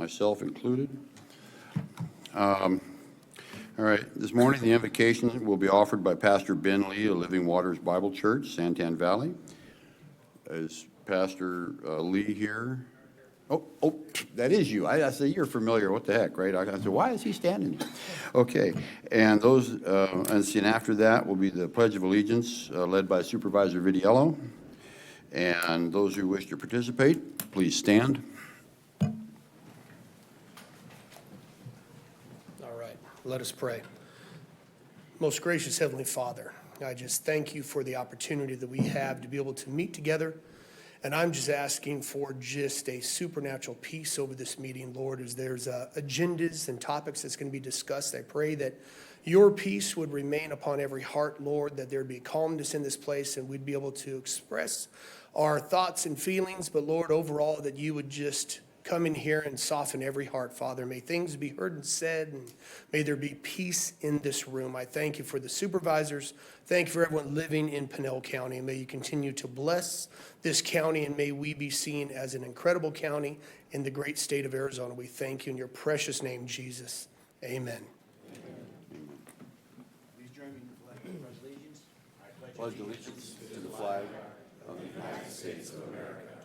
myself included. All right, this morning the invocation will be offered by Pastor Ben Lee of Living Waters Bible Church, Santan Valley. Is Pastor Lee here? Oh, that is you. I said, you're familiar. What the heck, right? I said, why is he standing there? Okay, and those, and after that will be the Pledge of Allegiance led by Supervisor Vidiello. And those who wish to participate, please stand. All right, let us pray. Most gracious Heavenly Father, I just thank you for the opportunity that we have to be able to meet together. And I'm just asking for just a supernatural peace over this meeting, Lord, as there's agendas and topics that's going to be discussed. I pray that your peace would remain upon every heart, Lord, that there'd be calmness in this place and we'd be able to express our thoughts and feelings. But Lord, overall, that you would just come in here and soften every heart, Father. May things be heard and said, and may there be peace in this room. I thank you for the supervisors. Thank you for everyone living in Pinal County. And may you continue to bless this county, and may we be seen as an incredible county in the great state of Arizona. We thank you in your precious name, Jesus. Amen. Please join me in the flag of allegiance. I pledge allegiance to the flag of the United States of America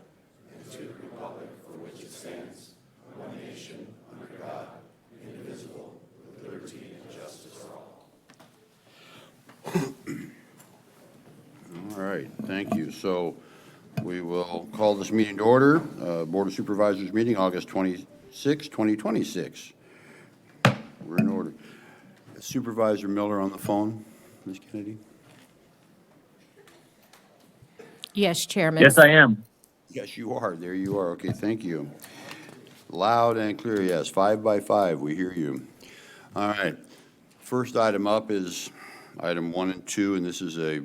and to the republic for which it stands, one nation, under God, indivisible, with liberty and justice for all. All right, thank you. So we will call this meeting to order. Board of Supervisors meeting, August 26, 2026. We're in order. Supervisor Miller on the phone, Ms. Kennedy? Yes, Chairman. Yes, I am. Yes, you are. There you are. Okay, thank you. Loud and clear, yes. 5 by 5, we hear you. All right. First item up is item 1 and 2, and this is a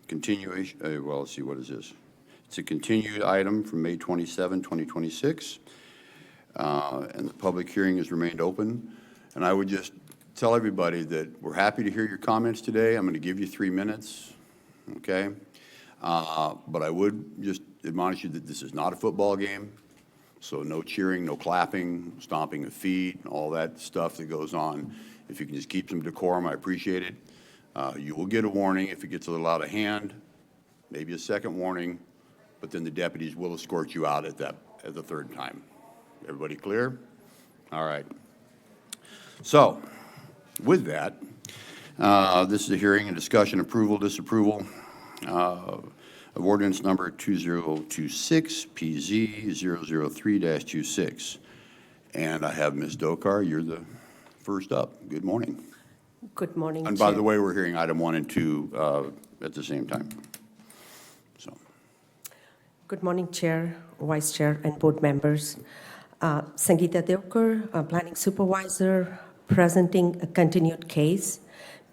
continuation. Well, let's see, what is this? It's a continued item from May 27, 2026, and the public hearing has remained open. And I would just tell everybody that we're happy to hear your comments today. I'm going to give you 3 minutes, okay? But I would just admonish you that this is not a football game, so no cheering, no clapping, stomping of feet, all that stuff that goes on. If you can just keep some decorum, I appreciate it. You will get a warning if it gets a little out of hand, maybe a second warning, but then the deputies will escort you out at the third time. Everybody clear? All right. So, with that, this is a hearing and discussion, approval, disapproval of ordinance number 2026 PZ 003-26. And I have Ms. Dokar, you're the first up. Good morning. Good morning, And Chair. by the way, we're hearing item 1 and 2 at the same time. So, Good morning, Chair, Vice Chair, and board members. Sangeeta Devkar, Planning Supervisor, presenting a continued case,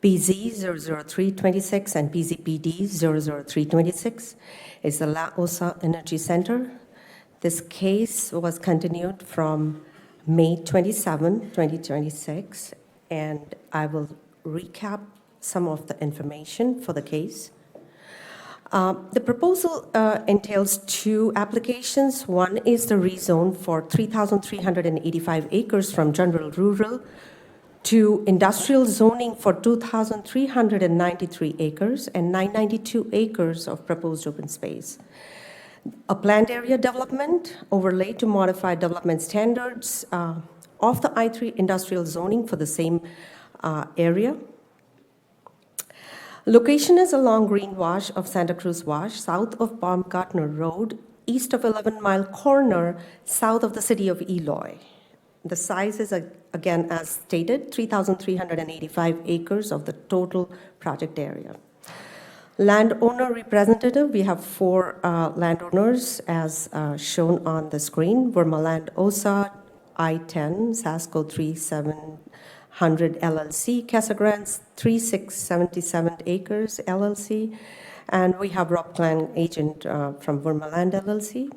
PZ 00326 and PZPD 00326. It's the La Osa Energy Center. This case was continued from May 27, 2026, and I will recap some of the information for the case. The proposal entails 2 applications. One is the rezone for 3,385 acres from general rural to industrial zoning for 2,393 acres and 992 acres of proposed open space. A planned area development overlay to modify development standards of the I-3 industrial zoning for the same area. Location is along Green Wash of Santa Cruz Wash, south of Baumgartner Road, east of 11 Mile Corner, south of the city of Eloy. The size is, again, as stated, 3,385 acres of the total project area. Landowner representative, we have 4 landowners as shown on the screen. Vermaland Osa, I-10, Sasco 3700 LLC, Casa Grande 3677 acres LLC, and we have Rob Klang agent from Vermaland LLC.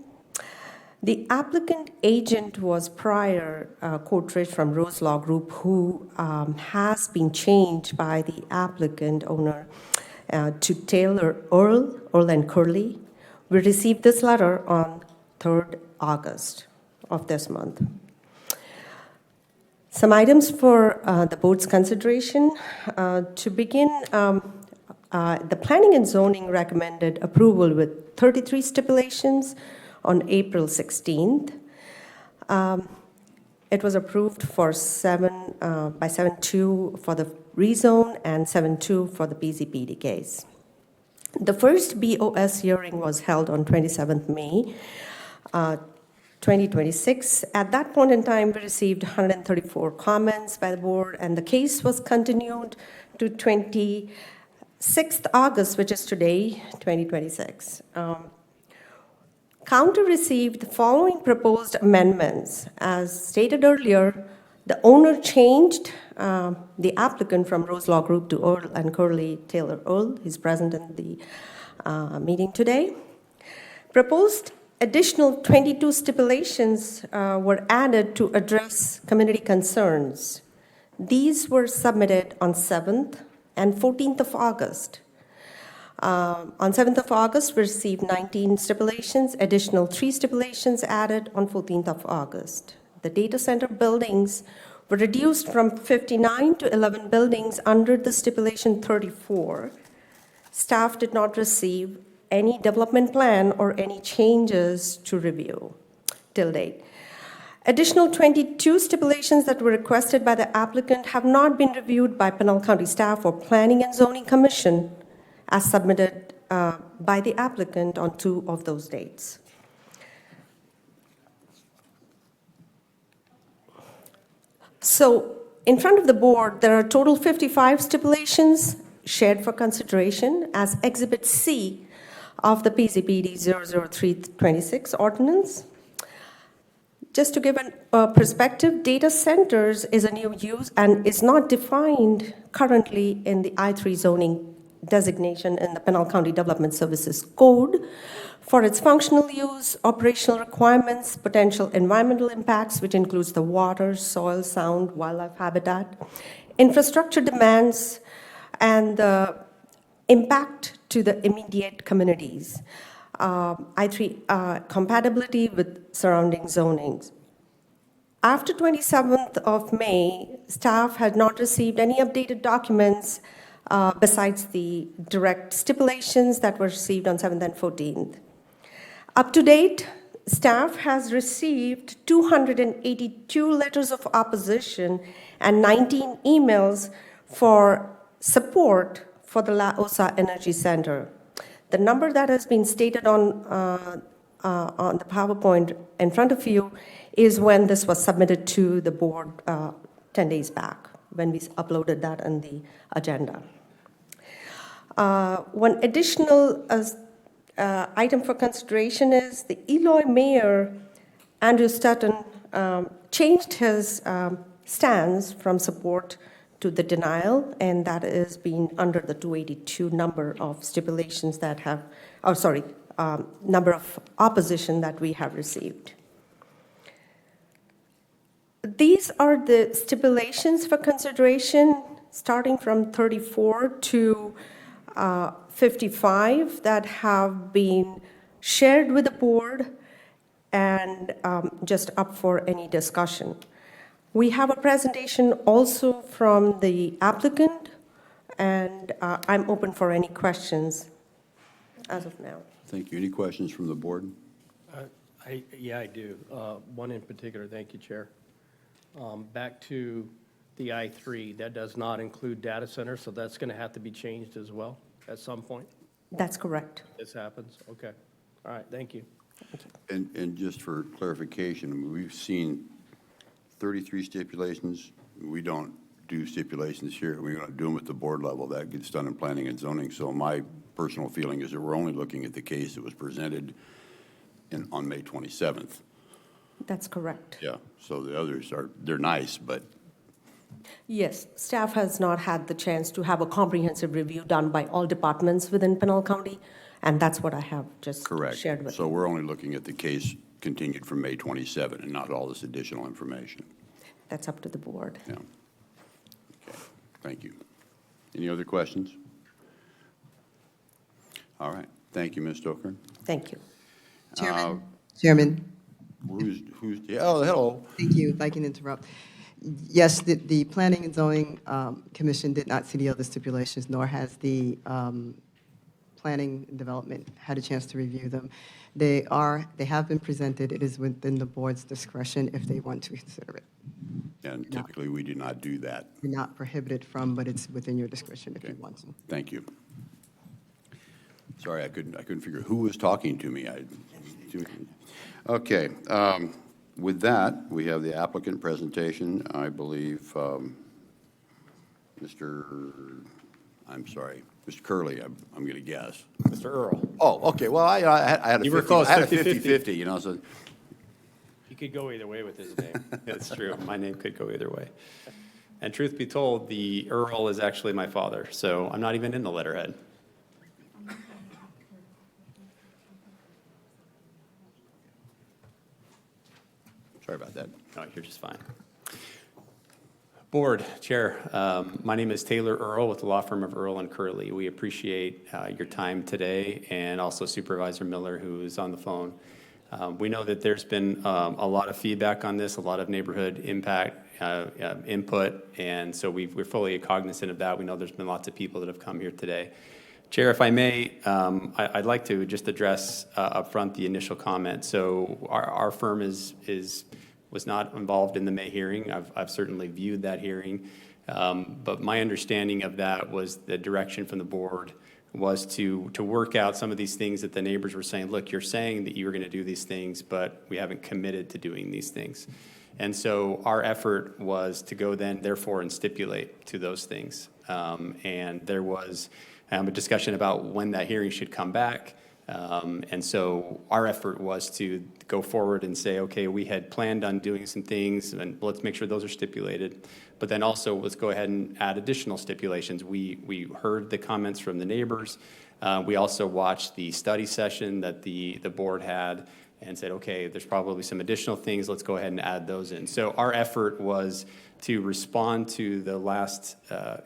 The applicant agent was prior Courtridge from Rose Law Group, who has been changed by the applicant owner to Taylor Earl and Curley. We received this letter on 3rd August of this month. Some items for the board's consideration. To begin, the Planning and Zoning recommended approval with 33 stipulations on April 16th. It was approved for by 7-2 for the rezone and 7-2 for the PZPD case. The first BOS hearing was held on 27th May, 2026. At that point in time, we received 134 comments by the board, and the case was continued to 26th August, which is today, 2026. County received the following proposed amendments. As stated earlier, the owner changed the applicant from Rose Law Group to Earl and Curley Taylor Earl. He's present in the meeting today. Proposed additional 22 stipulations were added to address community concerns. These were submitted on 7th and 14th of August. On 7th of August, we received 19 stipulations, additional 3 stipulations added on 14th of August. The data center buildings were reduced from 59 to 11 buildings under the stipulation 34. Staff did not receive any development plan or any changes to review till date. Additional 22 stipulations that were requested by the applicant have not been reviewed by Pinal County staff or Planning and Zoning Commission as submitted by the applicant on 2 of those dates. So in front of the board, there are total 55 stipulations shared for consideration as Exhibit C of the PZPD 00326 ordinance. Just to give a perspective, data centers is a new use and is not defined currently in the I3 zoning designation in the Pinal County Development Services Code for its functional use, operational requirements, potential environmental impacts, which includes the water, soil, sound, wildlife habitat, infrastructure demands, and the impact to the immediate communities. I3 compatibility with surrounding zonings. After 27th of May, staff had not received any updated documents besides the direct stipulations that were received on 7th and 14th. Up to date, staff has received 282 letters of opposition and 19 emails for support for the La Osa Energy Center. The number that has been stated on the PowerPoint in front of you is when this was submitted to the board 10 days back, when we uploaded that on the agenda. One additional item for consideration is the Eloy Mayor, Andrew Stutton, changed his stance from support to the denial, and that is being under the 282 number of stipulations that have, number of opposition that we have received. These are the stipulations for consideration, starting from 34 to 55 that have been shared with the board and just up for any discussion. We have a presentation also from the applicant, and I'm open for any questions as of now. Thank you. Any questions from the board? Yeah, I do. One in particular. Thank you, Chair. Back to the I3, that does not include data centers, so that's going to have to be changed as well at some point? That's correct. This happens? Okay. All right, thank you. And just for clarification, I mean, we've seen 33 stipulations. We don't do stipulations here. We don't do them at the board level. That gets done in planning and zoning. So my personal feeling is that we're only looking at the case that was presented on May 27th. That's correct. Yeah, so the others they're nice, but. Yes, staff has not had the chance to have a comprehensive review done by all departments within Pinal County, and that's what I have just Correct. shared with So you. we're only looking at the case continued from May 27 and not all this additional information. That's up to the board. Yeah. Okay, thank you. Any other questions? All right, thank you, Ms. Stoker. Thank you. Chairman, oh, hello. Thank you, if I can interrupt. Yes, the Planning and Zoning Commission did not see the other stipulations, nor has the Planning and Development had a chance to review them. They have been presented. It is within the board's discretion if they want to consider it. And typically, we do not do that. You're not prohibited from, but it's within your discretion if Okay. you want to. Thank you. Sorry, I couldn't figure who was talking to me. Okay, with that, we have the applicant presentation. I believe, Mr. Curley, I'm going to guess. Mr. Earl. Oh, okay, well, I had a You were 50 close, I had a 50-50. 50-50, you know, so, You could go either way with his name. It's true. My name could go either way. And truth be told, the Earl is actually my father, so I'm not even in the letterhead. sorry about that. No, you're just fine. Board, Chair, my name is Taylor Earl with the law firm of Earl and Curley. We appreciate your time today, and also Supervisor Miller, who is on the phone. We know that there's been a lot of feedback on this, a lot of neighborhood impact input, and so we're fully cognizant of that. We know there's been lots of people that have come here today. Chair, if I may, I'd like to just address upfront the initial comment. So our firm was not involved in the May hearing. I've certainly viewed that hearing, but my understanding of that was the direction from the board was to work out some of these things that the neighbors were saying, look, you're saying that you were going to do these things, but we haven't committed to doing these things. And so our effort was to go then, therefore, and stipulate to those things. And there was a discussion about when that hearing should come back. And so our effort was to go forward and say, okay, we had planned on doing some things, and let's make sure those are stipulated. But then also, let's go ahead and add additional stipulations. We heard the comments from the neighbors. We also watched the study session that the board had and said, okay, there's probably some additional things. Let's go ahead and add those in. So our effort was to respond to the last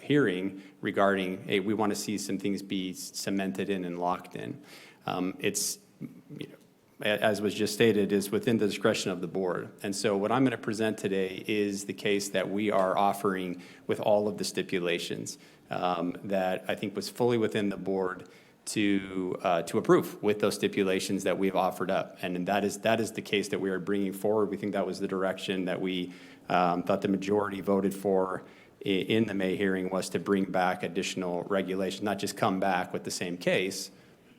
hearing regarding, hey, we want to see some things be cemented in and locked in. It's, as was just stated, is within the discretion of the board. And so what I'm going to present today is the case that we are offering with all of the stipulations that I think was fully within the board to approve with those stipulations that we've offered up. And that is the case that we are bringing forward. We think that was the direction that we thought the majority voted for in the May hearing, was to bring back additional regulations, not just come back with the same case.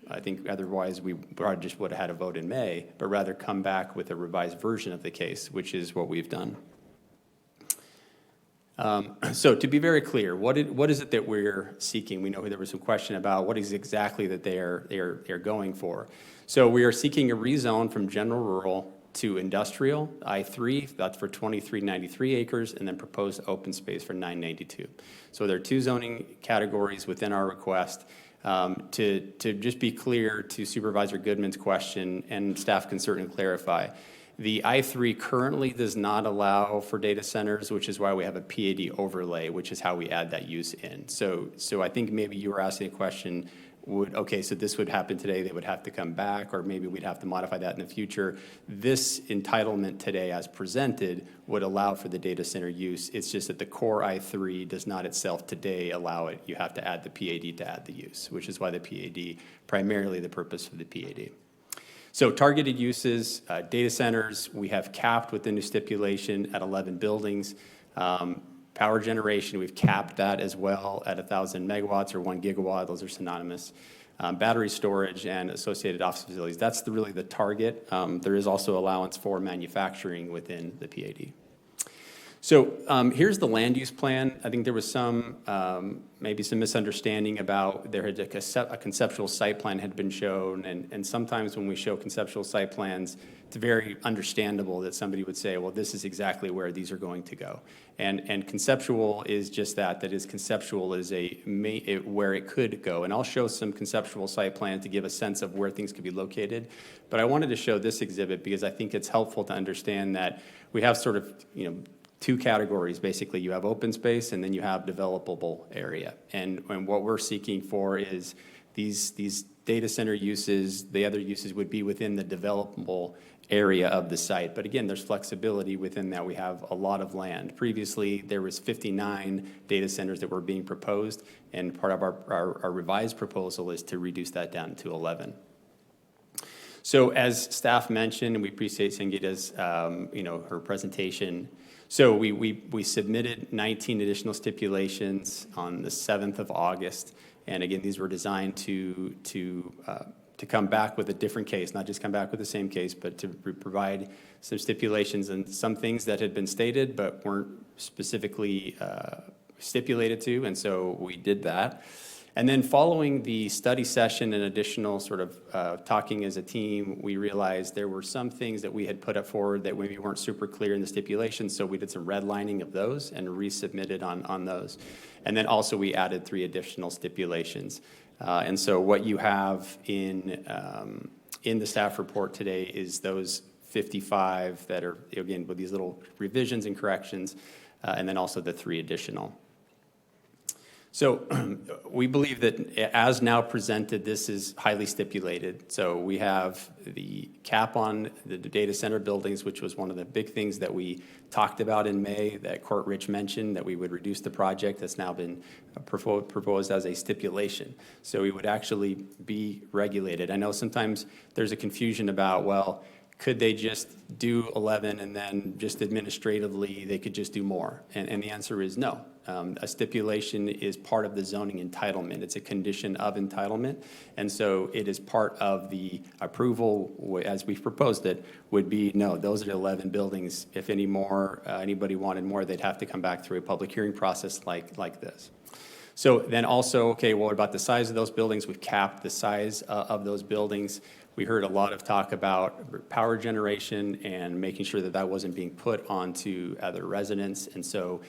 I think otherwise we probably just would have had a vote in May, but rather come back with a revised version of the case, which is what we've done. So to be very clear, what is it that we're seeking? We know there was some question about what is exactly that they're going for. So we are seeking a rezone from general rural to industrial, I-3, that's for 2393 acres, and then proposed open space for 992. So there are two zoning categories within our request. To just be clear to Supervisor Goodman's question, and staff can certainly clarify, the I-3 currently does not allow for data centers, which is why we have a PAD overlay, which is how we add that use in. So I think maybe you were asking a question, so this would happen today, they would have to come back, or maybe we'd have to modify that in the future. This entitlement today as presented would allow for the data center use. It's just that the core I-3 does not itself today allow it. You have to add the PAD to add the use, which is why the PAD, primarily the purpose of the PAD. So targeted uses, data centers, we have capped within the stipulation at 11 buildings. Power generation, we've capped that as well at 1,000 megawatts or 1 gigawatt. Those are synonymous. Battery storage and associated office facilities. That's really the target. There is also allowance for manufacturing within the PAD. So here's the land use plan. I think there was maybe some misunderstanding about there had a conceptual site plan had been shown, and sometimes when we show conceptual site plans, it's very understandable that somebody would say, well, this is exactly where these are going to go. And conceptual is just that is conceptual is where it could go. And I'll show some conceptual site plan to give a sense of where things could be located. But I wanted to show this exhibit because I think it's helpful to understand that we have sort of, two categories. Basically, you have open space and then you have developable area. And what we're seeking for is these data center uses, the other uses would be within the developable area of the site. But again, there's flexibility within that. We have a lot of land. Previously, there was 59 data centers that were being proposed, and part of our revised proposal is to reduce that down to 11. So as staff mentioned, and we appreciate Sangeeta's, her presentation. So we submitted 19 additional stipulations on the 7th of August. And again, these were designed to come back with a different case, not just come back with the same case, but to provide some stipulations and some things that had been stated but weren't specifically stipulated to, and so we did that. And then following the study session and additional sort of talking as a team, we realized there were some things that we had put up forward that maybe weren't super clear in the stipulations, so we did some redlining of those and resubmitted on those. And then also we added 3 additional stipulations. And so what you have in the staff report today is those 55 that are, again, with these little revisions and corrections, and then also the 3 additional. So we believe that as now presented, this is highly stipulated. So we have the cap on the data center buildings, which was one of the big things that we talked about in May, that Court Rich mentioned, that we would reduce the project. That's now been proposed as a stipulation. So we would actually be regulated. I know sometimes there's a confusion about, well, could they just do 11 and then just administratively they could just do more? And the answer is no. A stipulation is part of the zoning entitlement. It's a condition of entitlement. And so it is part of the approval, as we've proposed it, would be, no, those are the 11 buildings. If any more, anybody wanted more, they'd have to come back through a public hearing process like this. So then also, okay, well, what about the size of those buildings? We've capped the size of those buildings. We heard a lot of talk about power generation and making sure that that wasn't being put onto other residents. And so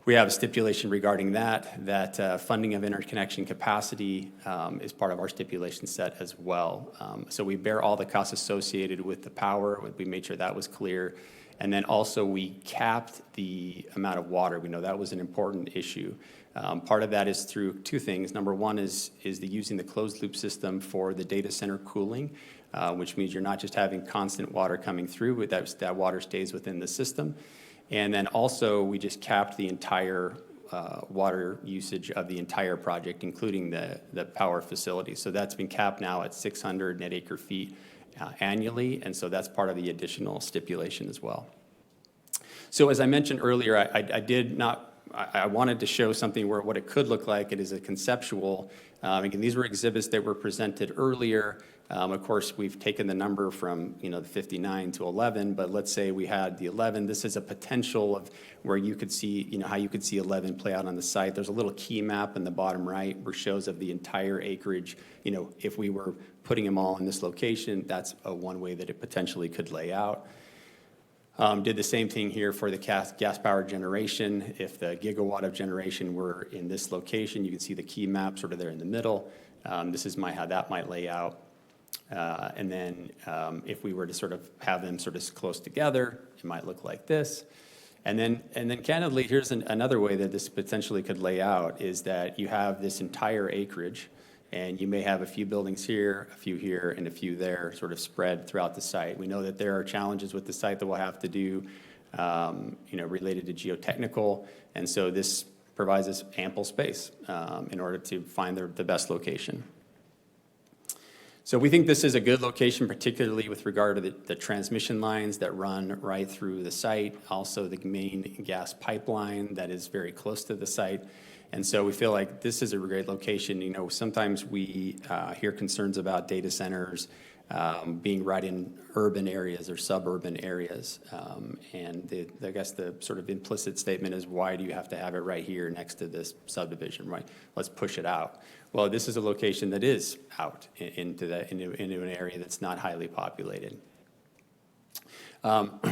we have a stipulation regarding that funding of interconnection capacity is part of our stipulation set as well. So we bear all the costs associated with the power. We made sure that was clear. And then also we capped the amount of water. We know that was an important issue. Part of that is through 2 things. Number one is using the closed loop system for the data center cooling, which means you're not just having constant water coming through, but that water stays within the system. And then also we just capped the entire water usage of the entire project, including the power facility. So that's been capped now at 600 net acre feet annually, and so that's part of the additional stipulation as well. So as I mentioned earlier, I wanted to show something where what it could look like. It is a conceptual. Again, these were exhibits that were presented earlier. Of course, we've taken the number from the 59 to 11, but let's say we had the 11. This is a potential of where you could see, how you could see 11 play out on the site. There's a little key map in the bottom right where shows of the entire acreage. If we were putting them all in this location, that's one way that it potentially could lay out. Did the same thing here for the gas power generation. If the gigawatt of generation were in this location, you can see the key map sort of there in the middle. This is how that might lay out. And then if we were to sort of have them sort of close together, it might look like this. And then candidly, here's another way that this potentially could lay out is that you have this entire acreage, and you may have a few buildings here, a few here, and a few there, sort of spread throughout the site. We know that there are challenges with the site that we'll have to do, related to geotechnical, and so this provides us ample space in order to find the best location. So we think this is a good location, particularly with regard to the transmission lines that run right through the site, also the main gas pipeline that is very close to the site. And so we feel like this is a great location. Sometimes we hear concerns about data centers being right in urban areas or suburban areas. And I guess the sort of implicit statement is, why do you have to have it right here next to this subdivision, right? Let's push it out. Well, this is a location that is out into an area that's not highly populated.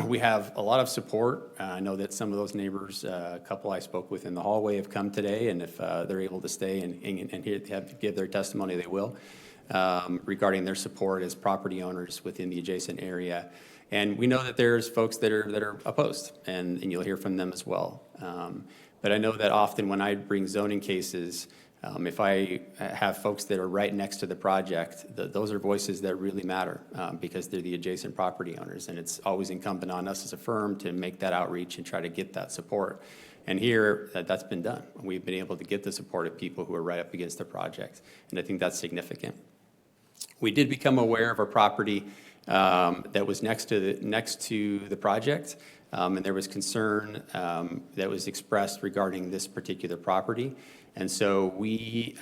We have a lot of support. I know that some of those neighbors, a couple I spoke with in the hallway, have come today, and if they're able to stay and give their testimony, they will, regarding their support as property owners within the adjacent area. And we know that there's folks that are opposed, and you'll hear from them as well. But I know that often when I bring zoning cases, If I have folks that are right next to the project, those are voices that really matter because they're the adjacent property owners. And it's always incumbent on us as a firm to make that outreach and try to get that support. And here, that's been done. We've been able to get the support of people who are right up against the project. And I think that's significant. We did become aware of a property that was next to the project. And there was concern that was expressed regarding this particular property. And so we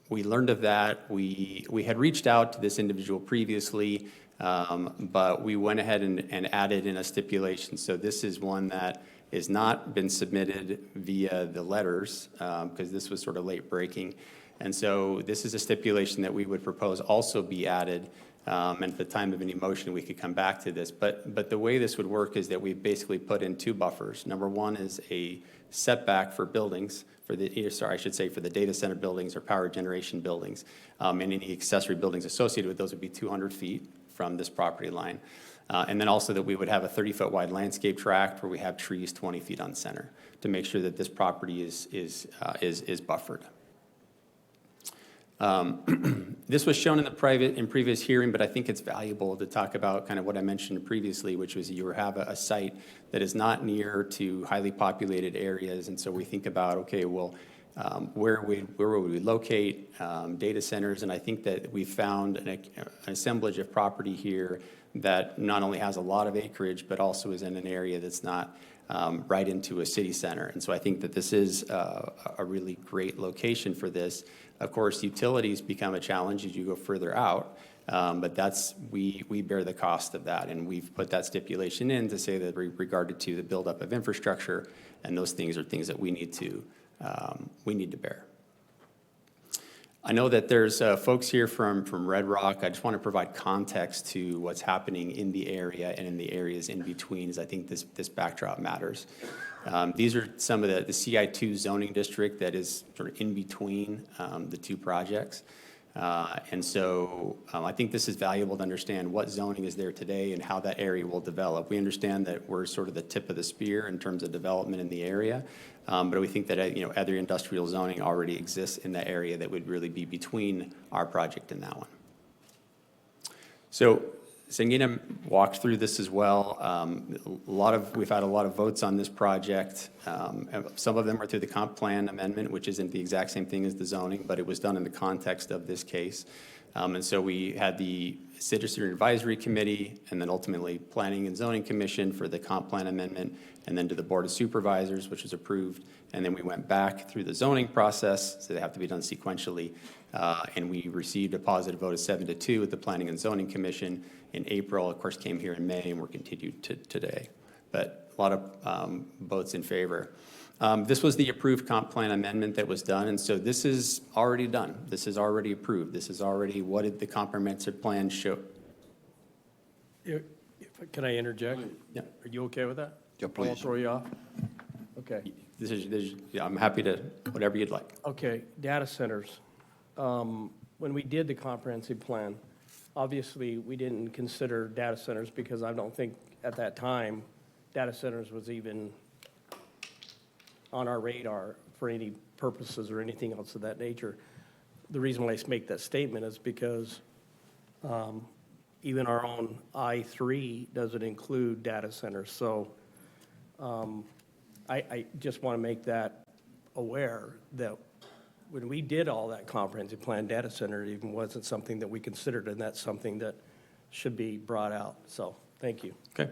learned of that. We had reached out to this individual previously, but we went ahead and added in a stipulation. So this is one that has not been submitted via the letters because this was sort of late breaking. And so this is a stipulation that we would propose also be added. And at the time of any motion, we could come back to this. But the way this would work is that we basically put in two buffers. Number one is a setback for buildings, for the data center buildings or power generation buildings. And any accessory buildings associated with those would be 200 feet from this property line. And then also that we would have a 30-foot wide landscape tract where we have trees 20 feet on center to make sure that this property is buffered. This was shown in previous hearing, but I think it's valuable to talk about kind of what I mentioned previously, which was you have a site that is not near to highly populated areas. And so we think about, okay, well, where would we locate data centers? And I think that we found an assemblage of property here that not only has a lot of acreage, but also is in an area that's not right into a city center. And so I think that this is a really great location for this. Of course, utilities become a challenge as you go further out, but we bear the cost of that, and we've put that stipulation in to say that regarded to the buildup of infrastructure, and those things are things that we need to bear. I know that there's folks here from Red Rock. I just want to provide context to what's happening in the area and in the areas in between, as I think this backdrop matters. These are some of the CI2 zoning district that is sort of in between the two projects. And so I think this is valuable to understand what zoning is there today and how that area will develop. We understand that we're sort of the tip of the spear in terms of development in the area, but we think that other industrial zoning already exists in that area that would really be between our project and that one. So Sangeeta walked through this as well. We've had a lot of votes on this project. Some of them are through the comp plan amendment, which isn't the exact same thing as the zoning, but it was done in the context of this case. And so we had the Citizen Advisory Committee, and then ultimately Planning and Zoning Commission for the comp plan amendment, and then to the Board of Supervisors, which was approved. And then we went back through the zoning process, so they have to be done sequentially. And we received a positive vote of 7-2 at the Planning and Zoning Commission in April. Of course, came here in May, and we're continued to today. But a lot of votes in favor. This was the approved comp plan amendment that was done, and so this is already done. This is already approved. This is already what did the comprehensive plan show. Can I interject? Yeah. Are you okay with that? Yeah, I won't please. throw you off? Okay. I'm happy to, whatever you'd like. Okay, data centers. When we did the comprehensive plan, obviously, we didn't consider data centers because I don't think at that time, data centers was even on our radar for any purposes or anything else of that nature. The reason why I make that statement is because even our own I-3 doesn't include data centers. So I just want to make that aware that when we did all that comprehensive plan, data center even wasn't something that we considered, and that's something that should be brought out. So thank you. Okay.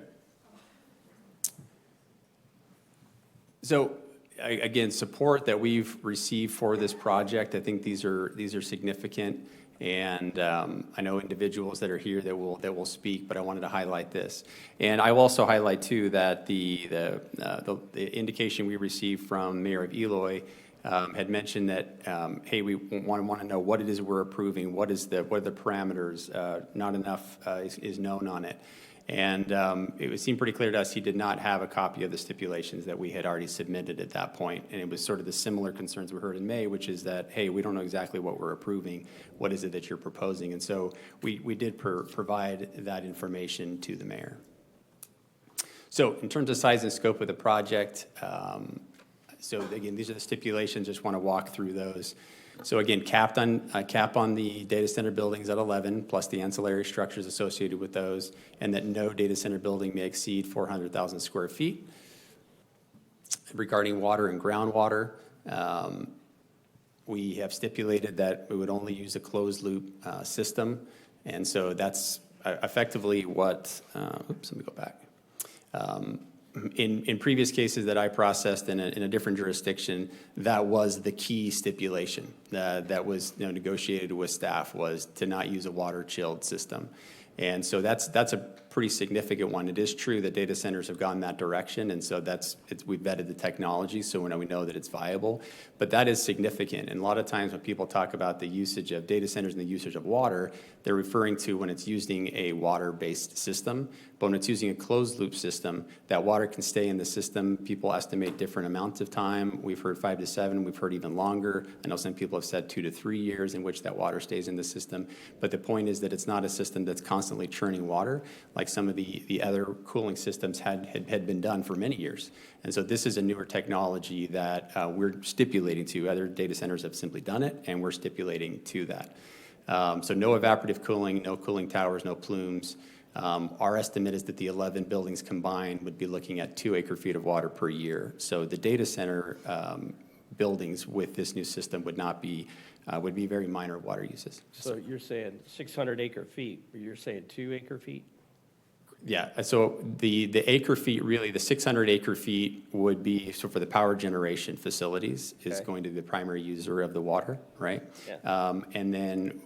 So again, support that we've received for this project, I think these are significant. And I know individuals that are here that will speak, but I wanted to highlight this. And I will also highlight too that the indication we received from Mayor of Eloy had mentioned that, hey, we want to know what it is we're approving, what are the parameters, not enough is known on it. And it seemed pretty clear to us he did not have a copy of the stipulations that we had already submitted at that point. And it was sort of the similar concerns we heard in May, which is that, hey, we don't know exactly what we're approving. What is it that you're proposing? And so we did provide that information to the mayor. So in terms of size and scope of the project, So again, these are the stipulations, just want to walk through those. So again, cap on the data center buildings at 11, plus the ancillary structures associated with those, and that no data center building may exceed 400,000 square feet. Regarding water and groundwater, we have stipulated that we would only use a closed-loop system, and so that's effectively what, oops, let me go back. In previous cases that I processed in a different jurisdiction, that was the key stipulation that was negotiated with staff, was to not use a water-chilled system. And so that's a pretty significant one. It is true that data centers have gone that direction, and so we've vetted the technology, so we know that it's viable. But that is significant, and a lot of times when people talk about the usage of data centers and the usage of water, they're referring to when it's using a water-based system. But when it's using a closed-loop system, that water can stay in the system. People estimate different amounts of time. We've heard 5 to 7. We've heard even longer. I know some people have said 2 to 3 years in which that water stays in the system. But the point is that it's not a system that's constantly churning water like some of the other cooling systems had been done for many years. And so this is a newer technology that we're stipulating to. Other data centers have simply done it, and we're stipulating to that. So no evaporative cooling, no cooling towers, no plumes. Our estimate is that the 11 buildings combined would be looking at 2 acre-feet of water per year. So the data center buildings with this new system would be very minor water uses. So you're saying 600 acre feet, but you're saying 2 acre feet? Yeah, so the acre feet, really, the 600 acre feet would be, so for the power generation facilities is Okay. going to be the primary user of the water, right? Yeah. And then,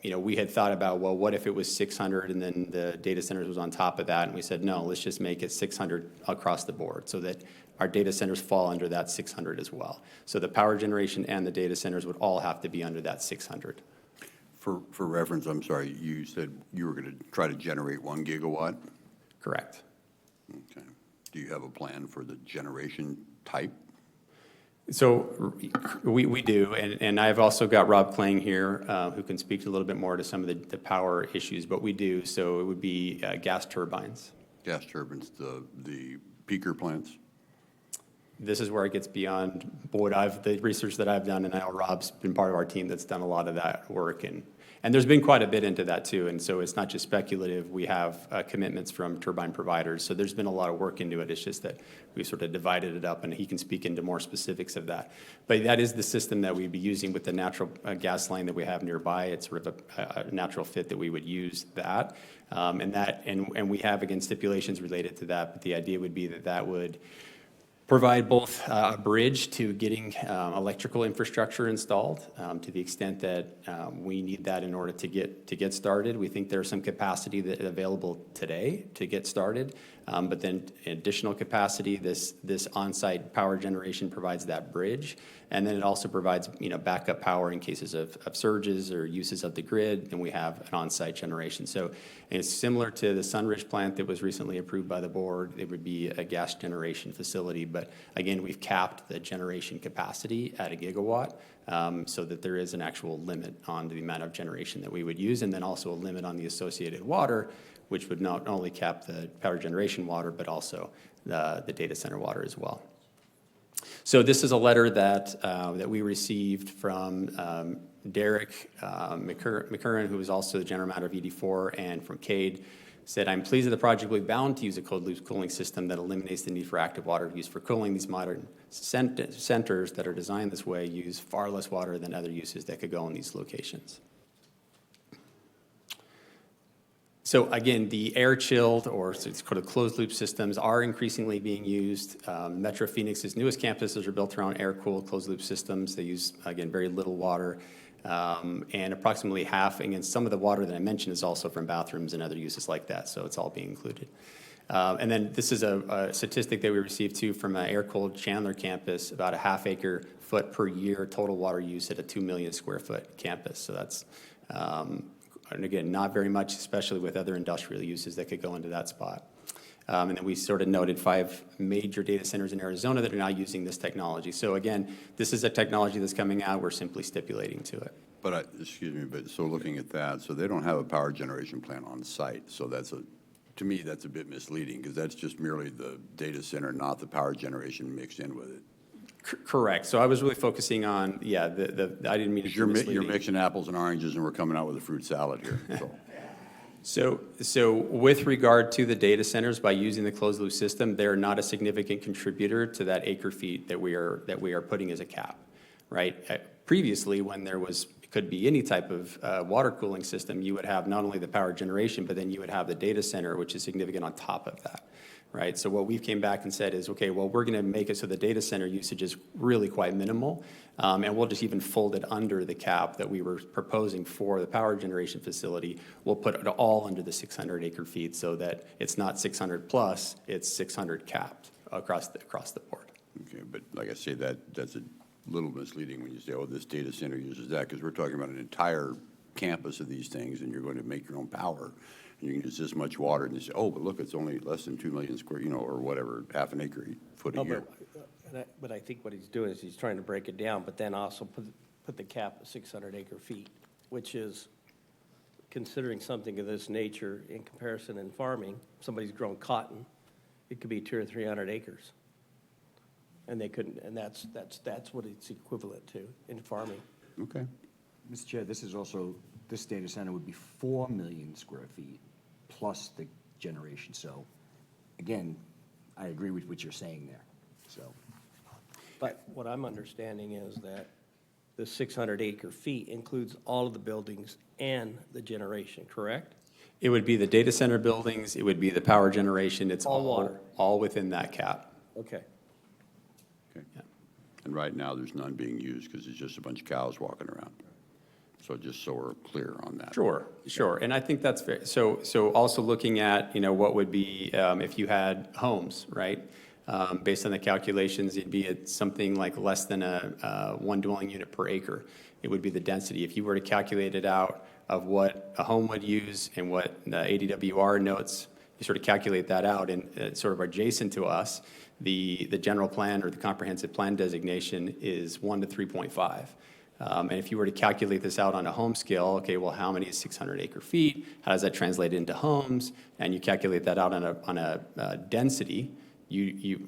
we had thought about, well, what if it was 600 and then the data centers was on top of that? And we said, no, let's just make it 600 across the board so that our data centers fall under that 600 as well. So the power generation and the data centers would all have to be under that 600. For reference, I'm sorry, you said you were going to try to generate 1 gigawatt? Correct. Okay. Do you have a plan for the generation type? So we do, and I've also got Rob Klang here, who can speak a little bit more to some of the power issues, but we do. So it would be gas turbines. Gas turbines, the peaker plants? This is where it gets beyond the research that I've done, and I know Rob's been part of our team that's done a lot of that work, and there's been quite a bit into that too, and so it's not just speculative. We have commitments from turbine providers, so there's been a lot of work into it. It's just that we sort of divided it up, and he can speak into more specifics of that. But that is the system that we'd be using with the natural gas line that we have nearby. It's sort of a natural fit that we would use that, and we have, again, stipulations related to that, but the idea would be that would provide both a bridge to getting electrical infrastructure installed to the extent that we need that in order to get started. We think there's some capacity that is available today to get started, but then additional capacity, this on-site power generation provides that bridge, and then it also provides backup power in cases of surges or uses of the grid, and we have an on-site generation. So it's similar to the Sunridge plant that was recently approved by the board. It would be a gas generation facility, but again, we've capped the generation capacity at 1 gigawatt so that there is an actual limit on the amount of generation that we would use, and then also a limit on the associated water, which would not only cap the power generation water, but also the data center water as well. So this is a letter that we received from Derek McCurran, who is also the general manager of ED4, and from Cade. Said, I'm pleased that the project will be bound to use a closed-loop cooling system that eliminates the need for active water use for cooling. These modern centers that are designed this way use far less water than other uses that could go in these locations. So again, the air-chilled, or it's called closed-loop systems, are increasingly being used. Metro Phoenix's newest campuses are built around air-cooled closed-loop systems. They use, again, very little water. And approximately half, again, some of the water that I mentioned is also from bathrooms and other uses like that, so it's all being included. And then this is a statistic that we received too from an air-cooled Chandler campus, about a half acre foot per year total water use at a 2 million square foot campus. So that's, and again, not very much, especially with other industrial uses that could go into that spot. And then we sort of noted 5 major data centers in Arizona that are now using this technology. So again, this is a technology that's coming out. We're simply stipulating to it. But, so looking at that, so they don't have a power generation plant on site. So to me, that's a bit misleading because that's just merely the data center, not the power generation mixed in with it. Correct. So I was really focusing on, yeah, I didn't mean to be You're misleading. mixing apples and oranges, and we're coming out with a fruit salad here, so. So with regard to the data centers, by using the closed loop system, they're not a significant contributor to that acre feet that we are putting as a cap, right? Previously, when there was, could be any type of water cooling system, you would have not only the power generation, but then you would have the data center, which is significant on top of that, right? So what we've came back and said is, okay, well, we're going to make it so the data center usage is really quite minimal, and we'll just even fold it under the cap that we were proposing for the power generation facility. We'll put it all under the 600 acre feet so that it's not 600 plus, it's 600 capped across the board. Okay, but like I say, that's a little misleading when you say, oh, this data center uses that, because we're talking about an entire campus of these things, and you're going to make your own power, and you can use this much water, and you say, oh, but look, it's only less than 2 million square, or whatever, half an acre foot a No, year. but I think what he's doing is he's trying to break it down, but then also put the cap at 600 acre feet, which is, considering something of this nature in comparison in farming, somebody's grown cotton, it could be 200 or 300 acres. And they couldn't, and that's what it's equivalent to in farming. Okay. Mr. Chair, this data center would be 4 million square feet plus the generation. So, again, I agree with what you're saying there, so. But what I'm understanding is that the 600 acre feet includes all of the buildings and the generation, correct? It would be the data center buildings, it would be the power generation, it's All water. all within that cap. Okay. Okay. And right now, there's none being used because it's just a bunch of cows walking around. So just so we're clear on that. Sure, and I think that's fair. So also looking at, what would be, if you had homes, right? Based on the calculations, it'd be at something like less than a one dwelling unit per acre. It would be the density. If you were to calculate it out of what a home would use and what the ADWR notes, you sort of calculate that out, and sort of adjacent to us, the general plan or the comprehensive plan designation is 1 to 3.5. And if you were to calculate this out on a home scale, okay, well, how many is 600 acre feet? How does that translate into homes? And you calculate that out on a density.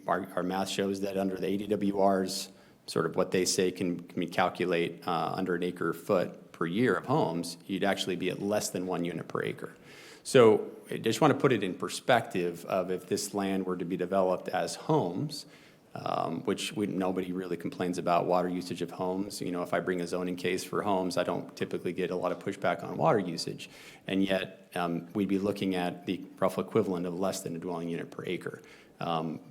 Our math shows that under the ADWR's sort of what they say can calculate under an acre foot per year of homes, you'd actually be at less than 1 unit per acre. So I just want to put it in perspective of if this land were to be developed as homes, which nobody really complains about water usage of homes. If I bring a zoning case for homes, I don't typically get a lot of pushback on water usage. And yet, we'd be looking at the rough equivalent of less than a dwelling unit per acre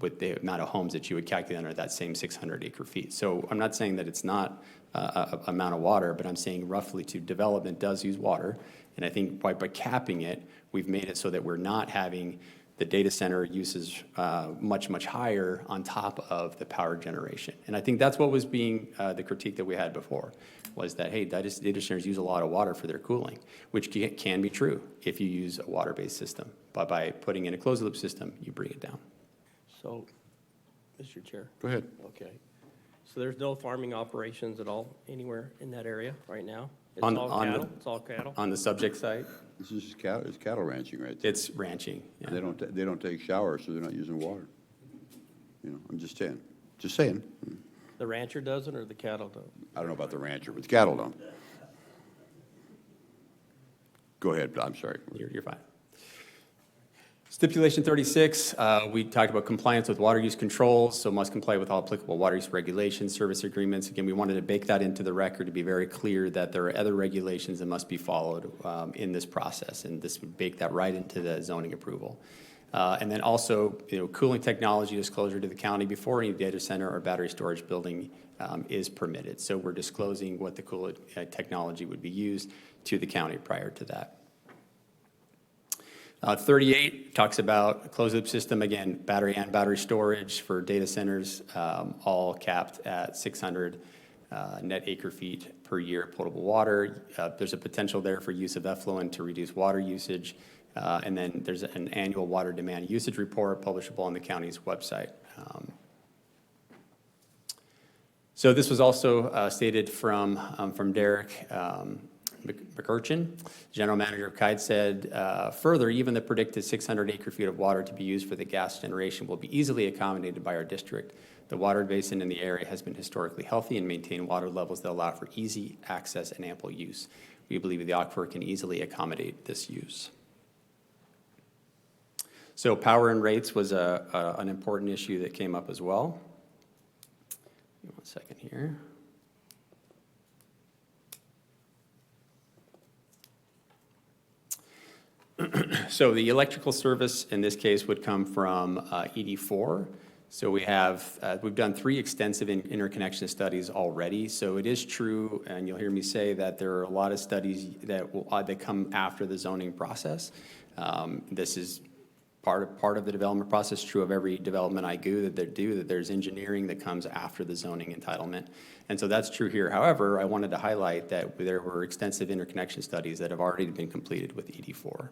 with the amount of homes that you would calculate under that same 600 acre feet. So I'm not saying that it's not a amount of water, but I'm saying roughly to development does use water. And I think by capping it, we've made it so that we're not having the data center uses much, much higher on top of the power generation. And I think that's what was being the critique that we had before, was that, hey, data centers use a lot of water for their cooling, which can be true if you use a water-based system. But by putting in a closed-loop system, you bring it down. So, Mr. Chair. Go ahead. Okay. So there's no farming operations at all anywhere in that area right now? It's On- all on the- cattle? It's all cattle? On the subject site, This is cattle ranching right there. it's ranching. Yeah. They don't take showers, so they're not using water. I'm just saying. The rancher doesn't or the cattle don't? I don't know about the rancher, but the cattle don't. Go ahead, I'm sorry. You're fine. Stipulation 36, we talked about compliance with water use controls, so must comply with all applicable water use regulations, service agreements. Again, we wanted to bake that into the record to be very clear that there are other regulations that must be followed in this process, and this would bake that right into the zoning approval. And then also, cooling technology disclosure to the county before any data center or battery storage building is permitted. So we're disclosing what the cooling technology would be used to the county prior to that. 38 talks about a closed-loop system, again, battery and battery storage for data centers, all capped at 600 net acre feet per year of potable water. There's a potential there for use of effluent to reduce water usage. And then there's an annual water demand usage report publishable on the county's website. So this was also stated from Derek. McCurchin, general manager of Kite, said, further, even the predicted 600 acre-feet of water to be used for the gas generation will be easily accommodated by our district. The water basin in the area has been historically healthy and maintained water levels that allow for easy access and ample use. We believe the aquifer can easily accommodate this use. So power and rates was an important issue that came up as well. Give me 1 second here. So the electrical service in this case would come from ED4. So we've done 3 extensive interconnection studies already. So it is true, and you'll hear me say that there are a lot of studies that come after the zoning process. This is part of the development process, true of every development I do, that there's engineering that comes after the zoning entitlement. And so that's true here. However, I wanted to highlight that there were extensive interconnection studies that have already been completed with ED4.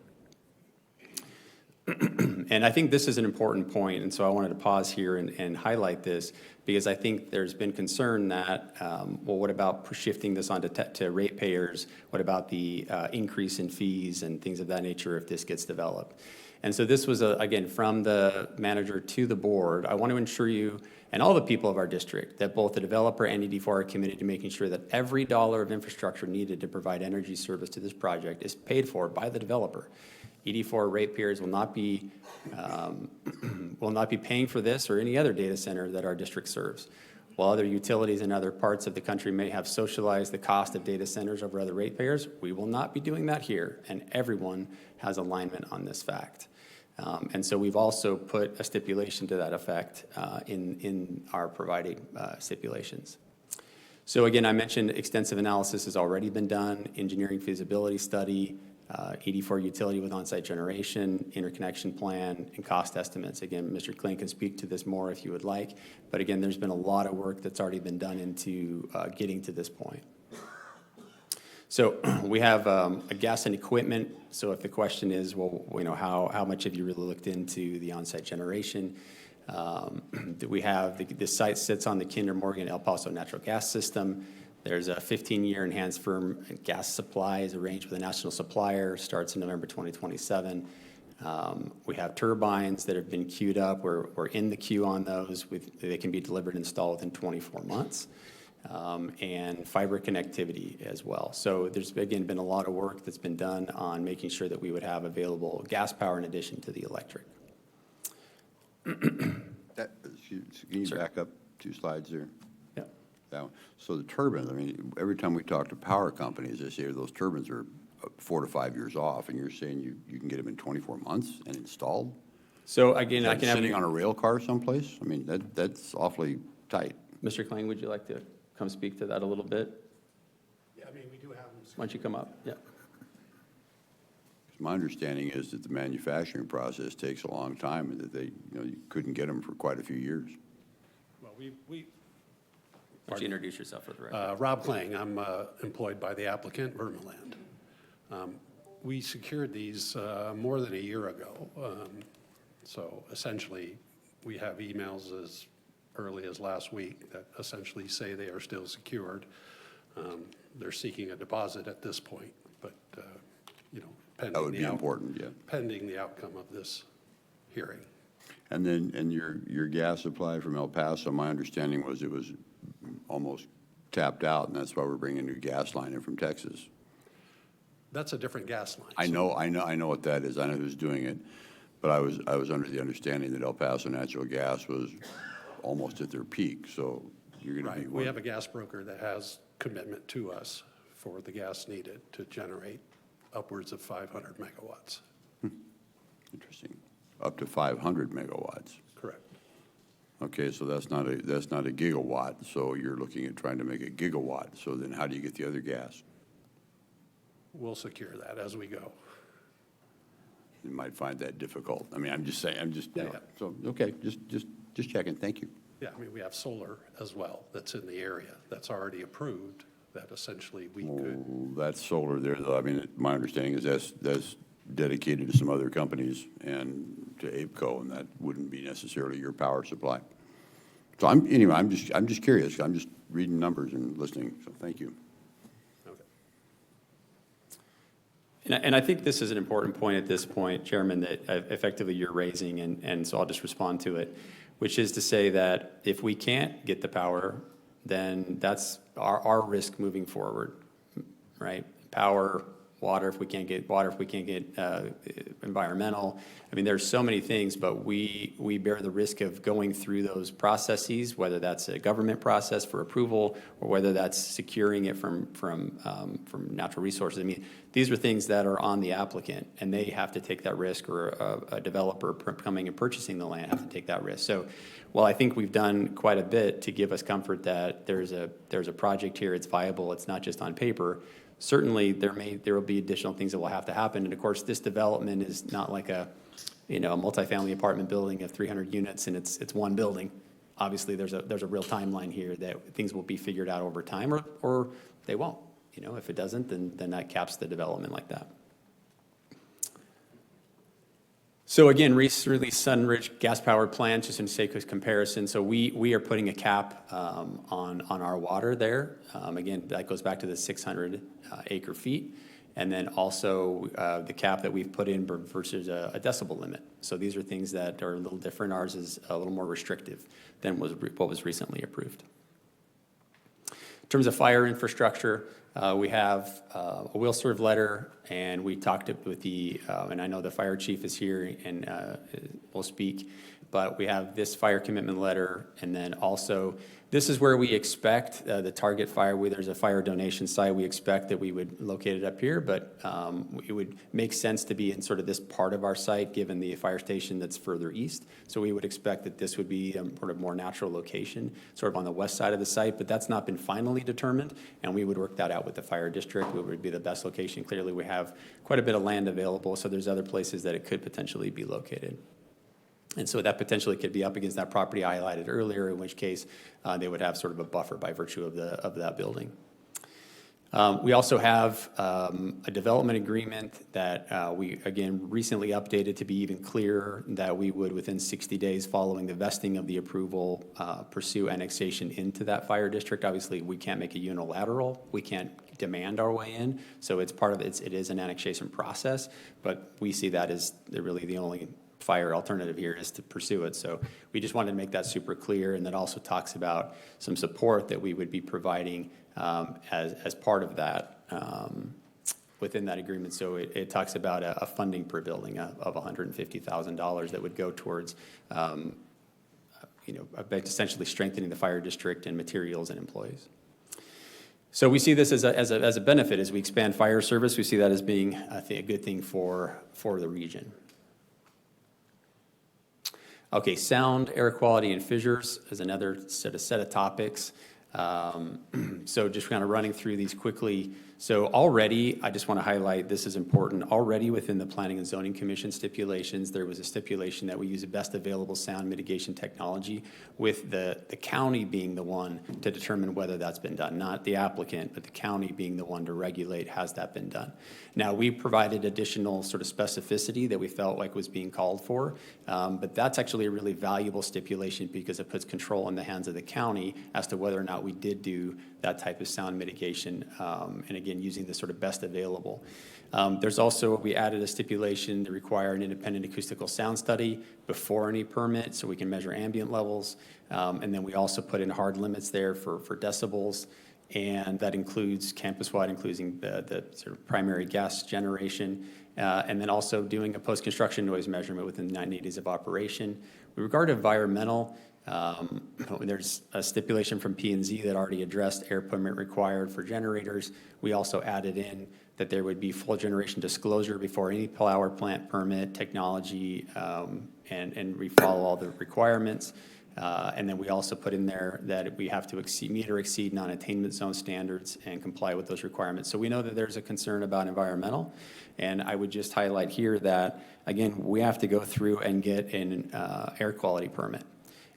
And I think this is an important point, and so I wanted to pause here and highlight this, because I think there's been concern that, well, what about shifting this onto to ratepayers? What about the increase in fees and things of that nature if this gets developed? And so this was, again, from the manager to the board. I want to ensure you and all the people of our district that both the developer and ED4 are committed to making sure that every dollar of infrastructure needed to provide energy service to this project is paid for by the developer. ED4 ratepayers will not be paying for this or any other data center that our district serves. While other utilities in other parts of the country may have socialized the cost of data centers over other ratepayers, we will not be doing that here, and everyone has alignment on this fact. And so we've also put a stipulation to that effect in our providing stipulations. So again, I mentioned extensive analysis has already been done, engineering feasibility study, ED4 utility with on-site generation, interconnection plan, and cost estimates. Again, Mr. Kling can speak to this more if you would like, but again, there's been a lot of work that's already been done into getting to this point. So we have a gas and equipment. So if the question is, well, you know, how much have you really looked into the on-site generation? We have the site sits on the Kinder Morgan El Paso natural gas system. There's a 15-year enhanced firm gas supply is arranged with a national supplier, starts in November 2027. We have turbines that have been queued up. We're in the queue on those. They can be delivered and installed within 24 months. And fiber connectivity as well. So there's, again, been a lot of work that's been done on making sure that we would have available gas power in addition to the electric. Can you back up 2 slides there? Yeah. That one. So the turbines, I mean, every time we talk to power companies, they say those turbines are 4 to 5 years off, and you're saying you can get them in 24 months and installed? So again, I Is can that have sitting on a rail car someplace? I mean, that's awfully tight. Mr. Kling, would you like to come speak to that a little bit? Yeah, I mean, we do have them. Why don't you come up? Yeah. My understanding is that the manufacturing process takes a long time, and that you couldn't get them for quite a few years. Well, Why don't you introduce yourself for the record? Rob Klang, I'm employed by the applicant, Vermaland. We secured these more than a year ago. So essentially, we have emails as early as last week that essentially say they are still secured. They're seeking a deposit at this point, but, pending. That would be important, yeah. Pending the outcome of this hearing. And then, your gas supply from El Paso, my understanding was it was almost tapped out, and that's why we're bringing a new gas line in from Texas. That's a different gas line. I know what that is. I know who's doing it, but I was under the understanding that El Paso Natural Gas was almost at their peak, so you're going to be. Right, we have a gas broker that has commitment to us for the gas needed to generate upwards of 500 megawatts. Interesting. Up to 500 megawatts. Correct. Okay, so that's not a gigawatt, so you're looking at trying to make a gigawatt. So then how do you get the other gas? We'll secure that as we go. You might find that difficult. I mean, I'm just saying, Yeah. So, okay, just checking. Thank you. Yeah, I mean, we have solar as well that's in the area that's already approved that essentially we could. Well, that's solar there, though. I mean, my understanding is that's dedicated to some other companies and to APCO, and that wouldn't be necessarily your power supply. So I'm just curious. I'm just reading numbers and listening, so thank you. Okay. And I think this is an important point at this point, Chairman, that effectively you're raising, and so I'll just respond to it, which is to say that if we can't get the power, then that's our risk moving forward, right? Power, water, if we can't get water, if we can't get environmental. I mean, there's so many things, but we bear the risk of going through those processes, whether that's a government process for approval or whether that's securing it from natural resources. I mean, these are things that are on the applicant, and they have to take that risk, or a developer coming and purchasing the land have to take that risk. So, while I think we've done quite a bit to give us comfort that there's a project here, it's viable, it's not just on paper, certainly there will be additional things that will have to happen. And of course, this development is not like a multifamily apartment building of 300 units and it's one building. Obviously, there's a real timeline here that things will be figured out over time, or they won't. If it doesn't, then that caps the development like that. So again, recently Sunridge gas-powered plant, just in sake of comparison. So we are putting a cap on our water there. Again, that goes back to the 600 acre feet. And then also the cap that we've put in versus a decibel limit. So these are things that are a little different. Ours is a little more restrictive than what was recently approved. In terms of fire infrastructure, we have a will serve letter, and we talked with and I know the fire chief is here and will speak, but we have this fire commitment letter, and then also this is where we expect the target fire, where there's a fire donation site, we expect that we would locate it up here, but it would make sense to be in sort of this part of our site, given the fire station that's further east. So we would expect that this would be a sort of more natural location, sort of on the west side of the site, but that's not been finally determined, and we would work that out with the fire district. It would be the best location. Clearly, we have quite a bit of land available, so there's other places that it could potentially be located. And so that potentially could be up against that property I highlighted earlier, in which case they would have sort of a buffer by virtue of that building. We also have a development agreement that we, again, recently updated to be even clearer, that we would, within 60 days following the vesting of the approval, pursue annexation into that fire district. Obviously, we can't make a unilateral. We can't demand our way in. So it's part of it is an annexation process, but we see that as really the only fire alternative here is to pursue it. So we just wanted to make that super clear, and that also talks about some support that we would be providing as part of that within that agreement. So it talks about a funding per building of $150,000 that would go towards essentially strengthening the fire district and materials and employees. So we see this as a benefit as we expand fire service. We see that as being a good thing for the region. Okay, sound, air quality, and fissures is another set of topics. So just kind of running through these quickly. So already, I just want to highlight, this is important, already within the Planning and Zoning Commission stipulations, there was a stipulation that we use the best available sound mitigation technology, with the county being the one to determine whether that's been done, not the applicant, but the county being the one to regulate, has that been done. Now, we provided additional sort of specificity that we felt like was being called for, but that's actually a really valuable stipulation because it puts control in the hands of the county as to whether or not we did do that type of sound mitigation, and again, using the sort of best available. There's also, we added a stipulation to require an independent acoustical sound study before any permit, so we can measure ambient levels, and then we also put in hard limits there for decibels, and that includes campus-wide, including the sort of primary gas generation, and then also doing a post-construction noise measurement within 90 days of operation. With regard to environmental, there's a stipulation from P&Z that already addressed air permit required for generators. We also added in that there would be full generation disclosure before any power plant permit, technology, and we follow all the requirements. And then we also put in there that we have to meet or exceed non-attainment zone standards and comply with those requirements. So we know that there's a concern about environmental, and I would just highlight here that, again, we have to go through and get an air quality permit.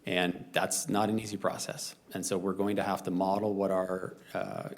And that's not an easy process. And so we're going to have to model what our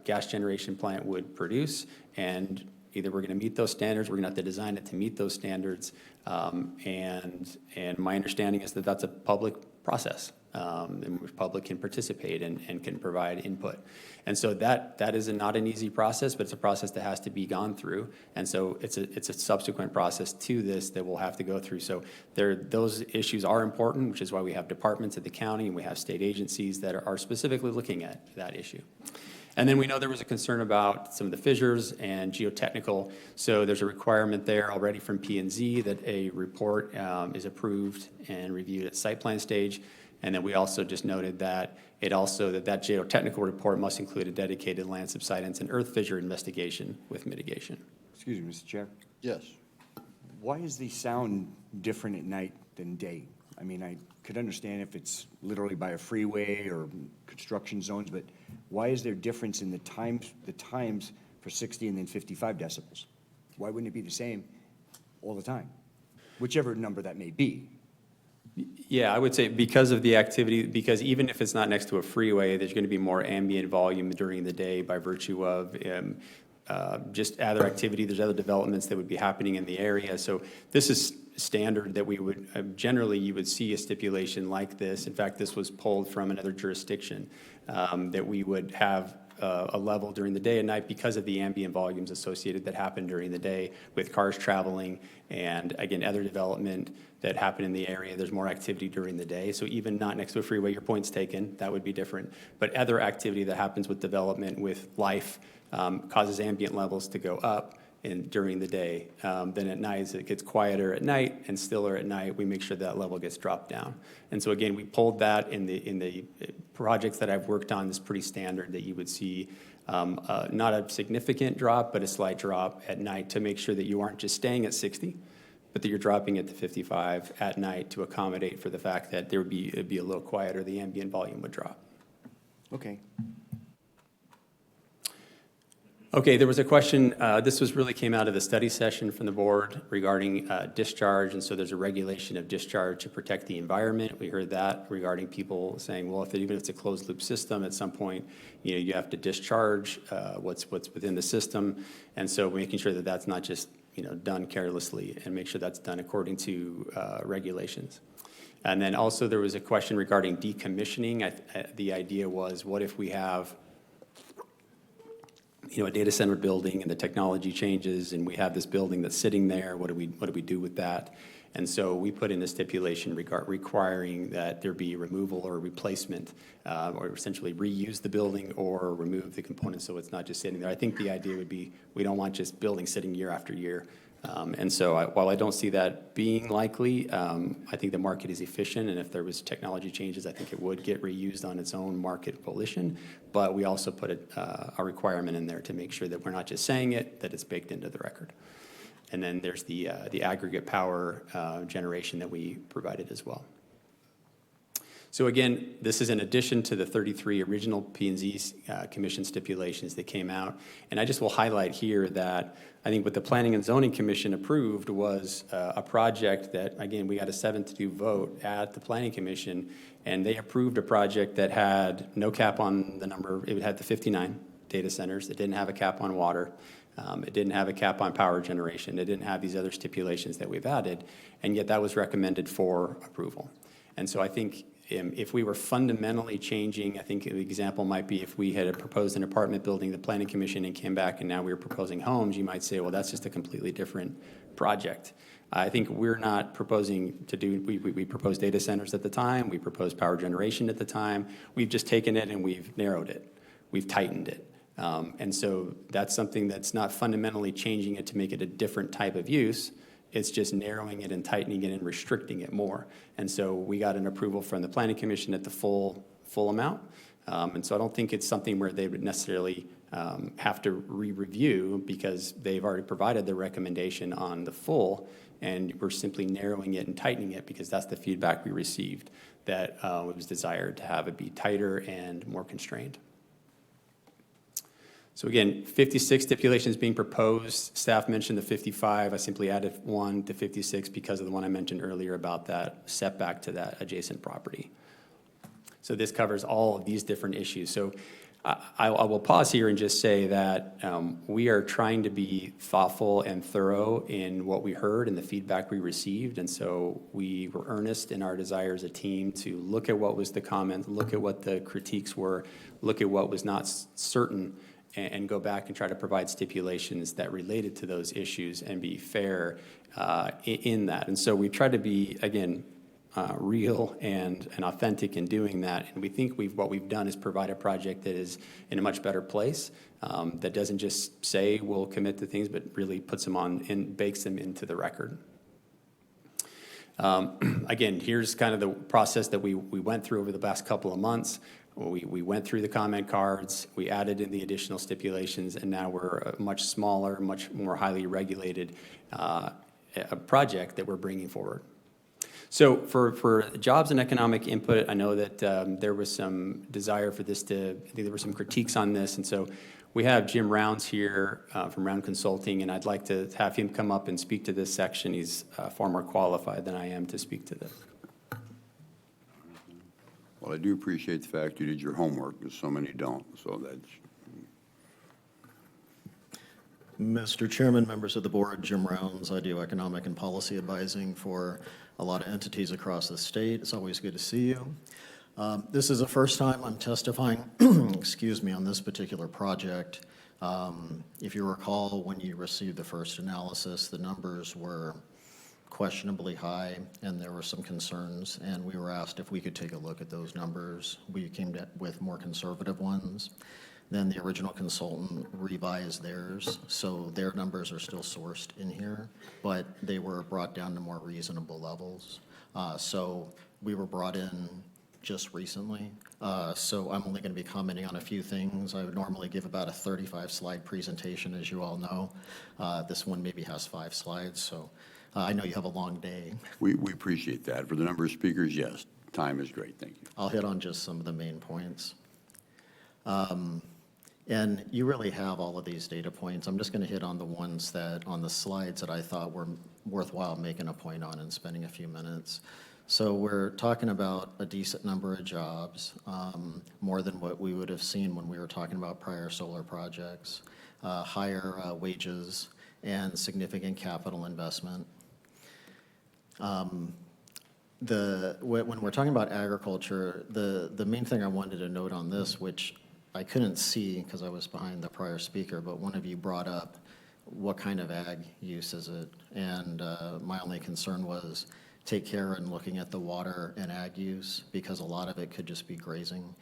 gas generation plant would produce, and either we're going to meet those standards, we're going to have to design it to meet those standards, and my understanding is that that's a public process. in which public can participate and can provide input. And so that is not an easy process, but it's a process that has to be gone through. And so it's a subsequent process to this that we'll have to go through. So those issues are important, which is why we have departments at the county and we have state agencies that are specifically looking at that issue. And then we know there was a concern about some of the fissures and geotechnical. So there's a requirement there already from P&Z that a report is approved and reviewed at site plan stage. And then we also just noted that that geotechnical report must include a dedicated land subsidence and earth fissure investigation with mitigation. Excuse me, Mr. Chair. Yes. Why is the sound different at night than day? I mean, I could understand if it's literally by a freeway or construction zones, but why is there difference in the times for 60 and then 55 decibels? Why wouldn't it be the same all the time? Whichever number that may be. Yeah, I would say because of the activity, because even if it's not next to a freeway, there's going to be more ambient volume during the day by virtue of just other activity. There's other developments that would be happening in the area. So this is standard that we would, generally you would see a stipulation like this. In fact, this was pulled from another jurisdiction, that we would have a level during the day and night because of the ambient volumes associated that happen during the day with cars traveling and, again, other development that happen in the area. There's more activity during the day. So even not next to a freeway, your point's taken, that would be different. But other activity that happens with development, with life, causes ambient levels to go up during the day. Then at night, as it gets quieter at night and stiller at night, we make sure that level gets dropped down. And so again, we pulled that in the projects that I've worked on. It's pretty standard that you would see not a significant drop, but a slight drop at night to make sure that you aren't just staying at 60, but that you're dropping it to 55 at night to accommodate for the fact that it'd be a little quieter, the ambient volume would drop. Okay. Okay, there was a question, this really came out of the study session from the board regarding discharge, and so there's a regulation of discharge to protect the environment. We heard that regarding people saying, well, even if it's a closed loop system, at some point, you have to discharge what's within the system, and so making sure that that's not just done carelessly, and make sure that's done according to regulations. And then also there was a question regarding decommissioning. The idea was, what if we have a data center building and the technology changes and we have this building that's sitting there, what do we do with that? And so we put in a stipulation requiring that there be removal or replacement, or essentially reuse the building or remove the components so it's not just sitting there. I think the idea would be we don't want just buildings sitting year after year. And so while I don't see that being likely, I think the market is efficient, and if there was technology changes, I think it would get reused on its own market volition. But we also put a requirement in there to make sure that we're not just saying it, that it's baked into the record. And then there's the aggregate power generation that we provided as well. So again, this is in addition to the 33 original P&Z Commission stipulations that came out. And I just will highlight here that I think what the Planning and Zoning Commission approved was a project that, again, we got a 7-2 vote at the Planning Commission, and they approved a project that had no cap on the number. It had the 59 data centers. It didn't have a cap on water. It didn't have a cap on power generation. It didn't have these other stipulations that we've added, and yet that was recommended for approval. And so I think if we were fundamentally changing, I think an example might be if we had proposed an apartment building, the Planning Commission, and came back and now we were proposing homes, you might say, well, that's just a completely different project. I think we're not proposing to do, we proposed data centers at the time, we proposed power generation at the time. We've just taken it and we've narrowed it. We've tightened it. And so that's something that's not fundamentally changing it to make it a different type of use. It's just narrowing it and tightening it and restricting it more. And so we got an approval from the Planning Commission at the full amount. And so I don't think it's something where they would necessarily have to re-review because they've already provided the recommendation on the full, and we're simply narrowing it and tightening it because that's the feedback we received, that it was desired to have it be tighter and more constrained. So again, 56 stipulations being proposed. Staff mentioned the 55. I simply added one to 56 because of the one I mentioned earlier about that setback to that adjacent property. So this covers all of these different issues. So I will pause here and just say that we are trying to be thoughtful and thorough in what we heard and the feedback we received. And so we were earnest in our desire as a team to look at what was the comments, look at what the critiques were, look at what was not certain, and go back and try to provide stipulations that related to those issues and be fair in that. And so we try to be, again, real and authentic in doing that. And we think what we've done is provide a project that is in a much better place, that doesn't just say we'll commit to things, but really puts them on and bakes them into the record. Again, here's kind of the process that we went through over the past couple of months. We went through the comment cards, we added in the additional stipulations, and now we're a much smaller, much more highly regulated a project that we're bringing forward. So for jobs and economic input, I know that there was some desire for this I think there were some critiques on this, and so we have Jim Rounds here from Round Consulting, and I'd like to have him come up and speak to this section. He's far more qualified than I am to speak to this. Well, I do appreciate the fact you did your homework, because so many don't, so that's. Mr. Chairman, members of the board, Jim Rounds. I do economic and policy advising for a lot of entities across the state. It's always good to see you. This is the first time I'm testifying, excuse me, on this particular project. If you recall, when you received the first analysis, the numbers were questionably high, and there were some concerns, and we were asked if we could take a look at those numbers. We came with more conservative ones. Then the original consultant revised theirs, so their numbers are still sourced in here, but they were brought down to more reasonable levels. So we were brought in just recently, so I'm only going to be commenting on a few things. I would normally give about a 35-slide presentation, as you all know. This one maybe has 5 slides, so I know you have a long day. We appreciate that. For the number of speakers, yes, time is great, thank you. I'll hit on just some of the main points. And you really have all of these data points. I'm just going to hit on the ones that, on the slides that I thought were worthwhile making a point on and spending a few minutes. So we're talking about a decent number of jobs, more than what we would have seen when we were talking about prior solar projects, higher wages, and significant capital investment. When we're talking about agriculture, the main thing I wanted to note on this, which I couldn't see because I was behind the prior speaker, but one of you brought up what kind of ag use is it? And my only concern was take care in looking at the water and ag use, because a lot of it could just be grazing.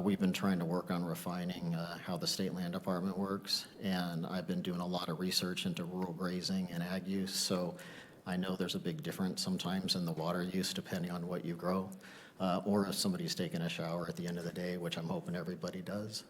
We've been trying to work on refining how the state land department works, and I've been doing a lot of research into rural grazing and ag use, so I know there's a big difference sometimes in the water use depending on what you grow. Or if somebody's taking a shower at the end of the day, which I'm hoping everybody does.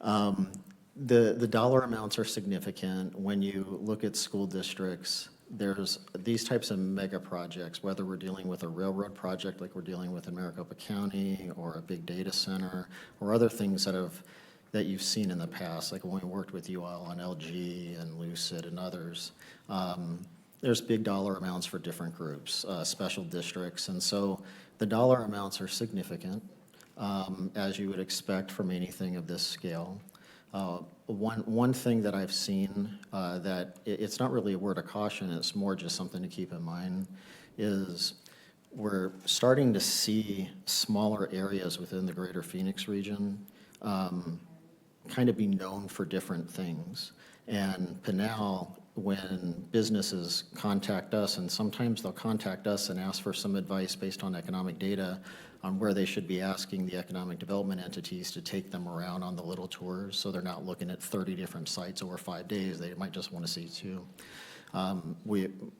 The dollar amounts are significant. When you look at school districts, there's these types of mega projects, whether we're dealing with a railroad project like we're dealing with in Maricopa County, or a big data center, or other things that you've seen in the past, like when we worked with you all on LG and Lucid and others. There's big dollar amounts for different groups, special districts, and so the dollar amounts are significant, as you would expect from anything of this scale. One thing that I've seen that it's not really a word of caution, it's more just something to keep in mind, is we're starting to see smaller areas within the greater Phoenix region kind of be known for different things. And Pinal, when businesses contact us, and sometimes they'll contact us and ask for some advice based on economic data on where they should be asking the economic development entities to take them around on the little tours, so they're not looking at 30 different sites over 5 days. They might just want to see 2. I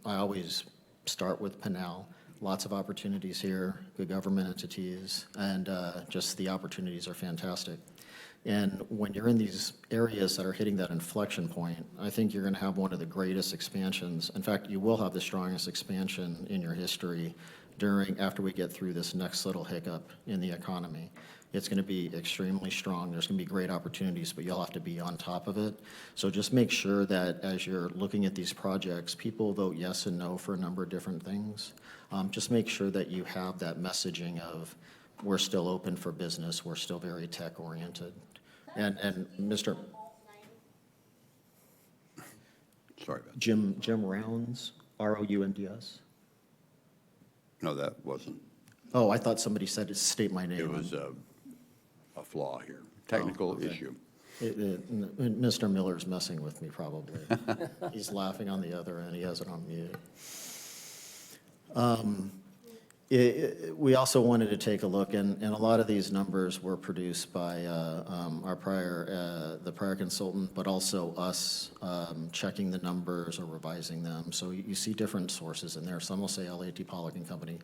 always start with Pinal. Lots of opportunities here, good government entities, and just the opportunities are fantastic. And when you're in these areas that are hitting that inflection point, I think you're going to have one of the greatest expansions. In fact, you will have the strongest expansion in your history after we get through this next little hiccup in the economy. It's going to be extremely strong. There's going to be great opportunities, but you'll have to be on top of it. So just make sure that as you're looking at these projects, people vote yes and no for a number of different things. Just make sure that you have that messaging of we're still open for business. We're still very tech-oriented. And Mr. Sorry about that. Jim Rounds, Rounds? No, that wasn't. Oh, I thought somebody said to state my name. It was a flaw here, technical okay. issue. Mr. Miller's messing with me probably. He's laughing on the other end. He has it on mute. We also wanted to take a look, and a lot of these numbers were produced by the prior consultant, but also us checking the numbers or revising them. So you see different sources in there. Some will say LAT Pollock and Company,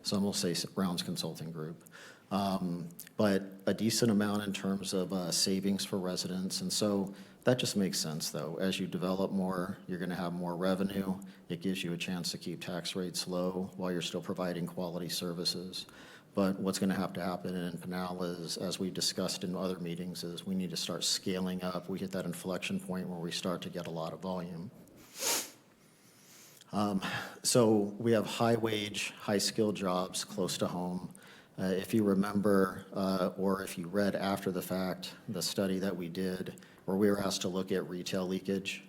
some will say Brown's Consulting Group. But a decent amount in terms of savings for residents. And so that just makes sense, though. As you develop more, you're going to have more revenue. It gives you a chance to keep tax rates low while you're still providing quality services. But what's going to happen in Pinal is, as we discussed in other meetings, is we need to start scaling up. We hit that inflection point where we start to get a lot of volume. So we have high-wage, high-skill jobs close to home. If you remember, or if you read after the fact, the study that we did, where we were asked to look at retail leakage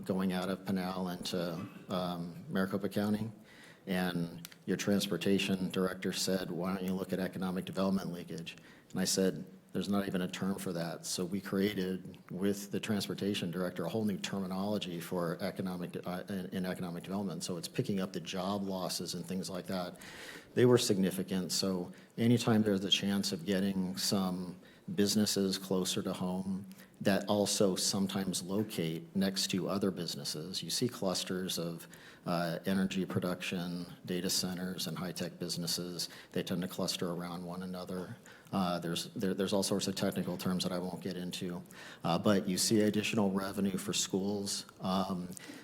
going out of Pinal into Maricopa County, and your transportation director said, why don't you look at economic development leakage? And I said, there's not even a term for that. So we created, with the transportation director, a whole new terminology for economic development. So it's picking up the job losses and things like that. They were significant. So anytime there's a chance of getting some businesses closer to home that also sometimes locate next to other businesses, you see clusters of energy production, data centers, and high-tech businesses. They tend to cluster around one another. There's all sorts of technical terms that I won't get into, but you see additional revenue for schools.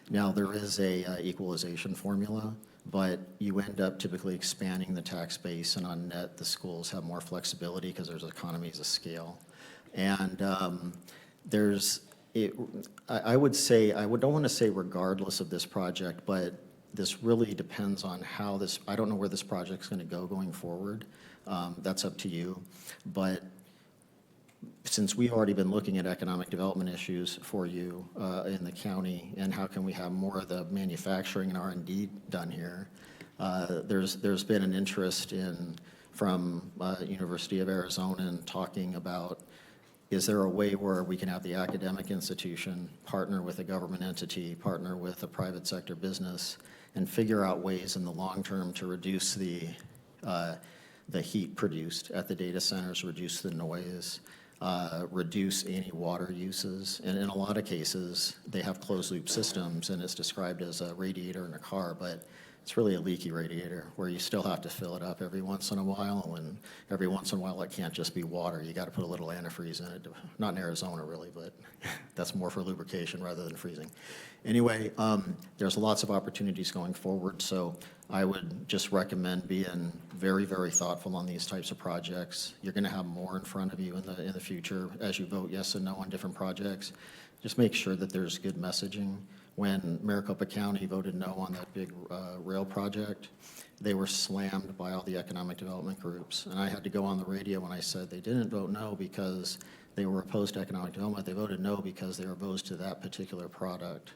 Now, there is a equalization formula, but you end up typically expanding the tax base, and on net, the schools have more flexibility because there's economies of scale. And I would say, don't want to say regardless of this project, but this really depends on how this, I don't know where this project's going to go going forward. That's up to you. But since we've already been looking at economic development issues for you in the county, and how can we have more of the manufacturing and R&D done here, there's been an interest from University of Arizona in talking about, is there a way where we can have the academic institution partner with a government entity, partner with a private sector business, and figure out ways in the long term to reduce the heat produced at the data centers, reduce the noise, reduce any water uses. And in a lot of cases, they have closed loop systems, and it's described as a radiator in a car, but it's really a leaky radiator where you still have to fill it up every once in a while, and every once in a while it can't just be water. You got to put a little antifreeze in it. Not in Arizona really, but that's more for lubrication rather than freezing. Anyway, there's lots of opportunities going forward, so I would just recommend being very, very thoughtful on these types of projects. You're going to have more in front of you in the future as you vote yes and no on different projects. Just make sure that there's good messaging. When Maricopa County voted no on that big rail project, they were slammed by all the economic development groups. And I had to go on the radio when I said they didn't vote no because they were opposed to economic development. They voted no because they were opposed to that particular project.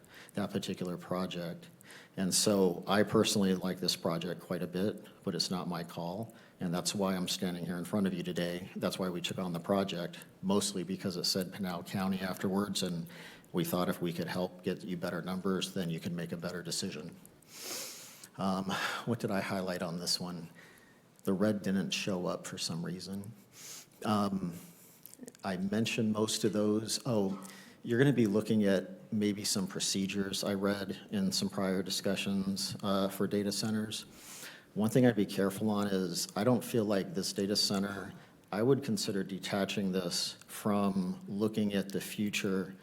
And so I personally like this project quite a bit, but it's not my call. And that's why I'm standing here in front of you today. That's why we took on the project, mostly because it said Pinal County afterwards, and we thought if we could help get you better numbers, then you can make a better decision. What did I highlight on this one? The red didn't show up for some reason. I mentioned most of those. Oh, you're going to be looking at maybe some procedures I read in some prior discussions for data centers. One thing I'd be careful on is I don't feel like this data center, I would consider detaching this from looking at the future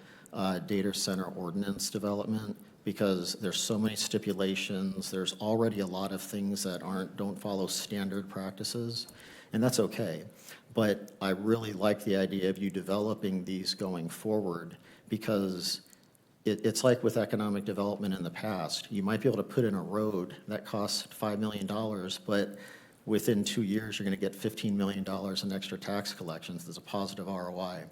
data center ordinance development, because there's so many stipulations. There's already a lot of things that don't follow standard practices, and that's okay. But I really like the idea of you developing these going forward, because it's like with economic development in the past. You might be able to put in a road that costs $5 million, but within 2 years, you're going to get $15 million in extra tax collections. There's a positive ROI.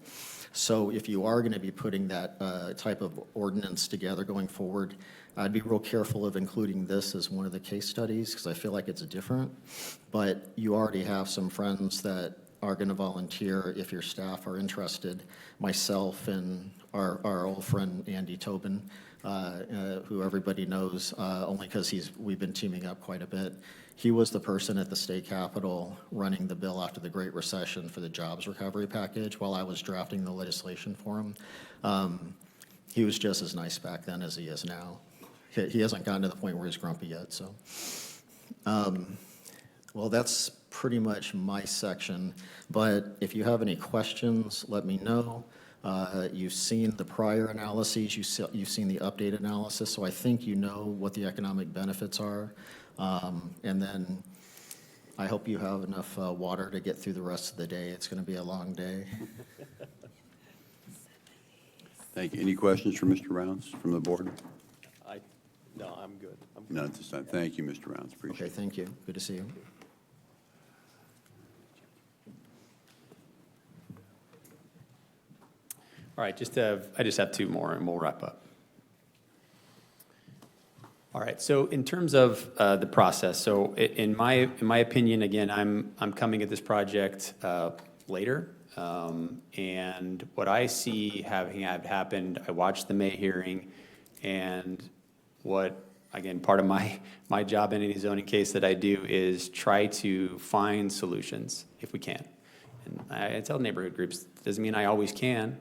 So if you are going to be putting that type of ordinance together going forward, I'd be real careful of including this as one of the case studies because I feel like it's different. But you already have some friends that are going to volunteer if your staff are interested. Myself and our old friend Andy Tobin, who everybody knows only because we've been teaming up quite a bit. He was the person at the state capitol running the bill after the Great Recession for the jobs recovery package while I was drafting the legislation for him. He was just as nice back then as he is now. He hasn't gotten to the point where he's grumpy yet, so. Well, that's pretty much my section, but if you have any questions, let me know. You've seen the prior analyses, you've seen the updated analysis, so I think you know what the economic benefits are. And then I hope you have enough water to get through the rest of the day. It's going to be a long day. Thank you. Any questions for Mr. Rounds from the board? No, I'm good. None at this time. Thank you, Mr. Rounds. Appreciate Okay, it. thank you. Good to see you. All right, I just have two more and we'll wrap up. All right, so in terms of the process, so in my opinion, again, I'm coming at this project later. And what I see having happened, I watched the May hearing, and what, again, part of my job in any zoning case that I do is try to find solutions if we can. And I tell neighborhood groups, doesn't mean I always can,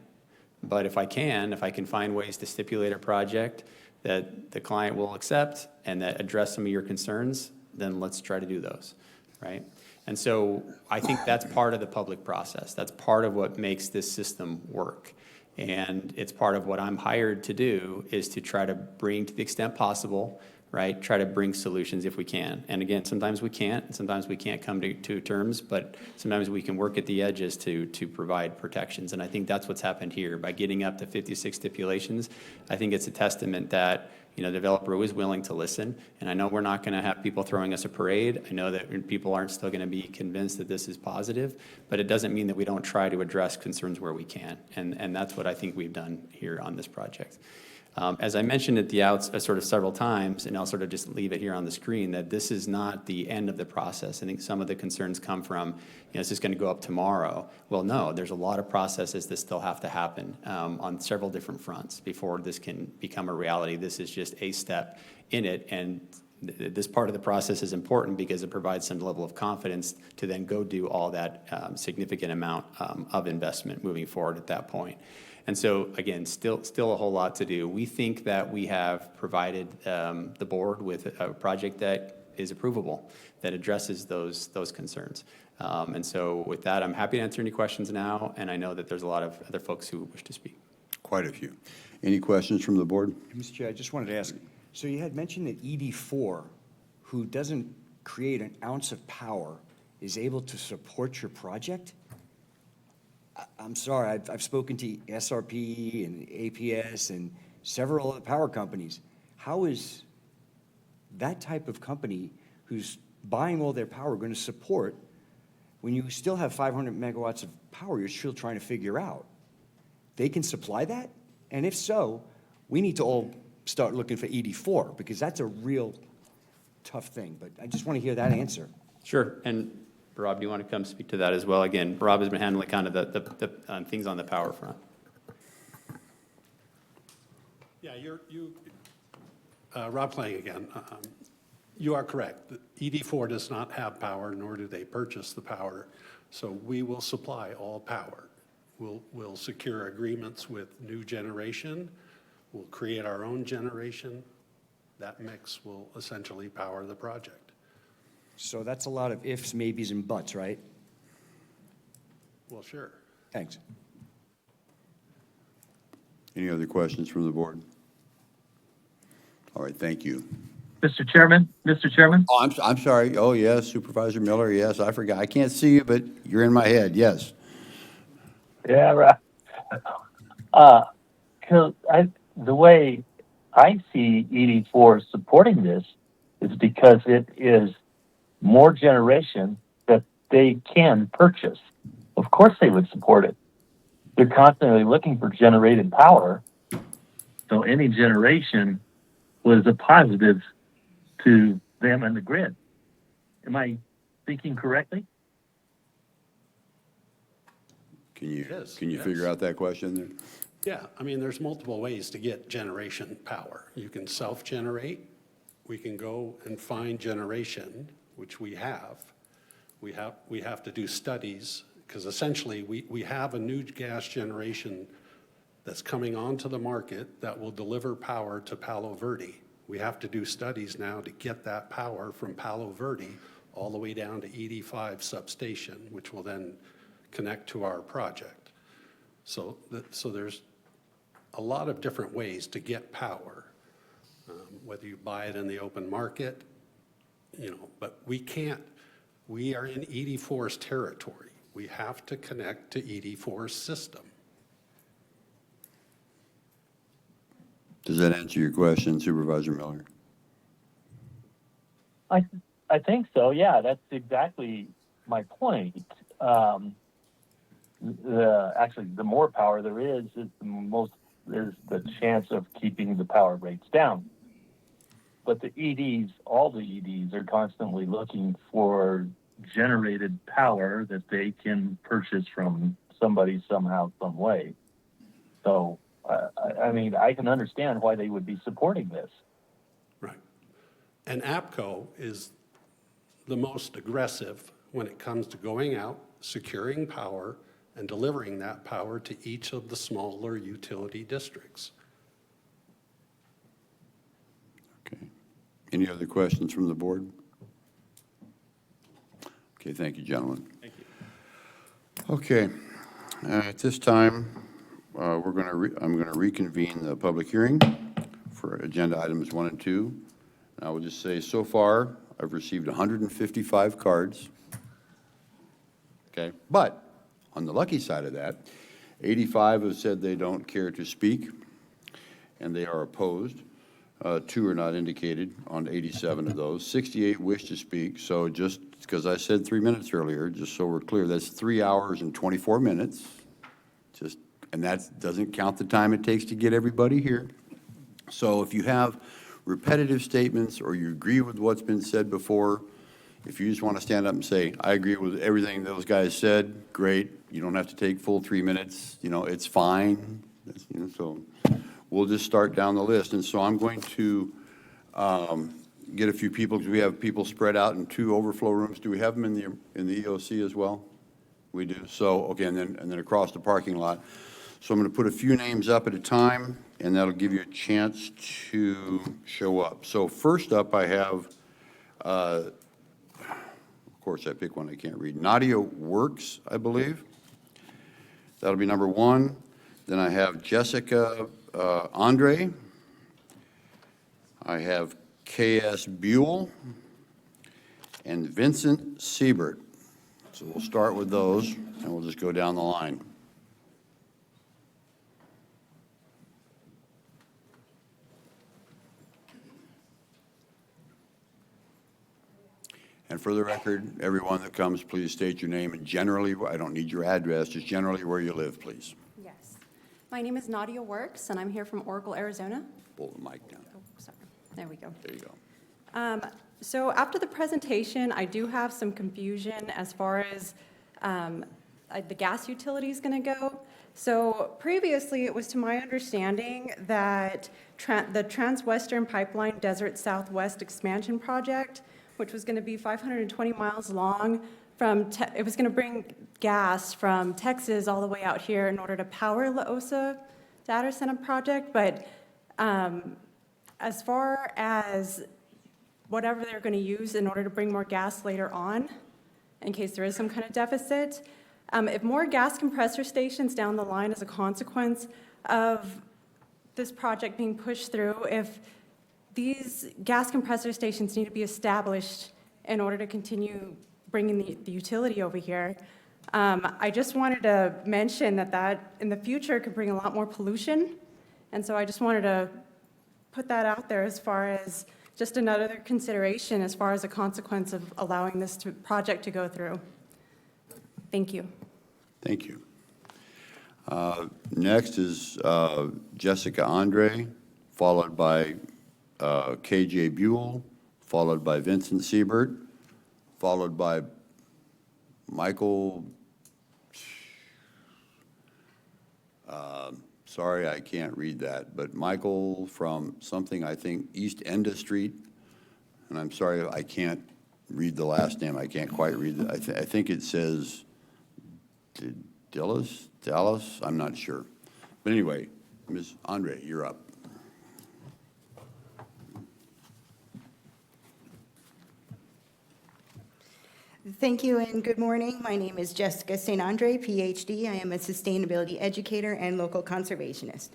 but if I can find ways to stipulate a project that the client will accept and that address some of your concerns, then let's try to do those, right? And so I think that's part of the public process. That's part of what makes this system work. And it's part of what I'm hired to do is to try to bring, to the extent possible, right, try to bring solutions if we can. And again, sometimes we can't, and sometimes we can't come to terms, but sometimes we can work at the edges to provide protections. And I think that's what's happened here. By getting up to 56 stipulations, I think it's a testament that, you know, the developer was willing to listen. And I know we're not going to have people throwing us a parade. I know that people aren't still going to be convinced that this is positive, but it doesn't mean that we don't try to address concerns where we can. And that's what I think we've done here on this project. As I mentioned at the outset sort of several times, and I'll sort of just leave it here on the screen, that this is not the end of the process. I think some of the concerns come from, you know, is this going to go up tomorrow? Well, no, there's a lot of processes that still have to happen on several different fronts before this can become a reality. This is just a step in it, and this part of the process is important because it provides some level of confidence to then go do all that significant amount of investment moving forward at that point. And so, again, still a whole lot to do. We think that we have provided the board with a project that is approvable, that addresses those concerns. And so with that, I'm happy to answer any questions now, and I know that there's a lot of other folks who wish to speak. Quite a few. Any questions from the board? Mr. Chair, I just wanted to ask, so you had mentioned that ED4, who doesn't create an ounce of power, is able to support your project? I'm sorry, I've spoken to SRP and APS and several other power companies. How is that type of company who's buying all their power going to support when you still have 500 megawatts of power you're still trying to figure out? They can supply that? And if so, we need to all start looking for ED4 because that's a real tough thing. But I just want to hear that answer. Sure, and Rob, do you want to come speak to that as well? Again, Rob has been handling kind of the things on the power front. Yeah, Rob Klang again. You are correct. The ED4 does not have power, nor do they purchase the power. So we will supply all power. We'll secure agreements with new generation. We'll create our own generation. That mix will essentially power the project. So that's a lot of ifs, maybes, and buts, right? Well, sure. Thanks. Any other questions from the board? All right, thank you. Mr. Chairman? Oh, I'm sorry. Oh, yes, Supervisor Miller, yes, I forgot. I can't see you, but you're in my head, yes. Yeah, right. 'Cause the way I see ED4 supporting this is because it is more generation that they can purchase, of course they would support it. They're constantly looking for generated power. So any generation was a positive to them and the grid. Am I thinking correctly? Can you, Yes, can you yes. figure out that question there? Yeah, I mean, there's multiple ways to get generation power. You can self-generate. We can go and find generation, which we have. We have to do studies, because essentially, we have a new gas generation that's coming onto the market that will deliver power to Palo Verde. We have to do studies now to get that power from Palo Verde all the way down to ED5 substation, which will then connect to our project. So there's a lot of different ways to get power, whether you buy it in the open market, but we are in ED4's territory. We have to connect to ED4's system. Does that answer your question, Supervisor Miller? I think so. Yeah, that's exactly my point. Actually, the more power there is the chance of keeping the power rates down. But the EDs, all the EDs, are constantly looking for generated power that they can purchase from somebody somehow, some way. So, I mean, I can understand why they would be supporting this. Right. And APCO is the most aggressive when it comes to going out, securing power, and delivering that power to each of the smaller utility districts. Okay. Any other questions from the board? Okay, thank you, gentlemen. Thank you. Okay, at this time, I'm going to reconvene the public hearing for agenda items 1 and 2. I will just say, so far, I've received 155 cards. Okay, but on the lucky side of that, 85 have said they don't care to speak, and they are opposed. 2 are not indicated on 87 of those. 68 wish to speak, so just because I said 3 minutes earlier, just so we're clear, that's 3 hours and 24 minutes. And that doesn't count the time it takes to get everybody here. So if you have repetitive statements or you agree with what's been said before, if you just want to stand up and say, I agree with everything those guys said, great. You don't have to take full 3 minutes. It's fine. So we'll just start down the list. And so I'm going to get a few people, because we have people spread out in 2 overflow rooms. Do we have them in the EOC as well? We do. So, okay, and then across the parking lot. So I'm going to put a few names up at a time, and that'll give you a chance to show up. So first up, I have, of course, I pick one I can't read. Nadia Works, I believe. That'll be number 1. Then I have Jessica Andre. I have K.S. Buell and Vincent Siebert. So we'll start with those, and we'll just go down the line. And for the record, everyone that comes, please state your name and generally, I don't need your address, just generally where you live, please. Yes. My name is Nadia Works, and I'm here from Oracle, Arizona. Pull the mic down. Oh, sorry. There we go. There you go. So after the presentation, I do have some confusion as far as the gas utility is going to go. So previously, it was to my understanding that the Transwestern Pipeline Desert Southwest Expansion Project, which was going to be 520 miles long, it was going to bring gas from Texas all the way out here in order to power La Osa data center project. But as far as whatever they're going to use in order to bring more gas later on, in case there is some kind of deficit, if more gas compressor stations down the line as a consequence of this project being pushed through, if these gas compressor stations need to be established in order to continue bringing the utility over here. I just wanted to mention that in the future could bring a lot more pollution. And so I just wanted to put that out there as far as just another consideration as far as a consequence of allowing this project to go through. Thank you. Thank you. Next is Jessica Andre, followed by KJ Buell, followed by Vincent Siebert, followed by Michael, sorry, I can't read that, but Michael from something, I think, East Enda Street. And I'm sorry, I can't read the last name. I can't quite read it. I think it says Dallas? I'm not sure. But anyway, Ms. Andre, you're up. Thank you and good morning. My name is Jessica St. Andre, PhD. I am a sustainability educator and local conservationist.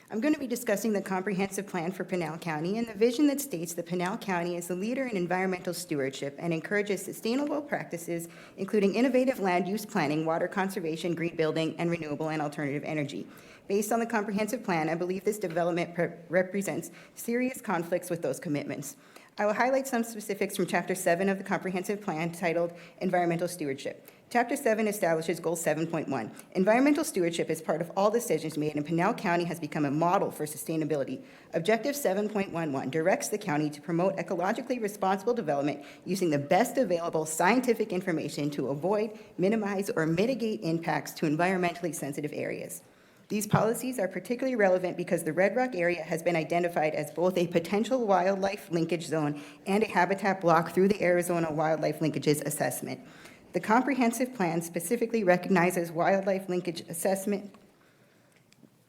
I'm going to be discussing the comprehensive plan for Pinal County and the vision that states that Pinal County is the leader in environmental stewardship and encourages sustainable practices, including innovative land use planning, water conservation, green building, and renewable and alternative energy. Based on the comprehensive plan, I believe this development represents serious conflicts with those commitments. I will highlight some specifics from Chapter 7 of the Comprehensive Plan titled Environmental Stewardship. Chapter 7 establishes Goal 7.1. Environmental stewardship is part of all decisions made, and Pinal County has become a model for sustainability. Objective 7.11 directs the county to promote ecologically responsible development using the best available scientific information to avoid, minimize, or mitigate impacts to environmentally sensitive areas. These policies are particularly relevant because the Red Rock area has been identified as both a potential wildlife linkage zone and a habitat block through the Arizona Wildlife Linkages Assessment. The comprehensive plan specifically recognizes wildlife linkage assessment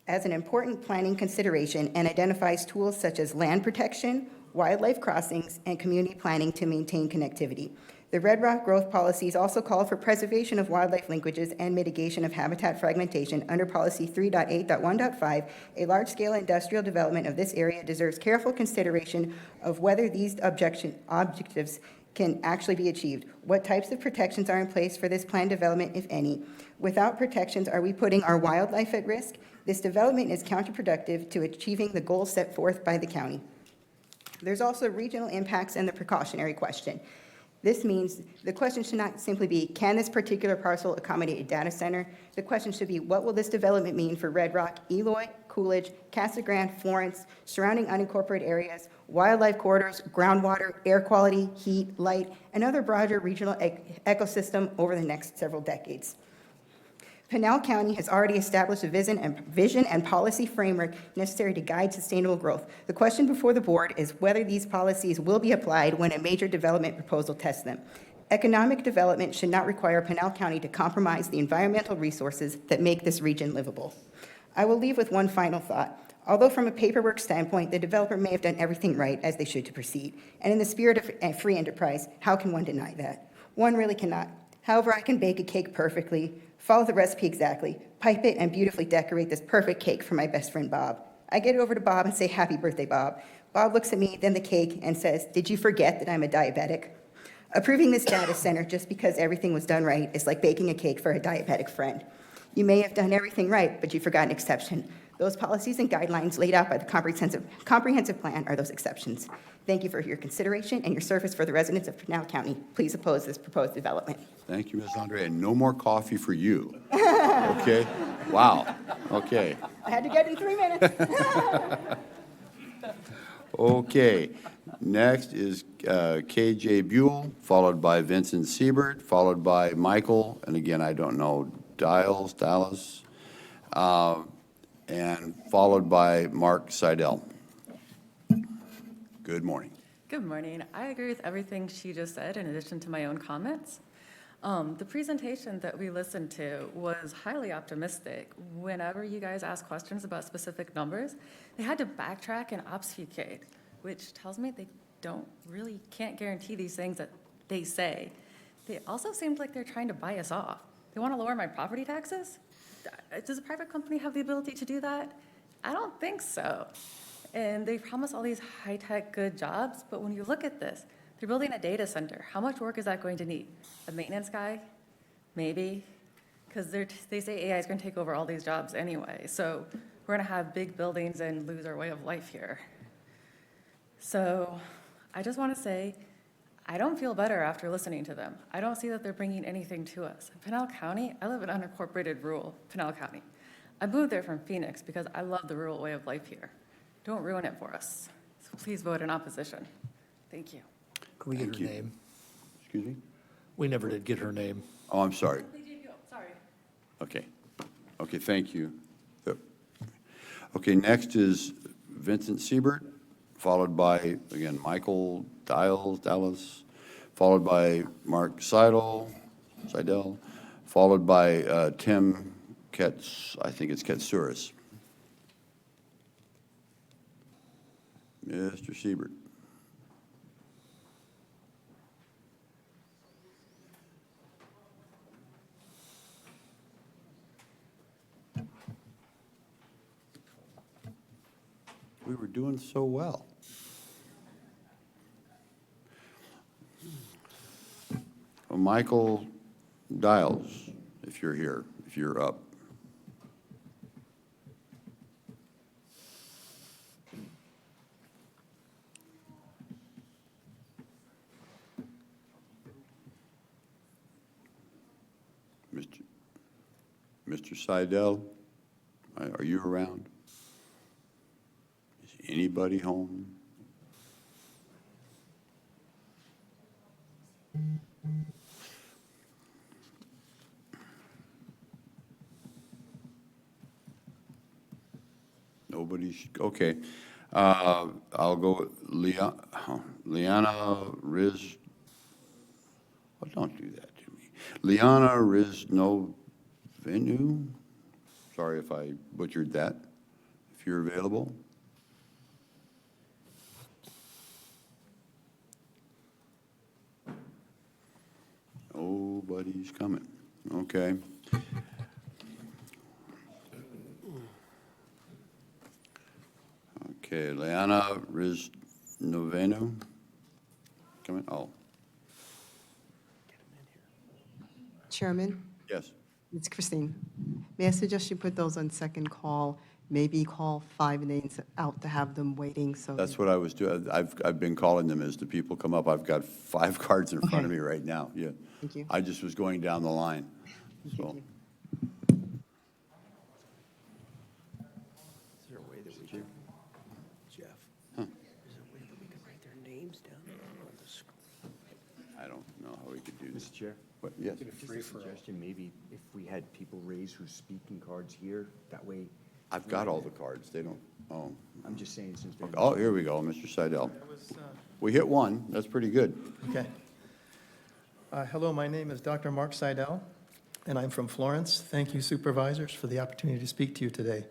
as an important planning consideration and identifies tools such as land protection, wildlife crossings, and community planning to maintain connectivity. The Red Rock growth policies also call for preservation of wildlife linkages and mitigation of habitat fragmentation under Policy 3.8.1.5. A large-scale industrial development of this area deserves careful consideration of whether these objectives can actually be achieved. What types of protections are in place for this planned development, if any? Without protections, are we putting our wildlife at risk? This development is counterproductive to achieving the goals set forth by the county. There's also regional impacts and the precautionary question. This means the question should not simply be, can this particular parcel accommodate a data center? The question should be, what will this development mean for Red Rock, Eloy, Coolidge, Casa Grande, Florence, surrounding unincorporated areas, wildlife corridors, groundwater, air quality, heat, light, and other broader regional ecosystem over the next several decades? Pinal County has already established a vision and policy framework necessary to guide sustainable growth. The question before the board is whether these policies will be applied when a major development proposal tests them. Economic development should not require Pinal County to compromise the environmental resources that make this region livable. I will leave with one final thought. Although from a paperwork standpoint, the developer may have done everything right as they should to proceed, and in the spirit of free enterprise, how can one deny that? One really cannot. However, I can bake a cake perfectly, follow the recipe exactly, pipe it, and beautifully decorate this perfect cake for my best friend, Bob. I get over to Bob and say, happy birthday, Bob. Bob looks at me, then the cake, and says, did you forget that I'm a diabetic? Approving this data center just because everything was done right is like baking a cake for a diabetic friend. You may have done everything right, but you forgot an exception. Those policies and guidelines laid out by the comprehensive plan are those exceptions. Thank you for your consideration and your service for the residents of Pinal County. Please oppose this proposed development. Thank you, Ms. Andre, and no more coffee for you. Okay? Wow. Okay. I had to get in 3 minutes. Okay. Next is KJ Buell, followed by Vincent Siebert, followed by Michael, and again, I don't know, Dallas, and followed by Mark Seidel. Good morning. Good morning. I agree with everything she just said in addition to my own comments. The presentation that we listened to was highly optimistic. Whenever you guys ask questions about specific numbers, they had to backtrack and obfuscate, which tells me they can't guarantee these things that they say. They also seemed like they're trying to buy us off. They want to lower my property taxes? Does a private company have the ability to do that? I don't think so. And they promise all these high-tech good jobs, but when you look at this, they're building a data center. How much work is that going to need? A maintenance guy? Maybe. Because they say AI is going to take over all these jobs anyway. So we're going to have big buildings and lose our way of life here. So I just want to say, I don't feel better after listening to them. I don't see that they're bringing anything to us. In Pinal County, I live in unincorporated rural Pinal County. I moved there from Phoenix because I love the rural way of life here. Don't ruin it for us. So please vote in opposition. Thank you. Can we get Thank her you. name? Excuse me? We never did get her name. Oh, I'm sorry. Sorry. Okay. Okay, thank you. Yep. Okay, next is Vincent Siebert, followed by, again, Michael Dallas, followed by Mark Seidel, followed by Tim I think it's Katsouris. Mr. Siebert. We were doing so well. Well, Michael Dials, if you're here, if you're up. Mr. Seidel, are you around? Is anybody home? Nobody's, okay. I'll go with Liana Riz. Oh, don't do that to me. Liana Riznovenu. Sorry if I butchered that. If you're available. Nobody's coming. Okay. Okay, Liana Riznovenu. Come in. Oh, Chairman, yes. it's Christine. May I suggest you put those on second call? Maybe call 5 names out to have them waiting, so. That's what I was doing. I've been calling them as the people come up. I've got 5 cards in front of Okay. me right now. Yeah. Thank you. I just was going down the line. So, you. Is there a way that we can, Jeff? Huh. Is there a way that we can write their names down on the screen? I don't know how we could do this. Mr. Chair? But yes. Just a suggestion, maybe if we had people raise who's speaking cards here, that way. I've got all the cards. They don't, oh. I'm just saying since they're. Oh, here we go, Mr. Seidel. We hit one. That's pretty good. Okay. Hello, my name is Dr. Mark Seidel, and I'm from Florence. Thank you, Supervisors, for the opportunity to speak to you today.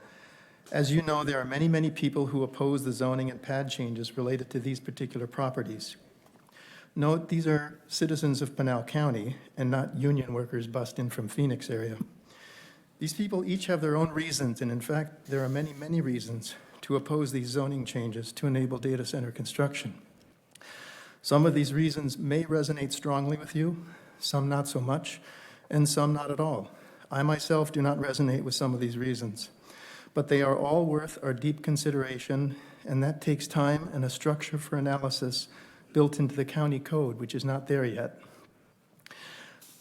As you know, there are many, many people who oppose the zoning and pad changes related to these particular properties. Note, these are citizens of Pinal County and not union workers bussed in from Phoenix area. These people each have their own reasons, and in fact, there are many, many reasons to oppose these zoning changes to enable data center construction. Some of these reasons may resonate strongly with you, some not so much, and some not at all. I myself do not resonate with some of these reasons, but they are all worth our deep consideration, and that takes time and a structure for analysis built into the county code, which is not there yet.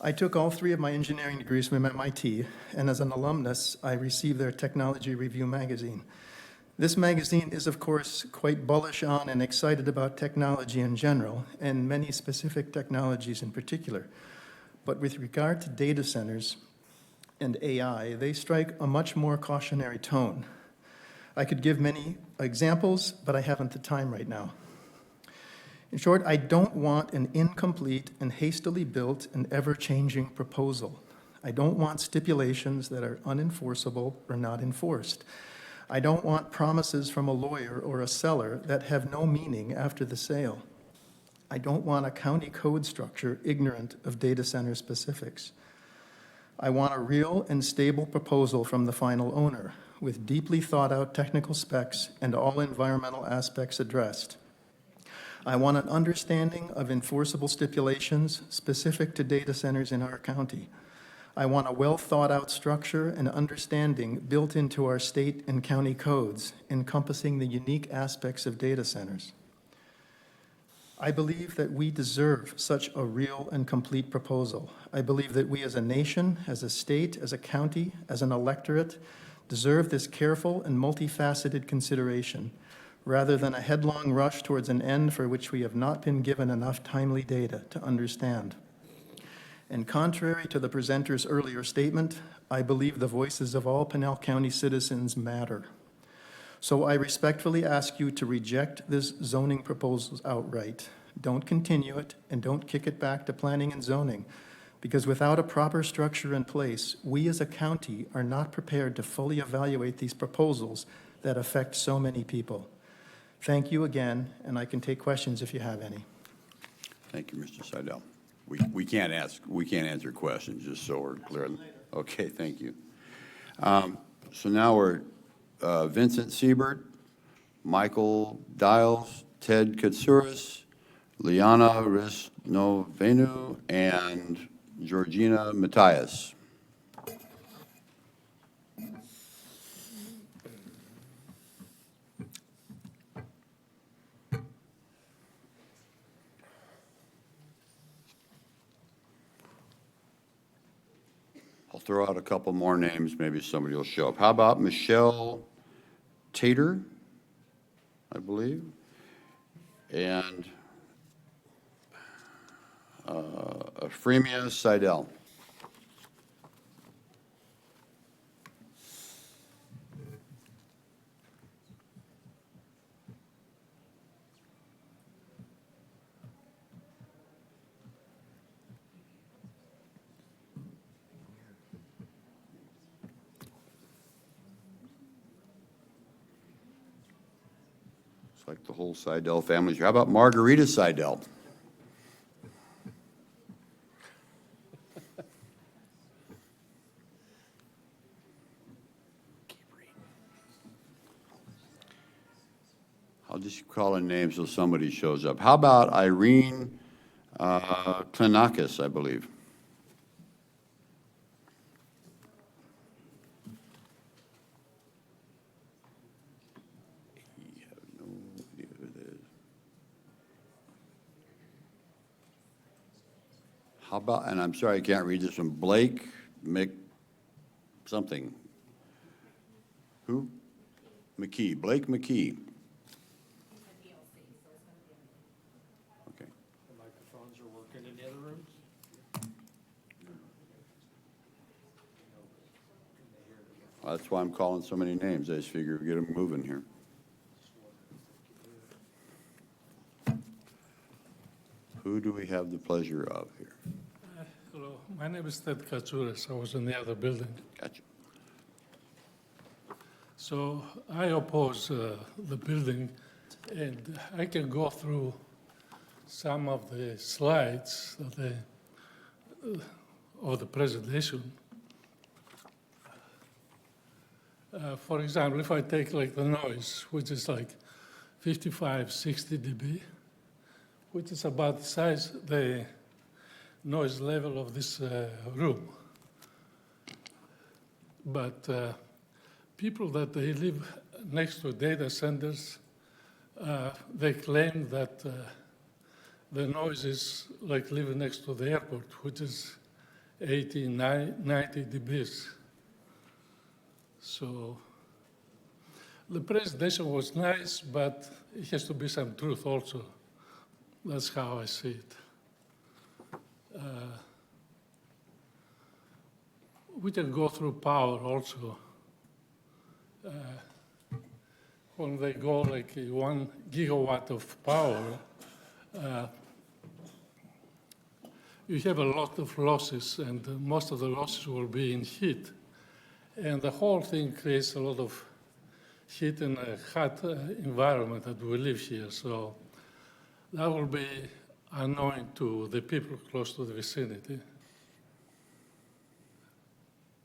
I took all 3 of my engineering degrees from MIT, and as an alumnus, I received their Technology Review magazine. This magazine is, of course, quite bullish on and excited about technology in general, and many specific technologies in particular. But with regard to data centers and AI, they strike a much more cautionary tone. I could give many examples, but I haven't the time right now. In short, I don't want an incomplete and hastily built and ever-changing proposal. I don't want stipulations that are unenforceable or not enforced. I don't want promises from a lawyer or a seller that have no meaning after the sale. I don't want a county code structure ignorant of data center specifics. I want a real and stable proposal from the final owner with deeply thought-out technical specs and all environmental aspects addressed. I want an understanding of enforceable stipulations specific to data centers in our county. I want a well-thought-out structure and understanding built into our state and county codes encompassing the unique aspects of data centers. I believe that we deserve such a real and complete proposal. I believe that we as a nation, as a state, as a county, as an electorate, deserve this careful and multifaceted consideration, rather than a headlong rush towards an end for which we have not been given enough timely data to understand. And contrary to the presenter's earlier statement, I believe the voices of all Pinal County citizens matter. So I respectfully ask you to reject this zoning proposal outright. Don't continue it, and don't kick it back to planning and zoning, because without a proper structure in place, we as a county are not prepared to fully evaluate these proposals that affect so many people. Thank you again, and I can take questions if you have any. Thank you, Mr. Seidel. We can't answer questions, just so we're clear. Okay, thank you. So now we're Vincent Siebert, Michael Dials, Ted Katsouris, Liana Risnovenu, and Georgina Matthias. I'll throw out a couple more names, maybe somebody will show up. How about Michelle Tater, I believe, and Ephraimia Seidel. It's like the whole Seidel family. How about Margarita Seidel? I'll just call in names so somebody shows up. How about Irene Klinakis, I believe? How about, and I'm sorry I can't read this one, Blake Mc something. Who? McKee, Blake McKee. Okay. The microphones are working in the other rooms? Well, that's why I'm calling so many names. I just figure we get them moving here. Who do we have the pleasure of here? Hello, my name is Ted Katsouris. I was in the other building. Gotcha. So I oppose the building, and I can go through some of the slides of the presentation. For example, if I take like the noise, which is like 55, 60 dB, which is about the size, the noise level of this room. But people that they live next to data centers, they claim that the noise is like living next to the airport, which is 80, 90 dBs. So the presentation was nice, but it has to be some truth also. That's how I see it. We can go through power also. When they go like 1 gigawatt of power, you have a lot of losses, and most of the losses will be in heat. And the whole thing creates a lot of heat in a hot environment that we live here. So that will be annoying to the people close to the vicinity.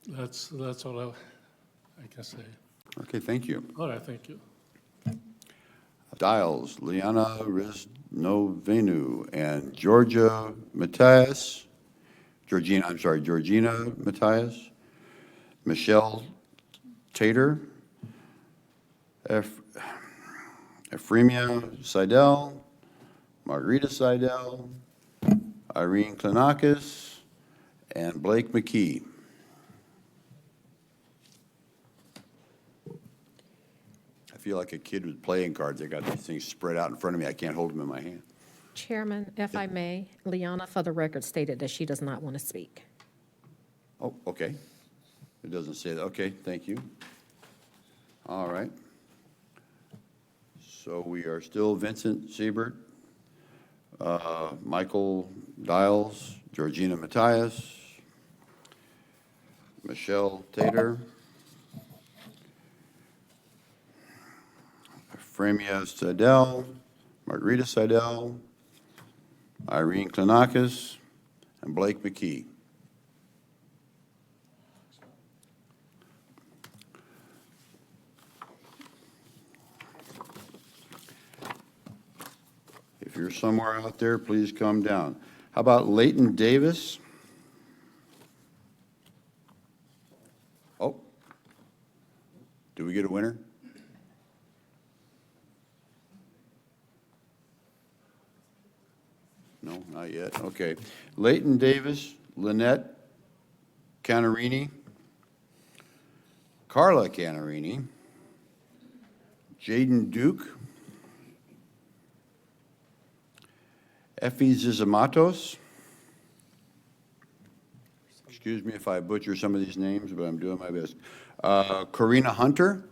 That's all I can say. Okay, thank you. All right, thank you. Dials, Liana Risnovenu, and Georgina Matthias, Michelle Tater, Ephraimia Seidel, Margarita Seidel, Irene Klinakis, and Blake McKee. I feel like a kid with playing cards. I got these things spread out in front of me. I can't hold them in my hand. Chairman, if I may, Liana, for the record, stated that she does not want to speak. Oh, okay. It doesn't say that. Okay, thank you. All right. So we are still Vincent Siebert, Michael Dials, Georgina Matthias, Michelle Tater, Fremia Seidel, Margarita Seidel, Irene Klinakis, and Blake McKee. If you're somewhere out there, please come down. How about Leighton Davis? Oh, do we get a winner? No, not yet. Okay. Leighton Davis, Lynette Canarini, Carla Canarini, Jaden Duke, Effie Zizamatos. Excuse me if I butcher some of these names, but I'm doing my best. Karina Hunter.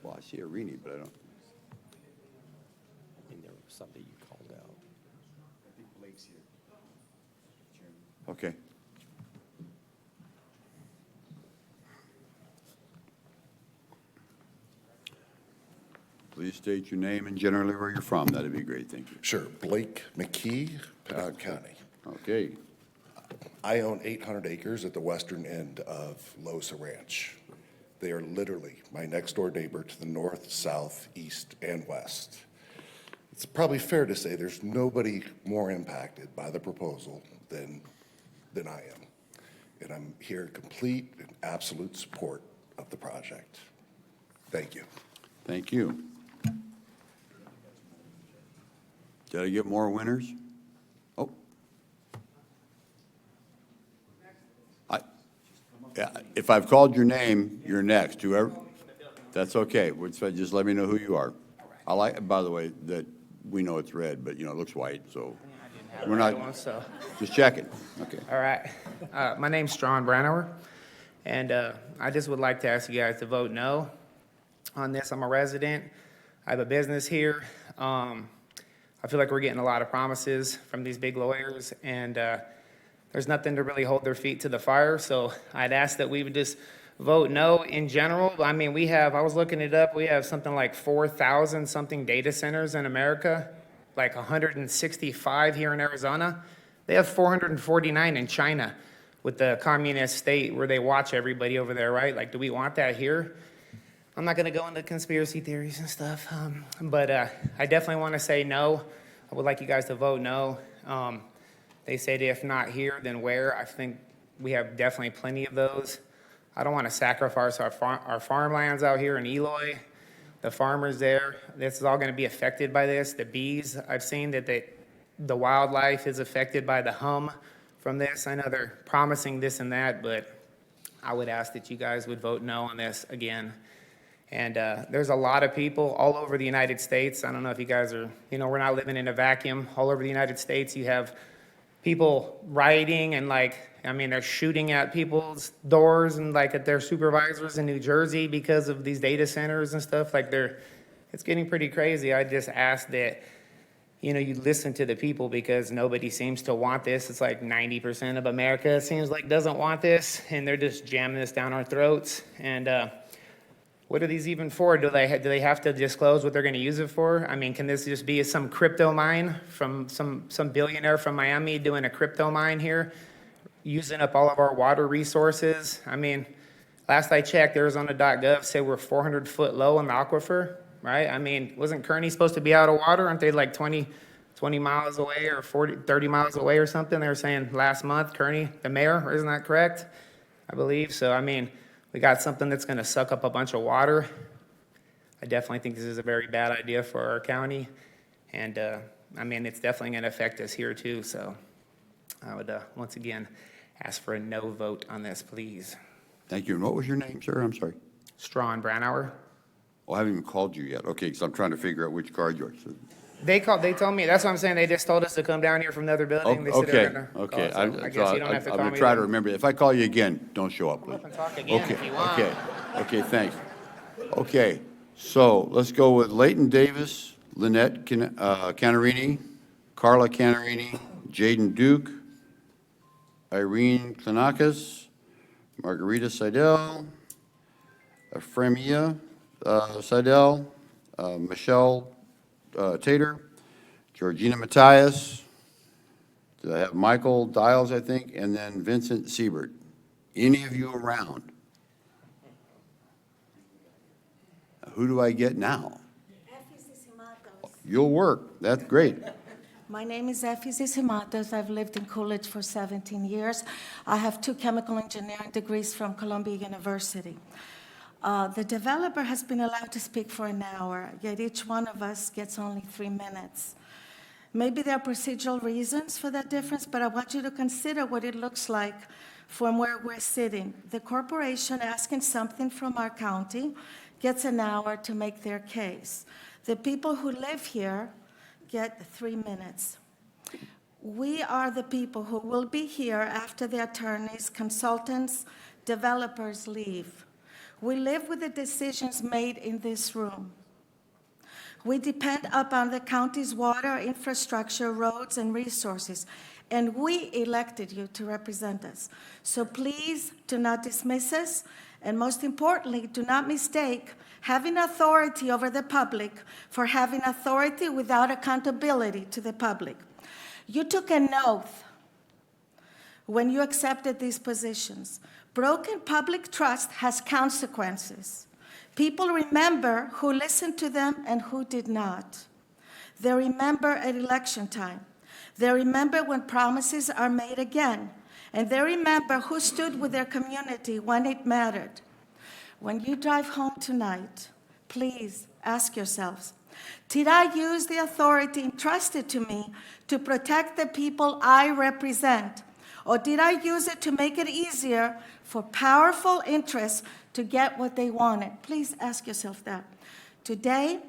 Well, I see Irini, but I don't. I mean, there was somebody you called out. I think Blake's here. Okay. Please state your name and generally where you're from. That'd be great. Thank you. Sure. Blake McKee, Pinal County. Okay. I own 800 acres at the western end of Losa Ranch. They are literally my next door neighbor to the north, south, east, and west. It's probably fair to say there's nobody more impacted by the proposal than I am. And I'm here in complete and absolute support of the project. Thank you. Thank you. Did I get more winners? Oh. Yeah, if I've called your name, you're next. Whoever, that's okay. Just let me know who you are. I like, by the way, that we know it's red, but you know, it looks white, so we're not, just checking. Okay. All right. My name's Strawn Branower, and I just would like to ask you guys to vote no on this. I'm a resident. I have a business here. I feel like we're getting a lot of promises from these big lawyers, and there's nothing to really hold their feet to the fire. So I'd ask that we would just vote no in general. I mean, I was looking it up, we have something like 4,000 something data centers in America, like 165 here in Arizona. They have 449 in China with the communist state where they watch everybody over there, right? Like, do we want that here? I'm not going to go into conspiracy theories and stuff, but I definitely want to say no. I would like you guys to vote no. They said if not here, then where? I think we have definitely plenty of those. I don't want to sacrifice our farmlands out here in Eloy, the farmers there. This is all going to be affected by this. The bees, I've seen that the wildlife is affected by the hum from this. I know they're promising this and that, but I would ask that you guys would vote no on this again. And there's a lot of people all over the United States. I don't know if you guys are, we're not living in a vacuum. All over the United States, you have people rioting and they're shooting at people's doors and at their supervisors in New Jersey because of these data centers and stuff. It's getting pretty crazy. I just ask that, you listen to the people because nobody seems to want this. It's like 90% of America, it seems like, doesn't want this, and they're just jamming this down our throats. And what are these even for? Do they have to disclose what they're going to use it for? I mean, can this just be some crypto mine from some billionaire from Miami doing a crypto mine here, using up all of our water resources? I mean, last I checked, Arizona.gov said we're 400 foot low in the aquifer, right? I mean, wasn't Kearney supposed to be out of water? Aren't they like 20 miles away or 30 miles away or something? They were saying last month, Kearney, the mayor, isn't that correct? I believe. So, I mean, we got something that's going to suck up a bunch of water. I definitely think this is a very bad idea for our county. And, I mean, it's definitely going to affect us here too. So I would, once again, ask for a no vote on this, please. Thank you. And what was your name, sir? I'm sorry. Strawn Branauer. Oh, I haven't even called you yet. Okay, because I'm trying to figure out which card yours is. They told me, that's what I'm saying, they just told us to come down here from the other building. They said they Okay, were gonna okay. call, so I guess you don't have to I'm call gonna me try to then. remember. If I call you again, don't show up, please. Come talk again Okay, if you want. okay, thanks. Okay, so let's go with Leighton Davis, Lynette Canarini, Carla Canarini, Jaden Duke, Irene Klanakis, Margarita Seidel, Ephraimia Seidel, Michelle Tater, Georgina Matthias, did I have Michael Dials, I think, and then Vincent Siebert. Any of you around? Who do I get now? You'll work. That's great. My name is Effie Zisimatos. I've lived in Coolidge for 17 years. I have 2 chemical engineering degrees from Columbia University. The developer has been allowed to speak for an hour, yet each one of us gets only 3 minutes. Maybe there are procedural reasons for that difference, but I want you to consider what it looks like from where we're sitting. The corporation asking something from our county gets an hour to make their case. The people who live here get 3 minutes. We are the people who will be here after the attorneys, consultants, developers leave. We live with the decisions made in this room. We depend upon the county's water, infrastructure, roads, and resources, and we elected you to represent us. So please do not dismiss us, and most importantly, do not mistake having authority over the public for having authority without accountability to the public. You took an oath when you accepted these positions. Broken public trust has consequences. People remember who listened to them and who did not. They remember at election time. They remember when promises are made again. And they remember who stood with their community when it mattered. When you drive home tonight, please ask yourselves, did I use the authority entrusted to me to protect the people I represent? Or did I use it to make it easier for powerful interests to get what they wanted? Please ask yourself that. Today,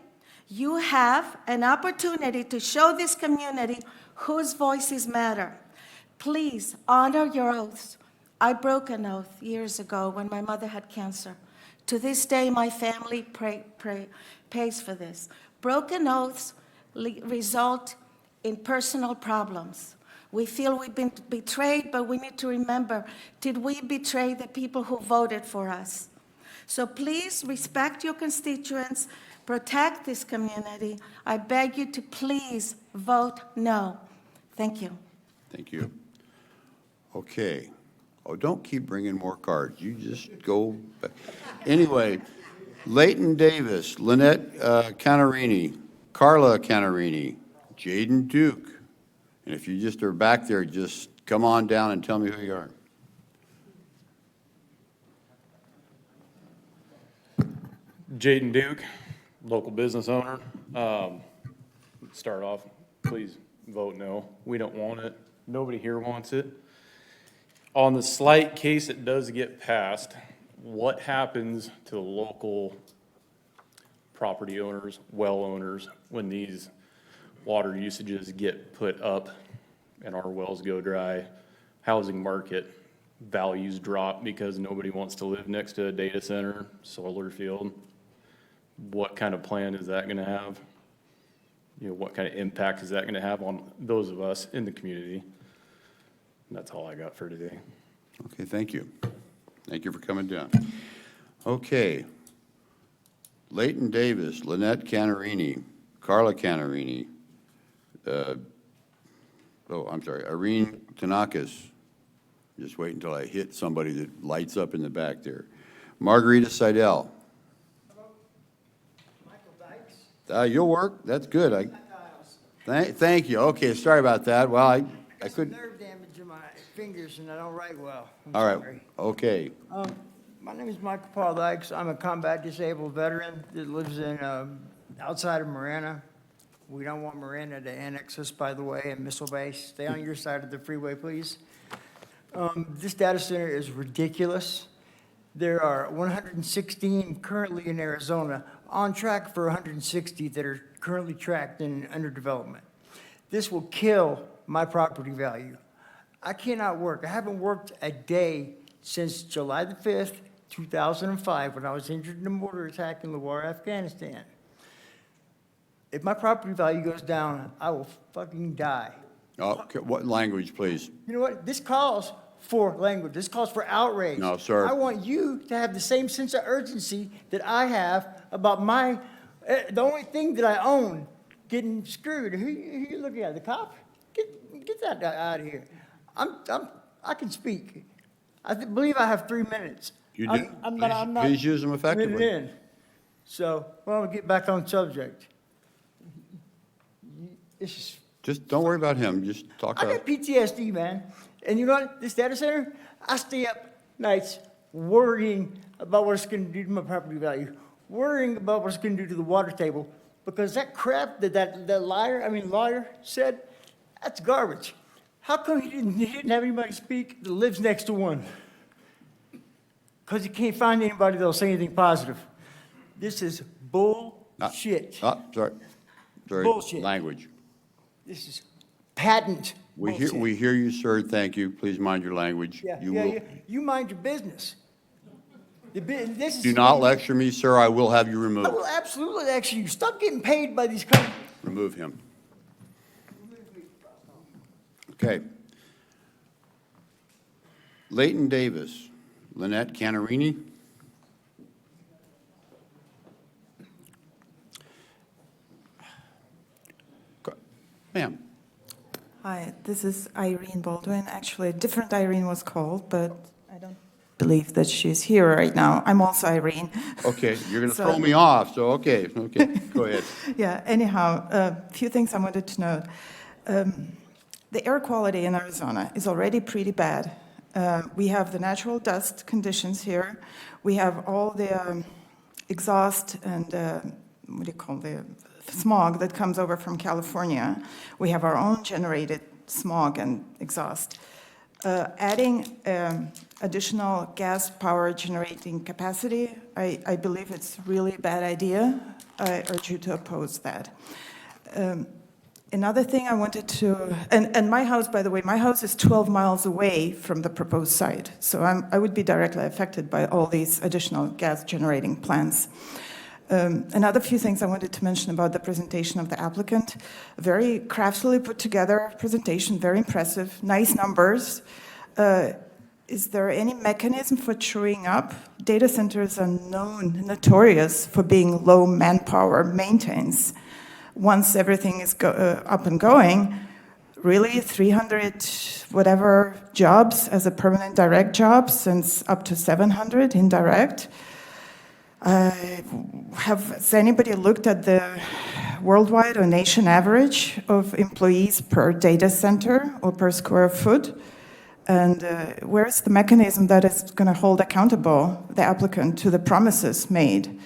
you have an opportunity to show this community whose voices matter. Please honor your oaths. I broke an oath years ago when my mother had cancer. To this day, my family pays for this. Broken oaths result in personal problems. We feel we've been betrayed, but we need to remember, did we betray the people who voted for us? So please respect your constituents, protect this community. I beg you to please vote no. Thank you. Thank you. Okay. Oh, don't keep bringing more cards. You just go back. Anyway, Leighton Davis, Lynette Canarini, Carla Canarini, Jaden Duke. And if you just are back there, just come on down and tell me who you are. Jaden Duke, local business owner. Start off, please vote no. We don't want it. Nobody here wants it. On the slight case it does get passed, what happens to the local property owners, well owners, when these water usages get put up and our wells go dry? Housing market values drop because nobody wants to live next to a data center, solar field. What kind of plan is that going to have? You know, what kind of impact is that going to have on those of us in the community? And that's all I got for today. Okay, thank you. Thank you for coming down. Okay. Leighton Davis, Lynette Canarini, Carla Canarini, Irene Tanakis. Just wait until I hit somebody that lights up in the back there. Margarita Seidel. You'll work. That's good. Thank you. Okay, sorry about that. Well, I couldn't. Nerve damage in my fingers and I don't write well. All right. Okay. My name is Michael Paul Dykes. I'm a combat disabled veteran that lives in, outside of Marana. We don't want Marana to annex us, by the way, and Missile Base. Stay on your side of the freeway, please. This data center is ridiculous. There are 116 currently in Arizona, on track for 160 that are currently tracked and under development. This will kill my property value. I cannot work. I haven't worked a day since July the 5th, 2005, when I was injured in a mortar attack in the war, Afghanistan. If my property value goes down, I will fucking die. Oh, okay, what language, please? You know what? This calls for language. This calls for outrage. No, sir. I want you to have the same sense of urgency that I have about the only thing that I own getting screwed. Who you looking at? The cop? Get that guy out of here. I can speak. I believe I have 3 minutes. You do? I'm not Please use them effectively. minute in. So, well, I'll get back on subject. This is, Just don't worry about him, just talk I about. got PTSD, man. And you know what? This data center, I stay up nights worrying about what it's going to do to my property value, worrying about what it's going to do to the water table, because that crap that lawyer said, that's garbage. How come he didn't have anybody speak that lives next to one? Because he can't find anybody that'll say anything positive. This is bullshit. Sorry. Bullshit. Language. This is patent bullshit. We hear you, sir, thank you. Please mind your language. Yeah. You mind your business. This is Do not lecture me, sir, I will have you I removed. will absolutely lecture you. Stop getting paid by these companies. Remove him. Okay. Leighton Davis, Lynette Canarini. Ma'am. Hi, this is Irene Baldwin. Actually, a different Irene was called, but I don't believe that she's here right now. I'm also Irene. Okay, you're going to So- throw me off, so okay, go ahead. Yeah, anyhow, a few things I wanted to note. The air quality in Arizona is already pretty bad. We have the natural dust conditions here. We have all the exhaust and, what do you call the smog that comes over from California. We have our own generated smog and exhaust. Adding additional gas power generating capacity, I believe it's really a bad idea. I urge you to oppose that. Another thing I wanted to, and my house, by the way, my house is 12 miles away from the proposed site, so I would be directly affected by all these additional gas generating plants. Another few things I wanted to mention about the presentation of the applicant. Very craftily put together presentation, very impressive, nice numbers. Is there any mechanism for truing up? Data centers are notorious for being low manpower maintenance. Once everything is up and going, really 300 whatever jobs as a permanent direct job, since up to 700 indirect. Has anybody looked at the worldwide or nation average of employees per data center or per square foot? And where's the mechanism that is going to hold accountable the applicant to the promises made?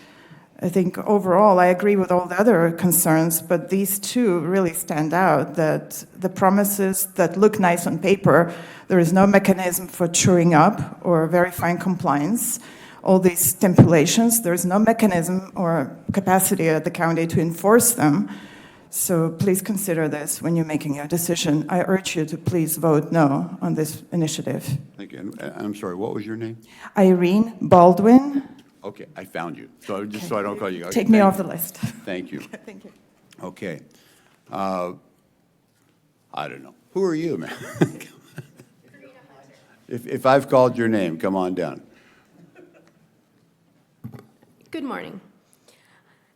I think overall I agree with all the other concerns, but these two really stand out, that the promises that look nice on paper, there is no mechanism for truing up or verifying compliance. All these stipulations, there is no mechanism or capacity at the county to enforce them. So please consider this when you're making your decision. I urge you to please vote no on this initiative. Thank you. I'm sorry, what was your name? Irene Baldwin. Okay, I found you, so just so I don't call you. Okay, Take me thank off you. the list. Thank you. Thank you. Okay. I don't know. Who are you, man? If I've called your name, come on down. Good morning.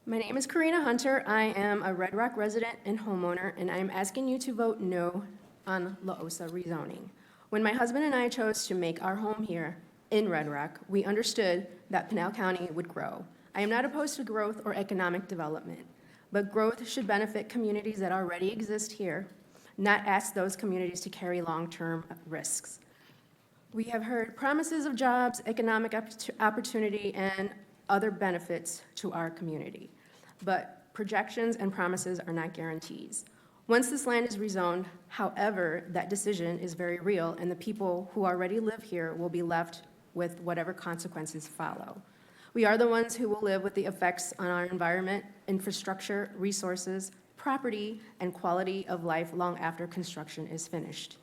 My name is Karina Hunter. I am a Red Rock resident and homeowner, and I'm asking you to vote no on La Osa rezoning. When my husband and I chose to make our home here in Red Rock, we understood that Pinal County would grow. I am not opposed to growth or economic development, but growth should benefit communities that already exist here, not ask those communities to carry long-term risks. We have heard promises of jobs, economic opportunity, and other benefits to our community. But projections and promises are not guarantees. Once this land is rezoned, however, that decision is very real, and the people who already live here will be left with whatever consequences follow. We are the ones who will live with the effects on our environment, infrastructure, resources, property, and quality of life long after construction is finished.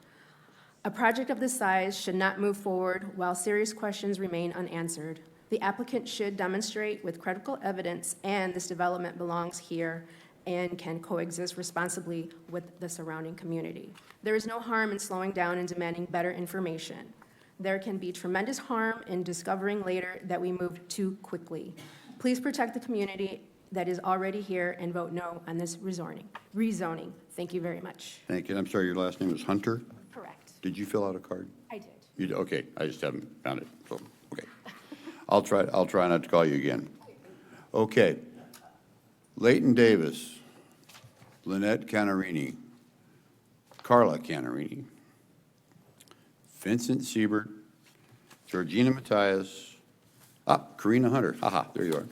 A project of this size should not move forward while serious questions remain unanswered. The applicant should demonstrate with credible evidence and this development belongs here and can coexist responsibly with the surrounding community. There is no harm in slowing down and demanding better information. There can be tremendous harm in discovering later that we moved too quickly. Please protect the community that is already here and vote no on this rezoning. Thank you very much. Thank you. And I'm sorry, your last name is Hunter? Correct. Did you fill out a card? I did. You did? Okay, I just haven't found it, so, okay. I'll try not to call you again. Okay. Leighton Davis, Lynette Canarini, Carla Canarini, Vincent Siebert, Georgina Matias, Karina Hunter, haha, there you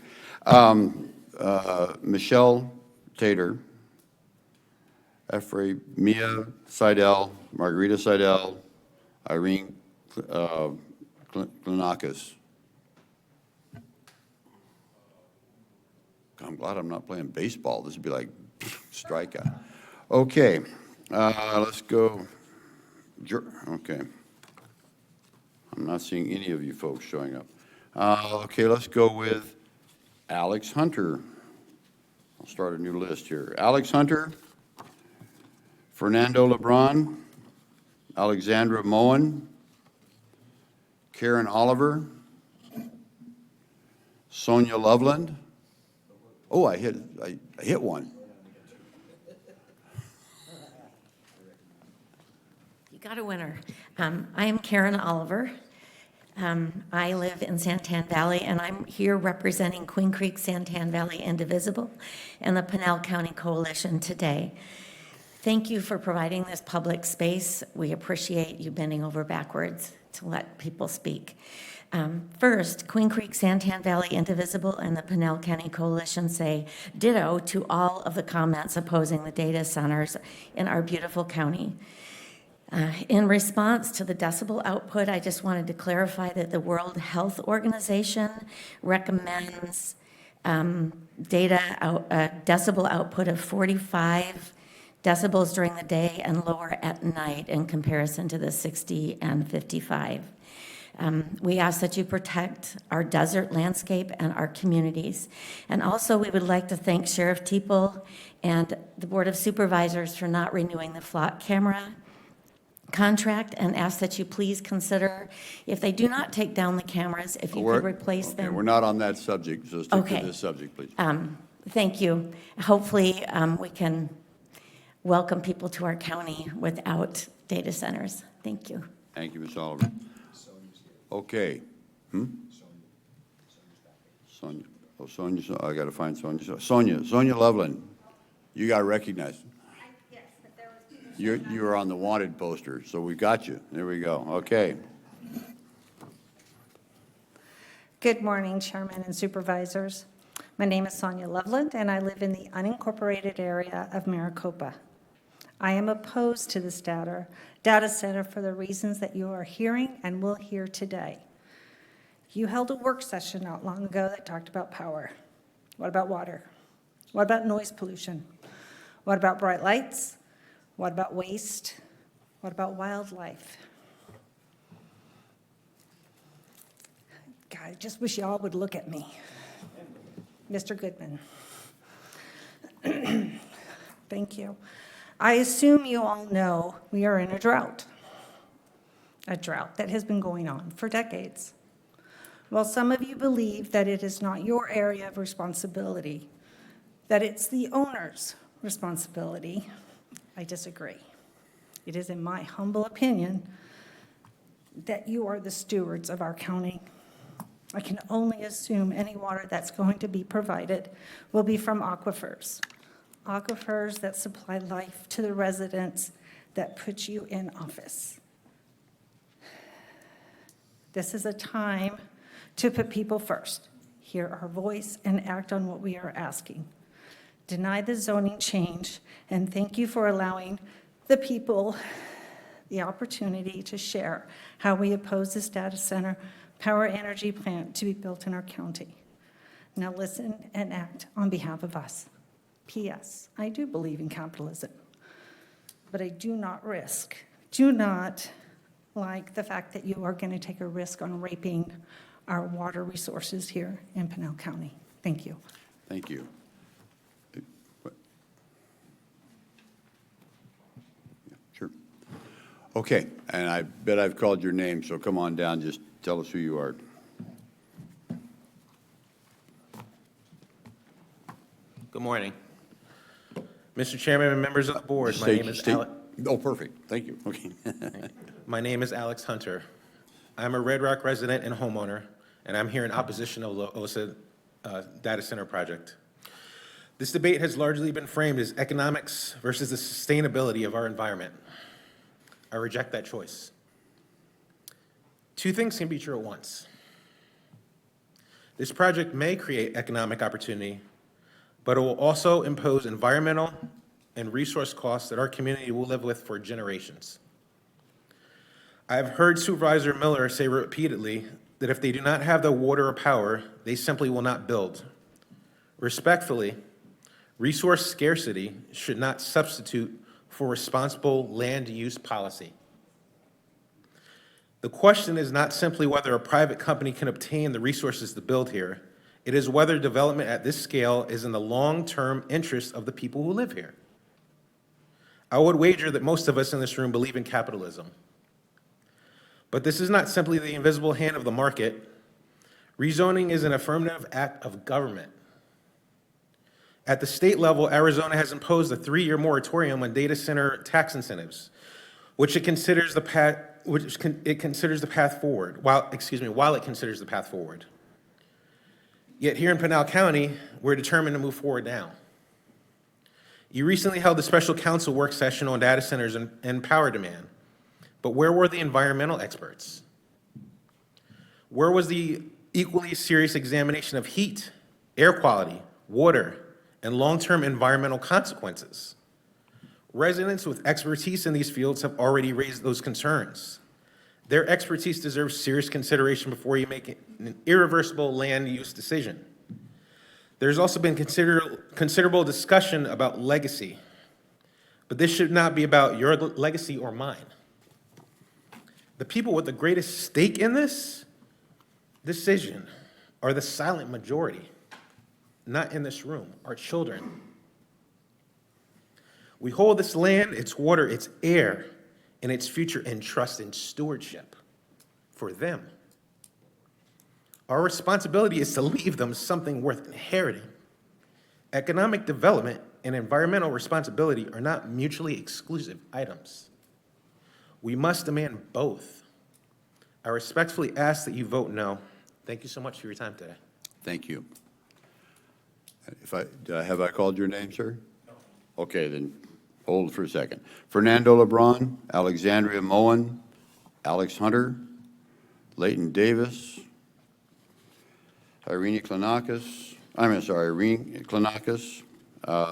are. Michelle Tater, Mia Seidel, Margarita Seidel, Irene Klinakis. I'm glad I'm not playing baseball. This would be like strikeout. Okay, let's go. Okay. I'm not seeing any of you folks showing up. Okay, let's go with Alex Hunter. I'll start a new list here. Alex Hunter, Fernando Lebron, Alexandra Moen, Karen Oliver, Sonia Loveland. Oh, I hit one. You got a winner. I am Karen Oliver. I live in Santan Valley, and I'm here representing Queen Creek Santan Valley Indivisible and the Pinal County Coalition today. Thank you for providing this public space. We appreciate you bending over backwards to let people speak. First, Queen Creek Santan Valley Indivisible and the Pinal County Coalition say ditto to all of the comments opposing the data centers in our beautiful county. In response to the decibel output, I just wanted to clarify that the World Health Organization recommends decibel output of 45 decibels during the day and lower at night in comparison to the 60 and 55. We ask that you protect our desert landscape and our communities. And also, we would like to thank Sheriff Teeple and the Board of Supervisors for not renewing the flock camera contract, and ask that you please consider, if they do not take down the cameras, if you could replace them. We're not on that subject, so stick Okay. to this subject, please. Thank you. Hopefully, we can welcome people to our county without data centers. Thank you. Thank you, Ms. Oliver. Okay. Sonia. Oh, Sonia, I got to find Sonia. Sonia Loveland, you got recognized. Yes, but there was. You were on the wanted poster, so we got you. There we go. Okay. Good morning, Chairman and Supervisors. My name is Sonia Loveland, and I live in the unincorporated area of Maricopa. I am opposed to this data center for the reasons that you are hearing and will hear today. You held a work session not long ago that talked about power. What about water? What about noise pollution? What about bright lights? What about waste? What about wildlife? God, I just wish y'all would look at me. Mr. Goodman. Thank you. I assume you all know we are in a drought that has been going on for decades. While some of you believe that it is not your area of responsibility, that it's the owner's responsibility, I disagree. It is, in my humble opinion, that you are the stewards of our county. I can only assume any water that's going to be provided will be from aquifers that supply life to the residents that put you in office. This is a time to put people first, hear our voice, and act on what we are asking. Deny the zoning change, and thank you for allowing the people the opportunity to share how we oppose this data center power energy plant to be built in our county. Now listen and act on behalf of us. P.S. I do believe in capitalism, but I do not like the fact that you are going to take a risk on raping our water resources here in Pinal County. Thank you. Thank you. Sure. Okay, and I bet I've called your name, so come on down, just tell us who you are. Good morning. Mr. Chairman and members of the board, my name is Alex. Oh, perfect. Thank you. Okay. My name is Alex Hunter. I'm a Red Rock resident and homeowner, and I'm here in opposition of the OSA data center project. This debate has largely been framed as economics versus the sustainability of our environment. I reject that choice. Two things can be true at once. This project may create economic opportunity, but it will also impose environmental and resource costs that our community will live with for generations. I have heard Supervisor Miller say repeatedly that if they do not have the water or power, they simply will not build. Respectfully, resource scarcity should not substitute for responsible land use policy. The question is not simply whether a private company can obtain the resources to build here. It is whether development at this scale is in the long-term interest of the people who live here. I would wager that most of us in this room believe in capitalism. But this is not simply the invisible hand of the market. Rezoning is an affirmative act of government. At the state level, Arizona has imposed a 3-year moratorium on data center tax incentives, while it considers the path forward. Yet here in Pinal County, we're determined to move forward now. You recently held a special council work session on data centers and power demand, but where were the environmental experts? Where was the equally serious examination of heat, air quality, water, and long-term environmental consequences? Residents with expertise in these fields have already raised those concerns. Their expertise deserves serious consideration before you make an irreversible land use decision. There's also been considerable discussion about legacy, but this should not be about your legacy or mine. The people with the greatest stake in this decision are the silent majority, not in this room, our children. We hold this land, its water, its air, and its future in trust and stewardship for them. Our responsibility is to leave them something worth inheriting. Economic development and environmental responsibility are not mutually exclusive items. We must demand both. I respectfully ask that you vote no. Thank you so much for your time today. Thank you. Have I called your name, sir? No. Okay, then hold for a second. Fernando Lebron, Alexandria Moen, Alex Hunter, Leighton Davis, Irene Klanakis,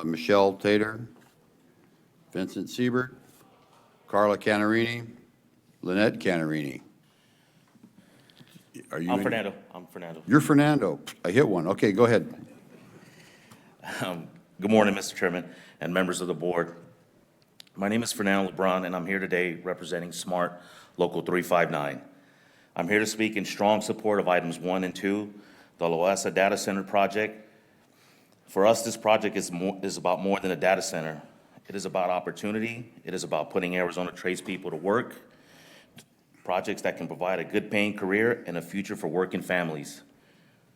Michelle Tater, Vincent Siebert, Carla Canarini, Lynette Canarini. Are you? I'm Fernando. You're Fernando. I hit one. Okay, go ahead. Good morning, Mr. Chairman and members of the board. My name is Fernando Lebron, and I'm here today representing SMART Local 359. I'm here to speak in strong support of items 1 and 2, the Loesa Data Center project. For us, this project is about more than a data center. It is about opportunity. It is about putting Arizona tradespeople to work, projects that can provide a good paying career and a future for working families.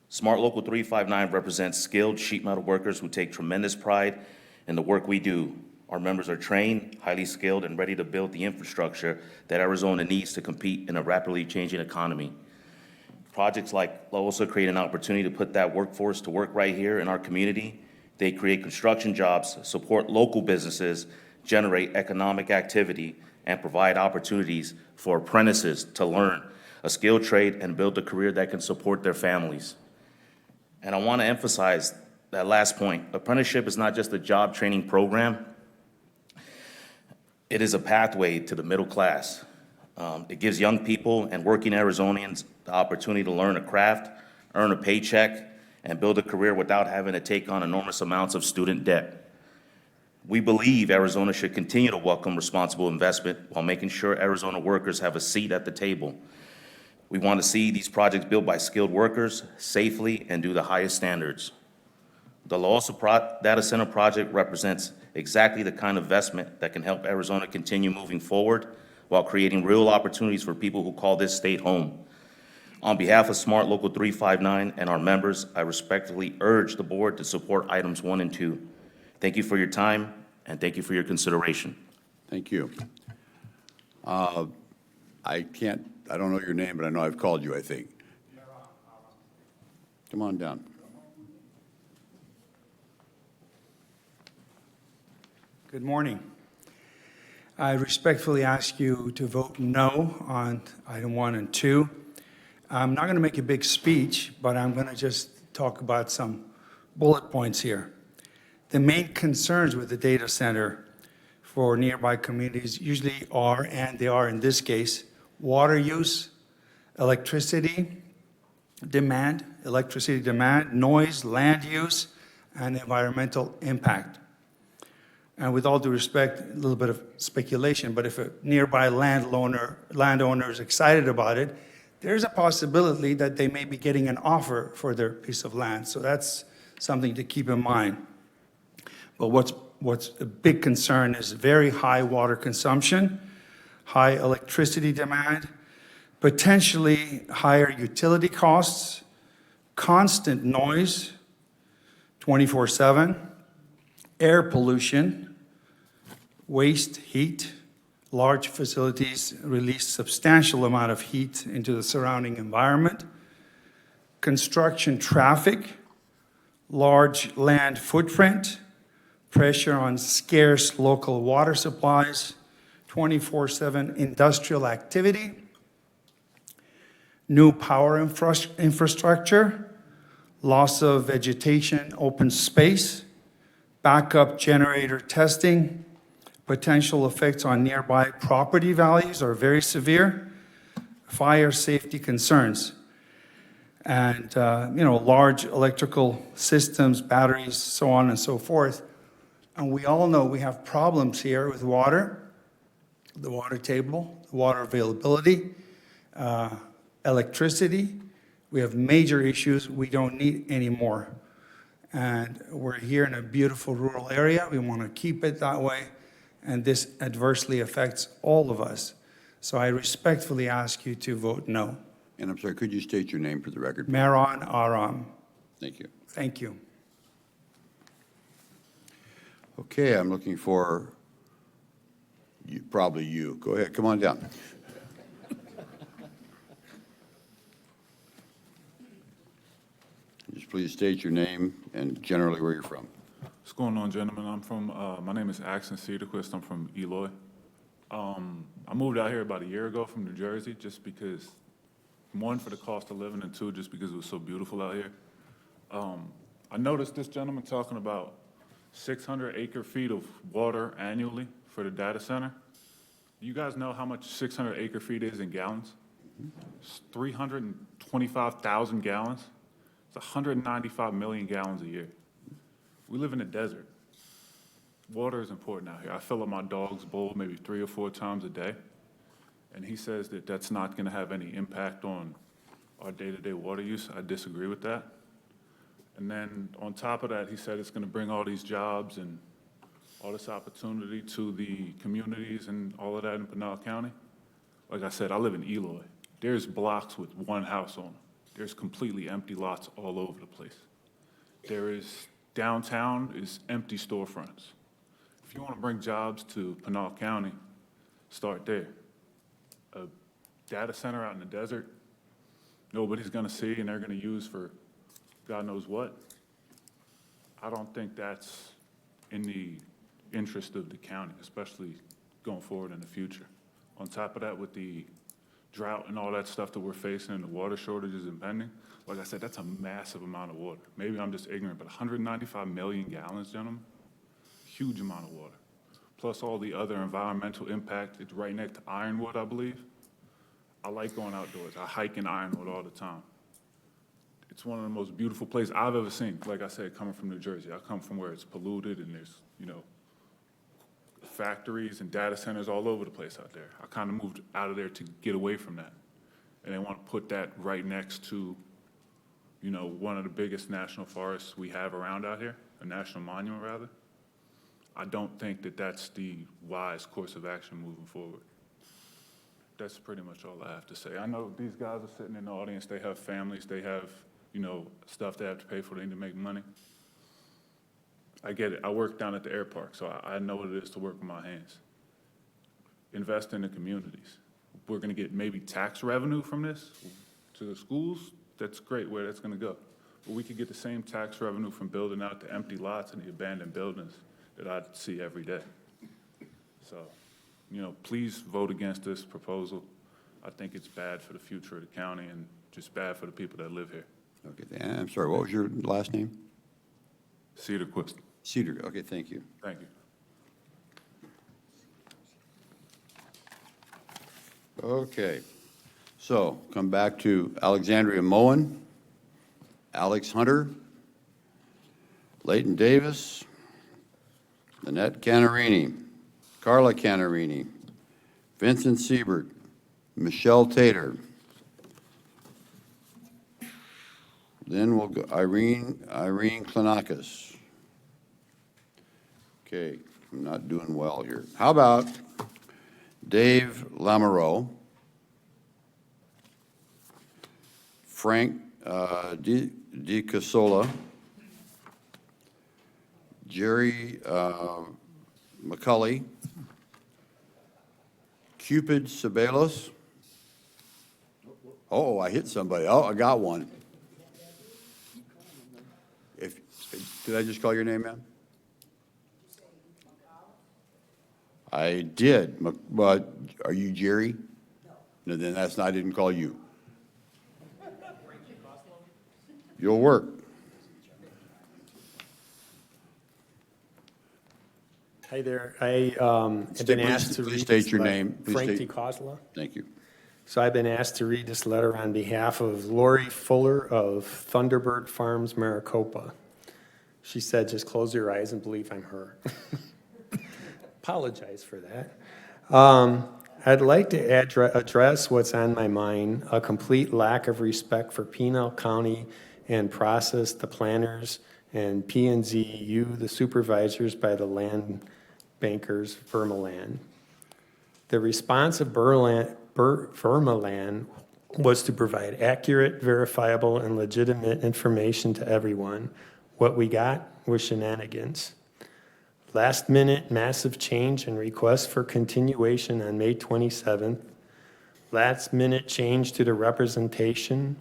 SMART Local 359 represents skilled sheet metal workers who take tremendous pride in the work we do. Our members are trained, highly skilled, and ready to build the infrastructure that Arizona needs to compete in a rapidly changing economy. Projects like LOSA create an opportunity to put that workforce to work right here in our community. They create construction jobs, support local businesses, generate economic activity, and provide opportunities for apprentices to learn a skilled trade, and build a career that can support their families. And I want to emphasize that last point. Apprenticeship is not just a job training program. It is a pathway to the middle class. It gives young people and working Arizonians the opportunity to learn a craft, earn a paycheck, and build a career without having to take on enormous amounts of student debt. We believe Arizona should continue to welcome responsible investment while making sure Arizona workers have a seat at the table. We want to see these projects built by skilled workers safely and do the highest standards. The La Osa Data Center project represents exactly the kind of investment that can help Arizona continue moving forward while creating real opportunities for people who call this state home. On behalf of Smart Local 359 and our members, I respectfully urge the board to support items 1 and 2. Thank you for your time, and thank you for your consideration. Thank you. I don't know your name, but I know I've called you, I think. Come on down. Good morning. I respectfully ask you to vote no on item 1 and 2. I'm not going to make a big speech, but I'm going to just talk about some bullet points here. The main concerns with the data center for nearby communities usually are, and they are in this case, water use, electricity demand, noise, land use, and environmental impact. And with all due respect, a little bit of speculation, but if a nearby landowner is excited about it, there's a possibility that they may be getting an offer for their piece of land. So that's something to keep in mind. But what's a big concern is very high water consumption, high electricity demand, potentially higher utility costs, constant noise, 24/7, air pollution, waste heat. Large facilities release substantial amount of heat into the surrounding environment. Construction traffic, large land footprint, pressure on scarce local water supplies, 24/7 industrial activity, new power infrastructure, loss of vegetation, open space, backup generator testing, potential effects on nearby property values are very severe, fire safety concerns, and large electrical systems, batteries, so on and so forth. And we all know we have problems here with water, the water table, water availability, electricity. We have major issues we don't need anymore. And we're here in a beautiful rural area. We want to keep it that way. And this adversely affects all of us. So I respectfully ask you to vote no. And I'm sorry, could you state your name for the record? Maron Aram. Thank you. Thank you. Okay, I'm looking for you, probably you. Go ahead, come on down. Just please state your name and generally where you're from. What's going on, gentlemen? I'm from, my name is Axon Cedarquist. I'm from Eloy. I moved out here about a year ago from New Jersey just because, one, for the cost of living, and two, just because it was so beautiful out here. I noticed this gentleman talking about 600 acre-feet of water annually for the data center. Do you guys know how much 600 acre-feet is in gallons? It's 325,000 gallons. It's 195 million gallons a year. We live in a desert. Water is important out here. I fill up my dog's bowl maybe 3 or 4 times a day, and he says that that's not going to have any impact on our day-to-day water use. I disagree with that. And then on top of that, he said it's going to bring all these jobs and all this opportunity to the communities and all of that in Pinal County. Like I said, I live in Eloy. There's blocks with one house on them. There's completely empty lots all over the place. Downtown is empty storefronts. If you want to bring jobs to Pinal County, start there. A data center out in the desert, nobody's going to see and they're going to use for God knows what. I don't think that's in the interest of the county, especially going forward in the future. On top of that, with the drought and all that stuff that we're facing and the water shortages impending, like I said, that's a massive amount of water. Maybe I'm just ignorant, but 195 million gallons, gentlemen, huge amount of water. Plus all the other environmental impact. It's right next to Ironwood, I believe. I like going outdoors. I hike in Ironwood all the time. It's one of the most beautiful places I've ever seen. Like I said, coming from New Jersey, I come from where it's polluted and there's, factories and data centers all over the place out there. I kind of moved out of there to get away from that. And they want to put that right next to, one of the biggest national forests we have around out here, a national monument rather. I don't think that that's the wise course of action moving forward. That's pretty much all I have to say. I know these guys are sitting in the audience, they have families, they have, stuff they have to pay for, they need to make money. I get it. I work down at the air park, so I know what it is to work with my hands. Invest in the communities. We're going to get maybe tax revenue from this to the schools. That's great where that's going to go. But we could get the same tax revenue from building out the empty lots and the abandoned buildings that I see every day. So, please vote against this proposal. I think it's bad for the future of the county and just bad for the people that live here. Okay, I'm sorry, what was your last name? Cedarquist. Cedar, okay, thank you. Thank you. Okay, so come back to Alexandria Moen, Alex Hunter, Leighton Davis, Annette Canarini, Carla Canarini, Vincent Siebert, Michelle Tater. Then we'll go Irene Klanakis. Okay, I'm not doing well here. How about Dave Lamoureux, Frank DiCasola, Jerry McCulley, Cupid Sabelos. Oh, I hit somebody. Oh, I got one. Did I just call your name, ma'am? I did, but are you Jerry? No, then I didn't call you. You'll work. Hi there. I have been asked to read. Please state your name. Frank DiCosla. Thank you. So I've been asked to read this letter on behalf of Lori Fuller of Thunderbird Farms, Maricopa. She said, just close your eyes and believe I'm her. Apologize for that. I'd like to address what's on my mind, a complete lack of respect for Pinal County and process, the planners, and P&Z, you, the supervisors by the land bankers, Vermaland. The response of Vermaland was to provide accurate, verifiable, and legitimate information to everyone. What we got were shenanigans. Last-minute massive change and request for continuation on May 27th. Last-minute change to the representation.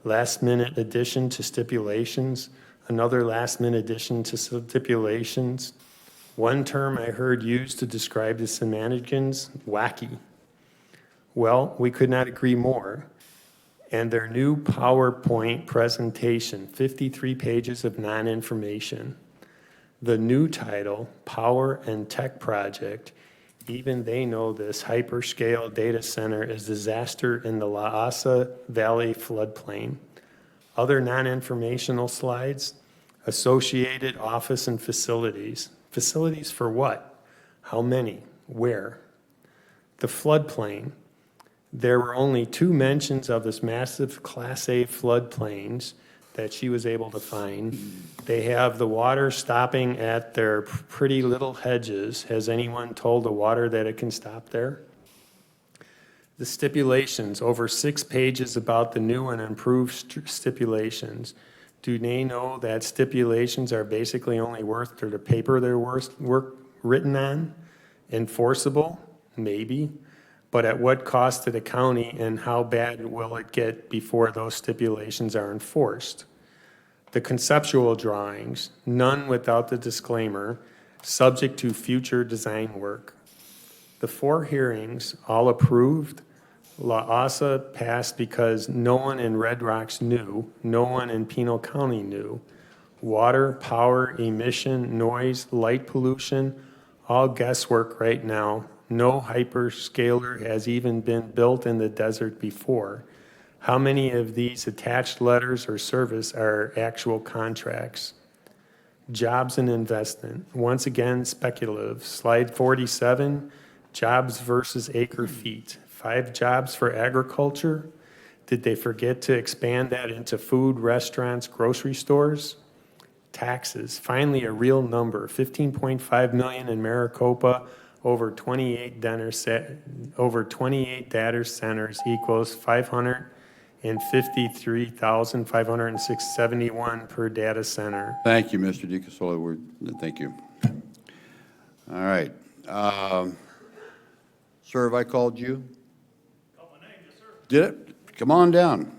Last-minute addition to stipulations. Another last-minute addition to stipulations. One term I heard used to describe the shenanigans, wacky. Well, we could not agree more. And their new PowerPoint presentation, 53 pages of non-information. The new title, Power and Tech Project, even they know this hyperscale data center is disaster in the La Asa Valley floodplain. Other non-informational slides, associated office and facilities. Facilities for what? How many? Where? The floodplain. There were only 2 mentions of this massive Class A floodplains that she was able to find. They have the water stopping at their pretty little hedges. Has anyone told the water that it can stop there? The stipulations, over 6 pages about the new and improved stipulations. Do they know that stipulations are basically only worth to the paper they're written on? Enforceable? Maybe. But at what cost to the county, and how bad will it get before those stipulations are enforced? The conceptual drawings, none without the disclaimer, subject to future design work. The 4 hearings, all approved, La Osa passed because no one in Red Rocks knew, no one in Pinal County knew. Water, power, emission, noise, light pollution, all guesswork right now. No hyperscaler has even been built in the desert before. How many of these attached letters or service are actual contracts? Jobs and investment, once again speculative. Slide 47, jobs versus acre feet. 5 jobs for agriculture. Did they forget to expand that into food, restaurants, grocery stores? Taxes, finally a real number, 15.5 million in Maricopa, over 28 data centers equals 553,571 per data center. Thank you, Mr. DiCasola. Thank you. All right. Sir, have I called you? Called my name, yes, sir. Did it? Come on down.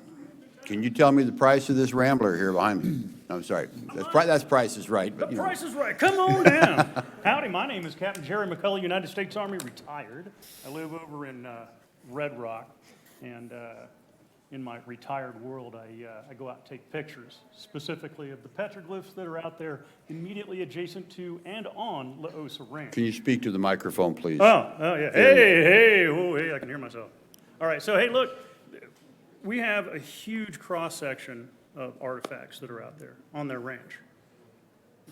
Can you tell me the price of this Rambler here behind me? No, I'm sorry. That's Price is Right. But, The Price is Right. Come on down. Howdy, my name is Captain Jerry McCullough, United States Army, retired. I live over in Red Rock, and in my retired world, I go out and take pictures, specifically of the petroglyphs that are out there immediately adjacent to and on La Osa Ranch. Can you speak to the microphone, please? Oh, yeah. Hey, I can hear myself. All right, so hey, look, we have a huge cross-section of artifacts that are out there on their ranch.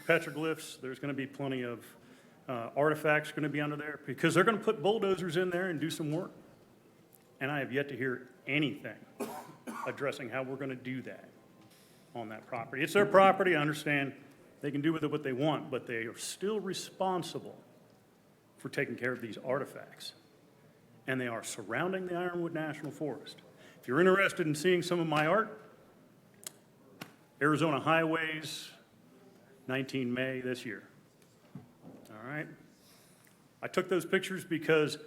Petroglyphs, there's going to be plenty of artifacts going to be under there because they're going to put bulldozers in there and do some work. And I have yet to hear anything addressing how we're going to do that on that property. It's their property, I understand. They can do with it what they want, but they are still responsible for taking care of these artifacts. And they are surrounding the Ironwood National Forest. If you're interested in seeing some of my art, Arizona Highways, 19 May this year. All right? I took those pictures because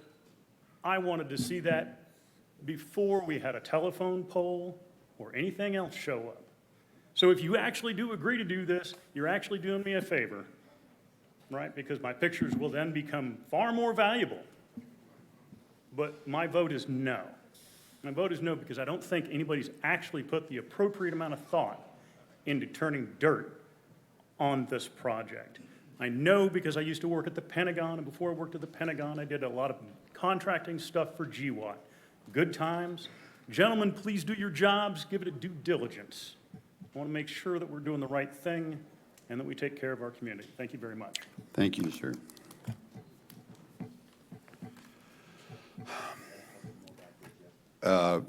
I wanted to see that before we had a telephone pole or anything else show up. So if you actually do agree to do this, you're actually doing me a favor, right? Because my pictures will then become far more valuable. But my vote is no. My vote is no because I don't think anybody's actually put the appropriate amount of thought into turning dirt on this project. I know because I used to work at the Pentagon, and before I worked at the Pentagon, I did a lot of contracting stuff for GWAT. Good times. Gentlemen, please do your jobs. Give it a due diligence. I want to make sure that we're doing the right thing and that we take care of our community. Thank you very much. Thank you, sir.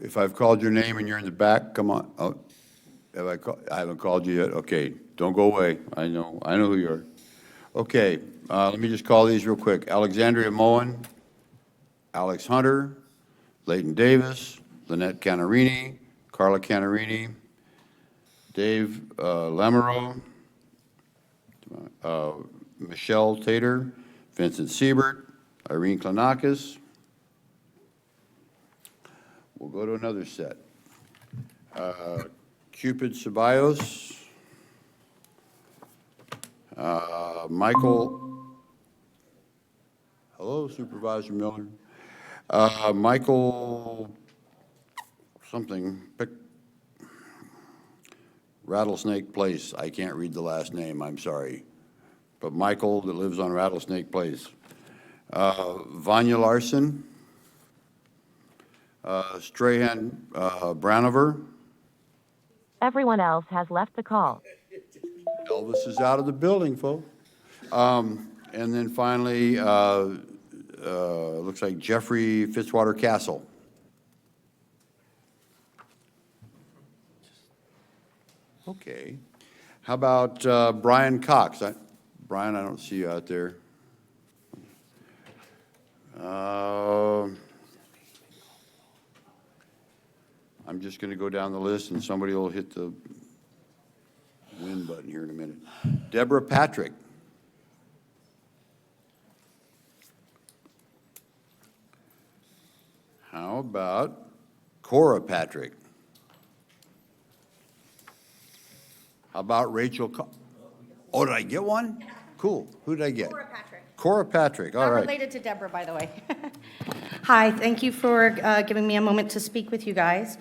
If I've called your name and you're in the back, come on. Oh, I haven't called you yet. Okay, don't go away. I know who you are. Okay, let me just call these real quick. Alexandria Moen, Alex Hunter, Leighton Davis, Lynette Canarini, Carla Canarini, Dave Lamoureux, Michelle Tater, Vincent Siebert, Irene Klanakis. We'll go to another set. Cupid Ceballos, Michael, hello Supervisor Miller, Michael something, Rattlesnake Place. I can't read the last name, I'm sorry. But Michael that lives on Rattlesnake Place. Vanya Larson, Strahan Branover. Everyone else has left the call. Elvis is out of the building, folks. And then finally, looks like Jeffrey Fitzwater Castle. Okay. How about Brian Cox? Brian, I don't see you out there. I'm just going to go down the list, and somebody will hit the win button here in a minute. Deborah Patrick. How about Cora Patrick? How about Rachel? Oh, did I get one? Cool. Who did I get? Cora Patrick. Cora Patrick. All right. Related to Deborah, by the way. Hi, thank you for giving me a moment to speak with you guys.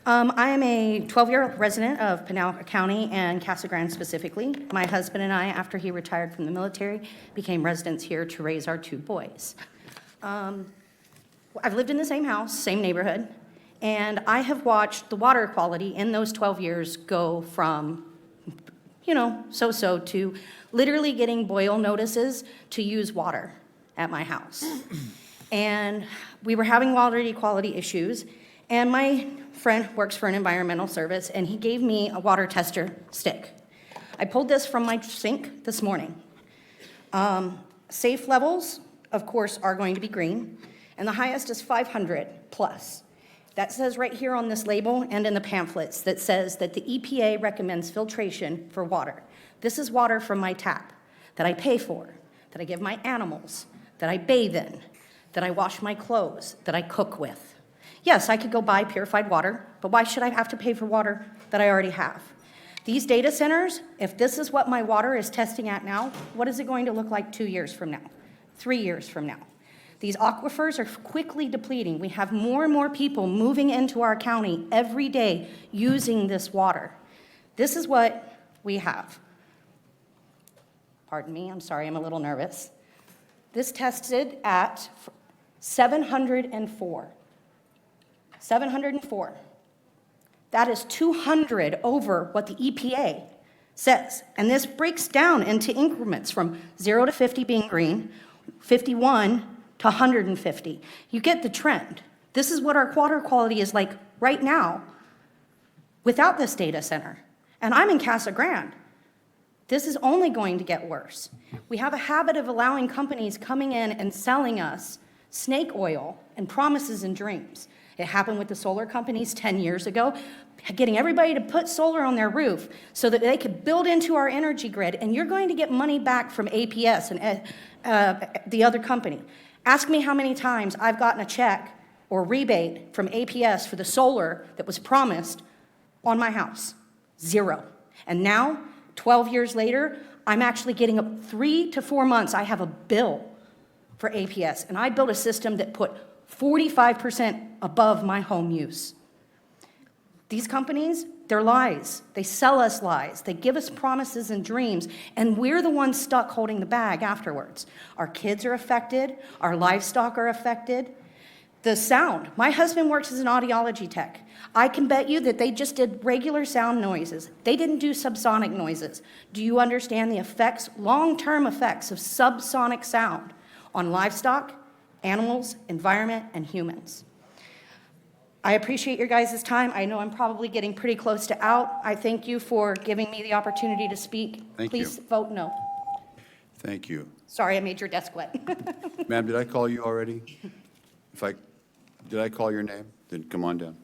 I am a 12-year resident of Pinal County and Casa Grande specifically. My husband and I, after he retired from the military, became residents here to raise our 2 boys. I've lived in the same house, same neighborhood, and I have watched the water quality in those 12 years go from, so-so to literally getting boil notices to use water at my house. And we were having water quality issues, and my friend works for an environmental service, and he gave me a water tester stick. I pulled this from my sink this morning. Safe levels, of course, are going to be green, and the highest is 500 plus. That says right here on this label and in the pamphlets that says that the EPA recommends filtration for water. This is water from my tap that I pay for, that I give my animals, that I bathe in, that I wash my clothes, that I cook with. Yes, I could go buy purified water, but why should I have to pay for water that I already have? These data centers, if this is what my water is testing at now, what is it going to look like 2 years from now, 3 years from now? These aquifers are quickly depleting. We have more and more people moving into our county every day using this water. This is what we have. Pardon me, I'm sorry, I'm a little nervous. This tested at 704. 704. That is 200 over what the EPA says. And this breaks down into increments from 0 to 50 being green, 51 to 150. You get the trend. This is what our water quality is like right now without this data center. And I'm in Casa Grande. This is only going to get worse. We have a habit of allowing companies coming in and selling us snake oil and promises and dreams. It happened with the solar companies 10 years ago, getting everybody to put solar on their roof so that they could build into our energy grid, and you're going to get money back from APS and the other company. Ask me how many times I've gotten a check or rebate from APS for the solar that was promised on my house. 0. And now, 12 years later, I'm actually getting 3 to 4 months. I have a bill for APS, and I built a system that put 45% above my home use. These companies, they're lies. They sell us lies. They give us promises and dreams, and we're the ones stuck holding the bag afterwards. Our kids are affected. Our livestock are affected. The sound. My husband works as an audiology tech. I can bet you that they just did regular sound noises. They didn't do subsonic noises. Do you understand the effects, long-term effects of subsonic sound on livestock, animals, environment, and humans? I appreciate your guys' time. I know I'm probably getting pretty close to out. I thank you for giving me the opportunity to speak. Thank you. Please vote no. Thank you. Sorry, I made your desk wet. Ma'am, did I call you already? Did I call your name? Then come on down.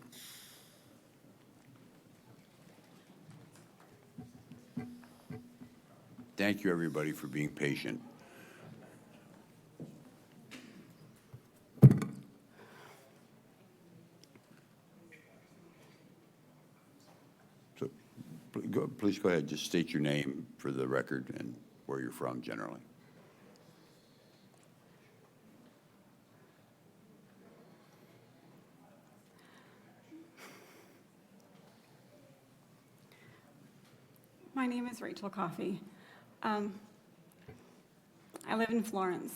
Thank you, everybody, for being patient. So, please go ahead, just state your name for the record and where you're from generally. My name is Rachel Coffey. I live in Florence.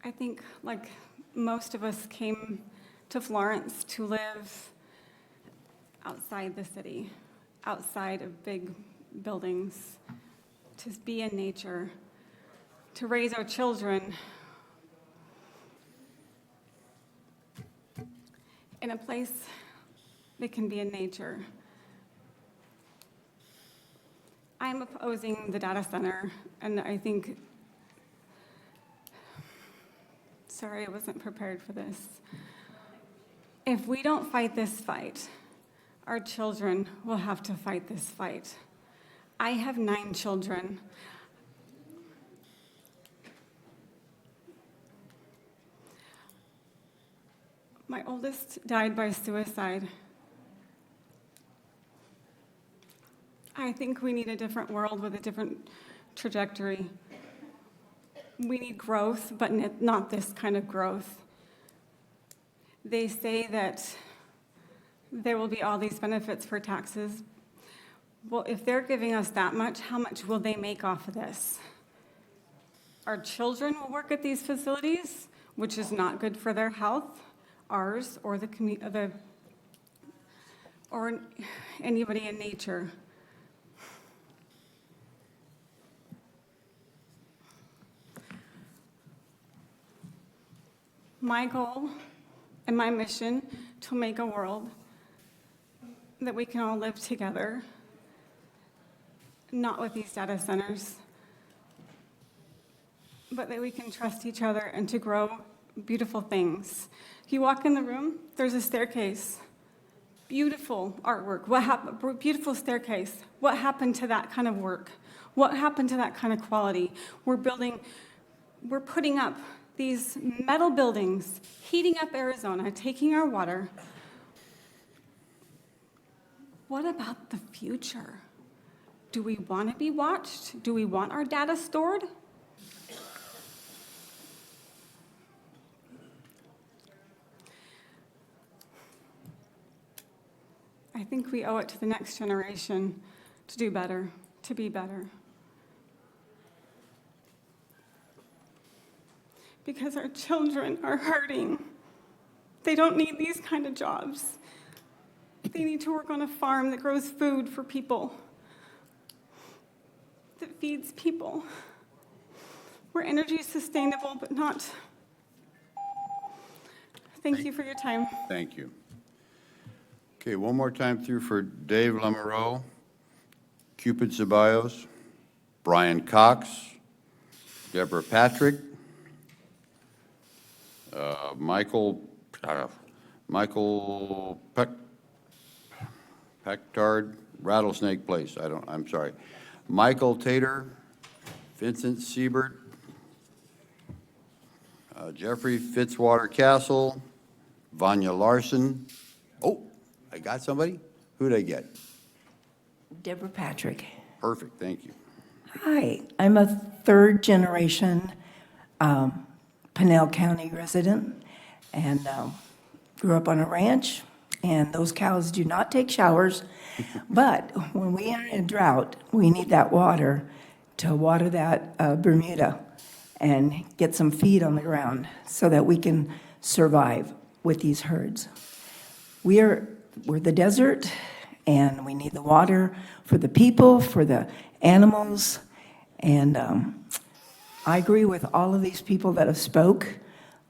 I think, like most of us, came to Florence to live outside the city, outside of big buildings, to be in nature, to raise our children in a place that can be in nature. I'm opposing the data center, and I think, sorry, I wasn't prepared for this. If we don't fight this fight, our children will have to fight this fight. I have 9 children. My oldest died by suicide. I think we need a different world with a different trajectory. We need growth, but not this kind of growth. they say that there will be all these benefits for taxes. Well, if they're giving us that much, how much will they make off of this? Our children will work at these facilities, which is not good for their health, ours, or or anybody in nature. My goal and my mission to make a world that we can all live together, not with these data centers, but that we can trust each other and to grow beautiful things. If you walk in the room, there's a staircase. Beautiful artwork. Beautiful staircase. What happened to that kind of work? What happened to that kind of quality? We're putting up these metal buildings, heating up Arizona, taking our water. What about the future? Do we want to be watched? Do we want our data stored? I think we owe it to the next generation to do better, to be better. Because our children are hurting. They don't need these kind of jobs. They need to work on a farm that grows food for people, that feeds people, where energy is sustainable but not. Thank you for your time. Thank you. Okay, one more time through for Dave Lamoureux, Cupid Ceballos, Brian Cox, Deborah Patrick, Michael Pectard, Rattlesnake Place, I'm sorry. Michael Tater, Vincent Siebert, Jeffrey Fitzwater Castle, Vanya Larson. Oh, I got somebody? Who'd I get? Deborah Patrick. Perfect, thank you. Hi, I'm a third-generation Pinal County resident and grew up on a ranch, and those cows do not take showers. But when we are in drought, we need that water to water that Bermuda and get some feed on the ground so that we can survive with these herds. We're the desert, and we need the water for the people, for the animals, and I agree with all of these people that have spoke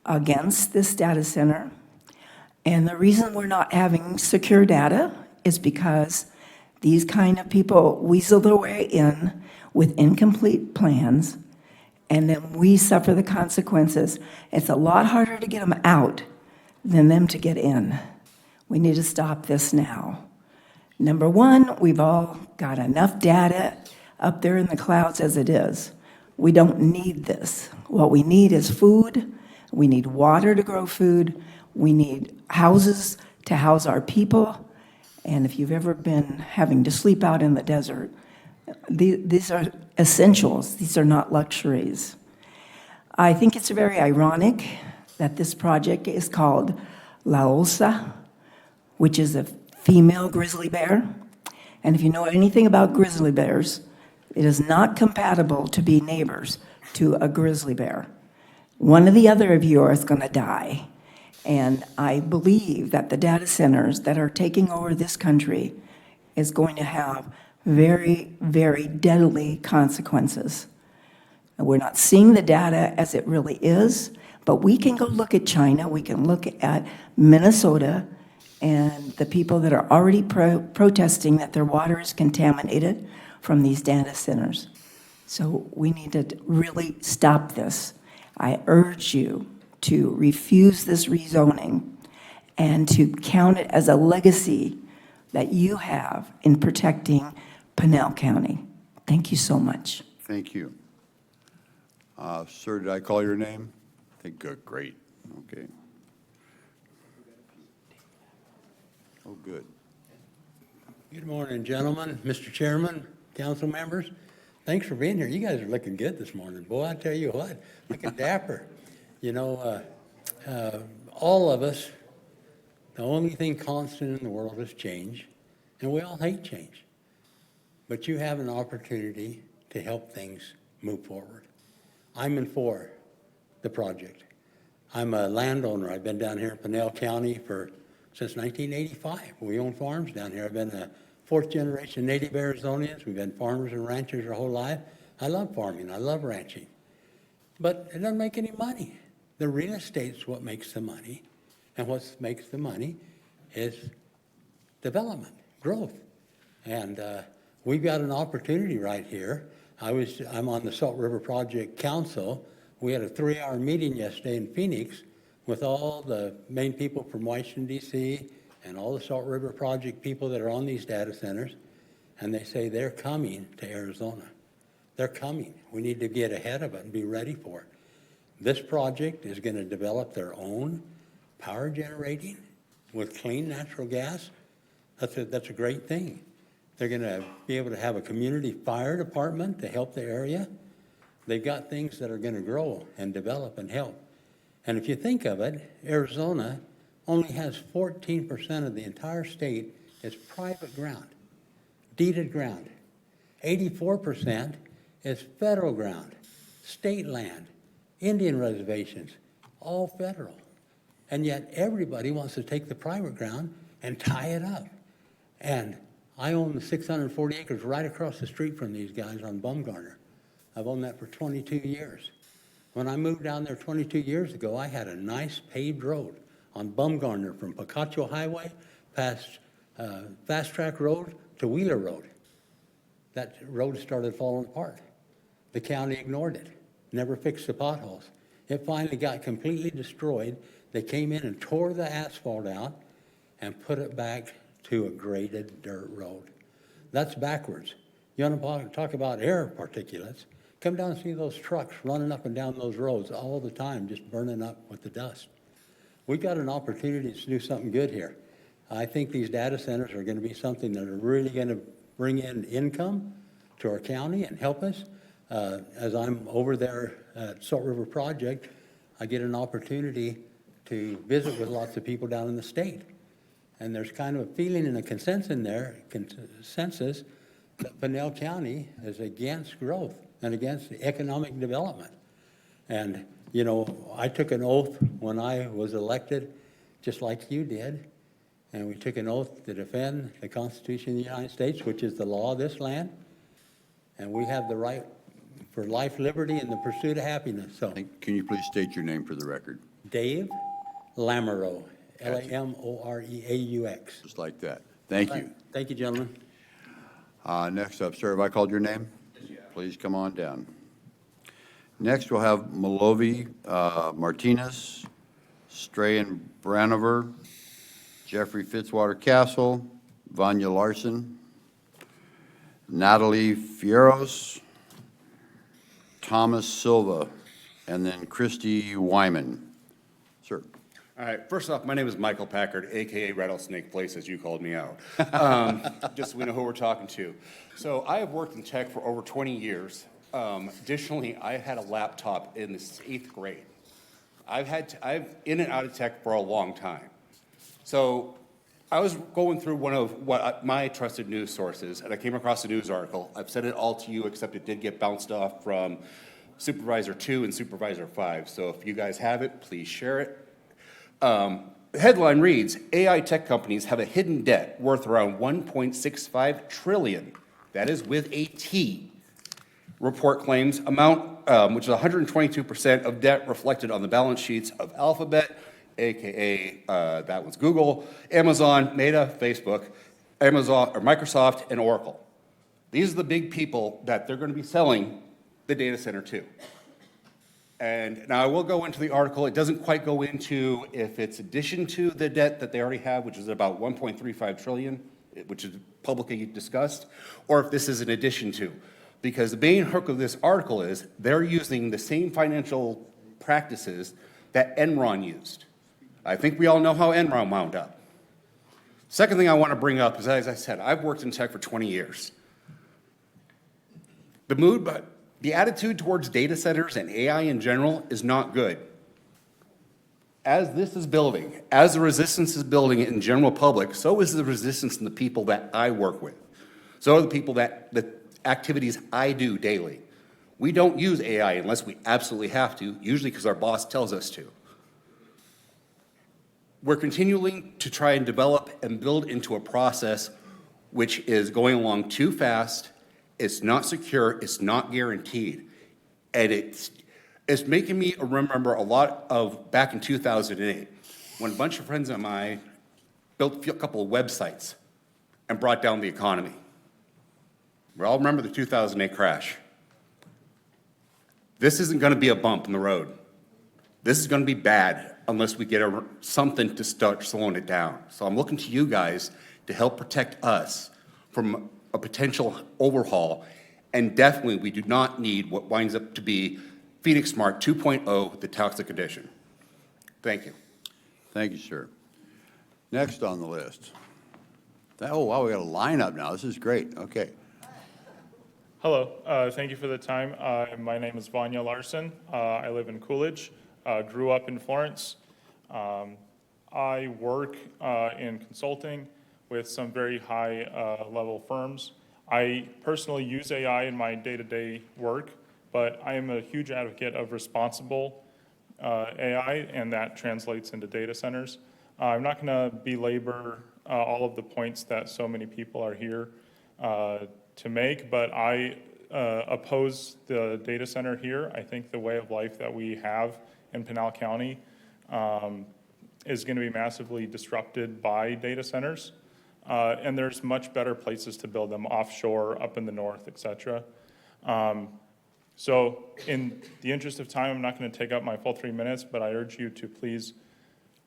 against this data center. And the reason we're not having secure data is because these kind of people weasel their way in with incomplete plans, and then we suffer the consequences. It's a lot harder to get them out than them to get in. We need to stop this now. Number one, we've all got enough data up there in the clouds as it is. We don't need this. What we need is food. We need water to grow food. We need houses to house our people. And if you've ever been having to sleep out in the desert, these are essentials. These are not luxuries. I think it's very ironic that this project is called La Osa, which is a female grizzly bear. And if you know anything about grizzly bears, it is not compatible to be neighbors to a grizzly bear. One or the other of you is going to die. And I believe that the data centers that are taking over this country is going to have very, very deadly consequences. And we're not seeing the data as it really is, but we can go look at China, we can look at Minnesota, and the people that are already protesting that their water is contaminated from these data centers. So we need to really stop this. I urge you to refuse this rezoning and to count it as a legacy that you have in protecting Pinal County. Thank you so much. Thank you. Sir, did I call your name? I think, great, okay. Oh, good. Good morning, gentlemen, Mr. Chairman, council members. Thanks for being here. You guys are looking good this morning. Boy, I tell you what, looking dapper. You know, all of us The only thing constant in the world is change, and we all hate change. But you have an opportunity to help things move forward. I'm in for the project. I'm a landowner. I've been down here in Pinal County since 1985. We own farms down here. I've been a fourth generation native Arizonians. We've been farmers and ranchers our whole life. I love farming. I love ranching. But it doesn't make any money. The real estate's what makes the money. And what makes the money is development, growth. And we've got an opportunity right here. I'm on the Salt River Project Council. We had a 3-hour meeting yesterday in Phoenix with all the main people from Washington, D.C., and all the Salt River Project people that are on these data centers. And they say they're coming to Arizona. They're coming. We need to get ahead of it and be ready for it. This project is going to develop their own power generating with clean natural gas. That's a great thing. They're going to be able to have a community fire department to help the area. They've got things that are going to grow and develop and help. And if you think of it, Arizona only has 14% of the entire state is private ground, deeded ground. 84% is federal ground, state land, Indian reservations, all federal. And yet everybody wants to take the private ground and tie it up. And I own the 640 acres right across the street from these guys on Bumgarner. I've owned that for 22 years. When I moved down there 22 years ago, I had a nice paved road on Bumgarner from Picacho Highway past Fast Track Road to Wheeler Road. That road started falling apart. The county ignored it, never fixed the potholes. It finally got completely destroyed. They came in and tore the asphalt out and put it back to a graded dirt road. That's backwards. You want to talk about air particulates? Come down and see those trucks running up and down those roads all the time, just burning up with the dust. We've got an opportunity to do something good here. I think these data centers are going to be something that are really going to bring in income to our county and help us. As I'm over there at Salt River Project, I get an opportunity to visit with lots of people down in the state. And there's kind of a feeling and a consensus that Pinal County is against growth and against economic development. And, you know, I took an oath when I was elected, just like you did, and we took an oath to defend the Constitution of the United States, which is the law of this land. And we have the right for life, liberty, and the pursuit of happiness. So, Can you please state your name for the record? Dave Lamoreaux, Lamoreaux. Just like that. Thank you. Thank you, gentlemen. Next up, sir, have I called your name? Please come on down. Next, we'll have Malovi Martinez, Strayan Branover, Jeffrey Fitzwater Castle, Vanya Larson, Natalie Fieros, Thomas Silva, and then Christy Wyman. Sir. All right, first off, my name is Michael Packard, AKA Rattlesnake Place, as you called me out. Just so we know who we're talking to. So I have worked in tech for over 20 years. Additionally, I had a laptop in the 8th grade. I've in and out of tech for a long time. So I was going through one of my trusted news sources, and I came across a news article. I've sent it all to you, except it did get bounced off from Supervisor 2 and Supervisor 5. So if you guys have it, please share it. The headline reads, AI tech companies have a hidden debt worth around $1.65 trillion. That is with a T. Report claims amount, which is 122% of debt reflected on the balance sheets of Alphabet, AKA that was Google, Amazon, Meta, Facebook, Amazon or Microsoft, and Oracle. These are the big people that they're going to be selling the data center to. And now I will go into the article. It doesn't quite go into if it's addition to the debt that they already have, which is about 1.35 trillion, which is publicly discussed, or if this is an addition to. Because the main hook of this article is they're using the same financial practices that Enron used. I think we all know how Enron wound up. Second thing I want to bring up is, as I said, I've worked in tech for 20 years. The attitude towards data centers and AI in general is not good. as this is building, as the resistance is building in general public, so is the resistance in the people that I work with. So are the people the activities I do daily. We don't use AI unless we absolutely have to, usually because our boss tells us to. We're continuing to try and develop and build into a process which is going along too fast, it's not secure, it's not guaranteed. And it's making me remember a lot of back in 2008, when a bunch of friends of mine built a couple of websites and brought down the economy. We all remember the 2008 crash. This isn't going to be a bump in the road. This is going to be bad unless we get something to start slowing it down. So I'm looking to you guys to help protect us from a potential overhaul. And definitely, we do not need what winds up to be Phoenix Smart 2.0, the toxic edition. Thank you. Thank you, sir. Next on the list. Oh, wow, we got a lineup now. This is great. Okay. Hello, thank you for the time. My name is Vanya Larson. I live in Coolidge, grew up in Florence. I work in consulting with some very high level firms. I personally use AI in my day-to-day work, but I am a huge advocate of responsible AI, and that translates into data centers. I'm not going to belabor all of the points that so many people are here to make, but I oppose the data center here. I think the way of life that we have in Pinal County is going to be massively disrupted by data centers. And there's much better places to build them, offshore, up in the north, et cetera. So in the interest of time, I'm not going to take up my full 3 minutes, but I urge you to please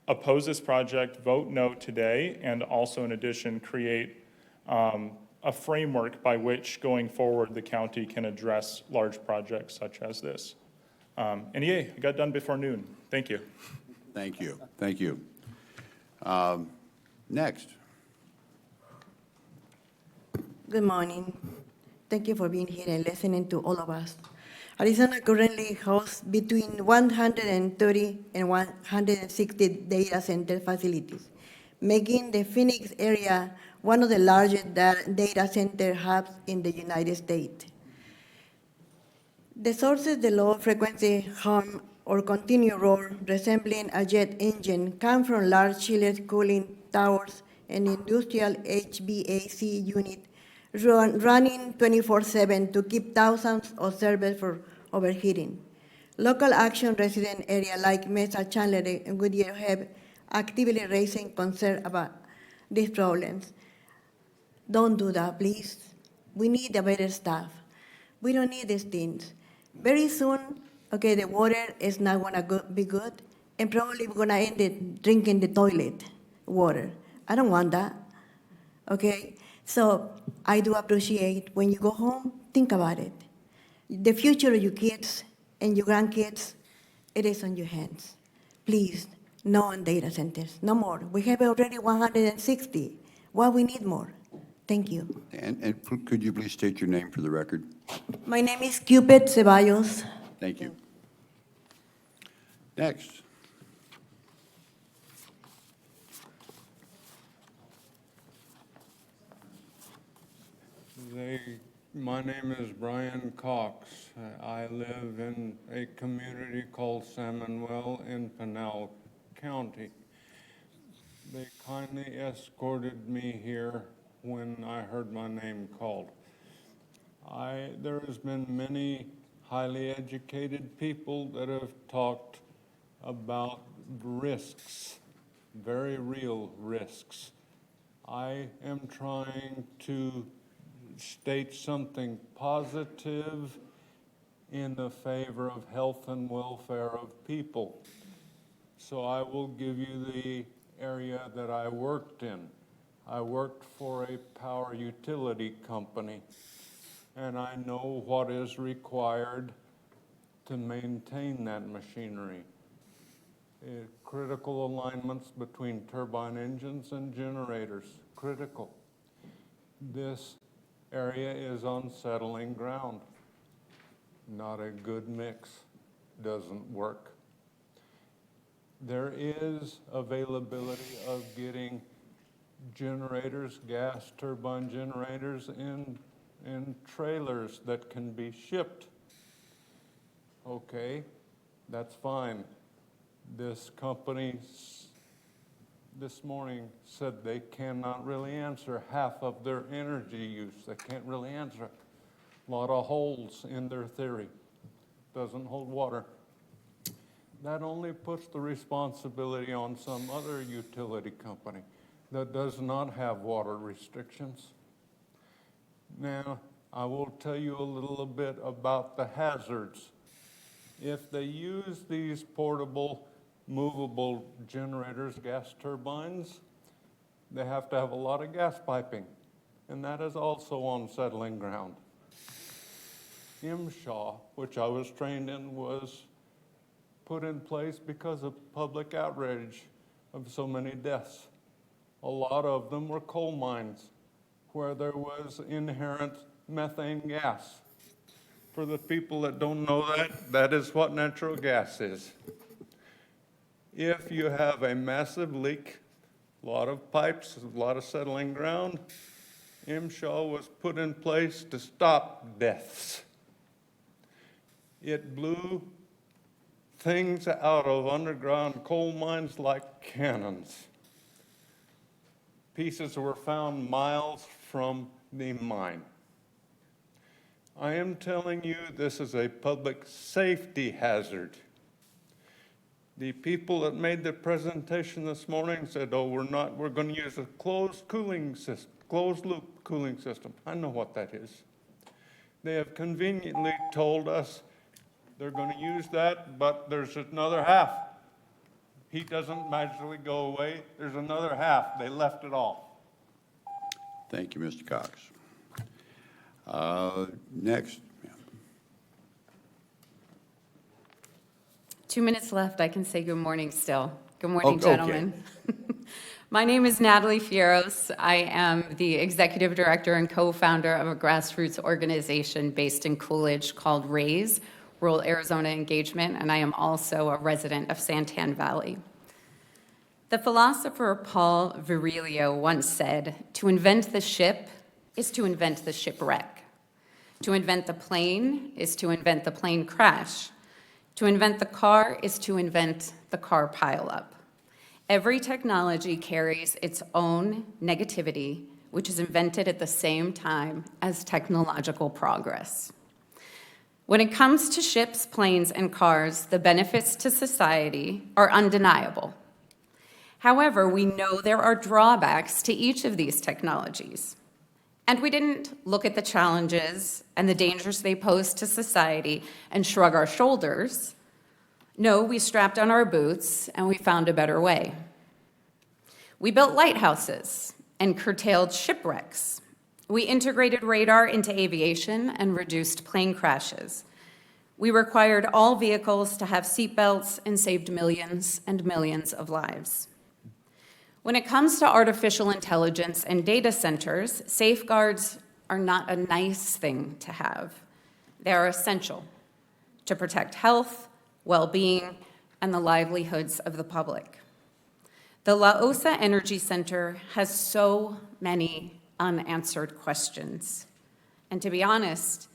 oppose this project, vote no today, and also in addition, create a framework by which going forward the county can address large projects such as this. And yay, I got done before noon. Thank you. Thank you. Thank you. Next. Good morning. Thank you for being here and listening to all of us. Arizona currently hosts between 130 and 160 data center facilities, making the Phoenix area one of the largest data center hubs in the United States. The sources, the low frequency hum or continuous roar resembling a jet engine come from large chiller cooling towers and industrial HVAC units running 24/7 to keep thousands of servers from overheating. Local action resident areas like Mesa, Chandler, and Goodyear have actively raising concern about these problems. Don't do that, please. We need a better staff. We don't need these things. Very soon, okay, the water is not gonna be good, and probably we're gonna end it drinking the toilet water. I don't want that, okay? So I do appreciate when you go home, think about it. The future of your kids and your grandkids, it is on your hands. Please, no on data centers, no more. We have already 160. Why we need more? Thank you. And could you please state your name for the record? My name is Cupid Ceballos. Thank you. Next. My name is Brian Cox. I live in a community called Salmonwell in Pinal County. They kindly escorted me here when I heard my name called. There has been many highly educated people that have talked about risks, very real risks. I am trying to state something positive in the favor of health and welfare of people. So I will give you the area that I worked in. I worked for a power utility company, and I know what is required to maintain that machinery. Critical alignments between turbine engines and generators, critical. This area is unsettling ground. Not a good mix, doesn't work. There is availability of getting generators, gas turbine generators in trailers that can be shipped. Okay, that's fine. This company this morning said they cannot really answer half of their energy use. They can't really answer. A lot of holes in their theory. Doesn't hold water. That only puts the responsibility on some other utility company that does not have water restrictions. Now, I will tell you a little bit about the hazards. If they use these portable, movable generators, gas turbines, they have to have a lot of gas piping, and that is also on settling ground. MSHA, which I was trained in, was put in place because of public outrage of so many deaths. A lot of them were coal mines where there was inherent methane gas. For the people that don't know that, that is what natural gas is. If you have a massive leak, a lot of pipes, a lot of settling ground, MSHA was put in place to stop deaths. It blew things out of underground coal mines like cannons. Pieces were found miles from the mine. I am telling you, this is a public safety hazard. The people that made the presentation this morning said, oh, we're going to use a closed loop cooling system. I know what that is. They have conveniently told us they're going to use that, but there's another half. Heat doesn't magically go away. There's another half. They left it all. Thank you, Mr. Cox. Next. 2 minutes left. I can say good morning still. Good morning, Okay. gentlemen. My name is Natalie Fieros. I am the executive director and co-founder of a grassroots organization based in Coolidge called RAISE, Rural Arizona Engagement, and I am also a resident of Santan Valley. The philosopher Paul Virilio once said, "To invent the ship is to invent the shipwreck. To invent the plane is to invent the plane crash. To invent the car is to invent the car pileup." Every technology carries its own negativity, which is invented at the same time as technological progress. When it comes to ships, planes, and cars, the benefits to society are undeniable. However, we know there are drawbacks to each of these technologies. And we didn't look at the challenges and the dangers they pose to society and shrug our shoulders. No, we strapped on our boots and we found a better way. We built lighthouses and curtailed shipwrecks. We integrated radar into aviation and reduced plane crashes. We required all vehicles to have seatbelts and saved millions and millions of lives. When it comes to artificial intelligence and data centers, safeguards are not a nice thing to have. They are essential to protect health, well-being, and the livelihoods of the public. The La Osa Energy Center has so many unanswered questions. And to be honest,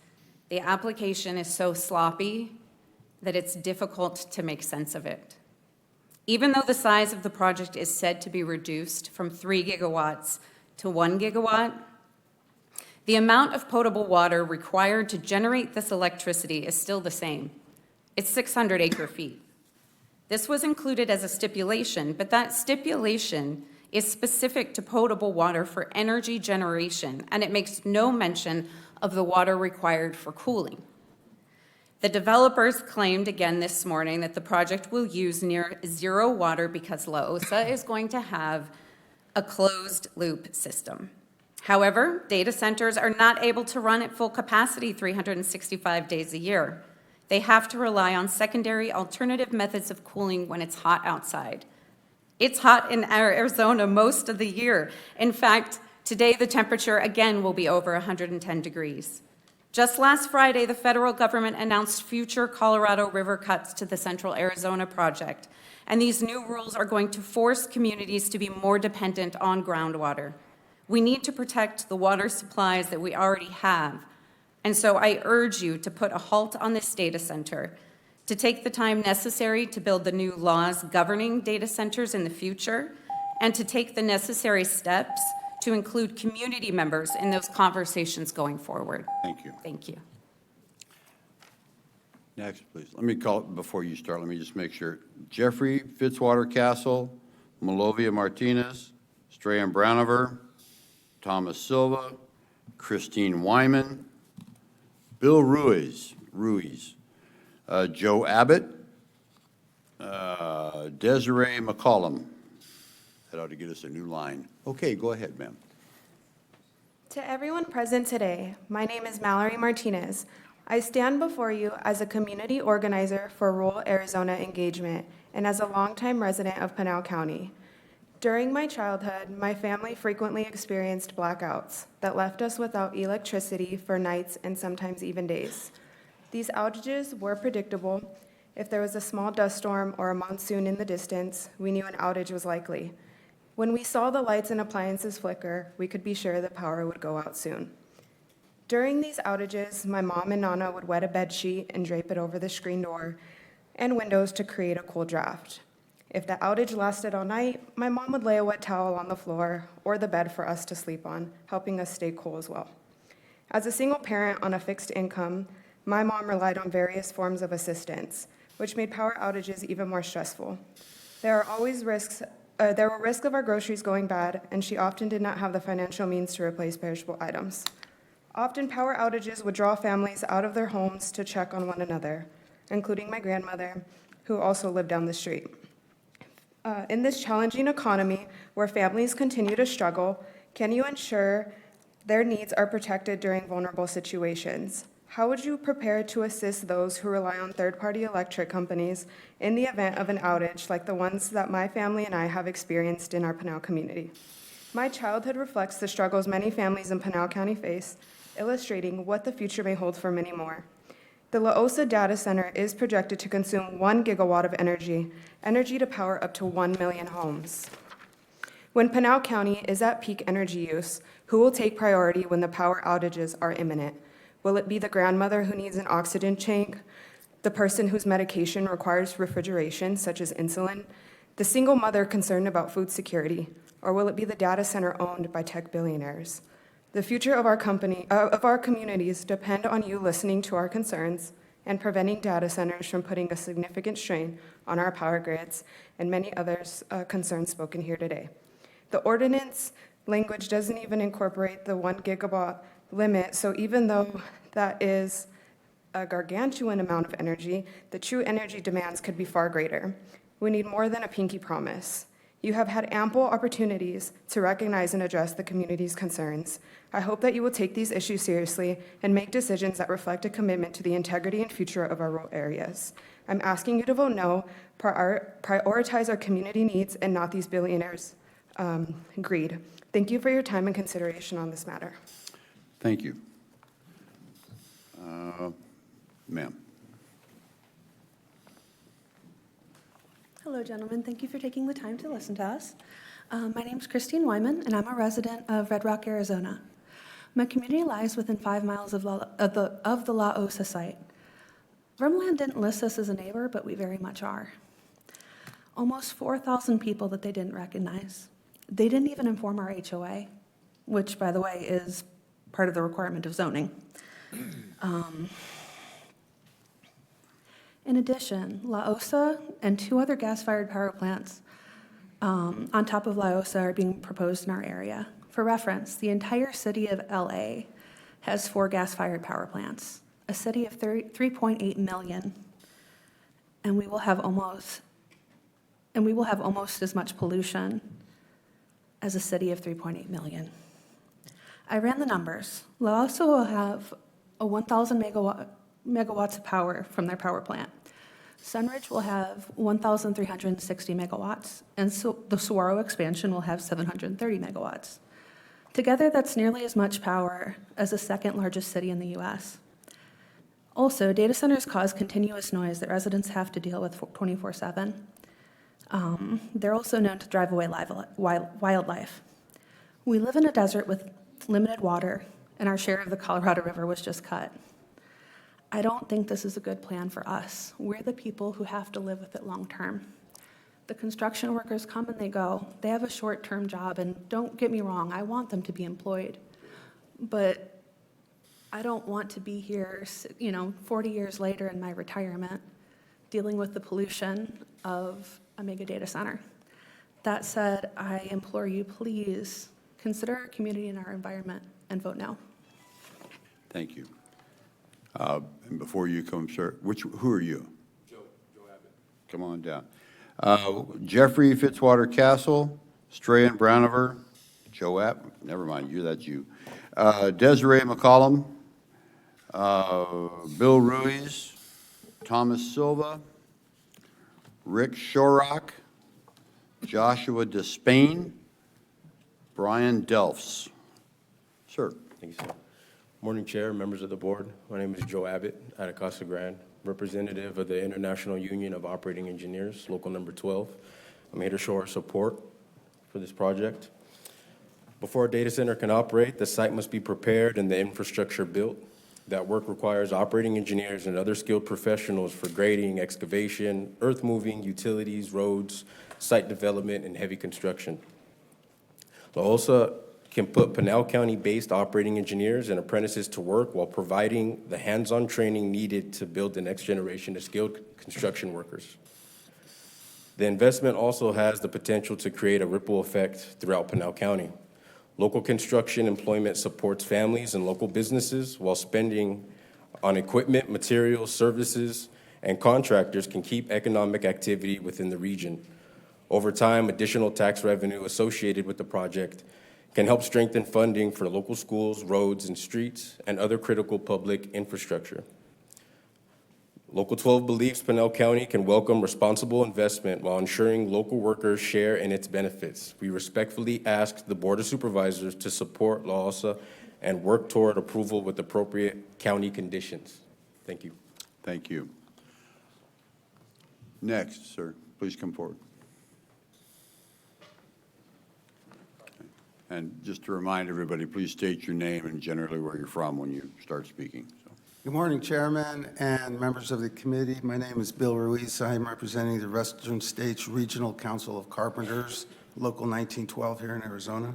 the application is so sloppy that it's difficult to make sense of it. Even though the size of the project is said to be reduced from 3 gigawatts to 1 gigawatt, the amount of potable water required to generate this electricity is still the same. It's 600 acre-feet. This was included as a stipulation, but that stipulation is specific to potable water for energy generation, and it makes no mention of the water required for cooling. The developers claimed again this morning that the project will use near zero water because La Osa is going to have a closed-loop system. However, data centers are not able to run at full capacity 365 days a year. They have to rely on secondary alternative methods of cooling when it's hot outside. It's hot in Arizona most of the year. In fact, today the temperature again will be over 110 degrees. Just last Friday, the federal government announced future Colorado River cuts to the Central Arizona project, and these new rules are going to force communities to be more dependent on groundwater. We need to protect the water supplies that we already have, and so I urge you to put a halt on this data center, to take the time necessary to build the new laws governing data centers in the future, and to take the necessary steps to include community members in those conversations going forward. Thank you. Thank you. Next, please. Let me call, before you start, let me just make sure. Jeffrey Fitzwater Castle, Malovia Martinez, Strahan Brownover, Thomas Silva, Christine Wyman, Bill Ruiz, Joe Abbott, Desiree McCollum. That ought to get us a new line. Okay, go ahead, ma'am. To everyone present today, my name is Mallory Martinez. I stand before you as a community organizer for rural Arizona engagement and as a longtime resident of Pinal County. During my childhood, my family frequently experienced blackouts that left us without electricity for nights and sometimes even days. These outages were predictable. If there was a small dust storm or a monsoon in the distance, we knew an outage was likely. When we saw the lights and appliances flicker, we could be sure the power would go out soon. During these outages, my mom and Nana would wet a bed sheet and drape it over the screen door and windows to create a cool draft. If the outage lasted all night, my mom would lay a wet towel on the floor or the bed for us to sleep on, helping us stay cool as well. As a single parent on a fixed income, my mom relied on various forms of assistance, which made power outages even more stressful. There were risks of our groceries going bad, and she often did not have the financial means to replace perishable items. Often, power outages would draw families out of their homes to check on one another, including my grandmother, who also lived down the street. In this challenging economy, where families continue to struggle, can you ensure their needs are protected during vulnerable situations? How would you prepare to assist those who rely on third-party electric companies in the event of an outage like the ones that my family and I have experienced in our Pinal community? My childhood reflects the struggles many families in Pinal County face, illustrating what the future may hold for many more. The La Osa data center is projected to consume 1 gigawatt of energy to power up to 1 million homes. When Pinal County is at peak energy use, who will take priority when the power outages are imminent? Will it be the grandmother who needs an oxygen tank, the person whose medication requires refrigeration, such as insulin, the single mother concerned about food security, or will it be the data center owned by tech billionaires? The future of our communities depend on you listening to our concerns and preventing data centers from putting a significant strain on our power grids and many others concerns spoken here today. The ordinance language doesn't even incorporate the 1 gigawatt limit, so even though that is a gargantuan amount of energy, the true energy demands could be far greater. We need more than a pinky promise. You have had ample opportunities to recognize and address the community's concerns. I hope that you will take these issues seriously and make decisions that reflect a commitment to the integrity and future of our rural areas. I'm asking you to vote no, prioritize our community needs and not these billionaires' greed. Thank you for your time and consideration on this matter. Thank you. Ma'am. Hello, gentlemen. Thank you for taking the time to listen to us. My name is Christine Wyman, and I'm a resident of Red Rock, Arizona. My community lies within 5 miles of the La Osa site. Vermland didn't list us as a neighbor, but we very much are. Almost 4,000 people that they didn't recognize. They didn't even inform our HOA, which, by the way, is part of the requirement of zoning. In addition, La Osa and 2 other gas-fired power plants on top of La Osa are being proposed in our area. For reference, the entire city of LA has 4 gas-fired power plants, a city of 3.8 million, and we will have almost as much pollution as a city of 3.8 million. I ran the numbers. La Osa will have a 1,000 megawatts of power from their power plant. Sunridge will have 1,360 megawatts, and so the Saguaro expansion will have 730 megawatts. Together, that's nearly as much power as the second largest city in the US. Also, data centers cause continuous noise that residents have to deal with 24/7. They're also known to drive away wildlife. We live in a desert with limited water, and our share of the Colorado River was just cut. I don't think this is a good plan for us. We're the people who have to live with it long term. The construction workers come and they go. They have a short-term job, and don't get me wrong, I want them to be employed. But I don't want to be here, 40 years later in my retirement, dealing with the pollution of a mega data center. That said, I implore you, please consider our community and our environment and vote no. Thank you. And before you come, sir, who are you? Joe Abbott. Come on down. Jeffrey Fitzwater Castle, Strayan Brownover, Joe Abbott, never mind you, that's you. Desiree McCollum, Bill Ruiz, Thomas Silva, Rick Shorrock, Joshua Despain, Brian Delfs. Sir. Thank you, sir. Morning, Chair, members of the board. My name is Joe Abbott out of Casa Grande, representative of the International Union of Operating Engineers, local number 12. I'm here to show our support for this project. Before a data center can operate, the site must be prepared and the infrastructure built. That work requires operating engineers and other skilled professionals for grading, excavation, earth moving, utilities, roads, site development, and heavy construction. LAOSA can put Pinal County-based operating engineers and apprentices to work while providing the hands-on training needed to build the next generation of skilled construction workers. The investment also has the potential to create a ripple effect throughout Pinal County. Local construction employment supports families and local businesses, while spending on equipment, materials, services, and contractors can keep economic activity within the region. Over time, additional tax revenue associated with the project can help strengthen funding for local schools, roads, and streets, and other critical public infrastructure. Local 12 believes Pinal County can welcome responsible investment while ensuring local workers share in its benefits. We respectfully ask the Board of Supervisors to support LAOSA and work toward approval with appropriate county conditions. Thank you. Thank you. Next, sir, please come forward. And just to remind everybody, please state your name and generally where you're from when you start speaking. So. Good morning, Chairman and members of the committee. My name is Bill Ruiz. I am representing the Western States Regional Council of Carpenters, Local 1912 here in Arizona.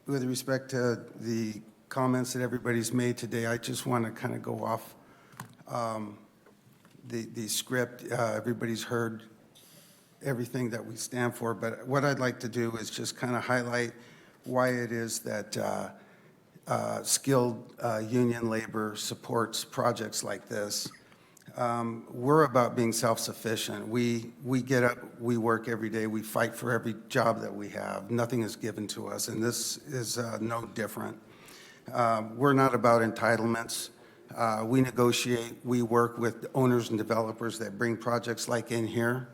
With respect to the comments that everybody's made today, I just want to kind of go off the script. Everybody's heard everything that we stand for, but what I'd like to do is just kind of highlight why it is that skilled union labor supports projects like this. We're about being self-sufficient. We get up, we work every day, we fight for every job that we have. Nothing is given to us, and this is no different. We're not about entitlements. We negotiate, we work with owners and developers that bring projects like in here.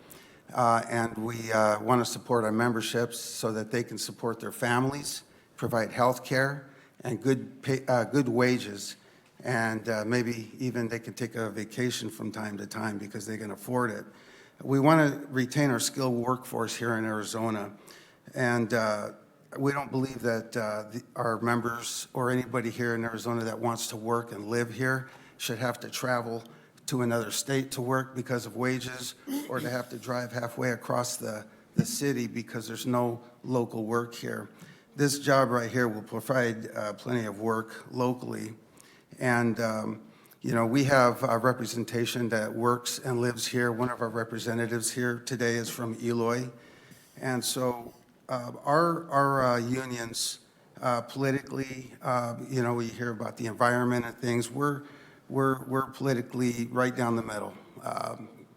And we want to support our memberships so that they can support their families, provide health care, and good wages, and maybe even they can take a vacation from time to time because they can afford it. We want to retain our skilled workforce here in Arizona, and we don't believe that our members or anybody here in Arizona that wants to work and live here should have to travel to another state to work because of wages, or to have to drive halfway across the city because there's no local work here. This job right here will provide plenty of work locally. And, we have a representation that works and lives here. One of our representatives here today is from Eloy. And so our unions politically, we hear about the environment and things. We're politically right down the middle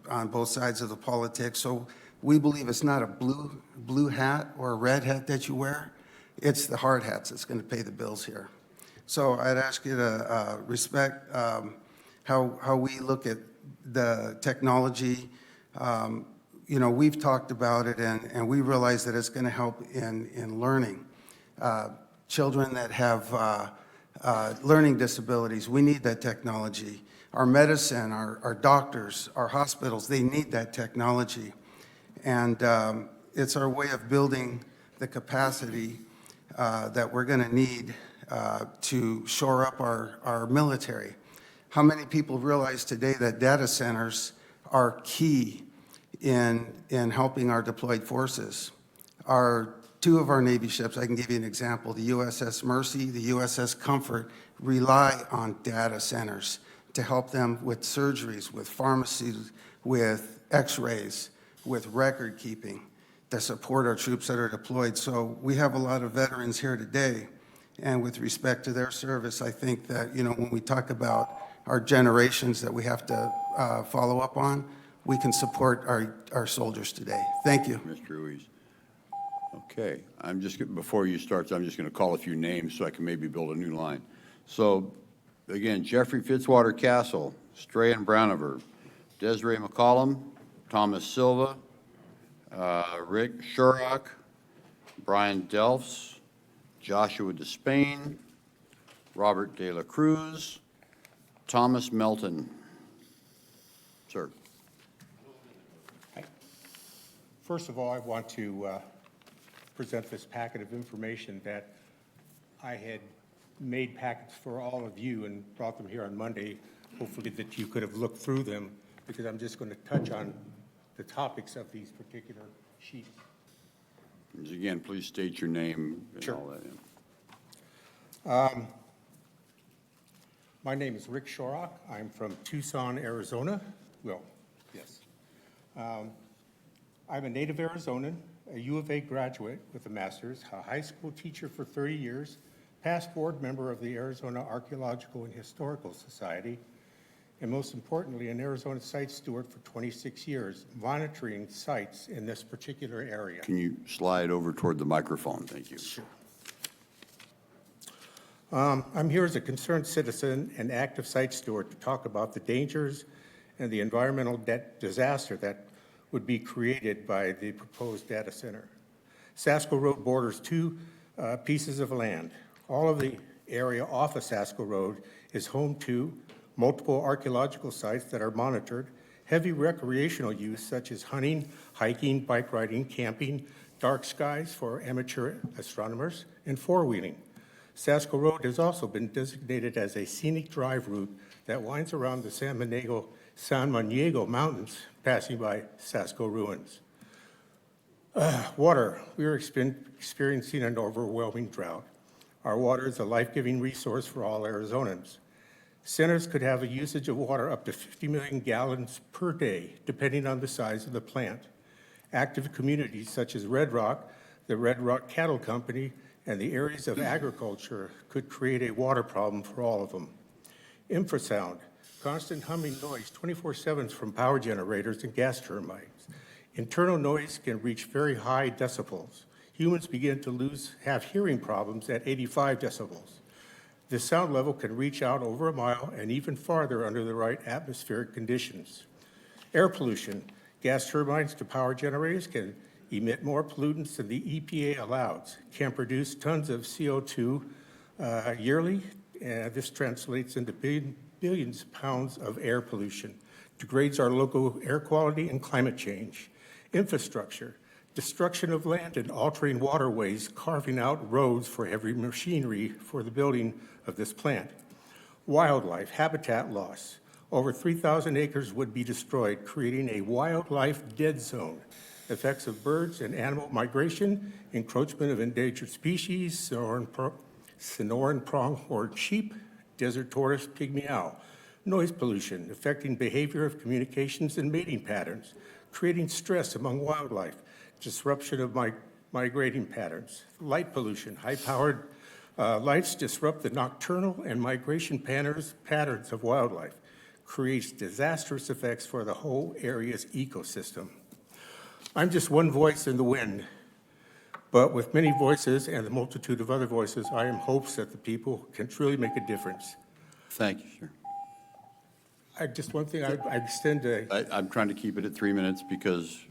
on both sides of the politics. So we believe it's not a blue hat or a red hat that you wear. It's the hard hats that's going to pay the bills here. So I'd ask you to respect how we look at the technology. We've talked about it, and we realize that it's going to help in learning. children that have learning disabilities. We need that technology. Our medicine, our doctors, our hospitals, they need that technology. And it's our way of building the capacity that we're going to need to shore up our military. How many people realize today that data centers are key in helping our deployed forces? Two of our Navy ships, I can give you an example, the USS Mercy, the USS Comfort, rely on data centers to help them with surgeries, with pharmacies, with x-rays, with record keeping to support our troops that are deployed. So we have a lot of veterans here today. And with respect to their service, I think that, when we talk about our generations that we have to follow up on, we can support our soldiers today. Thank you. Mr. Ruiz. Okay, before you start, I'm just going to call a few names so I can maybe build a new line. So, again, Jeffrey Fitzwater Castle, Strahan Brownover, Desiree McCollum, Thomas Silva, Rick Shurock, Brian Delfs, Joshua Despain, Robert De La Cruz, Thomas Melton. Sir. First of all, I want to present this packet of information that I had made packets for all of you and brought them here on Monday, hopefully that you could have looked through them, because I'm just going to touch on the topics of these particular sheets. Again, please state your name and all that. Yeah. My name is Rick Shurock. I'm from Tucson, Arizona. Well, yes. I'm a native Arizonan, a U of A graduate with a master's, a high school teacher for 30 years, past board member of the Arizona Archaeological and Historical Society, and most importantly, an Arizona site steward for 26 years, monitoring sites in this particular area. Can you slide over toward the microphone? Thank you. Sure. I'm here as a concerned citizen and active site steward to talk about the dangers and the environmental disaster that would be created by the proposed data center. Sasko Road borders two pieces of land. All of the area off of Sasko Road is home to multiple archaeological sites that are monitored, heavy recreational use such as hunting, hiking, bike riding, camping, dark skies for amateur astronomers, and four-wheeling. Sasko Road has also been designated as a scenic drive route that winds around the San Maniego Mountains, passing by Sasko ruins. Water. We are experiencing an overwhelming drought. Our water is a life-giving resource for all Arizonans. Centers could have a usage of water up to 50 million gallons per day, depending on the size of the plant. Active communities such as Red Rock, the Red Rock Cattle Company, and the areas of agriculture could create a water problem for all of them. Infrasound, constant humming noise 24/7 from power generators and gas turbines. Internal noise can reach very high decibels. Humans begin to have hearing problems at 85 decibels. This sound level can reach out over a mile and even farther under the right atmospheric conditions. Air pollution, gas turbines to power generators can emit more pollutants than the EPA allows, can produce tons of CO2 yearly, and this translates into billions of pounds of air pollution, degrades our local air quality and climate change. Infrastructure, destruction of land and altering waterways, carving out roads for heavy machinery for the building of this plant. Wildlife, habitat loss. Over 3,000 acres would be destroyed, creating a wildlife dead zone. Effects of birds and animal migration, encroachment of endangered species, Sonoran pronghorn sheep, desert tortoise, pygmy owl. Noise pollution, affecting behavior of communications and mating patterns, creating stress among wildlife, disruption of migrating patterns. Light pollution, high-powered lights disrupt the nocturnal and migration patterns of wildlife, creates disastrous effects for the whole area's ecosystem. I'm just one voice in the wind, but with many voices and a multitude of other voices, I am hopes that the people can truly make a difference. Thank you, sir. One thing, I extend a... I'm trying to keep it at 3 minutes because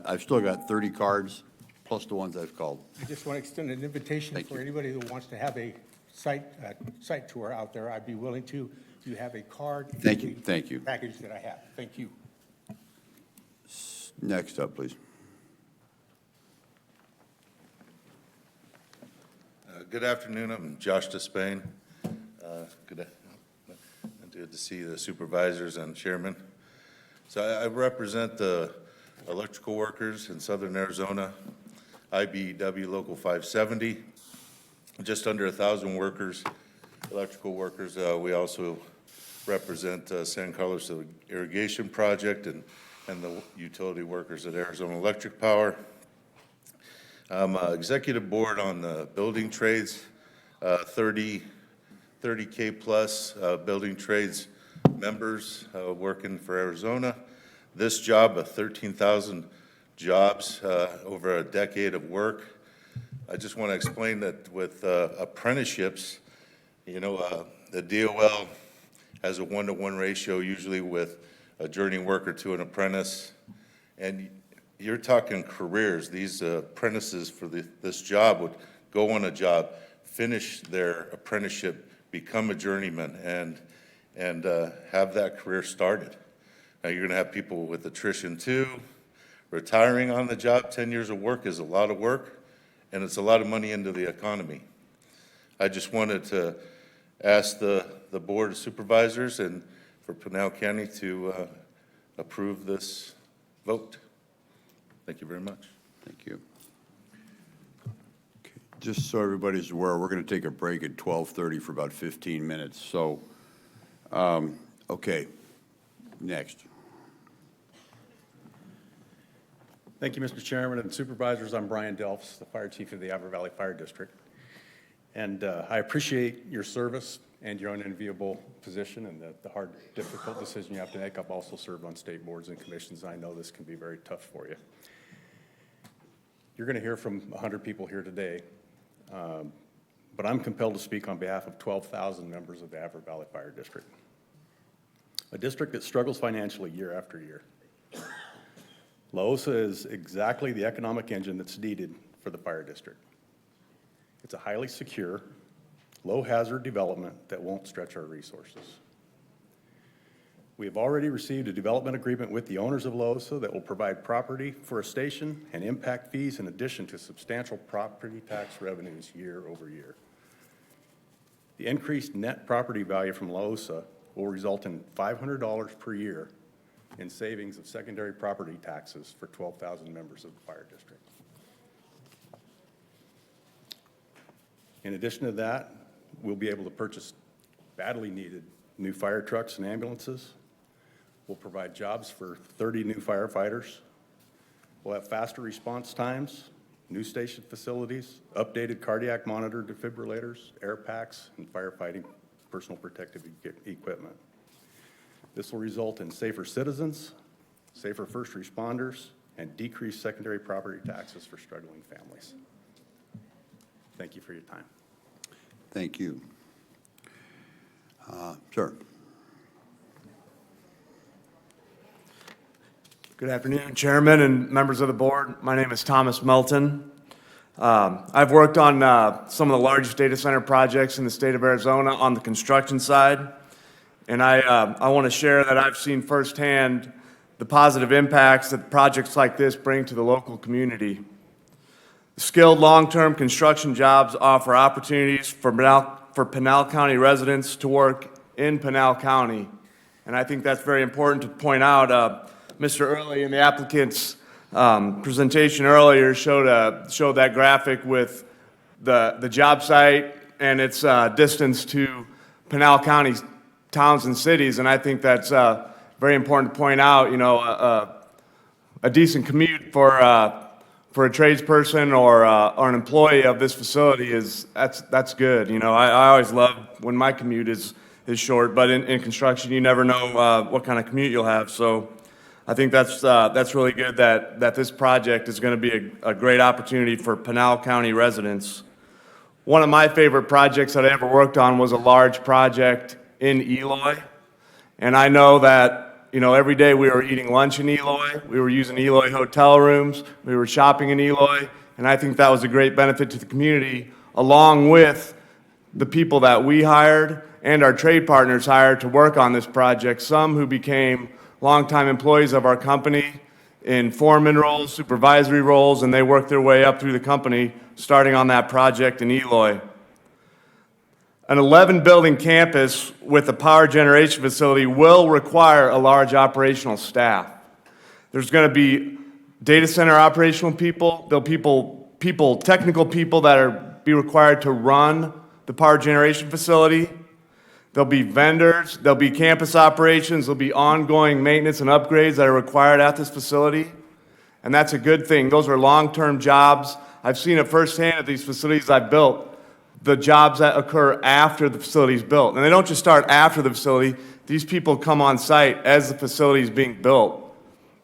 I've still got 30 cards plus the ones I've called. I just want to extend an invitation Thank for you. anybody who wants to have a site tour out there. I'd be willing to. If you have a card. Thank you, thank you. Package that I have. Thank you. Next up, please. Good afternoon, I'm Josh Despain. Good to see the supervisors and chairman. So I represent the electrical workers in southern Arizona, IBEW Local 570, just under 1,000 workers, electrical workers. We also represent San Carlos Irrigation Project and the utility workers at Arizona Electric Power. I'm executive board on the building trades, 30K plus building trades members working for Arizona. This job of 13,000 jobs over a decade of work. I just want to explain that with apprenticeships, you know, the DOL has a 1-to-1 ratio usually with a journey worker to an apprentice. And you're talking careers. These apprentices for this job would go on a job, finish their apprenticeship, become a journeyman, and have that career started. Now, you're going to have people with attrition too. Retiring on the job, 10 years of work is a lot of work, and it's a lot of money into the economy. I just wanted to ask the Board of Supervisors and for Pinal County to approve this vote. Thank you very much. Thank you. Okay, just so everybody's aware, we're going to take a break at 12:30 for about 15 minutes. So, okay, next. Thank you, Mr. Chairman and Supervisors. I'm Brian Delphs, the Fire Chief of the Avra Valley Fire District. And I appreciate your service and your unenviable position and the hard, difficult decision you have to make. I've also served on state boards and commissions. I know this can be very tough for you. You're going to hear from 100 people here today, but I'm compelled to speak on behalf of 12,000 members of the Avra Valley Fire District, a district that struggles financially year after year. La Osa is exactly the economic engine that's needed for the fire district. It's a highly secure, low-hazard development that won't stretch our resources. We have already received a development agreement with the owners of La Osa that will provide property for a station and impact fees in addition to substantial property tax revenues year over year. The increased net property value from La Osa will result in $500 per year in savings of secondary property taxes for 12,000 members of the fire district. In addition to that, we'll be able to purchase badly needed new fire trucks and ambulances. We'll provide jobs for 30 new firefighters. We'll have faster response times, new station facilities, updated cardiac monitor defibrillators, air packs, and firefighting personal protective equipment. This will result in safer citizens, safer first responders, and decreased secondary property taxes for struggling families. Thank you for your time. Thank you. Sir. Good afternoon, Chairman and members of the board. My name is Thomas Melton. I've worked on some of the largest data center projects in the state of Arizona on the construction side, and I want to share that I've seen firsthand the positive impacts that projects like this bring to the local community. Skilled long-term construction jobs offer opportunities for Pinal County residents to work in Pinal County, and I think that's very important to point out. Mr. Early in the applicant's presentation earlier showed that graphic with the job site and its distance to Pinal County towns and cities, and I think that's very important to point out. You know, a decent commute for a tradesperson or an employee of this facility that's good. You know, I always love when my commute is short, but in construction you never know what kind of commute you'll have. So I think that's really good that this project is going to be a great opportunity for Pinal County residents. One of my favorite projects that I ever worked on was a large project in Eloy, and I know that, you know, every day we were eating lunch in Eloy, we were using Eloy hotel rooms, we were shopping in Eloy, and I think that was a great benefit to the community, along with the people that we hired and our trade partners hired to work on this project, some who became longtime employees of our company in foreman roles, supervisory roles, and they worked their way up through the company, starting on that project in Eloy. An 11-building campus with a power generation facility will require a large operational staff. There's going to be data center operational people, there'll be technical people that be required to run the power generation facility. There'll be vendors, there'll be campus operations, there'll be ongoing maintenance and upgrades that are required at this facility. And that's a good thing. Those are long-term jobs. I've seen it firsthand at these facilities I've built, the jobs that occur after the facility is built. And they don't just start after the facility. These people come on site as the facility is being built.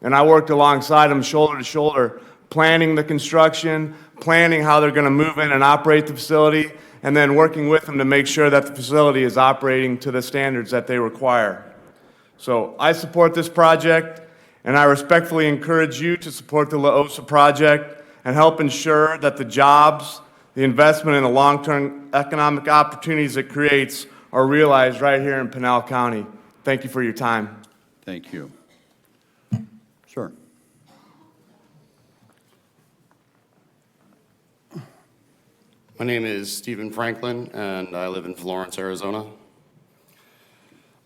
And I worked alongside them shoulder to shoulder, planning the construction, planning how they're going to move in and operate the facility, and then working with them to make sure that the facility is operating to the standards that they require. So I support this project, and I respectfully encourage you to support the La Osa project and help ensure that the jobs, the investment, and the long-term economic opportunities it creates are realized right here in Pinal County. Thank you for your time. Thank you. Sir. My name is Stephen Franklin, and I live in Florence, Arizona.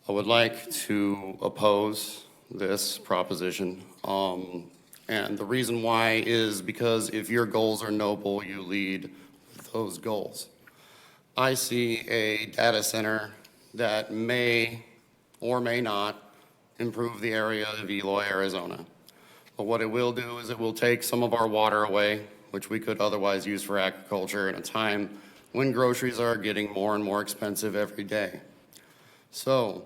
I would like to oppose this proposition. And the reason why is because if your goals are noble, you lead with those goals. I see a data center that may or may not improve the area of Eloy, Arizona. But what it will do is it will take some of our water away, which we could otherwise use for agriculture at a time when groceries are getting more and more expensive every day. So,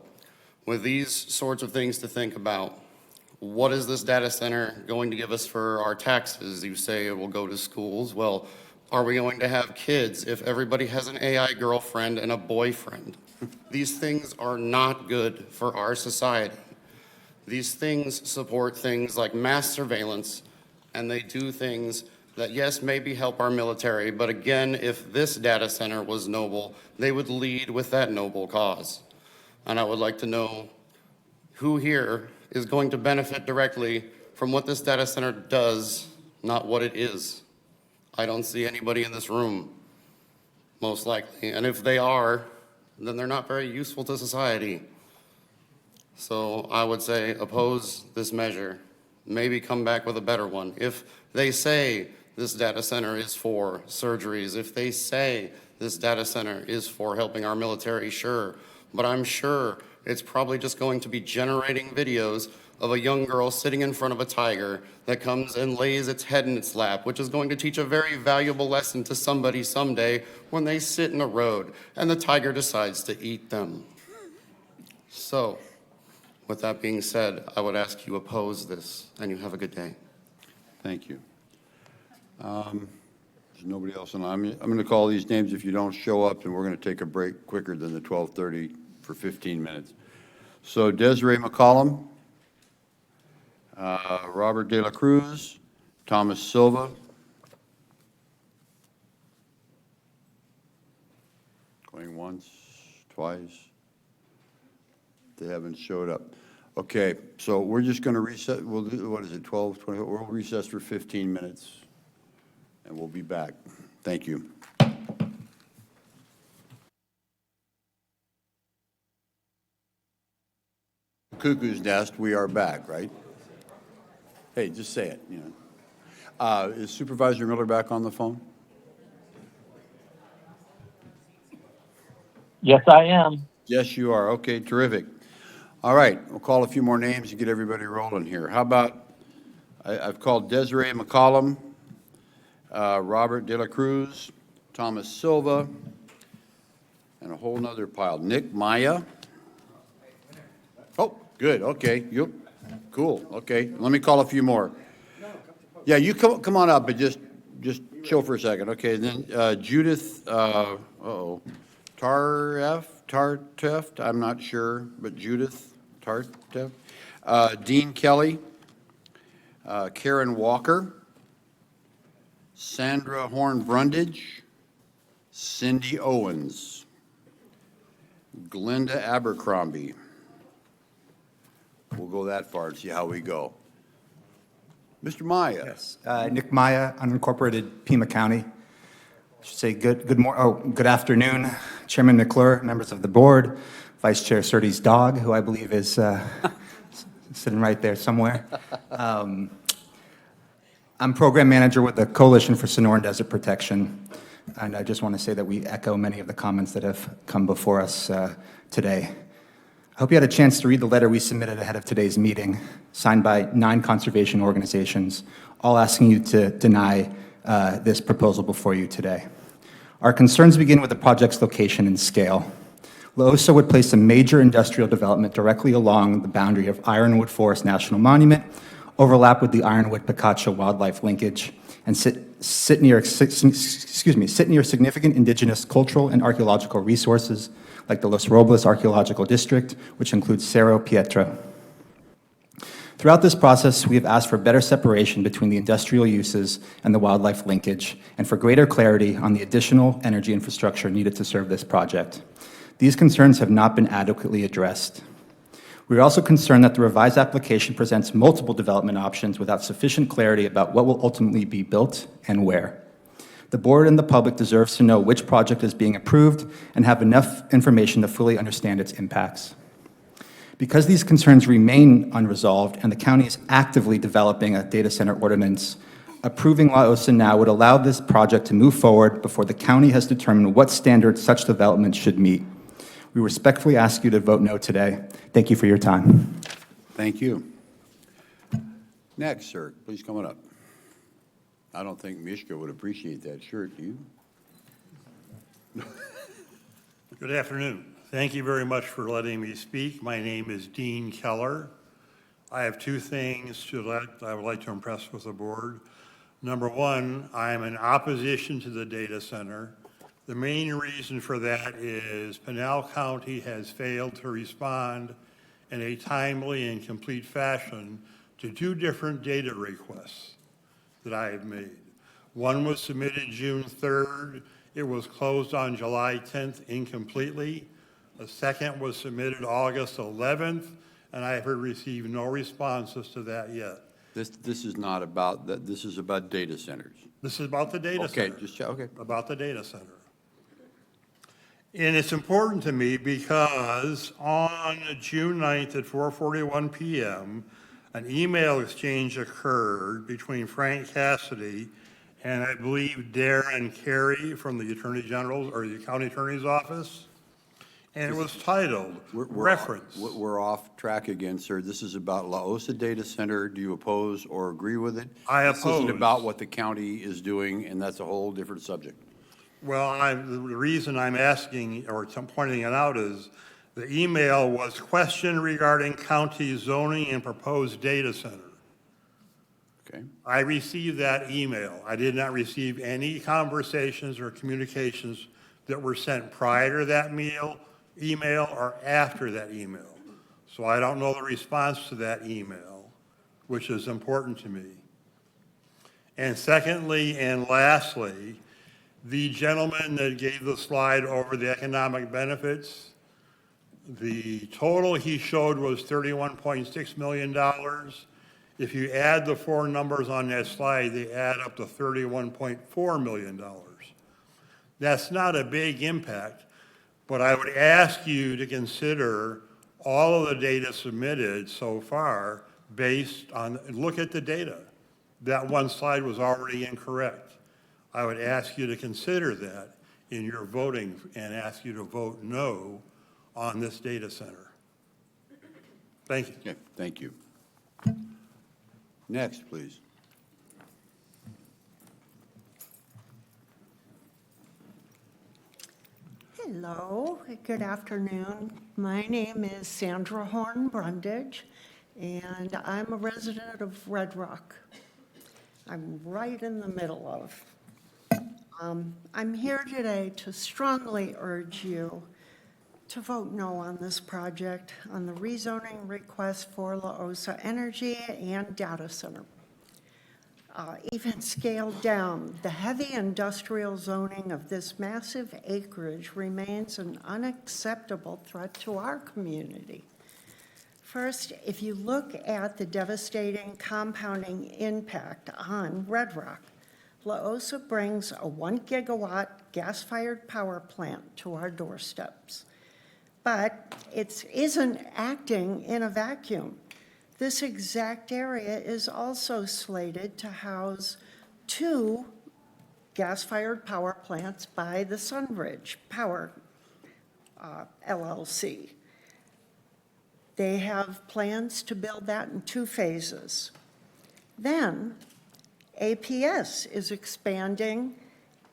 with these sorts of things to think about, what is this data center going to give us for our taxes? You say it will go to schools. Well, are we going to have kids if everybody has an AI girlfriend and a boyfriend? These things are not good for our society. These things support things like mass surveillance, and they do things that, yes, maybe help our military, but again, if this data center was noble, they would lead with that noble cause. And I would like to know who here is going to benefit directly from what this data center does, not what it is. I don't see anybody in this room, most likely. And if they are, then they're not very useful to society. So I would say oppose this measure. Maybe come back with a better one. If they say this data center is for surgeries, if they say this data center is for helping our military, sure. But I'm sure it's probably just going to be generating videos of a young girl sitting in front of a tiger that comes and lays its head in its lap, which is going to teach a very valuable lesson to somebody someday when they sit in a road and the tiger decides to eat them. So, with that being said, I would ask you oppose this, and you have a good day. Thank you. There's nobody else, and I'm going to call these names if you don't show up, and we're going to take a break quicker than the 12:30 for 15 minutes. So Desiree McCollum, Robert De La Cruz, Thomas Silva, going once, twice. They haven't showed up. Okay, so we're just going to reset. We'll do, what is it, 12, 20? We'll recess for 15 minutes, and we'll be back. Thank you. Cuckoo's Nest, we are back, right? Hey, just say it, you know. Is Supervisor Miller back on the phone? Yes, I am. Yes, you are. Okay, terrific. All right, we'll call a few more names and get everybody rolling here. How about, I've called Desiree McCollum, Robert De La Cruz, Thomas Silva, and a whole nother pile. Nick Maya. Oh, good, okay, cool, okay. Let me call a few more. Yeah, you come on up, but just chill for a second. Okay, and then Judith, Tarteft, I'm not sure, but Judith Tarteft. Dean Kelly, Karen Walker, Sandra Horn-Brundage, Cindy Owens, Glenda Abercrombie. We'll go that far and see how we go. Mr. Maya. Yes, Nick Maya, unincorporated Pima County. I should say good afternoon, Chairman McClure, members of the board, Vice Chair Surtees' dog, who I believe is sitting right there somewhere. I'm program manager with the Coalition for Sonoran Desert Protection, and I just want to say that we echo many of the comments that have come before us today. I hope you had a chance to read the letter we submitted ahead of today's meeting, signed by 9 conservation organizations, all asking you to deny this proposal before you today. Our concerns begin with the project's location and scale. La Osa would place a major industrial development directly along the boundary of Ironwood Forest National Monument, overlap with the Ironwood-Picacho wildlife linkage, and sit near significant indigenous cultural and archaeological resources like the Los Robles Archaeological District, which includes Cerro Pietro. Throughout this process, we have asked for better separation between the industrial uses and the wildlife linkage, and for greater clarity on the additional energy infrastructure needed to serve this project. These concerns have not been adequately addressed. We are also concerned that the revised application presents multiple development options without sufficient clarity about what will ultimately be built and where. The board and the public deserves to know which project is being approved and have enough information to fully understand its impacts. Because these concerns remain unresolved and the county is actively developing a data center ordinance, approving La Osa now would allow this project to move forward before the county has determined what standards such development should meet. We respectfully ask you to vote no today. Thank you for your time. Thank you. Next, sir, please come on up. I don't think Mishka would appreciate that shirt, do you? Good afternoon. Thank you very much for letting me speak. My name is Dean Keller. I have 2 things I would like to impress with the board. Number 1, I am in opposition to the data center. The main reason for that is Pinal County has failed to respond in a timely and complete fashion to 2 different data requests that I have made. One was submitted June 3rd. It was closed on July 10th incompletely. A second was submitted August 11th, and I have received no responses to that yet. This is not about that. This is about data centers. This is about the data center. Okay. About the data center. And it's important to me because on June 9th at 4:41 p.m., an email exchange occurred between Frank Cassidy and I believe Darren Carey from the Attorney General's or the County Attorney's Office. And it was titled Reference. We're off track again, sir. This is about La Osa Data Center. Do you oppose or agree with it? I oppose. This isn't about what the county is doing, and that's a whole different subject. Well, the reason I'm asking or pointing it out is the email was question regarding county zoning and proposed data center. Okay. I received that email. I did not receive any conversations or communications that were sent prior to that email or after that email. So I don't know the response to that email, which is important to me. And secondly and lastly, the gentleman that gave the slide over the economic benefits, the total he showed was $31.6 million. If you add the 4 numbers on that slide, they add up to $31.4 million. That's not a big impact, but I would ask you to consider all of the data submitted so far based on, look at the data. That one slide was already incorrect. I would ask you to consider that in your voting and ask you to vote no on this data center. Thank you. Okay, thank you. Next, please. Hello, good afternoon. My name is Sandra Horn-Brundage, and I'm a resident of Red Rock. I'm right in the middle of. I'm here today to strongly urge you to vote no on this project, on the rezoning request for La Osa Energy and Data Center. even scaled down, the heavy industrial zoning of this massive acreage remains an unacceptable threat to our community. First, if you look at the devastating compounding impact on Red Rock, La Osa brings a 1 gigawatt gas-fired power plant to our doorsteps. But it isn't acting in a vacuum. This exact area is also slated to house 2 gas-fired power plants by the Sunridge Power LLC. They have plans to build that in 2 phases. Then APS is expanding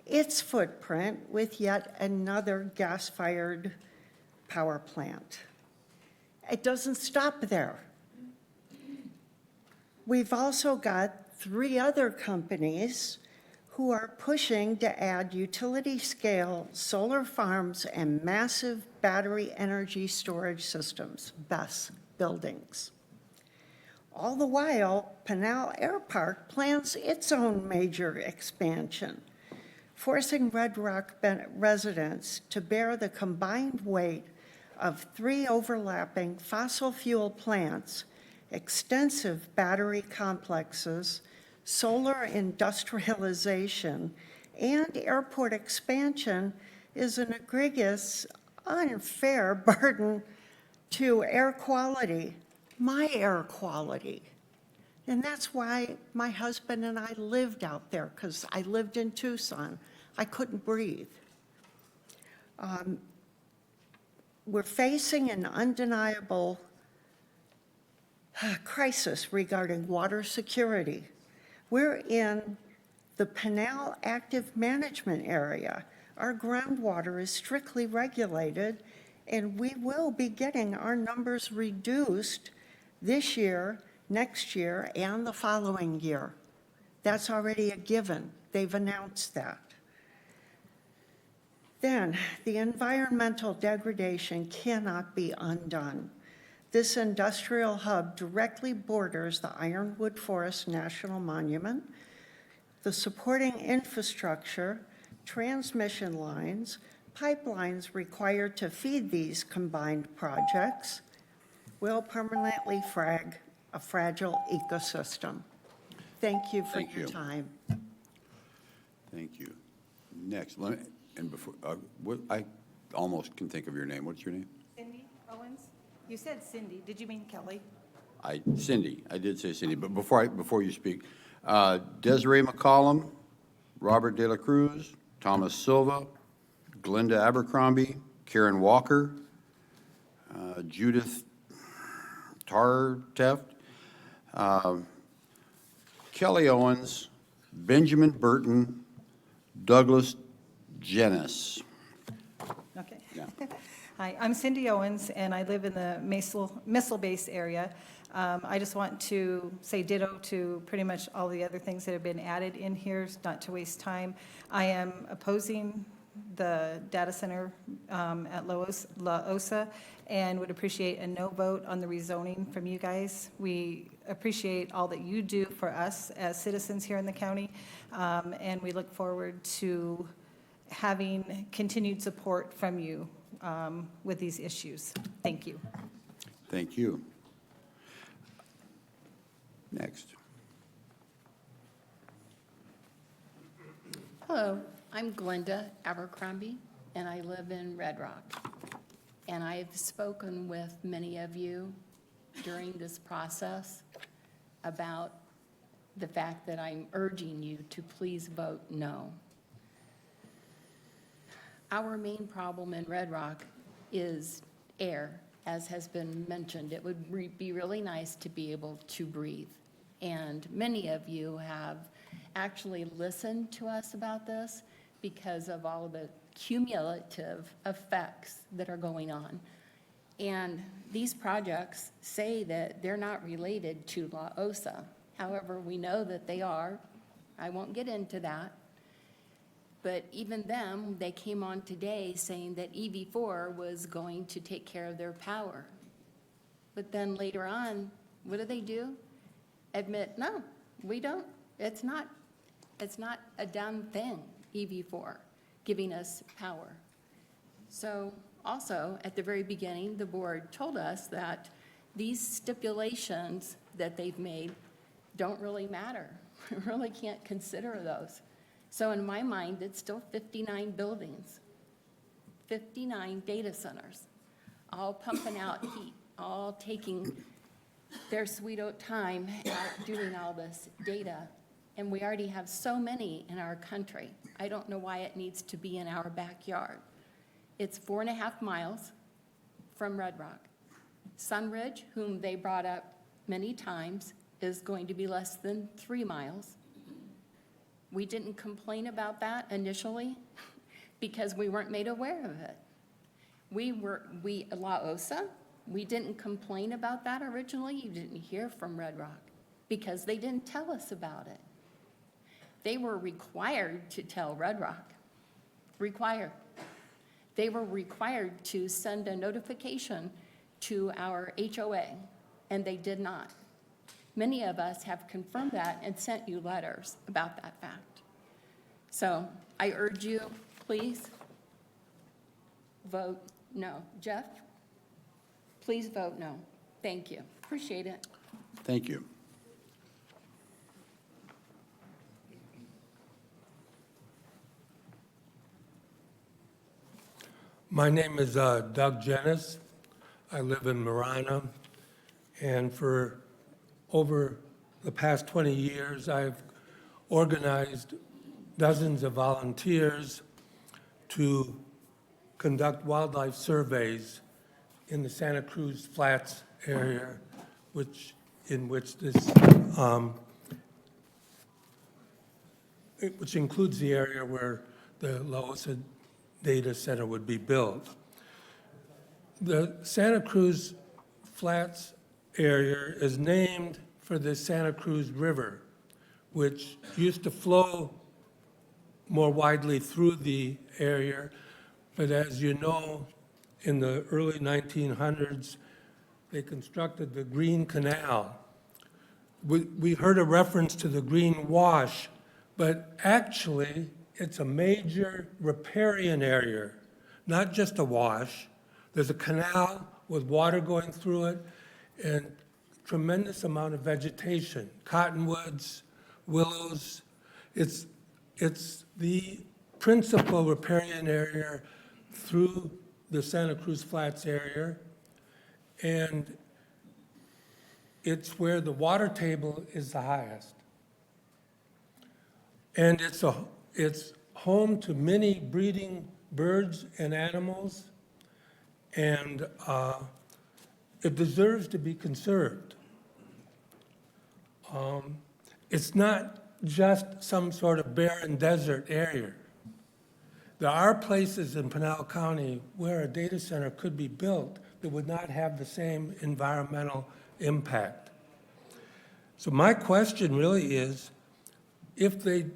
its footprint with yet another gas-fired power plant. It doesn't stop there. We've also got 3 other companies who are pushing to add utility-scale solar farms and massive battery energy storage systems, BESS buildings. All the while, Pinal Air Park plans its own major expansion, forcing Red Rock residents to bear the combined weight of 3 overlapping fossil fuel plants, extensive battery complexes, solar industrialization, and airport expansion is an egregious, unfair burden to air quality, my air quality. And that's why my husband and I lived out there, because I lived in Tucson. I couldn't breathe. We're facing an undeniable crisis regarding water security. We're in the Pinal Active Management Area. Our groundwater is strictly regulated, and we will be getting our numbers reduced this year, next year, and the following year. That's already a given. They've announced that. Then, the environmental degradation cannot be undone. This industrial hub directly borders the Ironwood Forest National Monument, the supporting infrastructure, transmission lines, pipelines required to feed these combined projects will permanently frag a fragile ecosystem. Thank you for your time. Thank you. Next, I almost can think of your name. What's your name? Cindy Owens? You said Cindy. Did you mean Kelly? Cindy. I did say Cindy, but before you speak, Desiree McCollum, Robert De La Cruz, Thomas Silva, Glenda Abercrombie, Karen Walker, Judith Tarteft, Kelly Owens, Benjamin Burton, Douglas Jennis. Okay. Yeah. Hi, I'm Cindy Owens, and I live in the Missile Base area. I just want to say ditto to pretty much all the other things that have been added in here, not to waste time. I am opposing the data center at La Osa and would appreciate a no vote on the rezoning from you guys. We appreciate all that you do for us as citizens here in the county, and we look forward to having continued support from you with these issues. Thank you. Thank you. Next. Hello, I'm Glenda Abercrombie, and I live in Red Rock. And I've spoken with many of you during this process about the fact that I'm urging you to please vote no. Our main problem in Red Rock is air, as has been mentioned. It would be really nice to be able to breathe. And many of you have actually listened to us about this because of all of the cumulative effects that are going on. And these projects say that they're not related to La Osa. However, we know that they are. I won't get into that. But even them, they came on today saying that EV4 was going to take care of their power. But then later on, what do? Admit, no, we don't. It's not a done thing, EV4, giving us power. So also, at the very beginning, the board told us that these stipulations that they've made don't really matter. We really can't consider those. So in my mind, it's still 59 buildings, 59 data centers, all pumping out heat, all taking their sweet old time at doing all this data. And we already have so many in our country. I don't know why it needs to be in our backyard. It's 4.5 miles from Red Rock. Sunridge, whom they brought up many times, is going to be less than 3 miles. We didn't complain about that initially because we weren't made aware of it. La Osa, we didn't complain about that originally. You didn't hear from Red Rock because they didn't tell us about it. They were required to tell Red Rock, required. They were required to send a notification to our HOA, and they did not. Many of us have confirmed that and sent you letters about that fact. So I urge you, please vote no. Jeff, please vote no. Thank you. Appreciate it. Thank you. My name is Doug Jennis. I live in Marana, and for over the past 20 years, I've organized dozens of volunteers to conduct wildlife surveys in the Santa Cruz Flats area, which includes the area where the La Osa data center would be built. The Santa Cruz Flats area is named for the Santa Cruz River, which used to flow more widely through the area. But as you know, in the early 1900s, they constructed the Green Canal. We heard a reference to the Green Wash, but actually, it's a major riparian area, not just a wash. There's a canal with water going through it and tremendous amount of vegetation, cottonwoods, willows. It's the principal riparian area through the Santa Cruz Flats area, and it's where the water table is the highest. And it's home to many breeding birds and animals, and it deserves to be conserved. It's not just some sort of barren desert area. There are places in Pinal County where a data center could be built that would not have the same environmental impact. So my question really is, if the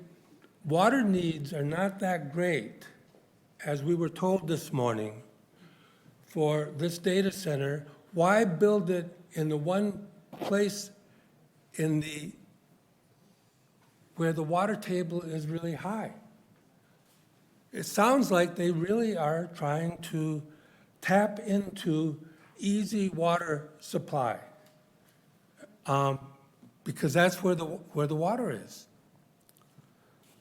water needs are not that great, as we were told this morning, for this data center, why build it in the one place where the water table is really high? It sounds like they really are trying to tap into easy water supply, because that's where the water is.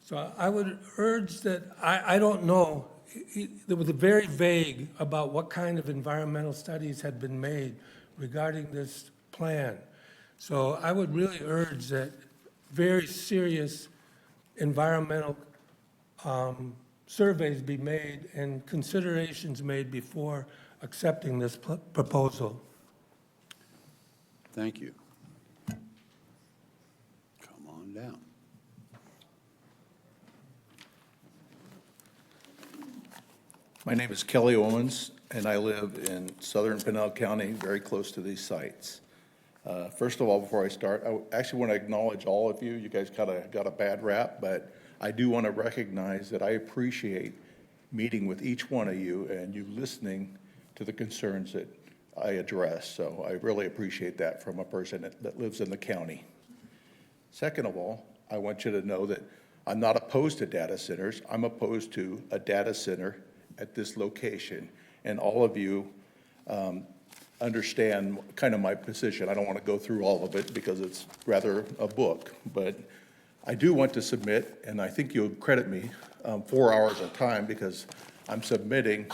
So I would urge that, I don't know, it was very vague about what kind of environmental studies had been made regarding this plan. So I would really urge that very serious environmental surveys be made and considerations made before accepting this proposal. Thank you. Come on down. My name is Kelly Owens, and I live in southern Pinal County, very close to these sites. First of all, before I start, I actually want to acknowledge all of you. You guys kind of got a bad rap, but I do want to recognize that I appreciate meeting with each one of you and you listening to the concerns that I address. So I really appreciate that from a person that lives in the county. Second of all, I want you to know that I'm not opposed to data centers. I'm opposed to a data center at this location. And all of you understand kind of my position. I don't want to go through all of it because it's rather a book. But I do want to submit, and I think you'll credit me, 4 hours of time because I'm submitting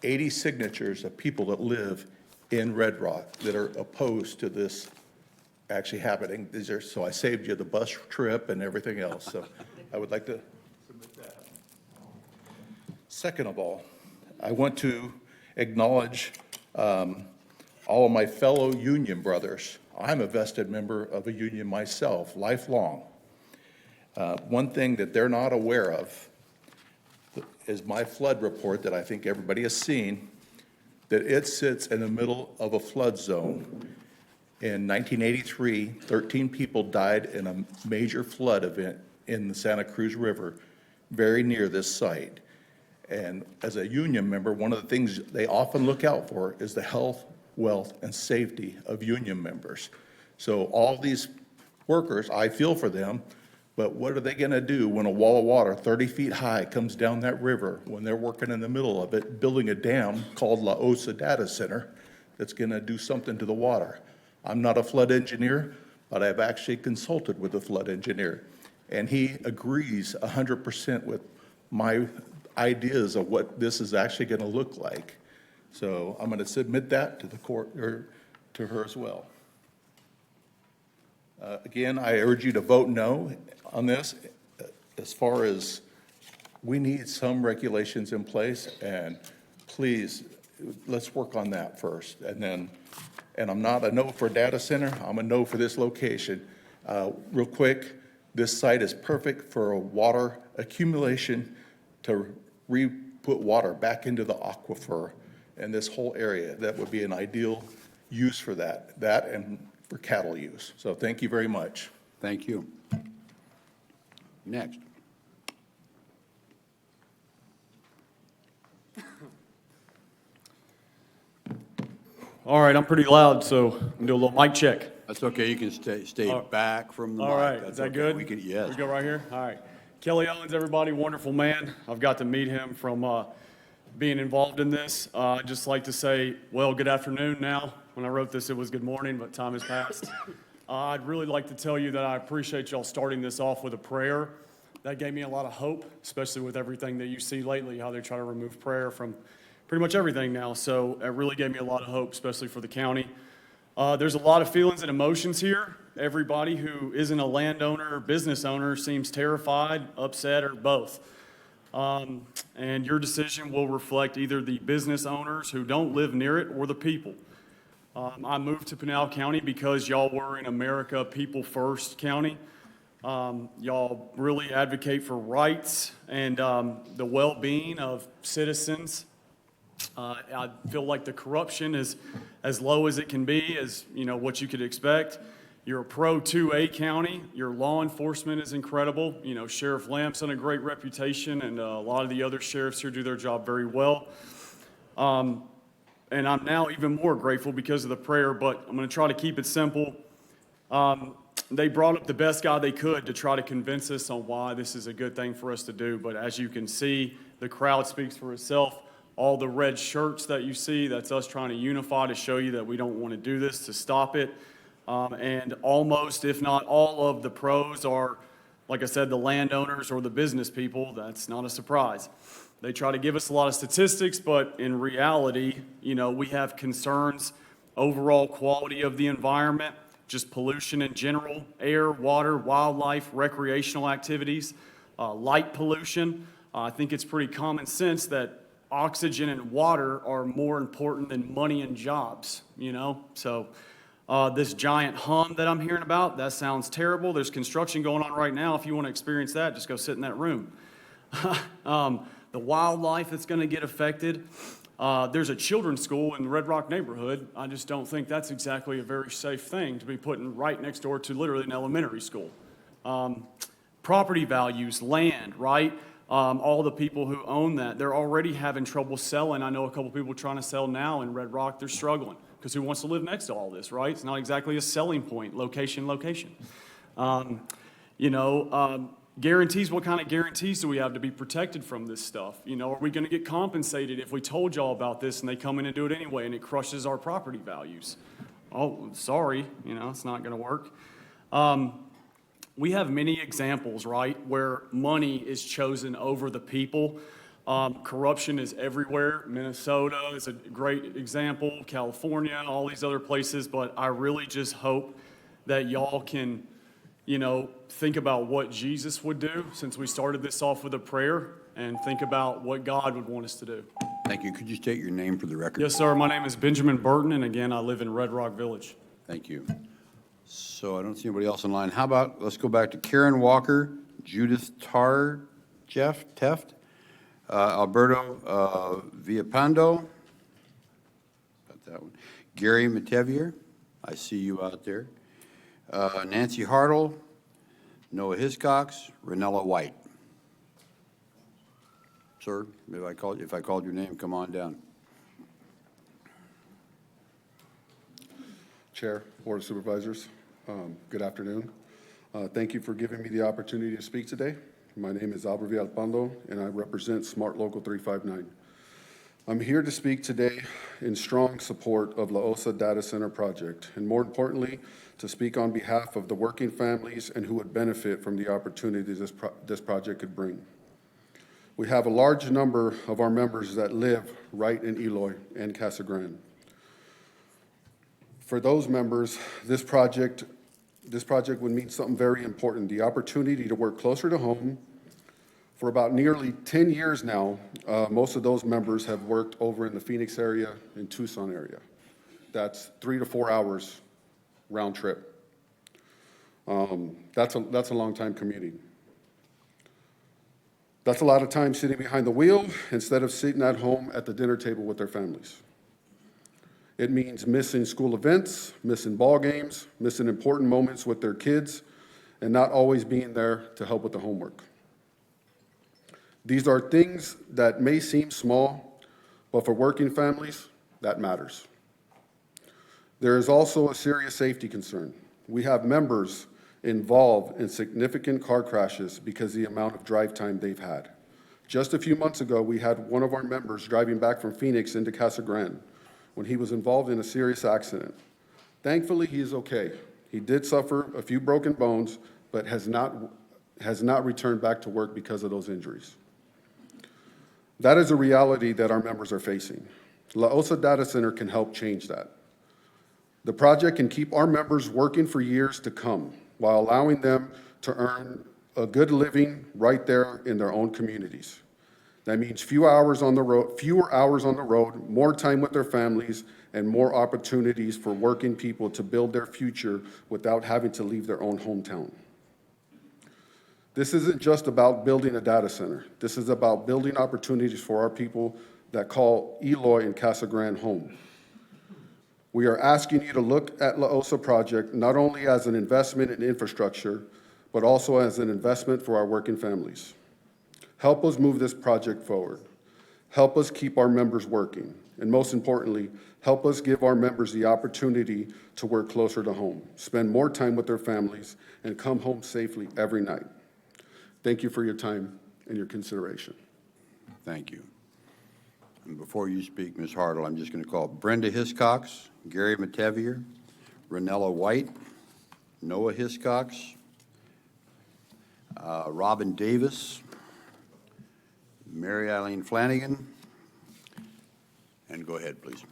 80 signatures of people that live in Red Rock that are opposed to this actually happening. These are, so I saved you the bus trip and everything else. So I would like to submit that. Second of all, I want to acknowledge all of my fellow union brothers. I'm a vested member of a union myself, lifelong. One thing that they're not aware of is my flood report that I think everybody has seen, that it sits in the middle of a flood zone. In 1983, 13 people died in a major flood event in the Santa Cruz River, very near this site. And as a union member, one of the things they often look out for is the health, wealth, and safety of union members. So all these workers, I feel for them, but what are they gonna do when a wall of water 30 feet high comes down that river when they're working in the middle of it, building a dam called La Osa Data Center that's gonna do something to the water? I'm not a flood engineer, but I've actually consulted with a flood engineer, and he agrees 100% with my ideas of what this is actually gonna look like. So I'm gonna submit that to the court, or to her as well. Again, I urge you to vote no on this. As far as, we need some regulations in place, and please, let's work on that first. And I'm not a no for data center, I'm a no for this location. Real quick, this site is perfect for a water accumulation to put water back into the aquifer and this whole area. That would be an ideal use for that and for cattle use. So thank you very much. Thank you. Next. All right, I'm pretty loud, so I'm gonna do a little mic check. That's okay, you can stay back from the mic. All right, That's is that okay. good? We can, yes. We go right here? All right. Kelly Owens, everybody, wonderful man. I've got to meet him from being involved in this. I'd just like to say, well, good afternoon now. When I wrote this, it was good morning, but time has passed. I'd really like to tell you that I appreciate y'all starting this off with a prayer. That gave me a lot of hope, especially with everything that you see lately, how they try to remove prayer from pretty much everything now. So it really gave me a lot of hope, especially for the county. There's a lot of feelings and emotions here. Everybody who isn't a landowner or business owner seems terrified, upset, or both. And your decision will reflect either the business owners who don't live near it or the people. I moved to Pinal County because y'all were in America People First County. Y'all really advocate for rights and the well-being of citizens. I feel like the corruption is as low as it can be, as you know what you could expect. You're a pro 2A county. Your law enforcement is incredible. You know, Sheriff Lamb's done a great reputation, and a lot of the other sheriffs here do their job very well. And I'm now even more grateful because of the prayer, but I'm going to try to keep it simple. They brought up the best guy they could to try to convince us on why this is a good thing for us to do. But as you can see, the crowd speaks for itself. All the red shirts that you see, that's us trying to unify to show you that we don't want to do this, to stop it. And almost, if not all of the pros are, like I said, the landowners or the business people. That's not a surprise. They try to give us a lot of statistics, but in reality, you know, we have concerns, overall quality of the environment, just pollution in general, air, water, wildlife, recreational activities, light pollution. I think it's pretty common sense that oxygen and water are more important than money and jobs, you know? So this giant hum that I'm hearing about, that sounds terrible. There's construction going on right now. If you want to experience that, just go sit in that room. The wildlife that's going to get affected. There's a children's school in the Red Rock neighborhood. I just don't think that's exactly a very safe thing to be putting right next door to literally an elementary school. Property values, land, right? All the people who own that, they're already having trouble selling. I know a couple people trying to sell now in Red Rock, they're struggling because who wants to live next to all this, right? It's not exactly a selling point, location. Guarantees, what kind of guarantees do we have to be protected from this stuff? Are we going to get compensated if we told y'all about this and they come in and do it anyway and it crushes our property values? Oh, sorry, it's not going to work. We have many examples, right, where money is chosen over the people. Corruption is everywhere. Minnesota is a great example, California, all these other places, but I really just hope that y'all can think about what Jesus would do, since we started this off with a prayer, and think about what God would want us to do. Thank you. Could you state your name for the record? Yes, sir. My name is Benjamin Burton, and again, I live in Red Rock Village. Thank you. So I don't see anybody else in line. How about, let's go back to Karen Walker, Judith Teft, Alberto Villapando, got that one. Gary Matevier, I see you out there. Nancy Hartle, Noah Hiscox, Ranella White. Sir, if I called your name, come on down. Chair, Board of Supervisors, good afternoon. Thank you for giving me the opportunity to speak today. My name is Alberto Villapando, and I represent Smart Local 359. I'm here to speak today in strong support of La Osa Data Center project, and more importantly, to speak on behalf of the working families and who would benefit from the opportunities this project could bring. We have a large number of our members that live right in Eloy and Casa Grande. For those members, this project would mean something very important, the opportunity to work closer to home. For about nearly 10 years now, most of those members have worked over in the Phoenix area and Tucson area. That's 3 to 4 hours round trip. That's a long time commuting. That's a lot of time sitting behind the wheel instead of sitting at home at the dinner table with their families. It means missing school events, missing ball games, missing important moments with their kids, and not always being there to help with the homework. These are things that may seem small, but for working families, that matters. There is also a serious safety concern. We have members involved in significant car crashes because of the amount of drive time they've had. Just a few months ago, we had one of our members driving back from Phoenix into Casa Grande when he was involved in a serious accident. Thankfully, he is okay. He did suffer a few broken bones, but has not returned back to work because of those injuries. That is a reality that our members are facing. La Osa Data Center can help change that. The project can keep our members working for years to come while allowing them to earn a good living right there in their own communities. That means fewer hours on the road, more time with their families, and more opportunities for working people to build their future without having to leave their own hometown. This isn't just about building a data center. This is about building opportunities for our people that call Eloy and Casa Grande home. We are asking you to look at La Osa project not only as an investment in infrastructure, but also as an investment for our working families. Help us move this project forward. Help us keep our members working. And most importantly, help us give our members the opportunity to work closer to home, spend more time with their families, and come home safely every night. Thank you for your time and your consideration. Thank you. And before you speak, Ms. Hartle, I'm just going to call Brenda Hiscox, Gary Matevier, Ranella White, Noah Hiscox, Robin Davis, Mary Eileen Flanagan, and go ahead, please.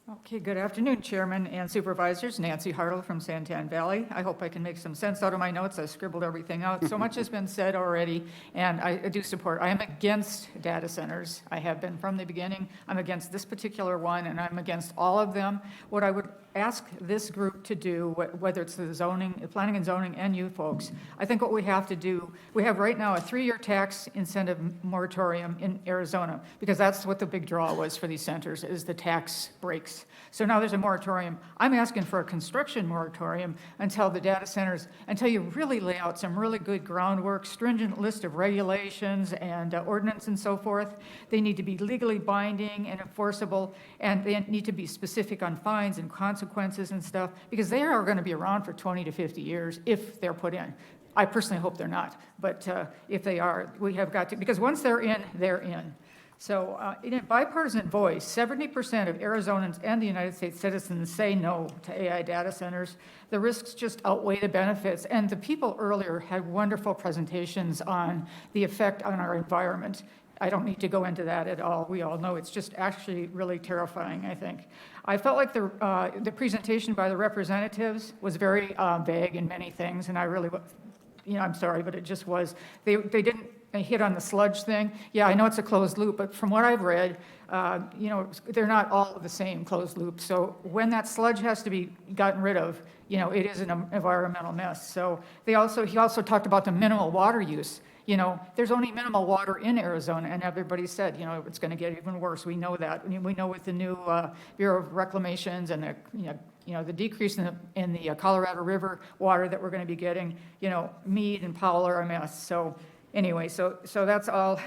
Okay, good afternoon, Chairman and Supervisors. Nancy Hartle from Santan Valley. I hope I can make some sense out of my notes. I scribbled everything out. So much has been said already, and I do support. I am against data centers. I have been from the beginning. I'm against this particular one, and I'm against all of them. What I would ask this group to do, whether it's the zoning, planning and zoning, and you folks, I think what we have to do, we have right now a 3-year tax incentive moratorium in Arizona, because that's what the big draw was for these centers, is the tax breaks. So now there's a moratorium. I'm asking for a construction moratorium until the data centers, until you really lay out some really good groundwork, stringent list of regulations and ordinance and so forth. They need to be legally binding and enforceable, and they need to be specific on fines and consequences consequences and stuff, because they are going to be around for 20 to 50 years if they're put in. I personally hope they're not, but if they are, we have got to, because once they're in, they're in. So in a bipartisan voice, 70% of Arizonans and the United States citizens say no to AI data centers. The risks just outweigh the benefits. And the people earlier had wonderful presentations on the effect on our environment. I don't need to go into that at all. We all know it's just actually really terrifying, I think. I felt like the presentation by the representatives was very vague in many things, and I really, I'm sorry, but it just was. They didn't hit on the sludge thing. Yeah, I know it's a closed loop, but from what I've read, they're not all the same closed loop. So when that sludge has to be gotten rid of, it is an environmental mess. So he also talked about the minimal water use. There's only minimal water in Arizona, and everybody said, it's going to get even worse. We know that. I mean, we know with the new Bureau of Reclamations and the decrease in the Colorado River water that we're going to be getting, Meade and Powell are a mess. So anyway, so that's all,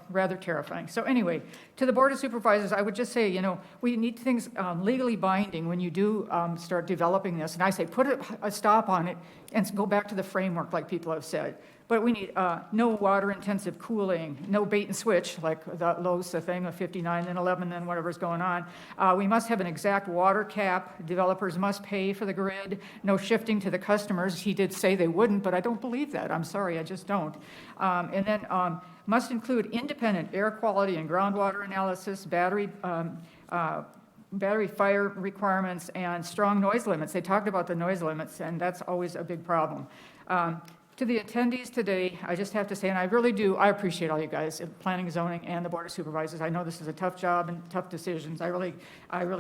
rather terrifying. So anyway, to the Board of Supervisors, I would just say, we need things legally binding when you do start developing this. And I say, put a stop on it and go back to the framework like people have said. But we need no water-intensive cooling, no bait and switch, like the LOSA thing of 59 and 11 and whatever's going on. We must have an exact water cap. Developers must pay for the grid. No shifting to the customers. He did say they wouldn't, but I don't believe that. I'm sorry, I just don't. And then must include independent air quality and groundwater analysis, battery fire requirements, and strong noise limits. They talked about the noise limits, and that's always a big problem. To the attendees today, I just have to say, and I really do, I appreciate all you guys in Planning, Zoning, and the Board of Supervisors. I know this is a tough job and tough decisions. I really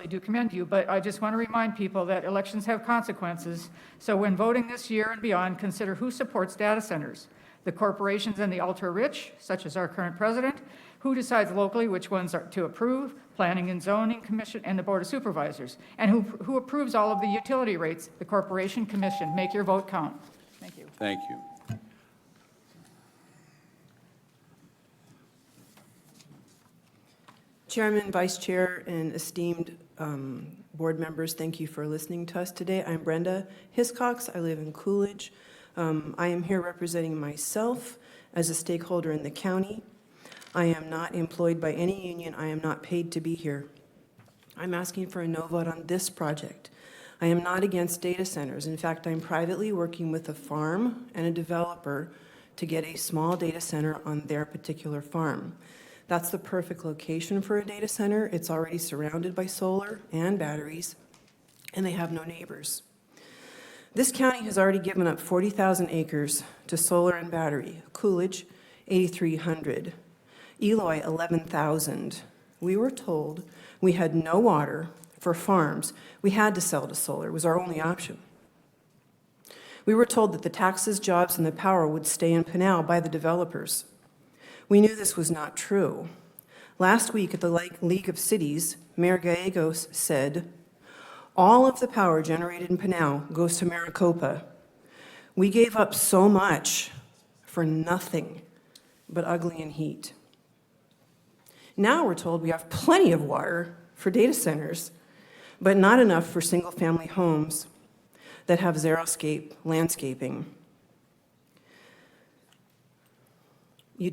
do commend you, but I just want to remind people that elections have consequences. So when voting this year and beyond, consider who supports data centers. The corporations and the ultra-rich, such as our current president, who decides locally which ones are to approve, Planning and Zoning Commission, and the Board of Supervisors, and who approves all of the utility rates, the Corporation Commission. Make your vote count. Thank you. Thank you. Chairman, Vice Chair, and esteemed board members, thank you for listening to us today. I'm Brenda Hiscox. I live in Coolidge. I am here representing myself as a stakeholder in the county. I am not employed by any union. I am not paid to be here. I'm asking for a no vote on this project. I am not against data centers. In fact, I'm privately working with a farm and a developer to get a small data center on their particular farm. That's the perfect location for a data center. It's already surrounded by solar and batteries, and they have no neighbors. This county has already given up 40,000 acres to solar and battery. Coolidge, 8,300. Eloy, 11,000. We were told we had no water for farms. We had to sell to solar. It was our only option. We were told that the taxes, jobs, and the power would stay in Pinal by the developers. We knew this was not true. Last week at the League of Cities, Mayor Gallegos said, all of the power generated in Pinal goes to Maricopa. We gave up so much for nothing but ugly and heat. Now we're told we have plenty of water for data centers, but not enough for single-family homes that have xeriscape landscaping. The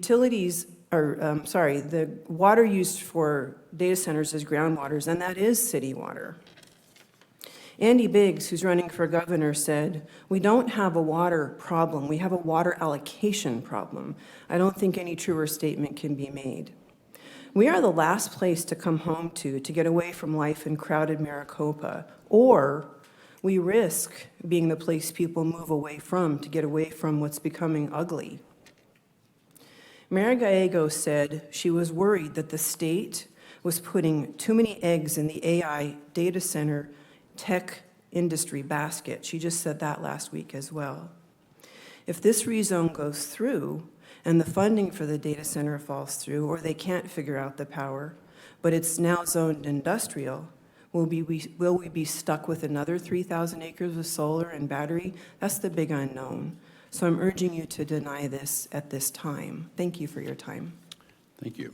water used for data centers is groundwaters, and that is city water. Andy Biggs, who's running for governor, said, we don't have a water problem, we have a water allocation problem. I don't think any truer statement can be made. We are the last place to come home to get away from life in crowded Maricopa, or we risk being the place people move away from to get away from what's becoming ugly. Mayor Gallegos said she was worried that the state was putting too many eggs in the AI data center tech industry basket. She just said that last week as well. If this rezone goes through and the funding for the data center falls through, or they can't figure out the power, but it's now zoned industrial, will we be stuck with another 3,000 acres of solar and battery? That's the big unknown. So I'm urging you to deny this at this time. Thank you for your time. Thank you.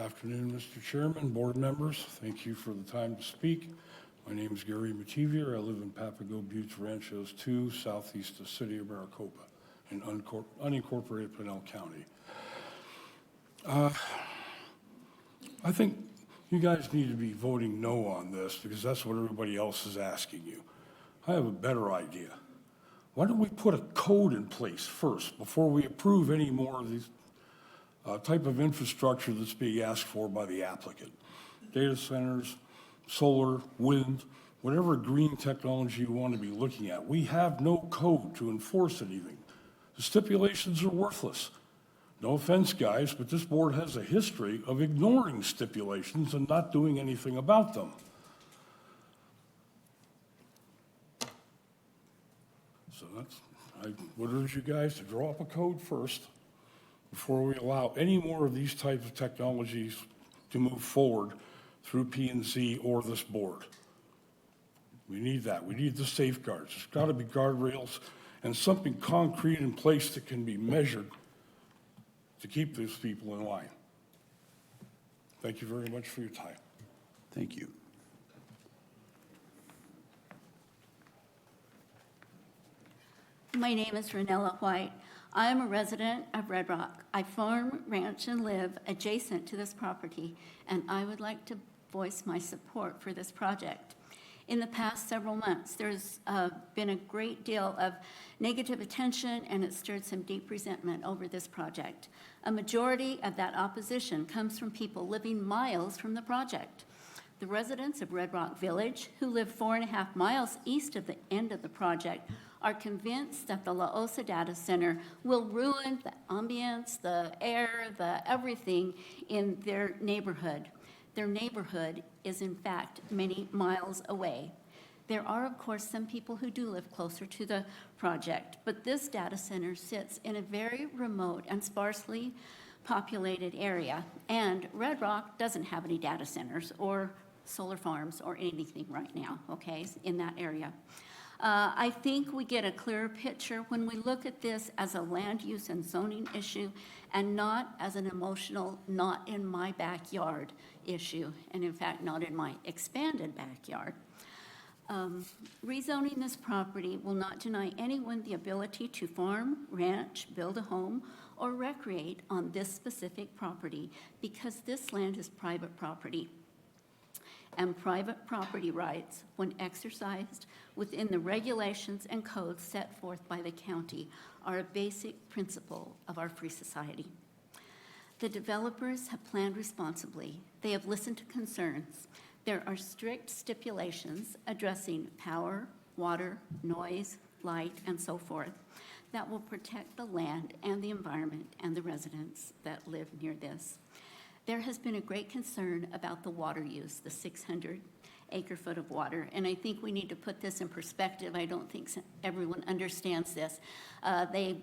Afternoon, Mr. Chairman, board members. Thank you for the time to speak. My name is Gary Mativier. I live in Papago Buttes Ranchos 2, southeast of the city of Maricopa in unincorporated Pinal County. I think you guys need to be voting no on this because that's what everybody else is asking you. I have a better idea. Why don't we put a code in place first before we approve any more of these type of infrastructure that's being asked for by the applicant? Data centers, solar, wind, whatever green technology you want to be looking at. We have no code to enforce anything. The stipulations are worthless. No offense, guys, but this board has a history of ignoring stipulations and not doing anything about them. So I would urge you guys to draw up a code first before we allow any more of these types of technologies to move forward through P&Z or this board. We need that. We need the safeguards. There's got to be guardrails and something concrete in place that can be measured to keep these people in line. Thank you very much for your time. Thank you. My name is Ranella White. I am a resident of Red Rock. I farm, ranch, and live adjacent to this property, and I would like to voice my support for this project. In the past several months, there's been a great deal of negative attention, and it stirred some deep resentment over this project. A majority of that opposition comes from people living miles from the project. The residents of Red Rock Village, who live 4.5 miles east of the end of the project, are convinced that the La Osa Data Center will ruin the ambience, the air, the everything in their neighborhood. Their neighborhood is, in fact, many miles away. There are, of course, some people who do live closer to the project, but this data center sits in a very remote and sparsely populated area, and Red Rock doesn't have any data centers or solar farms or anything right now, okay, in that area. I think we get a clearer picture when we look at this as a land use and zoning issue and not as an emotional, not in my backyard issue, and in fact, not in my expanded backyard. Rezoning this property will not deny anyone the ability to farm, ranch, build a home, or recreate on this specific property because this land is private property. And private property rights, when exercised within the regulations and codes set forth by the county, are a basic principle of our free society. The developers have planned responsibly. They have listened to concerns. There are strict stipulations addressing power, water, noise, light, and so forth that will protect the land and the environment and the residents that live near this. There has been a great concern about the water use, the 600 acre-foot of water, and I think we need to put this in perspective. I don't think everyone understands this. They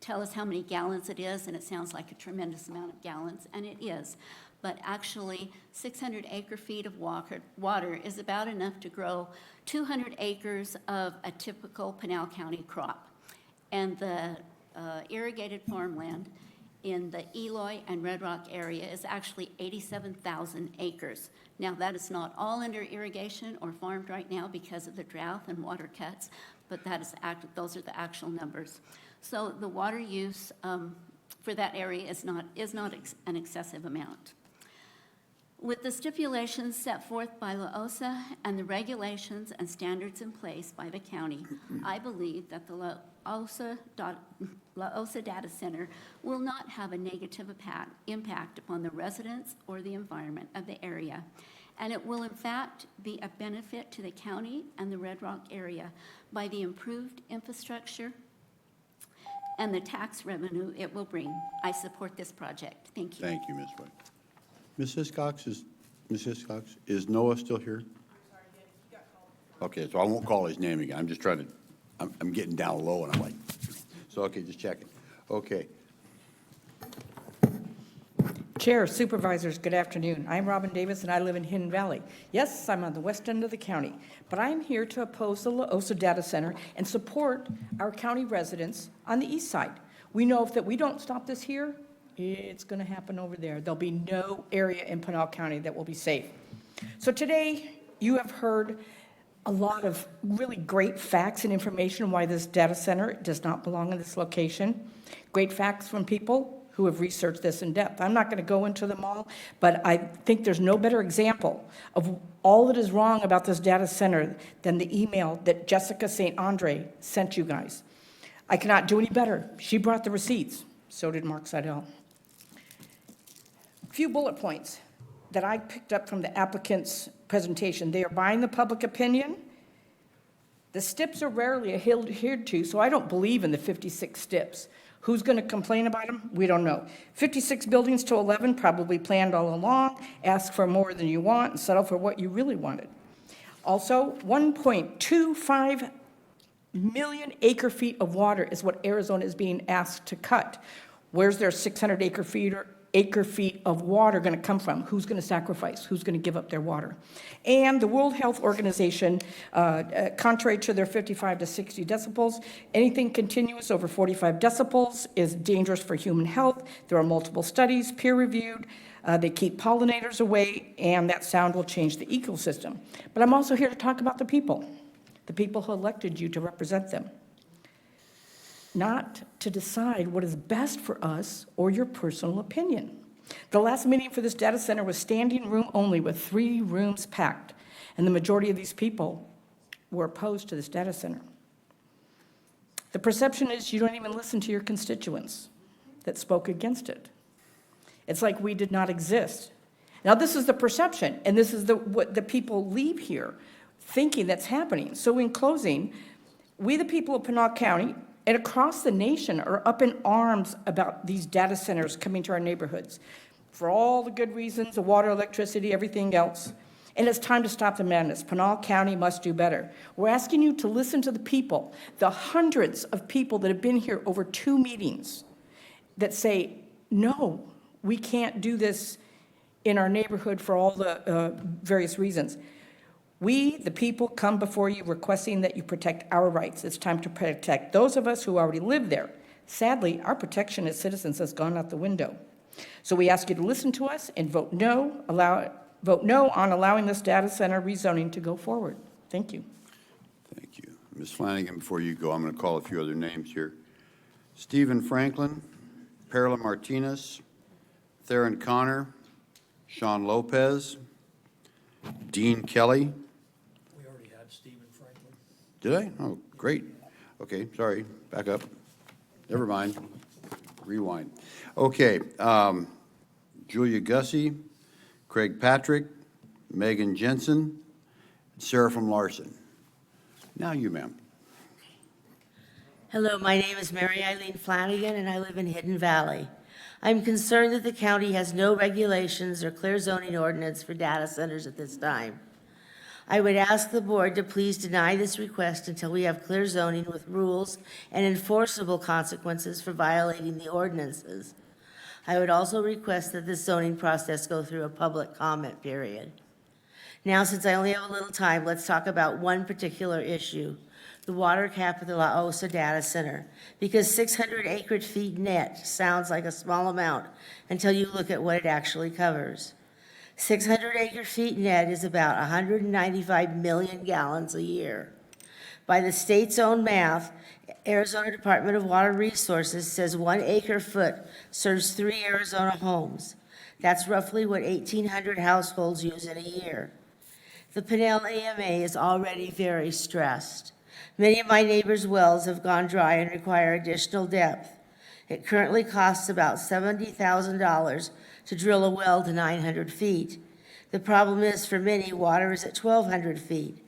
tell us how many gallons it is, and it sounds like a tremendous amount of gallons, and it is. But actually, 600 acre-feet of water is about enough to grow 200 acres of a typical Pinal County crop. And the irrigated farmland in the Eloy and Red Rock area is actually 87,000 acres. Now, that is not all under irrigation or farmed right now because of the drought and water cuts, but that is those are the actual numbers. So the water use for that area is not an excessive amount. With the stipulations set forth by La Osa and the regulations and standards in place by the county, I believe that the La Osa Data Center will not have a negative impact upon the residents or the environment of the area. And it will in fact be a benefit to the county and the Red Rock area by the improved infrastructure and the tax revenue it will bring. I support this project. Thank you. Thank you, Ms. White. Ms. Hiscox, is Noah still here? Okay, so I won't call his name again. I'm just trying to, I'm getting down low and I'm like, so okay, just checking. Okay. Chair, Supervisors, good afternoon. I'm Robin Davis, and I live in Hidden Valley. Yes, I'm on the west end of the county, but I'm here to oppose the La Osa Data Center and support our county residents on the east side. We know if that we don't stop this here, it's going to happen over there. There'll be no area in Pinal County that will be safe. So today, you have heard a lot of really great facts and information why this data center does not belong in this location. Great facts from people who have researched this in depth. I'm not going to go into them all, but I think there's no better example of all that is wrong about this data center than the email that Jessica St. Andre sent you guys. I cannot do any better. She brought the receipts. So did Mark Seidel. A few bullet points that I picked up from the applicant's presentation. They are buying the public opinion. The STIPs are rarely adhered to, so I don't believe in the 56 STIPs. Who's going to complain about them? We don't know. 56 buildings to 11, probably planned all along. Ask for more than you want and settle for what you really wanted. Also, 1.25 million acre feet of water is what Arizona is being asked to cut. Where's their 600 acre feet of water going to come from? Who's going to sacrifice? Who's going to give up their water? And the World Health Organization, contrary to their 55 to 60 decibels, anything continuous over 45 decibels is dangerous for human health. There are multiple studies, peer-reviewed. They keep pollinators away, and that sound will change the ecosystem. But I'm also here to talk about the people who elected you to represent them, not to decide what is best for us or your personal opinion. The last meeting for this data center was standing room only with 3 rooms packed, and the majority of these people were opposed to this data center. The perception is you don't even listen to your constituents that spoke against it. It's like we did not exist. Now, this is the perception, and this is what the people leave here thinking that's happening. So in closing, we the people of Pinal County and across the nation are up in arms about these data centers coming to our neighborhoods for all the good reasons, the water, electricity, everything else. And it's time to stop the madness. Pinal County must do better. We're asking you to listen to the people, the hundreds of people that have been here over 2 meetings that say, no, we can't do this in our neighborhood for all the various reasons. We, the people, come before you requesting that you protect our rights. It's time to protect those of us who already live there. Sadly, our protection as citizens has gone out the window. So we ask you to listen to us and vote no on allowing this data center rezoning to go forward. Thank you. Thank you. Ms. Flanagan, before you go, I'm going to call a few other names here. Stephen Franklin, Perla Martinez, Theron Connor, Sean Lopez, Dean Kelly. We already had Stephen Franklin. Did I? Oh, great. Okay, sorry, back up. Never mind. Rewind. Okay, Julia Gussie, Craig Patrick, Megan Jensen, Sarah from Larson. Now you, ma'am. Hello, my name is Mary Eileen Flanagan, and I live in Hidden Valley. I'm concerned that the county has no regulations or clear zoning ordinance for data centers at this time. I would ask the board to please deny this request until we have clear zoning with rules and enforceable consequences for violating the ordinances. I would also request that this zoning process go through a public comment period. Now, since I only have a little time, let's talk about one particular issue, the water cap at the La Osa Data Center, because 600 acre-feet net sounds like a small amount until you look at what it actually covers. 600 acre-feet net is about 195 million gallons a year. By the state's own math, Arizona Department of Water Resources says 1 acre-foot serves 3 Arizona homes. That's roughly what 1,800 households use in a year. The Pinal AMA is already very stressed. Many of my neighbors' wells have gone dry and require additional depth. It currently costs about $70,000 to drill a well to 900 feet. The problem is, for many, water is at 1,200 feet.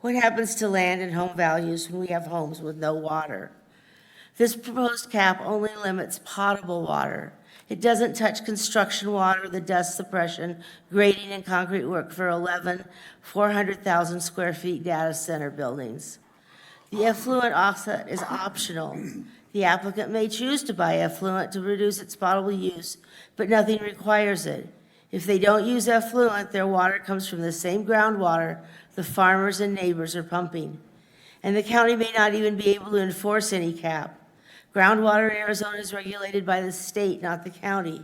What happens to land and home values when we have homes with no water? This proposed cap only limits potable water. It doesn't touch construction water, the dust suppression, grading, and concrete work for 11 400,000 square feet data center buildings. The effluent offset is optional. The applicant may choose to buy effluent to reduce its potable use, but nothing requires it. If they don't use effluent, their water comes from the same groundwater the farmers and neighbors are pumping. And the county may not even be able to enforce any cap. Groundwater in Arizona is regulated by the state, not the county.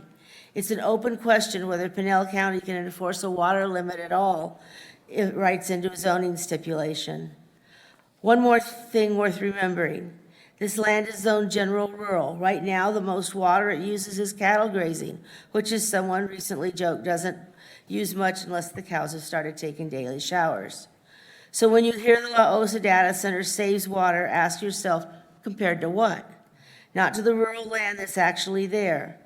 It's an open question whether Pinal County can enforce a water limit at all if it writes into a zoning stipulation. One more thing worth remembering. This land is zoned general rural. Right now, the most water it uses is cattle grazing, which, as someone recently joked, doesn't use much unless the cows have started taking daily showers. So when you hear the La Osa data center saves water, ask yourself, compared to what? Not to the rural land that's actually there.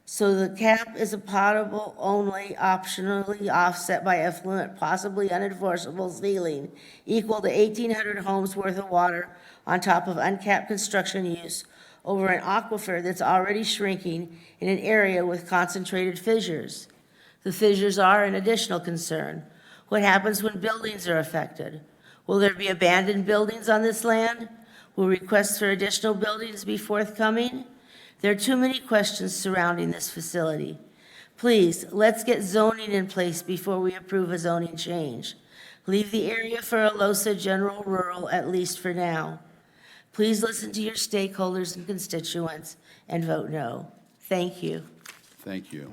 So the cap is a potable only, optionally offset by effluent, possibly unenforceable ceiling, equal to 1,800 homes worth of water on top of uncapped construction use over an aquifer that's already shrinking in an area with concentrated fissures. The fissures are an additional concern. What happens when buildings are affected? Will there be abandoned buildings on this land? Will requests for additional buildings be forthcoming? There are too many questions surrounding this facility. Please, let's get zoning in place before we approve a zoning change. Leave the area for Alosa General Rural, at least for now. Please listen to your stakeholders and constituents and vote no. Thank you. Thank you.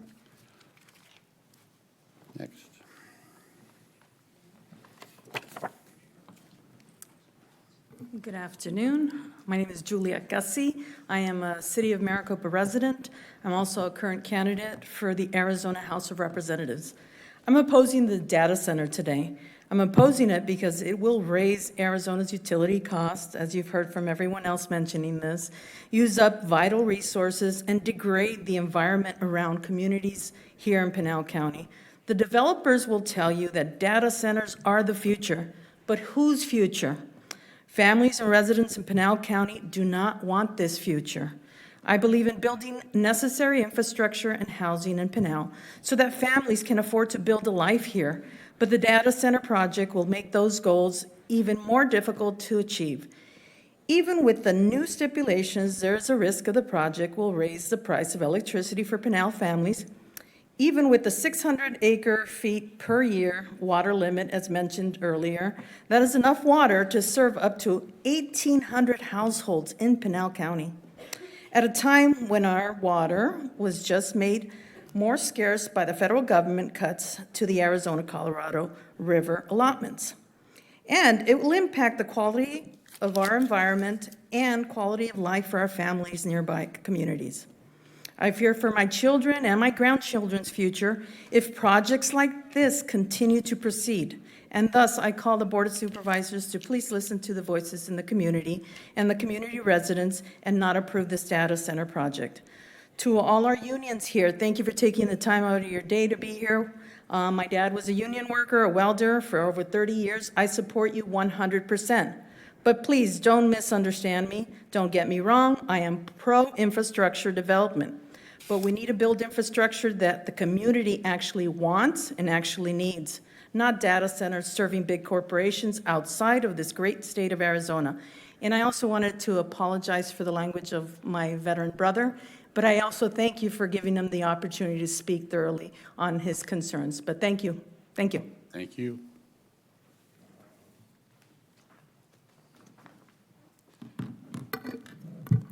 Next. Good afternoon. My name is Julia Gussie. I am a City of Maricopa resident. I'm also a current candidate for the Arizona House of Representatives. I'm opposing the data center today. I'm opposing it because it will raise Arizona's utility costs, as you've heard from everyone else mentioning this, use up vital resources, and degrade the environment around communities here in Pinal County. The developers will tell you that data centers are the future, but whose future? Families and residents in Pinal County do not want this future. I believe in building necessary infrastructure and housing in Pinal so that families can afford to build a life here, but the data center project will make those goals even more difficult to achieve. Even with the new stipulations, there is a risk of the project will raise the price of electricity for Pinal families. Even with the 600 acre-feet per year water limit, as mentioned earlier, that is enough water to serve up to 1,800 households in Pinal County. At a time when our water was just made more scarce by the federal government cuts to the Arizona-Colorado River allotments. And it will impact the quality of our environment and quality of life for our families' nearby communities. I fear for my children and my grandchildren's future if projects like this continue to proceed. And thus, I call the Board of Supervisors to please listen to the voices in the community and the community residents and not approve this data center project. To all our unions here, thank you for taking the time out of your day to be here. My dad was a union worker, a welder for over 30 years. I support you 100%. But please don't misunderstand me. Don't get me wrong. I am pro-infrastructure development. But we need to build infrastructure that the community actually wants and actually needs, not data centers serving big corporations outside of this great state of Arizona. And I also wanted to apologize for the language of my veteran brother, but I also thank you for giving him the opportunity to speak thoroughly on his concerns. But thank you. Thank you. Thank you.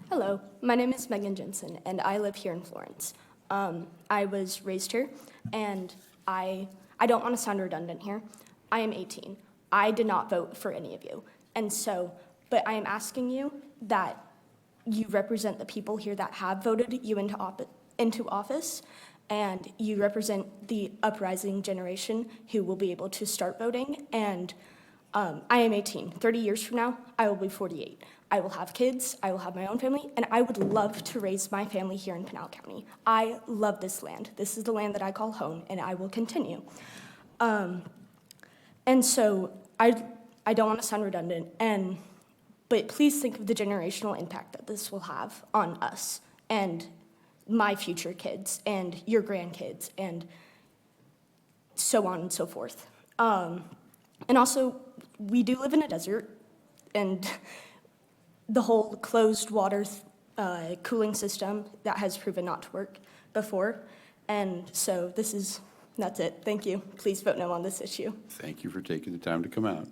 Hello, my name is Megan Jensen, and I live here in Florence. I was raised here, and I don't want to sound redundant here. I am 18. I did not vote for any of you. And so, but I am asking you that you represent the people here that have voted you into office, and you represent the uprising generation who will be able to start voting. And I am 18. 30 years from now, I will be 48. I will have kids, I will have my own family, and I would love to raise my family here in Pinal County. I love this land. This is the land that I call home, and I will continue. And so I don't want to sound redundant, but please think of the generational impact that this will have on us and my future kids and your grandkids and so on and so forth. And also, we do live in a desert, and the whole closed water cooling system that has proven not to work before. And so that's it. Thank you. Please vote no on this issue. Thank you for taking the time to come out.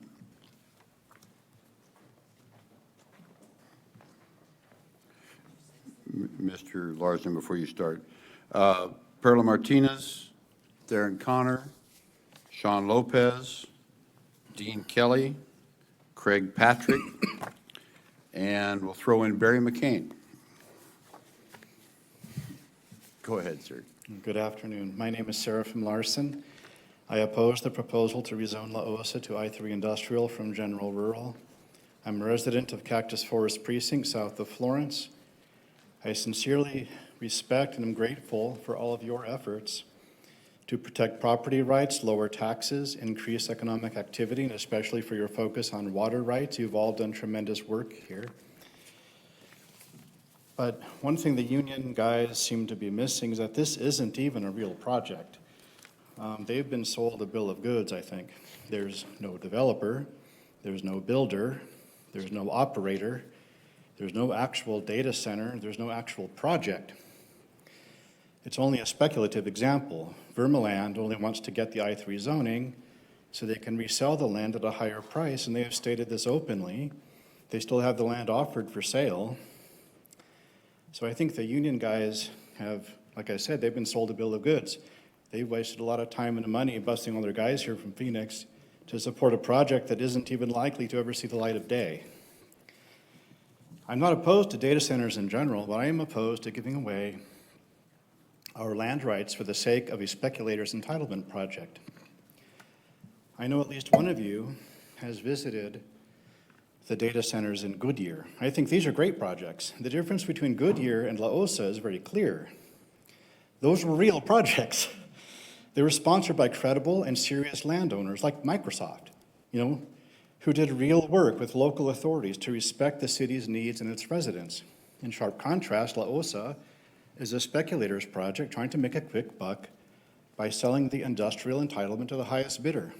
Mr. Larson, before you start. Perla Martinez, Darren Connor, Sean Lopez, Dean Kelly, Craig Patrick, and we'll throw in Barry McCain. Go ahead, sir. Good afternoon. My name is Seraphim Larson. I oppose the proposal to rezone La Osa to I-3 Industrial from General Rural. I'm a resident of Cactus Forest Precinct, south of Florence. I sincerely respect and am grateful for all of your efforts to protect property rights, lower taxes, increase economic activity, and especially for your focus on water rights. You've all done tremendous work here. But one thing the union guys seem to be missing is that this isn't even a real project. They've been sold a bill of goods, I think. There's no developer, there's no builder, there's no operator, there's no actual data center, there's no actual project. It's only a speculative example. Vermaland only wants to get the I-3 zoning so they can resell the land at a higher price, and they have stated this openly. They still have the land offered for sale. So I think the union guys have, like I said, they've been sold a bill of goods. They've wasted a lot of time and money busting all their guys here from Phoenix to support a project that isn't even likely to ever see the light of day. I'm not opposed to data centers in general, but I am opposed to giving away our land rights for the sake of a speculator's entitlement project. I know at least one of you has visited the data centers in Goodyear. I think these are great projects. The difference between Goodyear and La Osa is very clear. Those were real projects. They were sponsored by credible and serious landowners like Microsoft, who did real work with local authorities to respect the city's needs and its residents. In sharp contrast, La Osa is a speculator's project trying to make a quick buck by selling the industrial entitlement to the highest bidder.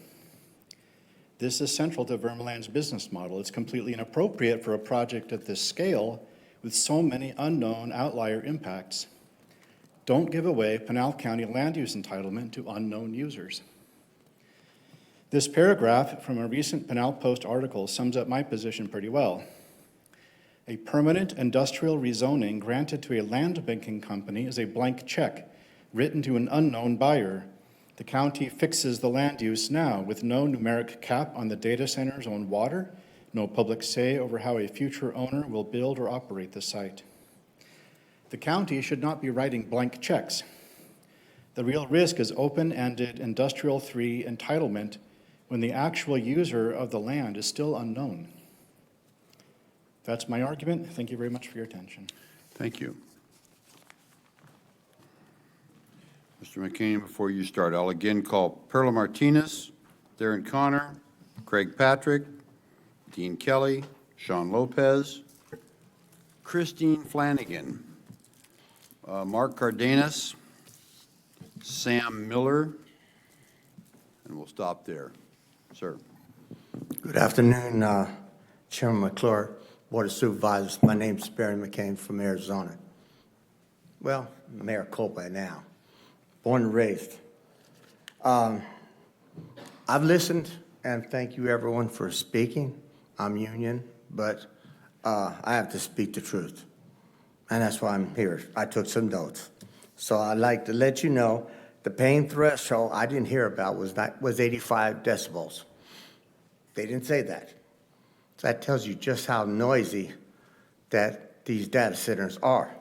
This is central to Vermaland's business model. It's completely inappropriate for a project at this scale with so many unknown outlier impacts. Don't give away Pinal County land use entitlement to unknown users. This paragraph from a recent Pinal Post article sums up my position pretty well. A permanent industrial rezoning granted to a land banking company is a blank check written to an unknown buyer. The county fixes the land use now with no numeric cap on the data center's own water, no public say over how a future owner will build or operate the site. The county should not be writing blank checks. The real risk is open-ended Industrial 3 entitlement when the actual user of the land is still unknown. That's my argument. Thank you very much for your attention. Thank you. Mr. McCain, before you start, I'll again call Perla Martinez, Darren Connor, Craig Patrick, Dean Kelly, Sean Lopez, Christine Flanagan, Mark Cardenas, Sam Miller, and we'll stop there. Sir. Good afternoon, Chairman McClure, Board of Supervisors. My name's Barry McCain from Arizona. Well, Maricopa now. Born and raised. I've listened, and thank you everyone for speaking. I'm union, but I have to speak the truth. And that's why I'm here. I took some notes. So I'd like to let you know the pain threshold I didn't hear about was 85 decibels. They didn't say that. So that tells you just how noisy that these data centers are.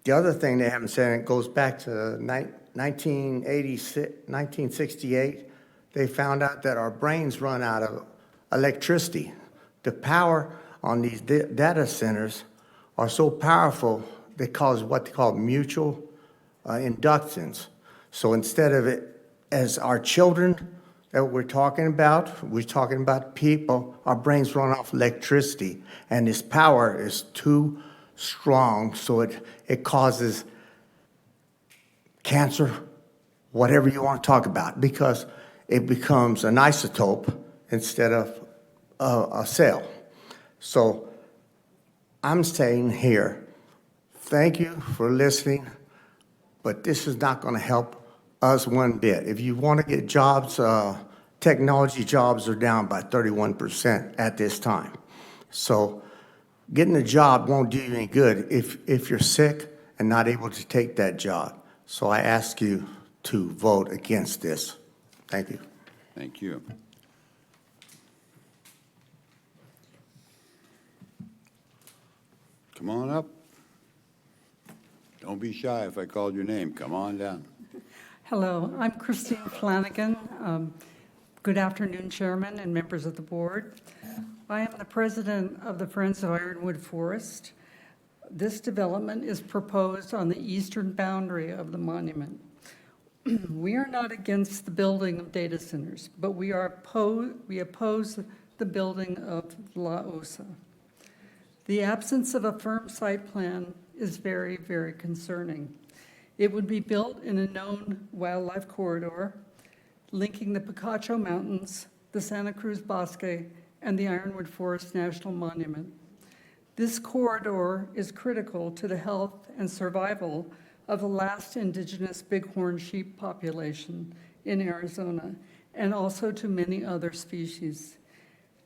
The other thing they haven't said, and it goes back to 1968, they found out that our brains run out of electricity. The power on these data centers are so powerful, they cause what they call mutual inductance. So instead of it as our children that we're talking about people, our brains run off electricity, and this power is too strong, so it causes cancer, whatever you want to talk about, because it becomes an isotope instead of a cell. So I'm saying here, thank you for listening, but this is not going to help us one bit. If you want to get jobs, technology jobs are down by 31% at this time. So getting a job won't do you any good if you're sick and not able to take that job. So I ask you to vote against this. Thank you. Thank you. Come on up. Don't be shy if I called your name. Come on down. Hello, I'm Christine Flanagan. Good afternoon, Chairman and members of the board. I am the president of the Friends of Ironwood Forest. This development is proposed on the eastern boundary of the monument. We are not against the building of data centers, but we oppose the building of La Osa. The absence of a firm site plan is very, very concerning. It would be built in a known wildlife corridor, linking the Picacho Mountains, the Santa Cruz Bosque, and the Ironwood Forest National Monument. This corridor is critical to the health and survival of the last indigenous bighorn sheep population in Arizona, and also to many other species.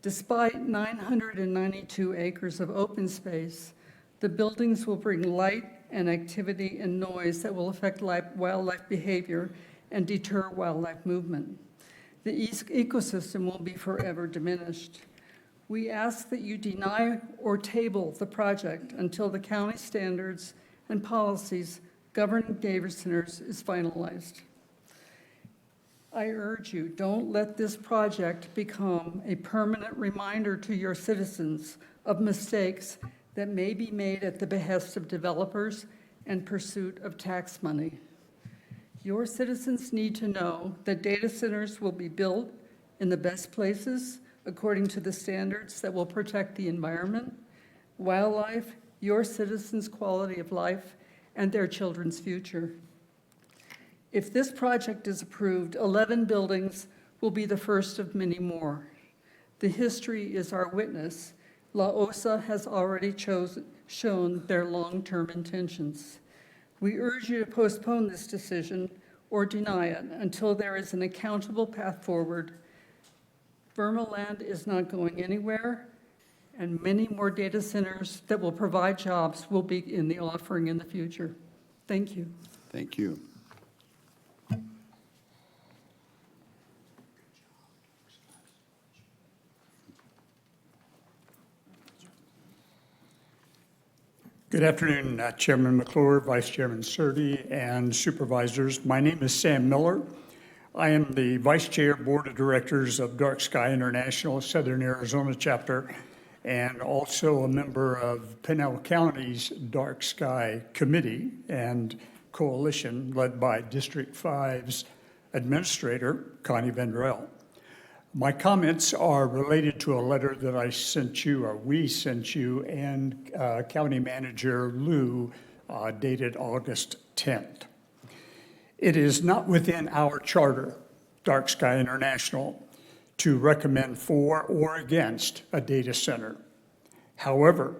Despite 992 acres of open space, the buildings will bring light and activity and noise that will affect wildlife behavior and deter wildlife movement. The ecosystem will be forever diminished. We ask that you deny or table the project until the county standards and policies governing data centers is finalized. I urge you, don't let this project become a permanent reminder to your citizens of mistakes that may be made at the behest of developers and pursuit of tax money. Your citizens need to know that data centers will be built in the best places according to the standards that will protect the environment, wildlife, your citizens' quality of life, and their children's future. If this project is approved, 11 buildings will be the first of many more. The history is our witness. La Osa has already shown their long-term intentions. We urge you to postpone this decision or deny it until there is an accountable path forward. Vermaland is not going anywhere, and many more data centers that will provide jobs will be in the offering in the future. Thank you. Thank you. Good afternoon, Chairman McClure, Vice Chairman Surtee, and Supervisors. My name is Sam Miller. I am the Vice Chair, Board of Directors of Dark Sky International, Southern Arizona Chapter, and also a member of Pinal County's Dark Sky Committee and Coalition led by District 5's Administrator, Connie Vendrell. My comments are related to a letter that I sent you, or we sent you, and County Manager Lou, dated August 10th. It is not within our charter, Dark Sky International, to recommend for or against a data center. However,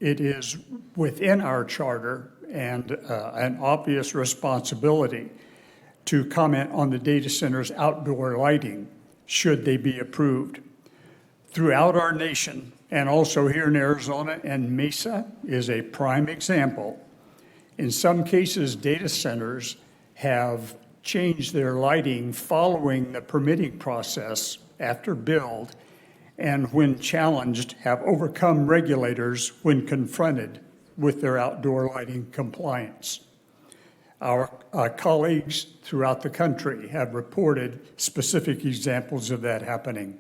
it is within our charter and an obvious responsibility to comment on the data center's outdoor lighting should they be approved. Throughout our nation, and also here in Arizona, and Mesa is a prime example. In some cases, data centers have changed their lighting following the permitting process after build, and when challenged, have overcome regulators when confronted with their outdoor lighting compliance. Our colleagues throughout the country have reported specific examples of that happening.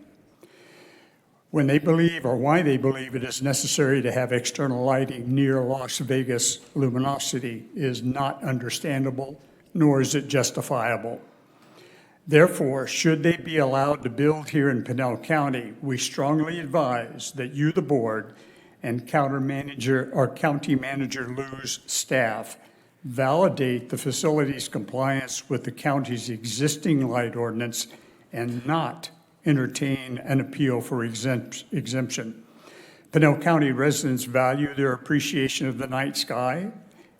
When they believe, or why they believe it is necessary to have external lighting near Las Vegas luminosity is not understandable, nor is it justifiable. Therefore, should they be allowed to build here in Pinal County, we strongly advise that you, the board, and County Manager Lou's staff validate the facility's compliance with the county's existing light ordinance and not entertain an appeal for exemption. Pinal County residents value their appreciation of the night sky,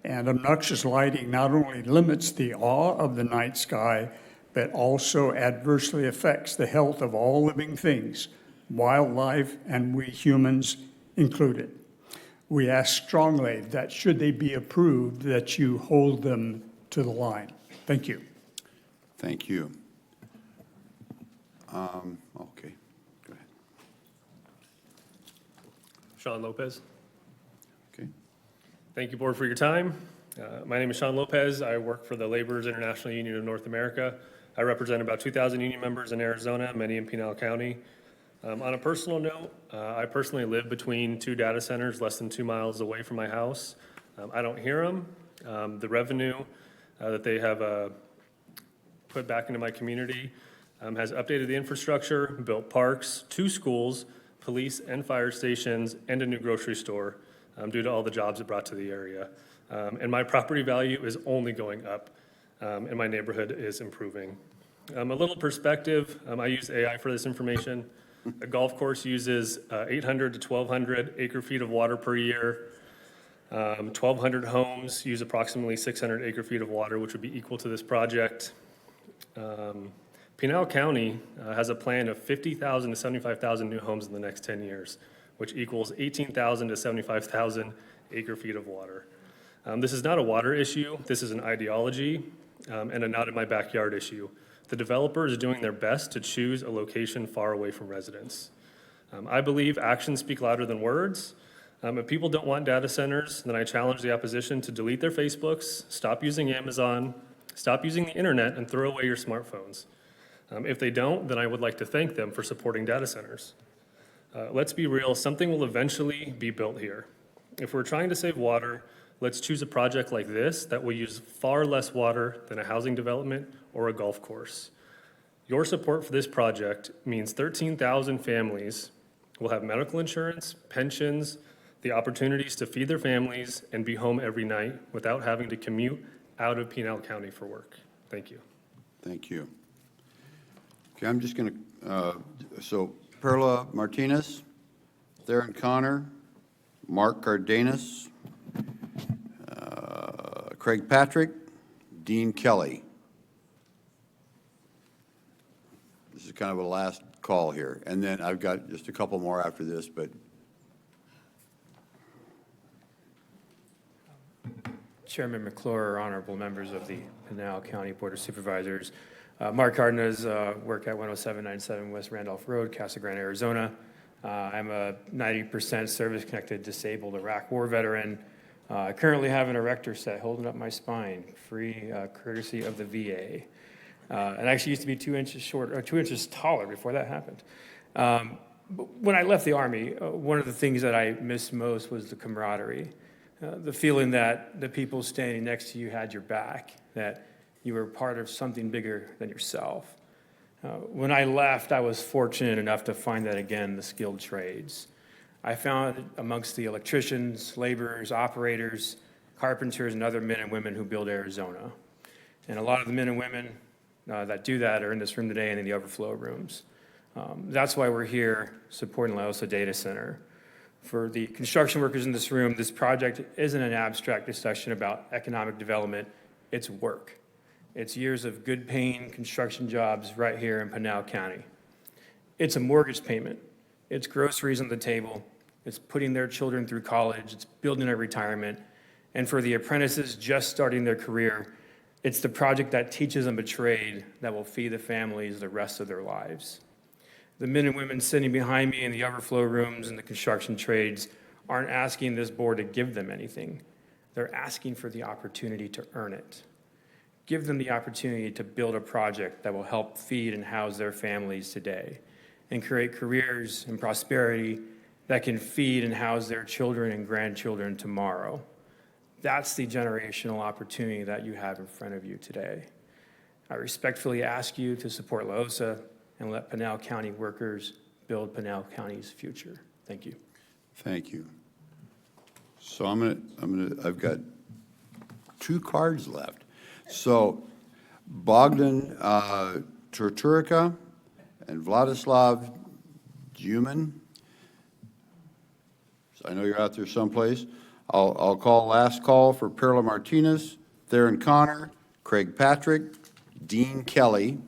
and obnoxious lighting not only limits the awe of the night sky, but also adversely affects the health of all living things, wildlife and we humans included. we ask strongly that should they be approved, that you hold them to the line. Thank you. Thank you. Okay, go ahead. Sean Lopez. Okay. Thank you, Board, for your time. My name is Sean Lopez. I work for the Laborers International Union of North America. I represent about 2,000 union members in Arizona, many in Pinal County. On a personal note, I personally live between two data centers less than 2 miles away from my house. I don't hear them. The revenue that they have put back into my community has updated the infrastructure, built parks, 2 schools, police and fire stations, and a new grocery store due to all the jobs it brought to the area. And my property value is only going up, and my neighborhood is improving. A little perspective, I use AI for this information. A golf course uses 800 to 1,200 acre-feet of water per year. 1,200 homes use approximately 600 acre-feet of water, which would be equal to this project. Pinal County has a plan of 50,000 to 75,000 new homes in the next 10 years, which equals 18,000 to 75,000 acre-feet of water. This is not a water issue. This is an ideology and a not in my backyard issue. The developer is doing their best to choose a location far away from residents. I believe actions speak louder than words. If people don't want data centers, then I challenge the opposition to delete their Facebooks, stop using Amazon, stop using the internet, and throw away your smartphones. If they don't, then I would like to thank them for supporting data centers. Let's be real, something will eventually be built here. If we're trying to save water, let's choose a project like this that will use far less water than a housing development or a golf course. Your support for this project means 13,000 families will have medical insurance, pensions, the opportunities to feed their families and be home every night without having to commute out of Pinal County for work. Thank you. Thank you. Okay, I'm just going to, so Perla Martinez, Theron Connor, Mark Cardenas, Craig Patrick, Dean Kelly. This is kind of a last call here. And then I've got just a couple more after this, but Chairman McClure, honorable members of the Pinal County Board of Supervisors. Mark Cardenas, work at 10797 West Randolph Road, Casa Grande, Arizona. I'm a 90% service-connected disabled Iraq War veteran. I currently have an erector set holding up my spine, free courtesy of the VA. It actually used to be 2 inches short, or 2 inches taller before that happened. When I left the Army, one of the things that I missed most was the camaraderie, the feeling that the people standing next to you had your back, that you were part of something bigger than yourself. When I left, I was fortunate enough to find that again in the skilled trades. I found it amongst the electricians, laborers, operators, carpenters, and other men and women who build Arizona. And a lot of the men and women that do that are in this room today and in the overflow rooms. That's why we're here supporting La Osa Data Center. For the construction workers in this room, this project isn't an abstract discussion about economic development, it's work. It's years of good paying construction jobs right here in Pinal County. It's a mortgage payment. It's groceries on the table. It's putting their children through college. It's building a retirement. And for the apprentices just starting their career, it's the project that teaches them a trade that will feed the families the rest of their lives. The men and women sitting behind me in the overflow rooms and the construction trades aren't asking this board to give them anything. They're asking for the opportunity to earn it. Give them the opportunity to build a project that will help feed and house their families today and create careers and prosperity that can feed and house their children and grandchildren tomorrow. That's the generational opportunity that you have in front of you today. I respectfully ask you to support La Osa and let Pinal County workers build Pinal County's future. Thank you. thank you. So I've got 2 cards left. So Bogdan Turturika and Vladislav Juman. So I know you're out there someplace. I'll call last call for Perla Martinez, Theron Connor, Craig Patrick, Dean Kelly.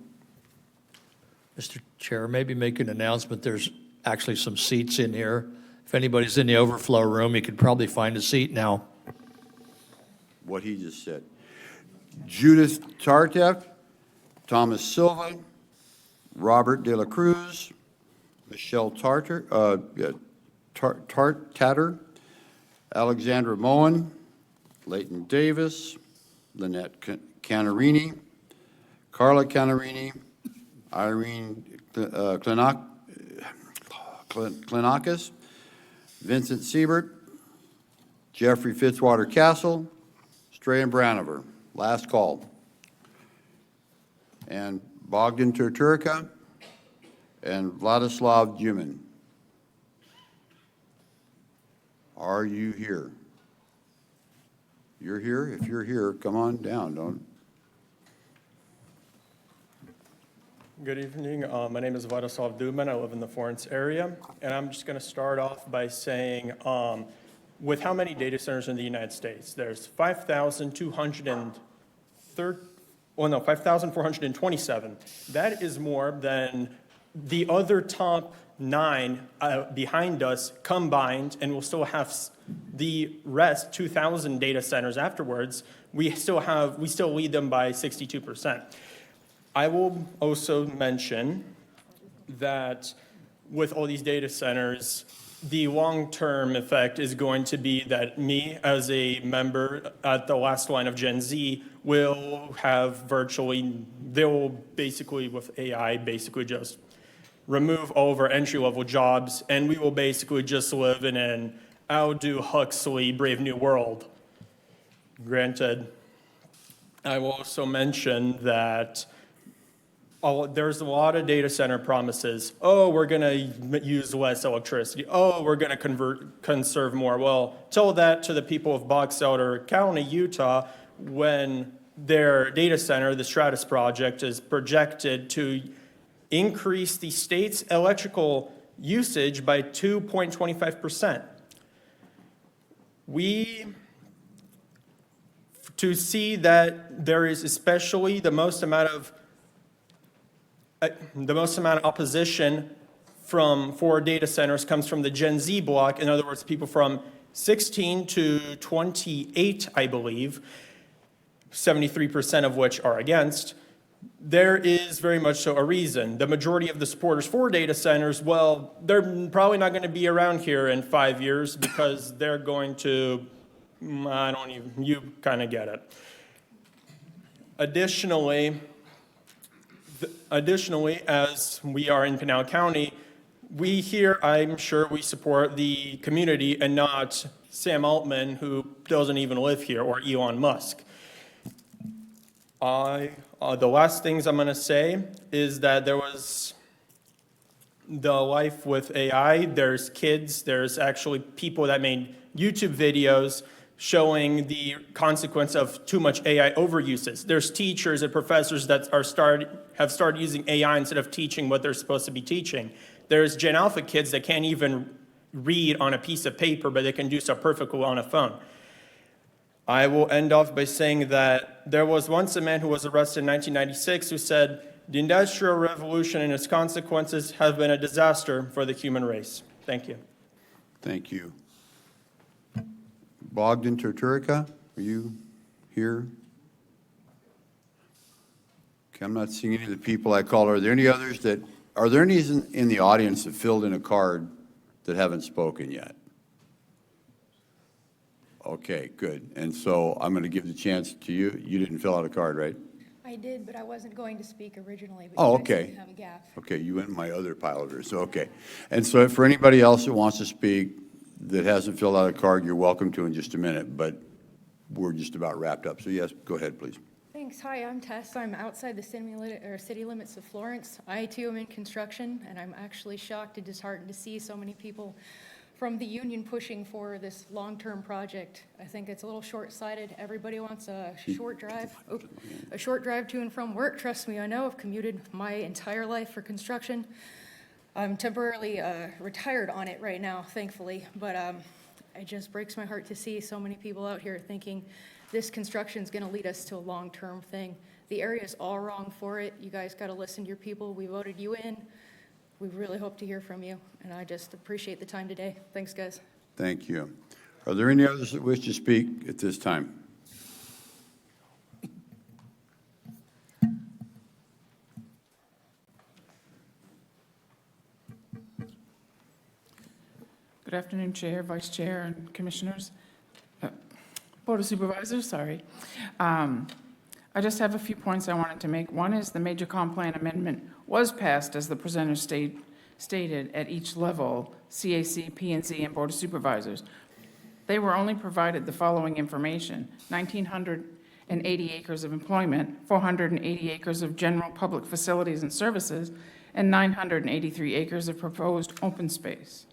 Mr. Chair, maybe make an announcement. There's actually some seats in here. If anybody's in the overflow room, you could probably find a seat now. What he just said. Judith Tartef, Thomas Silva, Robert De La Cruz, Michelle Tatter, Alexandra Moen, Leighton Davis, Lynette Canarini, Carla Canarini, Irene Klinakis, Vincent Siebert, Jeffrey Fitzwater Castle, Strayan Branover. Last call. And Bogdan Turturka and Vladislav Juman. Are you here? You're here? If you're here, come on down. Don't. Good evening. My name is Vladislav Dubin. I live in the Florence area. And I'm just going to start off by saying, with how many data centers in the United States? There's 5,427. That is more than the other top 9 behind us combined, and we'll still have the rest, 2,000 data centers afterwards. We still lead them by 62%. I will also mention that with all these data centers, the long-term effect is going to be that me, as a member at the last line of Gen Z, will have they will basically, with AI, basically just remove all of our entry-level jobs, and we will basically just live in an Aldous Huxley Brave New World. Granted, I will also mention that there's a lot of data center promises. Oh, we're going to use less electricity. Oh, we're going to conserve more. Well, tell that to the people of Box Elder County, Utah, when their data center, the Stratus project, is projected to increase the state's electrical usage by 2.25%. To see that there is especially the most amount of opposition for data centers comes from the Gen Z block. In other words, people from 16 to 28, I believe, 73% of which are against. There is very much so a reason. The majority of the supporters for data centers, well, they're probably not going to be around here in 5 years because they're going to, you kind of get it. Additionally, as we are in Pinal County, we here, I'm sure we support the community and not Sam Altman, who doesn't even live here, or Elon Musk. The last things I'm going to say is that there was the life with AI. There's kids, there's actually people that made YouTube videos showing the consequence of too much AI overuses. There's teachers and professors that have started using AI instead of teaching what they're supposed to be teaching. There's Gen Alpha kids that can't even read on a piece of paper, but they can do so perfectly on a phone. I will end off by saying that there was once a man who was arrested in 1996 who said, "The Industrial Revolution and its consequences have been a disaster for the human race." Thank you. Thank you. Bogdan Turturka, are you here? Okay, I'm not seeing any of the people I called. Are there any in the audience that filled in a card that haven't spoken yet? Okay, good. And so I'm going to give the chance to you. You didn't fill out a card, right? I did, but I wasn't going to speak originally. Oh, But you guys okay. seem to have a gap. Okay, you went in my other pile over, so okay. And so for anybody else that wants to speak that hasn't filled out a card, you're welcome to in just a minute, but we're just about wrapped up. So yes, go ahead, please. Thanks. Hi, I'm Tess. I'm outside the city limits of Florence. I too am in construction, and I'm actually shocked and disheartened to see so many people from the union pushing for this long-term project. I think it's a little short-sighted. Everybody wants a short drive to and from work. Trust me, I know. I've commuted my entire life for construction. I'm temporarily retired on it right now, thankfully, but it just breaks my heart to see so many people out here thinking this construction is going to lead us to a long-term thing. The area is all wrong for it. You guys got to listen to your people. We voted you in. we really hope to hear from you, and I just appreciate the time today. Thanks, guys. Thank you. Are there any others that wish to speak at this time? Good afternoon, Chair, Vice Chair, and Commissioners. Board of Supervisors, sorry. I just have a few points I wanted to make. One is the major comp plan amendment was passed, as the presenter stated, at each level, CAC, P&Z, and Board of Supervisors. They were only provided the following information: 1,980 acres of employment, 480 acres of general public facilities and services, and 983 acres of proposed open space.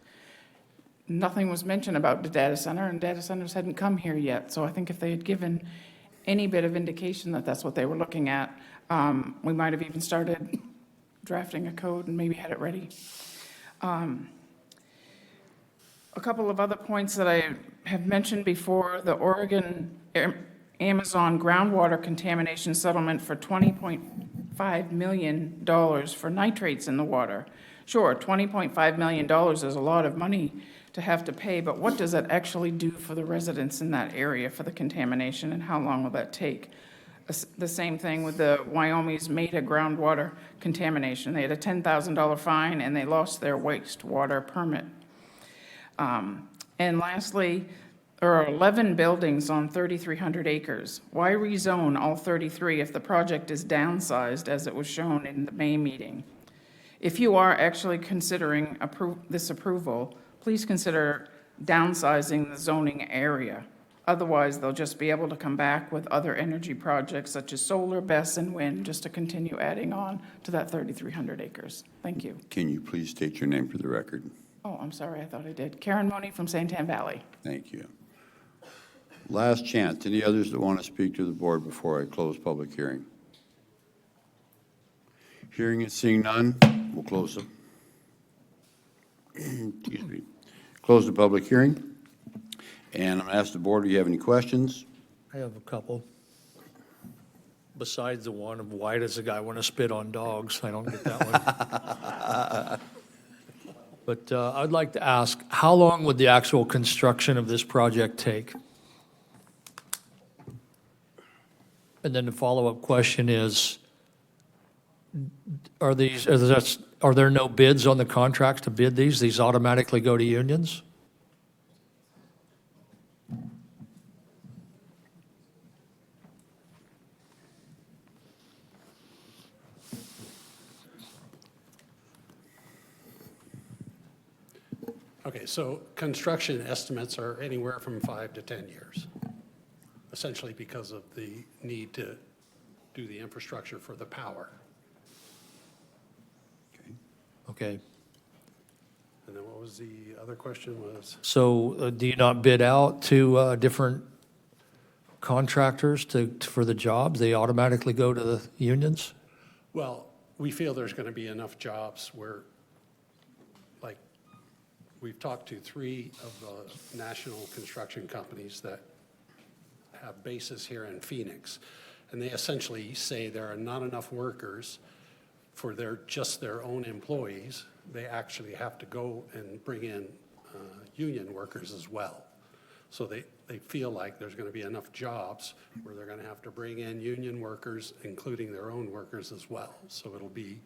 Nothing was mentioned about the data center, and data centers hadn't come here yet. So I think if they had given any bit of indication that that's what they were looking at, we might have even started drafting a code and maybe had it ready. A couple of other points that I have mentioned before: the Oregon Amazon groundwater contamination settlement for $20.5 million for nitrates in the water. Sure, $20.5 million is a lot of money to have to pay, but what does that actually do for the residents in that area for the contamination, and how long will that take? The same thing with the Wyoming's Meta groundwater contamination. They had a $10,000 fine and they lost their wastewater permit. And lastly, there are 11 buildings on 3,300 acres. Why rezone all 33 if the project is downsized as it was shown in the May meeting? If you are actually considering this approval, please consider downsizing the zoning area. Otherwise, they'll just be able to come back with other energy projects such as solar, BESS, and wind, just to continue adding on to that 3,300 acres. Thank you. Can you please state your name for the record? Oh, I'm sorry, I thought I did. Karen Money from Santan Valley. Thank you. Last chance. Any others that want to speak to the board before I close public hearing? Hearing and seeing none, we'll close them. Excuse me. Close the public hearing. And I'm going to ask the board, do you have any questions? I have a couple. Besides the one of why does the guy want to spit on dogs? I don't get that one. But I'd like to ask, how long would the actual construction of this project take? And then the follow-up question is, are there no bids on the contracts to bid these? These automatically go to unions? Okay, so construction estimates are anywhere from 5 to 10 years, essentially because of the need to do the infrastructure for the power. Okay. And then what was the other question was? So do you not bid out to different contractors for the jobs? They automatically go to the unions? Well, we feel there's going to be enough jobs where, like, we've talked to 3 of the national construction companies that have bases here in Phoenix, and they essentially say there are not enough workers for just their own employees. They actually have to go and bring in union workers as well. So they feel like there's going to be enough jobs where they're going to have to bring in union workers, including their own workers as well. So it'll be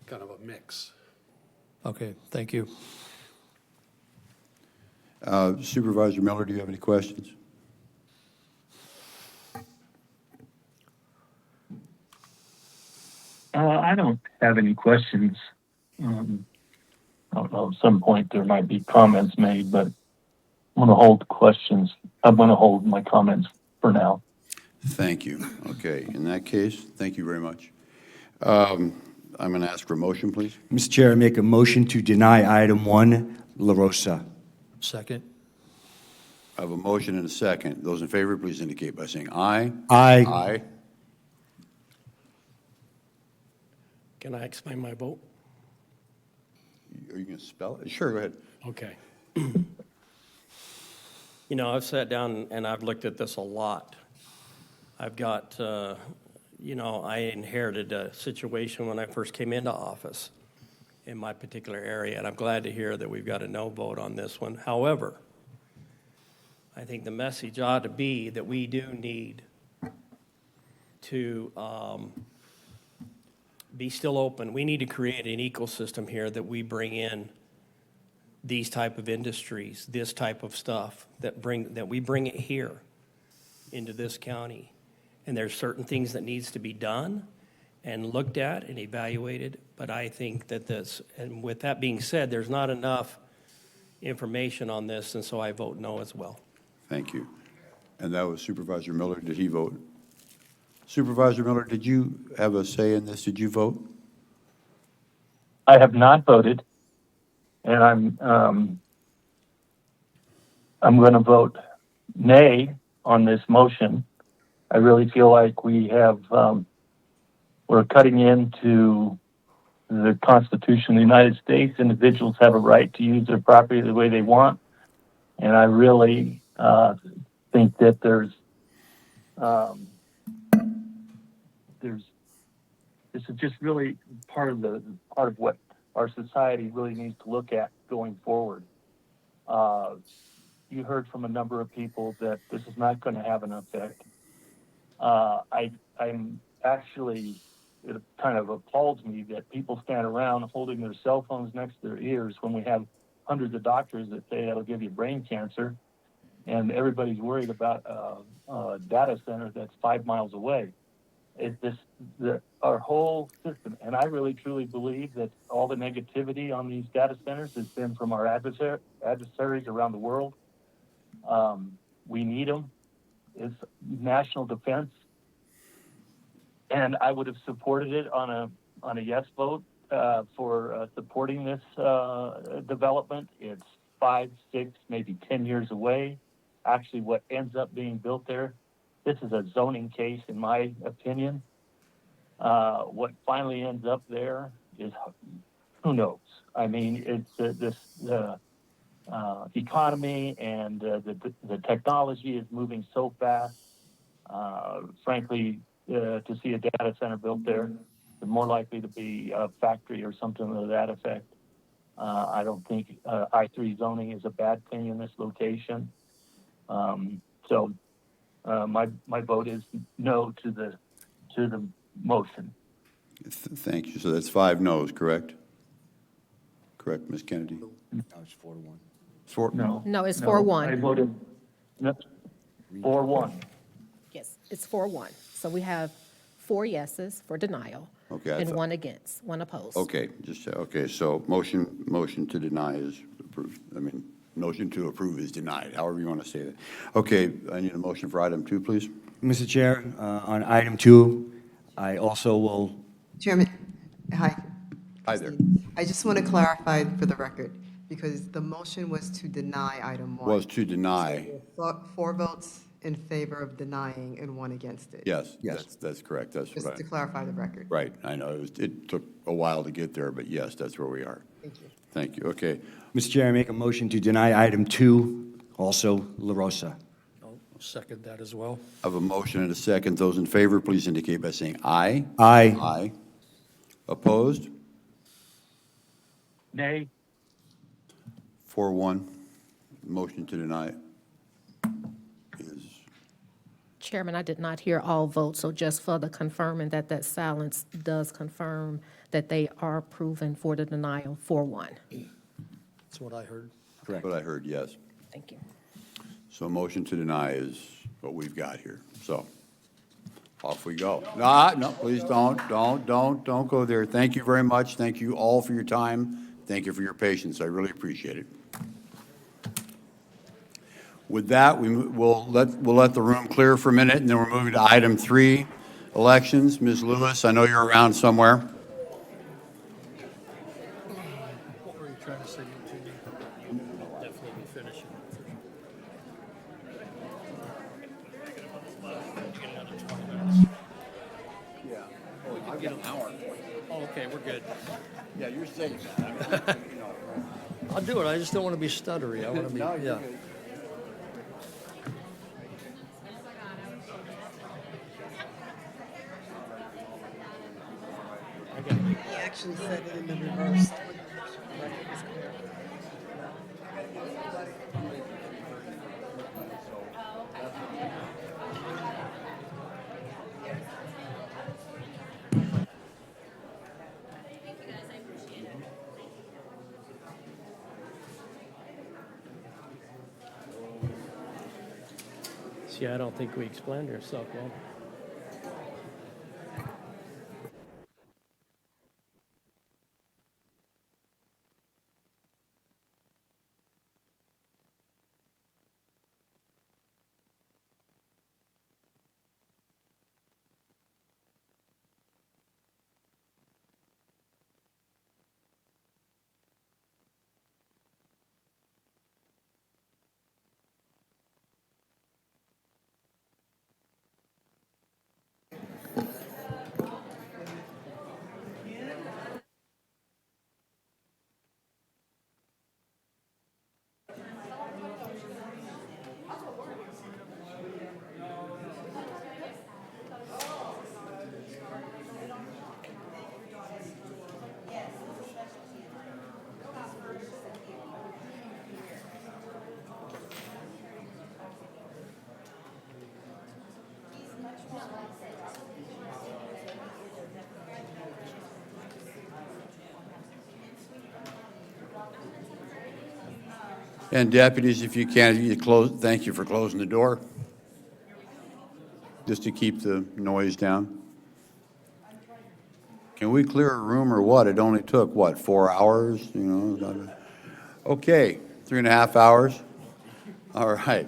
kind of a mix. Okay, thank you. Supervisor Miller, do you have any questions? I don't have any questions. I don't know, at some point there might be comments made, but I'm going to hold questions. I'm going to hold my comments for now. Thank you. Okay, in that case, thank you very much. I'm going to ask for a motion, please. Mr. Chair, I make a motion to deny item 1, La Rosa. Second. I have a motion and a second. Those in favor, please indicate by saying aye. Aye. Aye. Can I explain my vote? Are you going to spell it? Sure, go ahead. Okay. You know, I've sat down and I've looked at this a lot. I've got, I inherited a situation when I first came into office. in my particular area, and I'm glad to hear that we've got a no vote on this one. However, I think the message ought to be that we do need to be still open. We need to create an ecosystem here that we bring in these type of industries, this type of stuff, that we bring it here into this county. And there's certain things that needs to be done and looked at and evaluated, but I think that and with that being said, there's not enough information on this, and so I vote no as well. Thank you. And that was Supervisor Miller. Did he vote? Supervisor Miller, did you have a say in this? Did you vote? I have not voted, and I'm going to vote nay on this motion. I really feel like we're cutting into the Constitution of the United States. Individuals have a right to use their property the way they want, and I really think that this is just really part of what our society really needs to look at going forward. You heard from a number of people that this is not going to have an effect. I'm actually, it kind of appalls me that people stand around holding their cell phones next to their ears when we have hundreds of doctors that say that'll give you brain cancer, and everybody's worried about a data center that's 5 miles away. Our whole system, and I really truly believe that all the negativity on these data centers has been from our adversaries around the world. We need them. It's national defense. And I would have supported it on a yes vote for supporting this development. It's 5, 6, maybe 10 years away. Actually, what ends up being built there, this is a zoning case, in my opinion. What finally ends up there is, who knows? I mean, it's this economy and the technology is moving so fast. Frankly, to see a data center built there, it's more likely to be a factory or something to that effect. I don't think I-3 zoning is a bad thing in this location. So my vote is no to the motion. Thank you. So that's 5 noes, correct? Correct, Ms. Kennedy? No, it's 4-1. No, it's 4-1. I voted 4-1. Yes, it's 4-1. So we have 4 yeses for denial Okay, and 1 against, 1 opposed. Okay, okay, so motion to deny is approved. I mean, motion to approve is denied, however you want to say that. Okay, I need a motion for item 2, please. Mr. Chair, on item 2, I also will. Chairman, hi. Hi there. I just want to clarify for the record, because the motion was to deny item 1. Was to deny. 4 votes in favor of denying and 1 against it. Yes, that's correct. That's Just what to clarify the record. Right, I know, it took a while to get there, but yes, that's where we are. Thank you. Thank you, okay. Mr. Chair, I make a motion to deny item 2, also La Rosa. I'll second that as well. I have a motion and a second. Those in favor, please indicate by saying aye. Aye. Aye. Opposed? Nay. 4-1. Motion to deny is, Chairman, I did not hear all votes, so just for the confirming that silence does confirm that they are approving for the denial 4-1. That's what I heard. correct. What I heard, yes. Thank you. So motion to deny is what we've got here. So off we go. No, please don't go there. Thank you very much. Thank you all for your time. Thank you for your patience. I really appreciate it. With that, we'll let the room clear for a minute, and then we're moving to item 3, elections. Ms. Lewis, I know you're around somewhere. What were you trying to say? Definitely be finishing. Yeah. I've got an hour. Oh, okay, we're good. Yeah, you're safe. I'll do it. I just don't want to be stuttery. I want to be, No, you're yeah. good. Yeah. actually said it in the reverse. See, I don't think we explained ourselves well. And deputies, if you can, you close, thank you for closing the door, just to keep the noise down. Can we clear a room or what? It only took, what, 4 hours, you know? Okay, 3.5 hours. All right,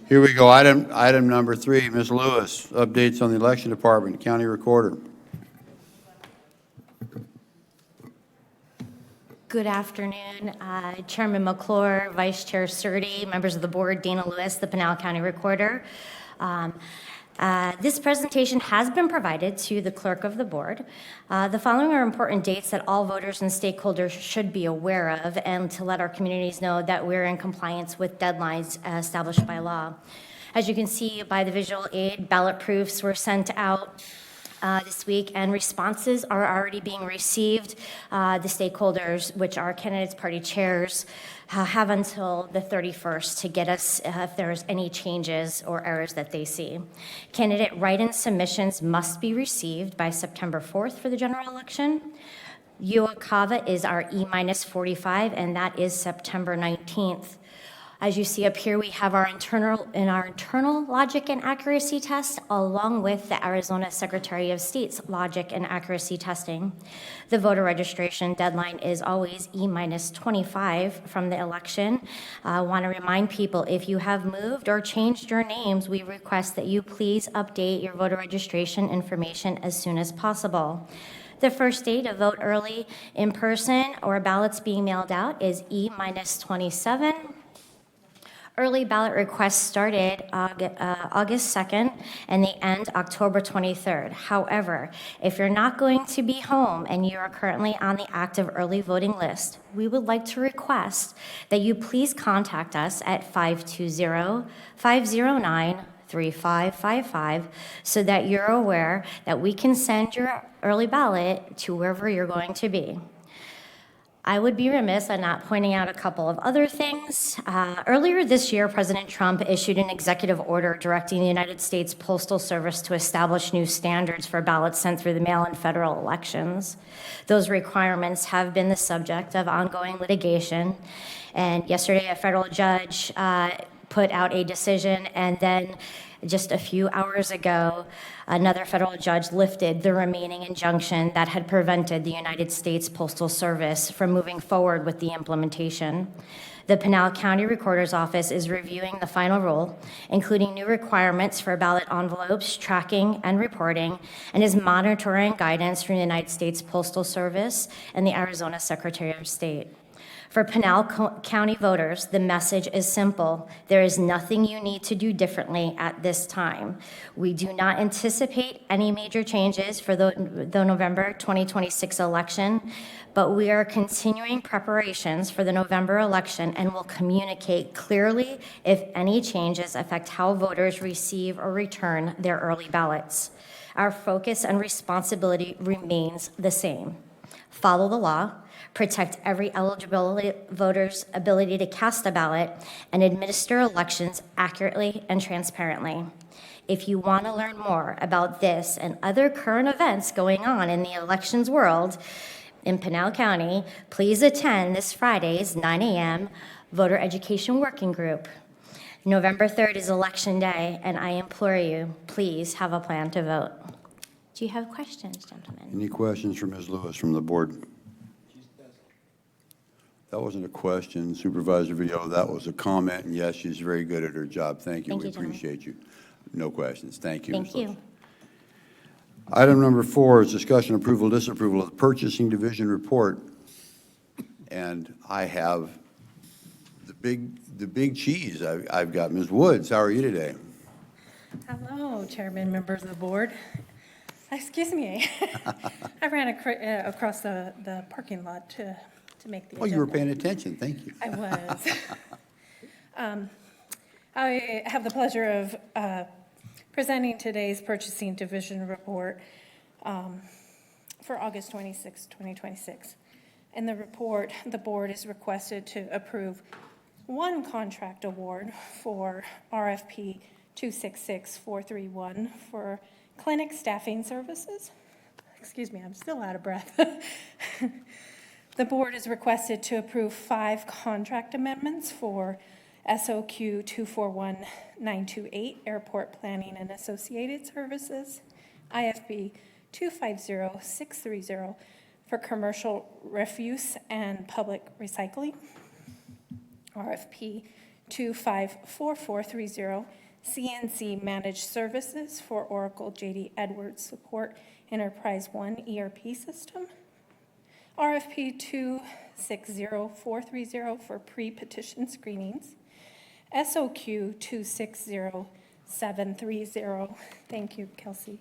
here we go. Item number 3, Ms. Lewis, updates on the election department, county recorder. Good afternoon, Chairman McClure, Vice Chair Surdy, members of the board, Dana Lewis, the Pinal County Recorder. This presentation has been provided to the clerk of the board. The following are important dates that all voters and stakeholders should be aware of, and to let our communities know that we're in compliance with deadlines established by law. As you can see by the visual aid, ballot proofs were sent out this week, and responses are already being received. The stakeholders, which are candidates' party chairs, have until the 31st to get us if there's any changes or errors that they see. Candidate write-in submissions must be received by September 4th for the general election. UOCAVA is our E-45, and that is September 19th. As you see up here, we have our internal logic and accuracy test, along with the Arizona Secretary of State's logic and accuracy testing. The voter registration deadline is always E-25 from the election. I want to remind people, if you have moved or changed your names, we request that you please update your voter registration information as soon as possible. The first day to vote early in person or ballots being mailed out is E-27. Early ballot requests started August 2nd and they end October 23rd. However, if you're not going to be home and you are currently on the active early voting list, we would like to request that you please contact us at 520-509-3555 so that you're aware that we can send your early ballot to wherever you're going to be. I would be remiss on not pointing out a couple of other things. Earlier this year, President Trump issued an executive order directing the United States Postal Service to establish new standards for ballots sent through the mail in federal elections. Those requirements have been the subject of ongoing litigation. And yesterday, a federal judge put out a decision, and then just a few hours ago, another federal judge lifted the remaining injunction that had prevented the United States Postal Service from moving forward with the implementation. The Pinal County Recorder's Office is reviewing the final rule, including new requirements for ballot envelopes, tracking, and reporting, and is monitoring guidance from the United States Postal Service and the Arizona Secretary of State. For Pinal County voters, the message is simple. There is nothing you need to do differently at this time. We do not anticipate any major changes for the November 2026 election, but we are continuing preparations for the November election and will communicate clearly if any changes affect how voters receive or return their early ballots. Our focus and responsibility remains the same. follow the law, protect every eligible voter's ability to cast a ballot, and administer elections accurately and transparently. If you want to learn more about this and other current events going on in the elections world in Pinal County, please attend this Friday's 9 a.m. Voter Education Working Group. November 3rd is Election Day, and I implore you, please have a plan to vote. Do you have questions, gentlemen? Any questions for Ms. Lewis from the board? That wasn't a question, Supervisor Villot, that was a comment, and yes, she's very good at her job. Thank you, Thank we you, gentlemen. appreciate you. No questions, thank you. Thank Ms. Lewis. you. Item number 4 is discussion, approval, disapproval of the Purchasing Division report. And I have the big cheese. I've got Ms. Woods. How are you today? Hello, Chairman, members of the board. Excuse me. I ran across the parking lot to make the agenda. Oh, you were paying attention. Thank you. I was. I have the pleasure of presenting today's Purchasing Division report for August 26, 2026. In the report, the board is requested to approve one contract award for RFP 266431 for clinic staffing services. Excuse me, I'm still out of breath. The board is requested to approve 5 contract amendments for SOQ 241928 Airport Planning and Associated Services, IFB 250630 for commercial refuse and public recycling, RFP 254430 CNC Managed Services for Oracle JD Edwards Support Enterprise One ERP System, RFP 260430 for pre-petition screenings, SOQ 260730, thank you, Kelsey,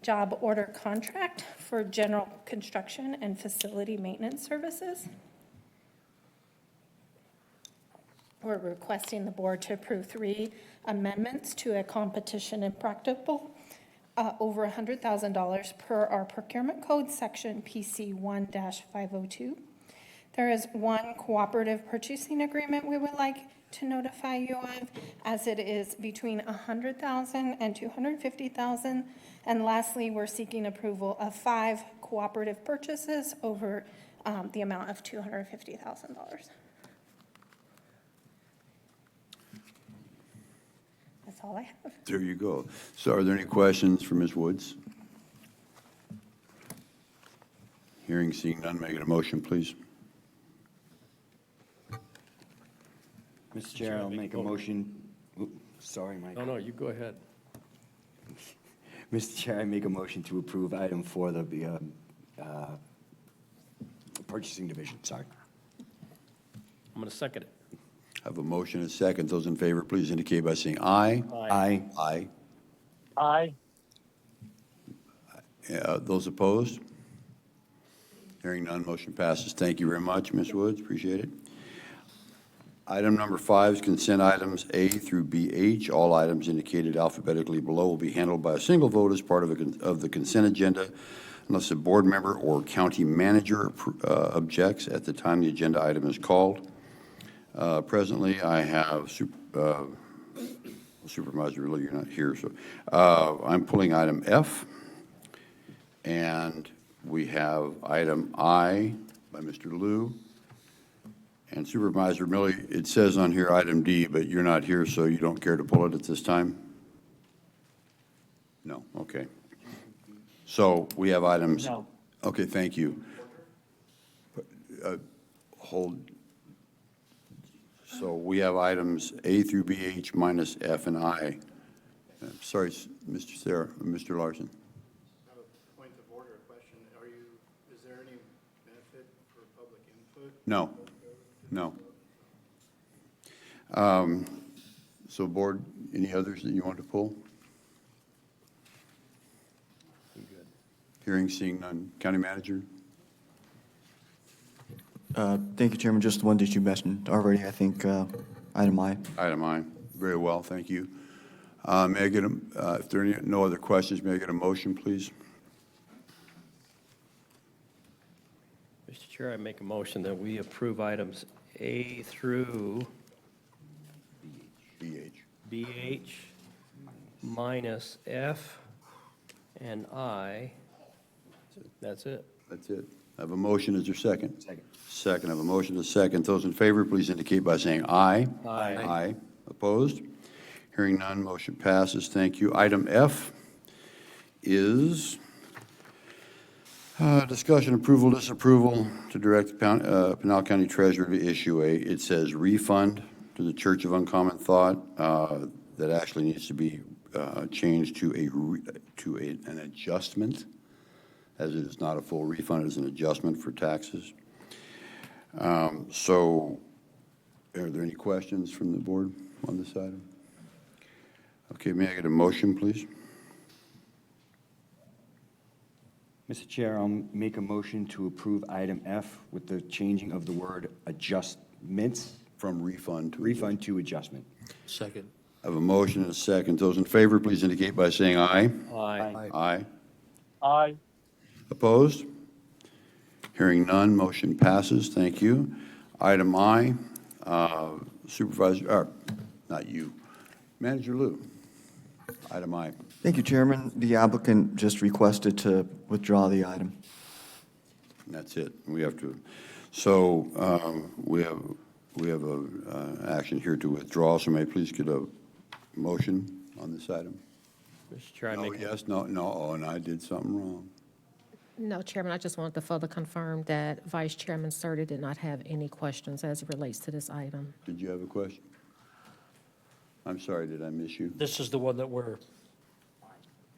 job order contract for general construction and facility maintenance services. We're requesting the board to approve 3 amendments to a competition impracticable over $100,000 per our procurement code section PC 1-502. There is 1 cooperative purchasing agreement we would like to notify you of, as it is between $100,000 and $250,000. And lastly, we're seeking approval of 5 cooperative purchases over the amount of $250,000. That's all I have. There you go. So are there any questions for Ms. Woods? Hearing, seeing none, make it a motion, please. Mr. Chair, I'll make a motion. Sorry, Mike. No, you go ahead. Mr. Chair, I make a motion to approve item 4, the Purchasing Division, sorry. I'm going to second it. I have a motion and a second. Those in favor, please indicate by saying aye. Aye. Aye. Aye. Those opposed? Hearing none, motion passes. Thank you very much, Ms. Woods, appreciate it. Item number 5 is consent items A through BH. All items indicated alphabetically below will be handled by a single vote as part of the consent agenda unless a board member or county manager objects at the time the agenda item is called. Presently, I have Supervisor, really, you're not here, so I'm pulling item F, and we have item I by Mr. Liu. And Supervisor Millie, it says on here item D, but you're not here, so you don't care to pull it at this time? No, okay. So we have items. No. Okay, thank you. Hold. So we have items A through BH minus F and I. Sorry, Mr. Larson. I have a point of order, question. Is there any benefit for public input? No. No. So board, any others that you want to pull? Hearing, seeing none. County manager? Thank you, Chairman. Just the one that you mentioned already, I think, item I. Item I. Very well, thank you. May I get if there are no other questions, may I get a motion, please? Mr. Chair, I make a motion that we approve items A through BH minus F and I. That's it. That's it. I have a motion. Is there a second? Second. I have a motion to second. Those in favor, please indicate by saying aye. Aye. Aye. Opposed? Hearing none, motion passes. Thank you. Item F is discussion, approval, disapproval to direct the Pinal County Treasurer to issue it says refund to the Church of Uncommon Thought. That actually needs to be changed to an adjustment, as it is not a full refund, it is an adjustment for taxes. So are there any questions from the board on this item? Okay, may I get a motion, please? Mr. Chair, I'll make a motion to approve item F with the changing of the word adjustments. From refund to Refund to adjustment. Second. I have a motion and a second. Those in favor, please indicate by saying aye. Aye. Aye. Aye. Opposed? Hearing none, motion passes. Thank you. Item I, Supervisor, not you, Manager Lou. Item I. Thank you, Chairman. The applicant just requested to withdraw the item. And that's it. We have to, so we have a action here to withdraw, so may I please get a motion on this item? Mr. Chair, I No, make. yes, no, oh, and I did something wrong. No, Chairman, I just wanted to further confirm that Vice Chairman Surtee did not have any questions as it relates to this item. Did you have a question? I'm sorry, did I miss you? This is the one that we're,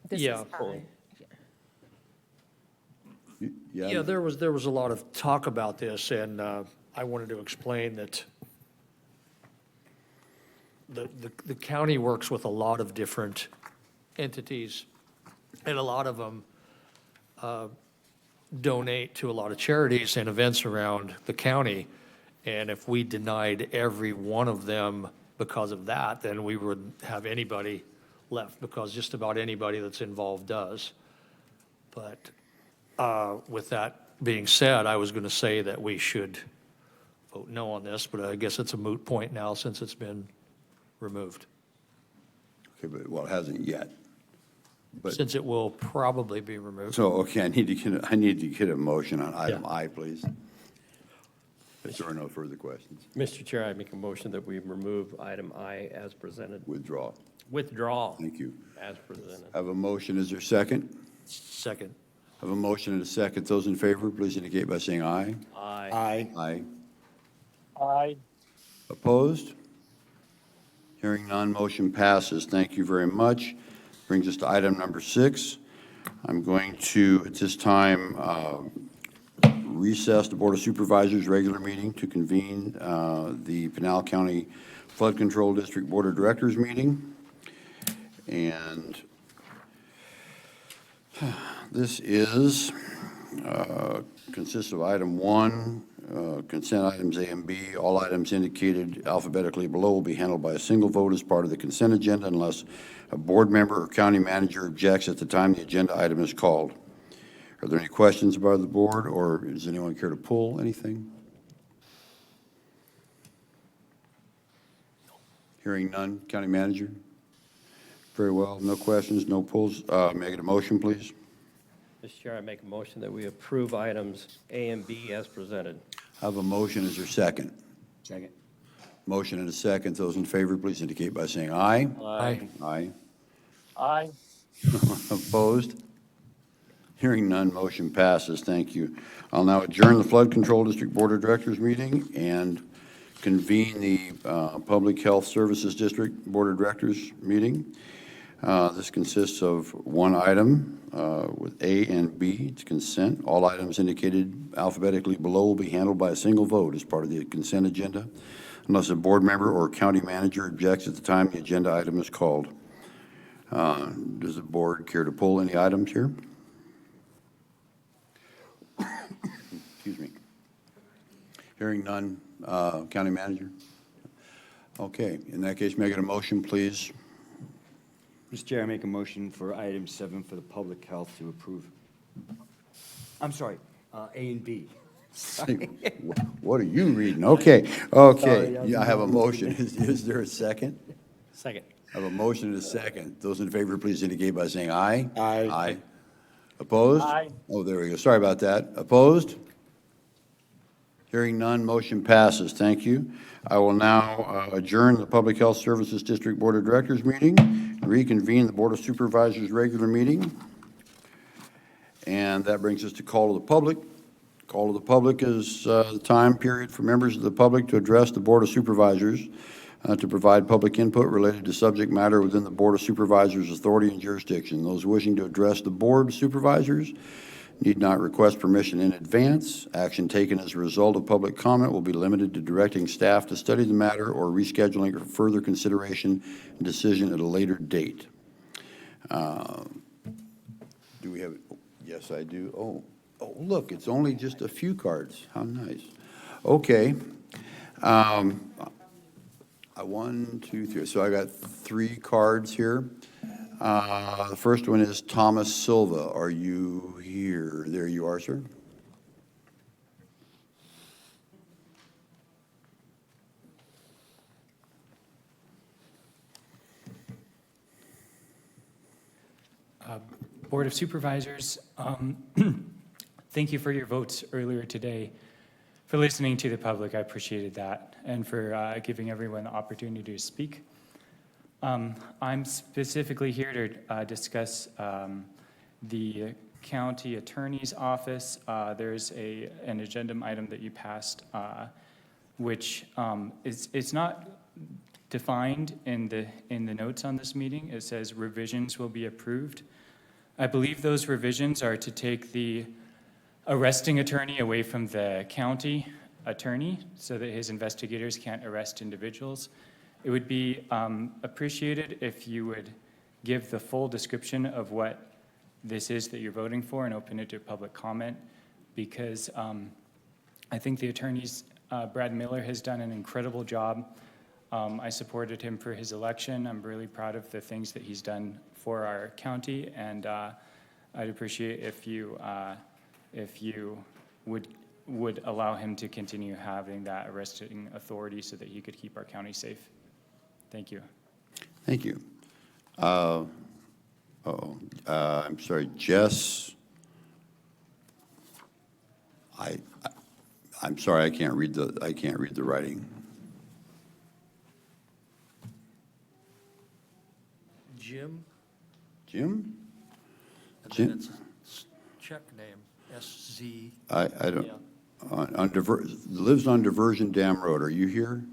This Yeah, is fully. fine. yeah, there was a lot of talk about this, and I wanted to explain that the county works with a lot of different entities, and a lot of them donate to a lot of charities and events around the county. And if we denied every one of them because of that, then we wouldn't have anybody left, because just about anybody that's involved does. But with that being said, I was going to say that we should vote no on this, but I guess it's a moot point now since it's been removed. Okay, but, well, it hasn't yet. But, Since it will probably be removed. so, okay, I need to get a motion on item I, please. If there are no further questions. Mr. Chair, I make a motion that we remove item I as presented. Withdraw. Withdraw Thank you. as presented. I have a motion. Is there a second? Second. I have a motion and a second. Those in favor, please indicate by saying aye. Aye. Aye. Aye. Aye. Opposed? Hearing none, motion passes. Thank you very much. Brings us to item number 6. I'm going to, at this time, recess the Board of Supervisors' regular meeting to convene the Pinal County Flood Control District Board of Directors meeting. And this consists of item 1, consent items A and B. All items indicated alphabetically below will be handled by a single vote as part of the consent agenda unless a board member or county manager objects at the time the agenda item is called. Are there any questions about the board, or does anyone care to pull anything? Hearing none. County manager? Very well. No questions, no pulls. May I get a motion, please? Mr. Chair, I make a motion that we approve items A and B as presented. I have a motion. Is there a second? Second. Motion and a second. Those in favor, please indicate by saying aye. Aye. Aye. Aye. Opposed? Hearing none, motion passes. Thank you. I'll now adjourn the Flood Control District Board of Directors meeting and convene the Public Health Services District Board of Directors meeting. This consists of one item with A and B. It's consent. All items indicated alphabetically below will be handled by a single vote as part of the consent agenda, unless a board member or county manager objects at the time the agenda item is called. Does the board care to pull any items here? Excuse me. Hearing none. County manager? Okay. In that case, may I get a motion, please? Mr. Chair, I make a motion for item 7 for the public health to approve. I'm sorry, A and B. What are you reading? Okay, okay. Sorry, I'm Yeah, I have a not motion. listening. Is there a second? Second. I have a motion and a second. Those in favor, please indicate by saying aye. Aye. Aye. Opposed? Aye. Oh, there we go. Sorry about that. Opposed? Hearing none, motion passes. Thank you. I will now adjourn the Public Health Services District Board of Directors meeting, and reconvene the Board of Supervisors regular meeting. And that brings us to call to the public. Call to the public is the time period for members of the public to address the Board of Supervisors to provide public input related to subject matter within the Board of Supervisors' authority and jurisdiction. Those wishing to address the Board of Supervisors need not request permission in advance. Action taken as a result of public comment will be limited to directing staff to study the matter or rescheduling for further consideration and decision at a later date. Do we have, yes, I do. Oh, look, it's only just a few cards. How nice. Okay. 1, 2, 3. So I got 3 cards here. The first one is Thomas Silva. Are you here? There you are, sir. Board of Supervisors, thank you for your votes earlier today. For listening to the public, I appreciated that, and for giving everyone the opportunity to speak. I'm specifically here to discuss the county attorney's office. There's an agenda item that you passed, which it's not defined in the notes on this meeting. It says revisions will be approved. I believe those revisions are to take the arresting attorney away from the county attorney so that his investigators can't arrest individuals. It would be appreciated if you would give the full description of what this is that you're voting for and open it to public comment, because I think the attorneys, Brad Miller has done an incredible job. I supported him for his election. I'm really proud of the things that he's done for our county, and I'd appreciate if you would allow him to continue having that arresting authority so that he could keep our county safe. Thank you. Thank you. I'm sorry, Jess. I'm sorry, I can't read the writing. Jim? Jim? And Jim? then it's check name, SZ. I don't, Yeah. Lives on Diversion Dam Road. Are you here?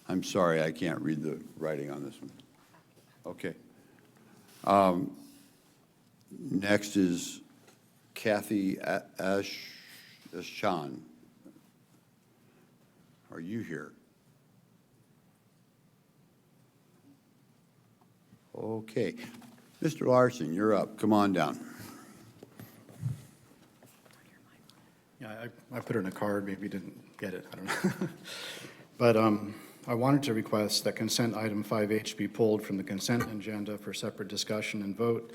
I'm sorry, I can't read the writing on this one. Okay. Next is Kathy Ashchan. Are you here? Okay. Mr. Larson, you're up. Come on down. Yeah, I put it in a card, maybe you didn't get it, I don't know. But I wanted to request that consent item 5H be pulled from the consent agenda for separate discussion and vote.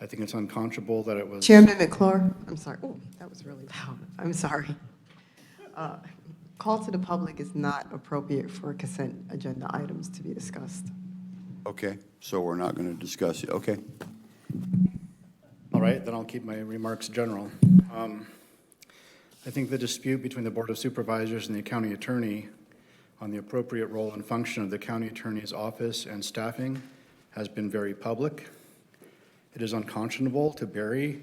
I think it's unconscionable that it was. Chairman McClure, I'm sorry. Oh, that was really loud. I'm sorry. Call to the public is not appropriate for consent agenda items to be discussed. Okay, so we're not going to discuss it. Okay. All right, then I'll keep my remarks general. I think the dispute between the Board of Supervisors and the county attorney on the appropriate role and function of the county attorney's office and staffing has been very public. It is unconscionable to bury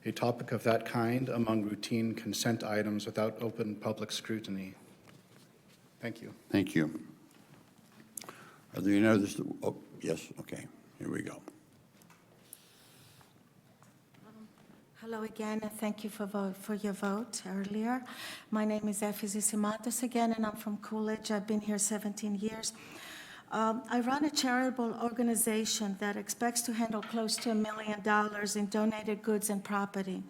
a topic of that kind among routine consent items without open public scrutiny. Thank you. Thank you. Are there any others? Oh, yes, okay, here we go. Hello again, and thank you for your vote earlier. My name is Efizisi Matos again, and I'm from Coolidge. I've been here 17 years. I run a charitable organization that expects to handle close to $1 million in donated goods and property.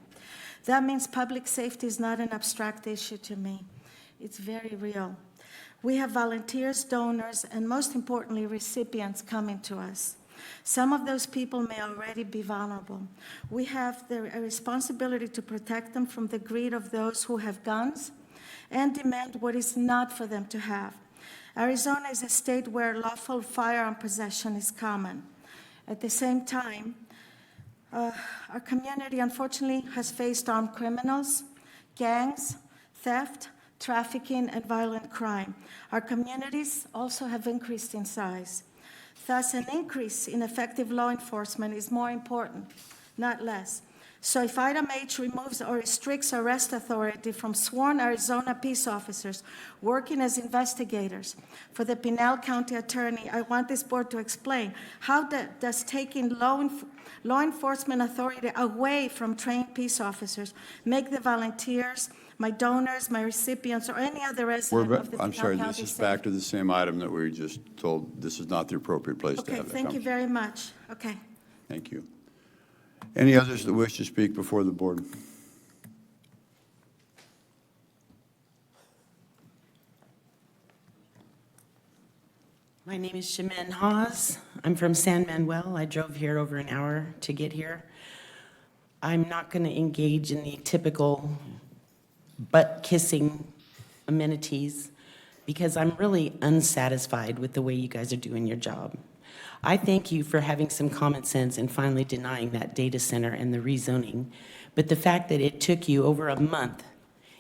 That means public safety is not an abstract issue to me. It's very real. We have volunteers, donors, and most importantly, recipients coming to us. Some of those people may already be vulnerable. We have the responsibility to protect them from the greed of those who have guns and demand what is not for them to have. Arizona is a state where lawful firearm possession is common. At the same time, our community unfortunately has faced armed criminals, gangs, theft, trafficking, and violent crime. Our communities also have increased in size. Thus, an increase in effective law enforcement is more important, not less. So if item H removes or restricts arrest authority from sworn Arizona peace officers working as investigators for the Pinal County Attorney, I want this board to explain how does taking law enforcement authority away from trained peace officers make the volunteers, my donors, my recipients, or any other resident of the Pinal I'm sorry, County this is safe? back to the same item that we were just told this is not the appropriate place to Okay, have that thank you conversation. very much. Okay. Thank you. Any others that wish to speak before the board? My name is Shemin Hawes. I'm from San Manuel. I drove here over an hour to get here. I'm not going to engage in the typical butt-kissing amenities because I'm really unsatisfied with the way you guys are doing your job. I thank you for having some common sense and finally denying that data center and the rezoning. But the fact that it took you over a month,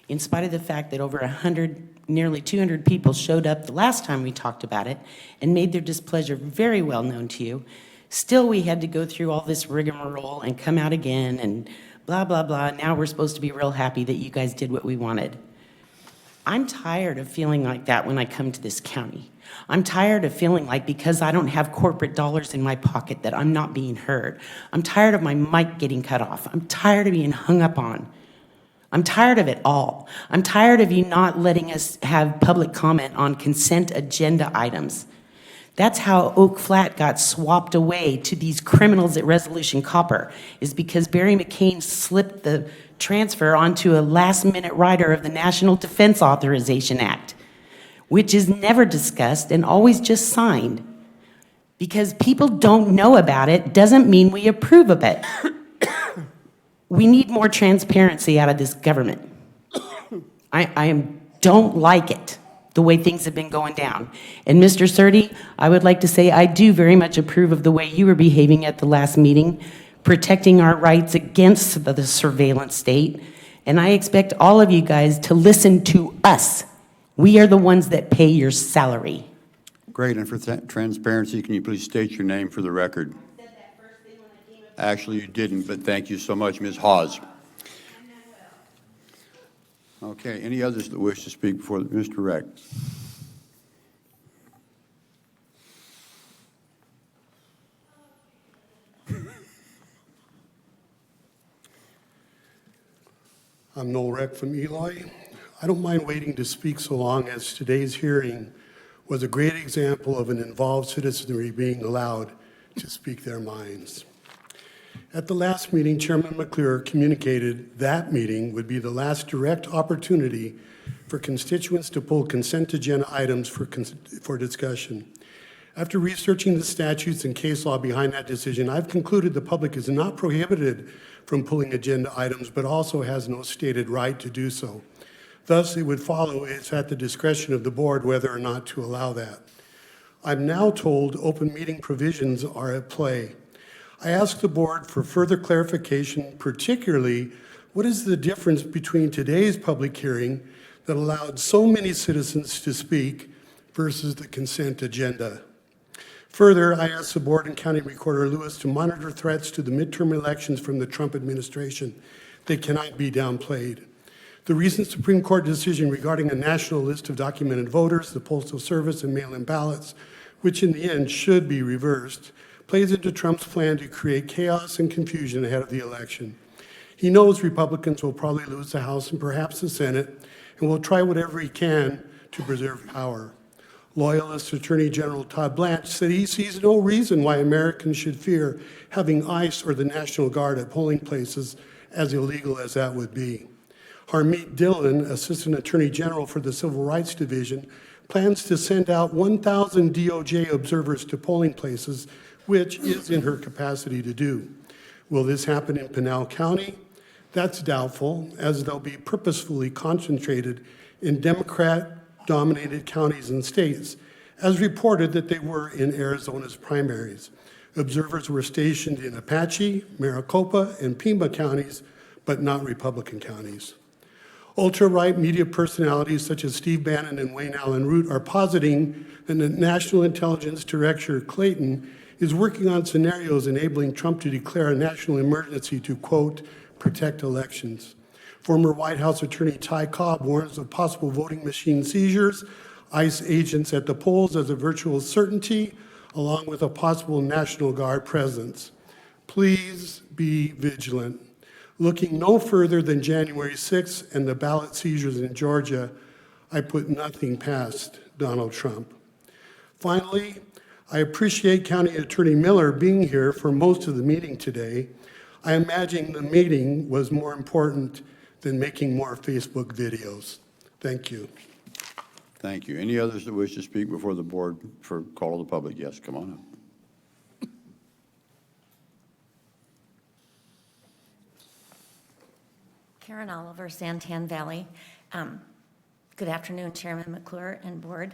in spite of the fact that over 100, nearly 200 people showed up the last time we talked about it and made their displeasure very well known to you, still we had to go through all this rigmarole and come out again and blah, blah, blah. Now we're supposed to be real happy that you guys did what we wanted. I'm tired of feeling like that when I come to this county. I'm tired of feeling like because I don't have corporate dollars in my pocket that I'm not being heard. I'm tired of my mic getting cut off. I'm tired of being hung up on. I'm tired of it all. I'm tired of you not letting us have public comment on consent agenda items. That's how Oak Flat got swapped away to these criminals at Resolution Copper, is because Barry McCain slipped the transfer onto a last-minute rider of the National Defense Authorization Act, which is never discussed and always just signed. Because people don't know about it doesn't mean we approve of it. We need more transparency out of this government. I don't like it, the way things have been going down. And Mr. Surtee, I would like to say I do very much approve of the way you were behaving at the last meeting, protecting our rights against the surveillance state. And I expect all of you guys to listen to us. We are the ones that pay your salary. Great, and for transparency, can you please state your name for the record? Actually, you didn't, but thank you so much, Ms. Hawes. Okay, any others that wish to speak before Mr. Reck? I'm Noel Reck from Eloy. I don't mind waiting to speak so long as today's hearing was a great example of an involved citizenry being allowed to speak their minds. At the last meeting, Chairman McClure communicated that meeting would be the last direct opportunity for constituents to pull consent agenda items for discussion. After researching the statutes and case law behind that decision, I've concluded the public is not prohibited from pulling agenda items, but also has no stated right to do so. Thus, it would follow it's at the discretion of the board whether or not to allow that. I'm now told open meeting provisions are at play. I ask the board for further clarification, particularly what is the difference between today's public hearing that allowed so many citizens to speak versus the consent agenda. Further, I ask the board and County Recorder Lewis to monitor threats to the midterm elections from the Trump administration. They cannot be downplayed. The recent Supreme Court decision regarding a national list of documented voters, the Postal Service, and mail-in ballots, which in the end should be reversed, plays into Trump's plan to create chaos and confusion ahead of the election. He knows Republicans will probably lose the House and perhaps the Senate, and will try whatever he can to preserve power. Loyalist Attorney General Todd Blanche said he sees no reason why Americans should fear having ICE or the National Guard at polling places, as illegal as that would be. Harmeet Dillon, Assistant Attorney General for the Civil Rights Division, plans to send out 1,000 DOJ observers to polling places which is in her capacity to do. Will this happen in Pinal County? That's doubtful, as they'll be purposefully concentrated in Democrat-dominated counties and states, as reported that they were in Arizona's primaries. Observers were stationed in Apache, Maricopa, and Pima counties, but not Republican counties. Ultra-right media personalities such as Steve Bannon and Wayne Allen Root are positing that the National Intelligence Director Clayton is working on scenarios enabling Trump to declare a national emergency to, quote, protect elections. Former White House Attorney Ty Cobb warns of possible voting machine seizures, ICE agents at the polls as a virtual certainty, along with a possible National Guard presence. Please be vigilant. Looking no further than January 6th and the ballot seizures in Georgia, I put nothing past Donald Trump. Finally, I appreciate County Attorney Miller being here for most of the meeting today. I imagine the meeting was more important than making more Facebook videos. Thank you. Thank you. Any others that wish to speak before the board for call of the public? Yes, come on up. Karen Oliver, Santan Valley. Good afternoon, Chairman McClure and board.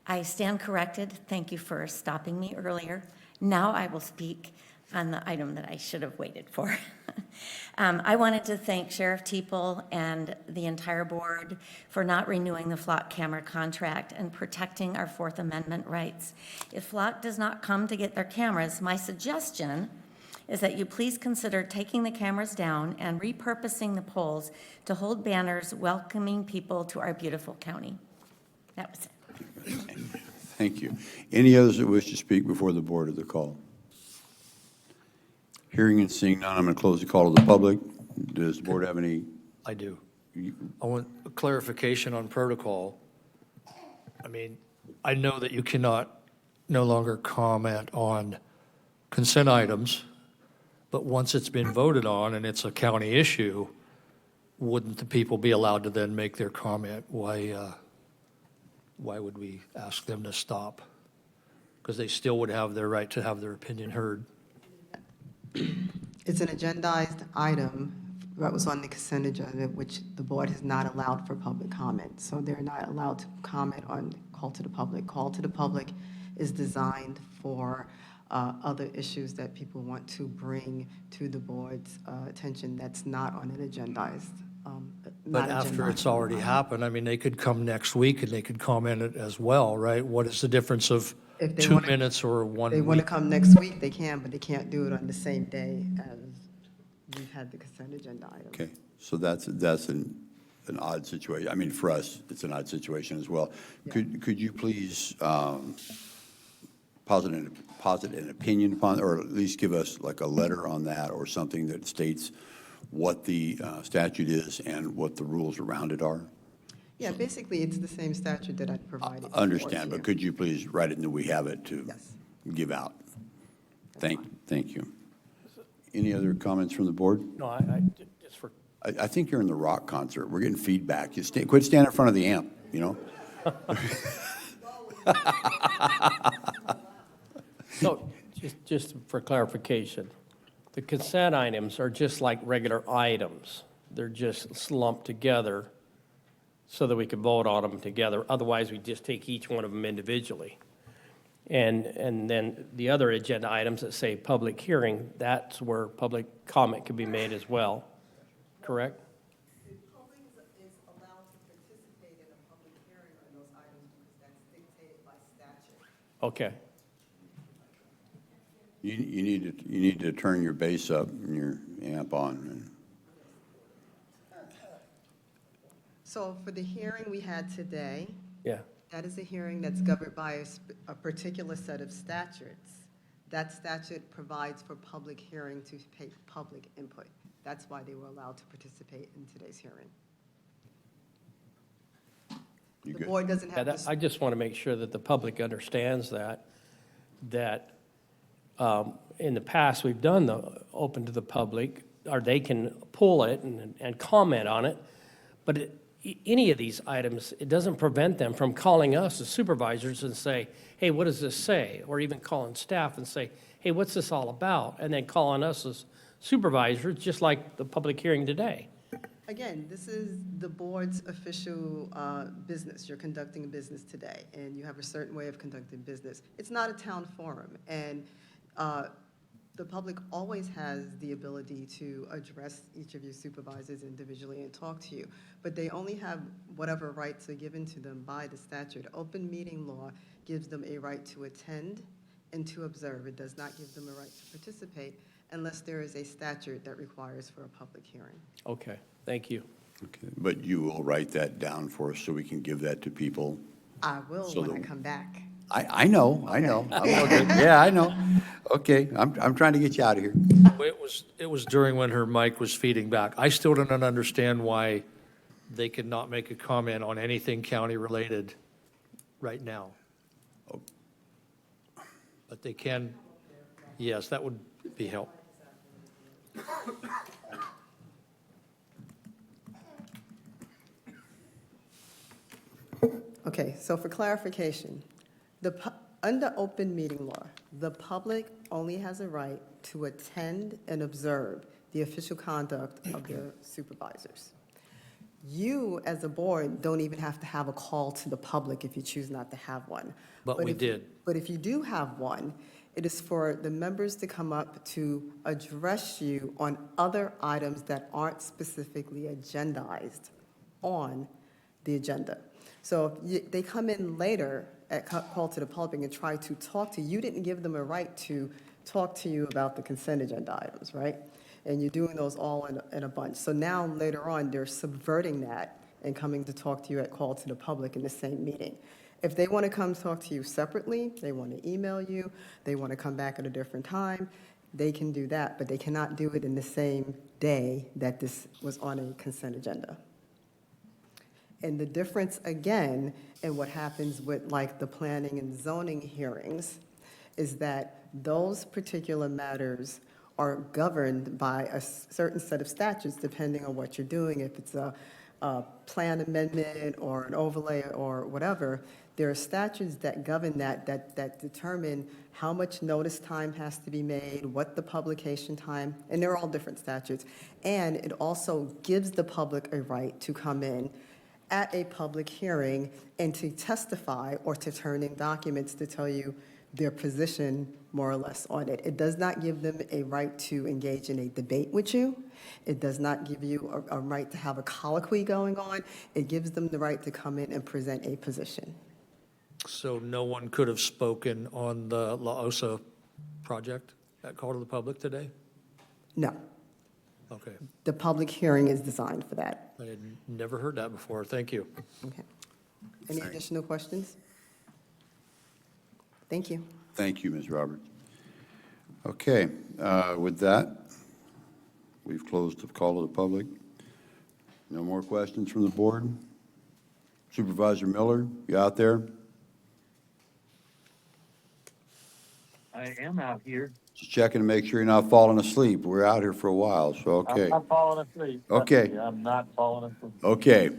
I stand corrected. Thank you for stopping me earlier. Now I will speak on the item that I should have waited for. I wanted to thank Sheriff Teeple and the entire board for not renewing the flock camera contract and protecting our Fourth Amendment rights. If flock does not come to get their cameras, my suggestion is that you please consider taking the cameras down and repurposing the poles to hold banners welcoming people to our beautiful county. That was it. Thank you. Any others that wish to speak before the board of the call? Hearing and seeing none, I'm going to close the call to the public. Does the board have any? I do. I want a clarification on protocol. I mean, I know that you cannot no longer comment on consent items, but once it's been voted on and it's a county issue, wouldn't the people be allowed to then make their comment? Why would we ask them to stop? Because they still would have their right to have their opinion heard. It's an agendized item that was on the consent agenda, which the board has not allowed for public comment. So they're not allowed to comment on call to the public. Call to the public is designed for other issues that people want to bring to the board's attention that's not on an agendized. But after it's already happened, I mean, they could come next week and they could comment it as well, right? What is the difference of 2 minutes or 1 week? They want to come next week, they can, but they can't do it on the same day as we've had the consent agenda item. Okay, so that's an odd situation. I mean, for us, it's an odd situation as well. Yeah. Could you please posit an opinion upon, or at least give us like a letter on that or something that states what the statute is and what the rules around it are? Yeah, basically, it's the same statute that I provided. I understand, but could you please write it and that we have it to give out? Thank you. Any other comments from the board? No, I just for. I think you're in the rock concert. We're getting feedback. You quit standing in front of the amp, you know? So, just for clarification, the consent items are just like regular items. They're just lumped together so that we can vote on them together. Otherwise, we just take each one of them individually. And then the other agenda items that say public hearing, that's where public comment can be made as well, correct? The public is allowed to participate in a public hearing on those items because that's dictated by statute. Okay. You need to turn your bass up and your amp on. So for the hearing we had today, Yeah. that is a hearing that's governed by a particular set of statutes. That statute provides for public hearing to take public input. That's why they were allowed to participate in today's hearing. The board doesn't have to. I just want to make sure that the public understands that in the past, we've done the open to the public, or they can pull it and comment on it, but any of these items, it doesn't prevent them from calling us as supervisors and say, hey, what does this say? Or even calling staff and say, hey, what's this all about? And then calling us as supervisors, just like the public hearing today. Again, this is the board's official business. You're conducting business today, and you have a certain way of conducting business. It's not a town forum, and the public always has the ability to address each of your supervisors individually and talk to you, but they only have whatever rights are given to them by the statute. Open meeting law gives them a right to attend and to observe. It does not give them a right to participate unless there is a statute that requires for a public hearing. Okay, thank you. Okay, but you will write that down for us so we can give that to people? I will So when I the- come back. I know. I'm looking. Yeah, I know. Okay, I'm trying to get you out of here. It was during when her mic was feeding back. I still don't understand why they could not make a comment on anything county-related right now. But they can, yes, that would be helpful. Okay, so for clarification, under open meeting law, the public only has a right to attend and observe the official conduct of their supervisors. You, as a board, don't even have to have a call to the public if you choose not to have one. But we if- did. But if you do have one, it is for the members to come up to address you on other items that aren't specifically agendized on the agenda. So if they come in later at call to the public and try to talk to you, you didn't give them a right to talk to you about the consent agenda items, right? And you're doing those all in a bunch. So now, later on, they're subverting that and coming to talk to you at call to the public in the same meeting. If they want to come talk to you separately, they want to email you, they want to come back at a different time, they can do that, but they cannot do it in the same day that this was on a consent agenda. And the difference, again, in what happens with like the planning and zoning hearings is that those particular matters are governed by a certain set of statutes depending on what you're doing. If it's a plan amendment or an overlay or whatever, there are statutes that govern that determine how much notice time has to be made, what the publication time, and they're all different statutes. And it also gives the public a right to come in at a public hearing and to testify or to turn in documents to tell you their position more or less on it. It does not give them a right to engage in a debate with you. It does not give you a right to have a colloquy going on. It gives them the right to come in and present a position. So no one could have spoken on the La Osa project at call to the public today? No. Okay. The public hearing is designed for that. I had never heard that before. Thank you. Okay. Any additional questions? Thank you. Thank you, Ms. Roberts. Okay, with that, we've closed the call to the public. No more questions from the board? Supervisor Miller, you out there? I am out here. Just checking to make sure you're not falling asleep. We're out here for a while, so okay. I'm not falling asleep. Trust Okay. me, I'm not falling asleep. Okay,